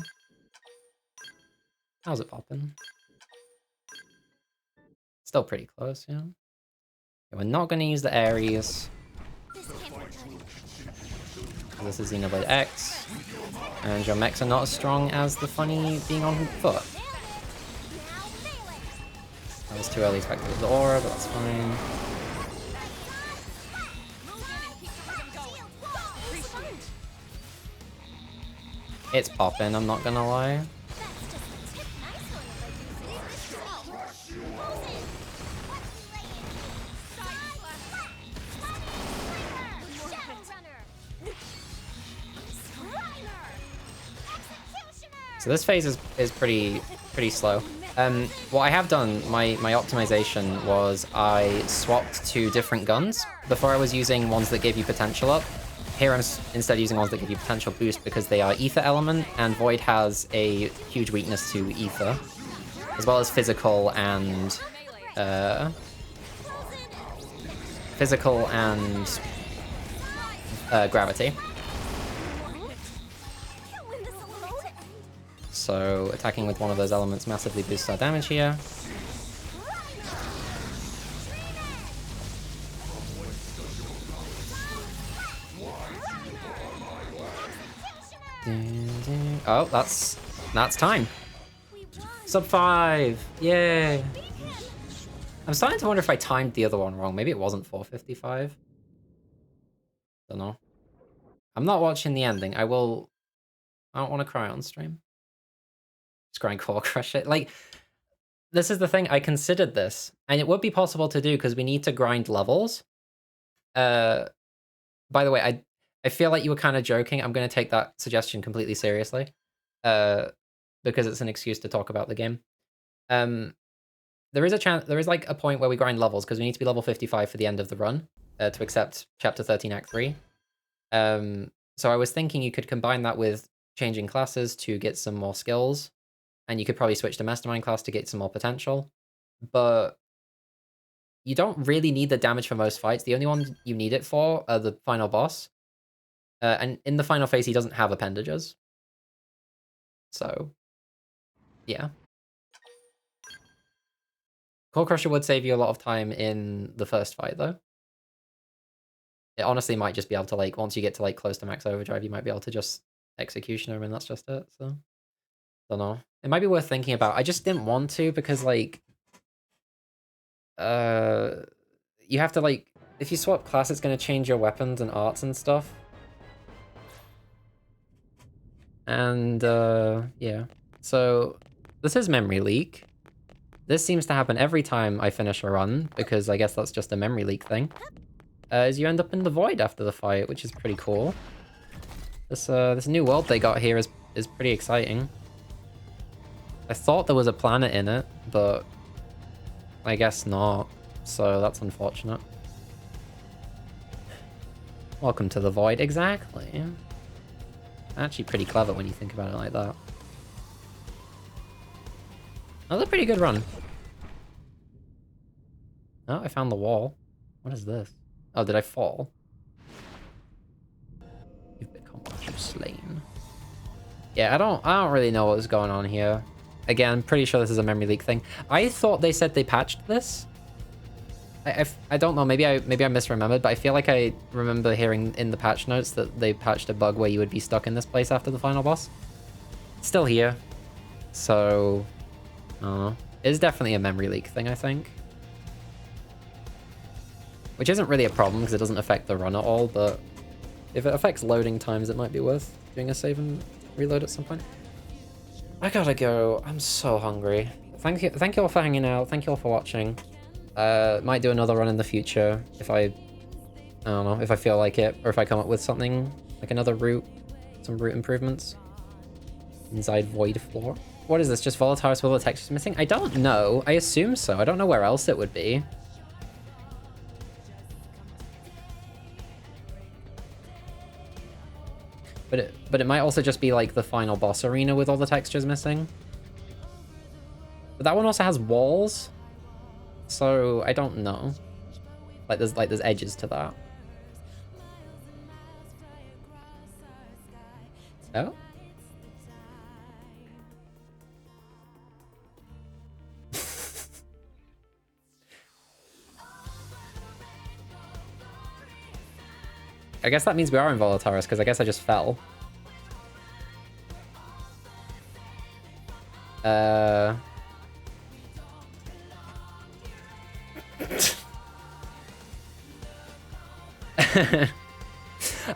How's it popping? Still pretty close, yeah. Okay, we're not going to use the Ares. This is Xenoblade X, and your mechs are not as strong as the funny being on foot. That was too early to activate the aura, but that's fine. It's popping, I'm not gonna lie. So this phase is pretty slow. What I have done, my optimization was I swapped to different guns. Before I was using ones that gave you potential up. Here I'm instead using ones that give you potential boost because they are ether element, and Void has a huge weakness to ether, as well as physical and gravity. So attacking with one of those elements massively boosts our damage here. Oh, that's time. Sub 5, yay! I'm starting to wonder if I timed the other one wrong. Maybe it wasn't 4:55. Don't know. I'm not watching the ending. I don't want to cry on stream. Just crying core crush it. Like, this is the thing. I considered this, and it would be possible to do because we need to grind levels. By the way, I feel like you were kind of joking. I'm going to take that suggestion completely seriously, because it's an excuse to talk about the game. There is a chance. There is like a point where we grind levels because we need to be level 55 for the end of the run to accept Chapter 13, Act 3. So I was thinking you could combine that with changing classes to get some more skills, and you could probably switch to Mastermind class to get some more potential. But you don't really need the damage for most fights. The only ones you need it for are the final boss. And in the final phase, he doesn't have appendages. So, yeah. Core Crusher would save you a lot of time in the first fight, though. It honestly might just be able to, like, once you get to, like, close to max overdrive, you might be able to just Executioner, and that's just it, so. Don't know. It might be worth thinking about. I just didn't want to, because, like, you have to, like, if you swap class, it's going to change your weapons and arts and stuff. And, yeah. So, This is memory leak. This seems to happen every time I finish a run, because I guess that's just a memory leak thing. Is you end up in the void after the fight, which is pretty cool. This new world they got here is pretty exciting. I thought there was a planet in it, but I guess not, so that's unfortunate. Welcome to the void, exactly. Actually pretty clever when you think about it like that. Another pretty good run. Oh, I found the wall. What is this? Oh, did I fall? You've become what you've slain. Yeah, I don't really know what was going on here. Again, I'm pretty sure this is a memory leak thing. I thought they said they patched this. I don't know, maybe I misremembered, but I feel like I remember hearing in the patch notes that they patched a bug where you would be stuck in this place after the final boss. It's still here. So, I don't know. It's definitely a memory leak thing, I think. Which isn't really a problem because it doesn't affect the run at all, but if it affects loading times, it might be worth doing a save and reload at some point. I gotta go. I'm so hungry. Thank you all for hanging out. Thank you all for watching. Might do another run in the future if I don't know, if I feel like it, or if I come up with something like another route, some route improvements. Inside void floor. What is this? Just Volatiris with all the textures missing? I don't know. I assume so. I don't know where else it would be. But it might also just be like the final boss arena with all the textures missing. But that one also has walls. So I don't know. There's edges to that. Oh? I guess that means we are in Volataris, because I guess I just fell.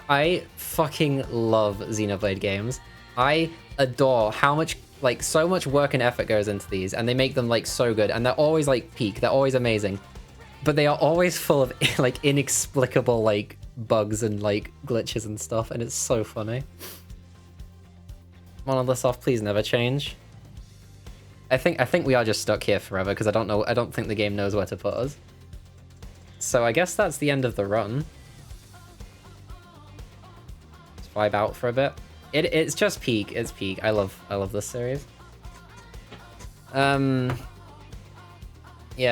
I fucking love Xenoblade games. I adore how much, like, so much work and effort goes into these, and they make them, like, so good, and they're always, like, peak. They're always amazing. But they are always full of, like, inexplicable, like, bugs and, like, glitches and stuff, and it's so funny. Monolith Soft, please never change. I think we are just stuck here forever, because I don't think the game knows where to put us. So I guess that's the end of the run. Let's vibe out for a bit. It's just peak. It's peak. I love this series. Yeah,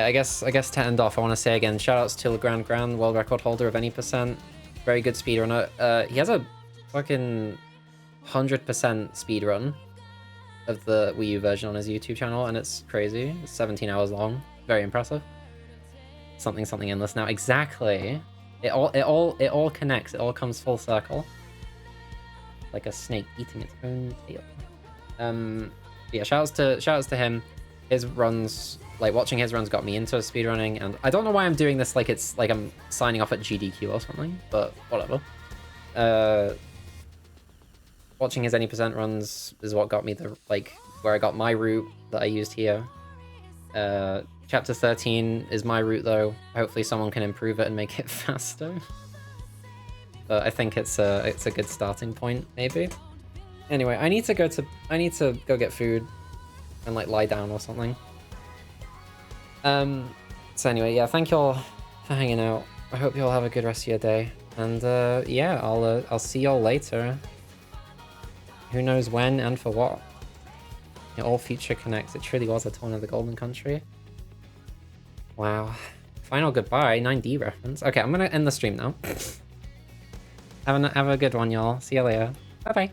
I guess to end off, I want to say again, shoutouts to Legrand, world record holder of any percent. Very good speedrunner. He has a fucking 100% speedrun of the Wii U version on his YouTube channel, and it's crazy. It's 17 hours long. Very impressive. Something endless now. Exactly. It all connects. It all comes full circle. Like a snake eating its own tail. Yeah, shoutouts to him. His runs, like watching his runs got me into speedrunning, and I don't know why I'm doing this like it's like I'm signing off at GDQ or something, but whatever. Watching his any percent runs is what got me the, like, where I got my route that I used here. Chapter 13 is my route though. Hopefully someone can improve it and make it faster. But I think it's a good starting point, maybe. Anyway, I need to go get food and like lie down or something. So anyway, yeah, thank you all for hanging out. I hope you all have a good rest of your day. And yeah, I'll see y'all later. Who knows when and for what? It all future connects. It truly was a Torn of the Golden Country. Wow. Final goodbye, 9D reference. Okay, I'm gonna end the stream now. Have a good one, y'all. See you later. Bye-bye.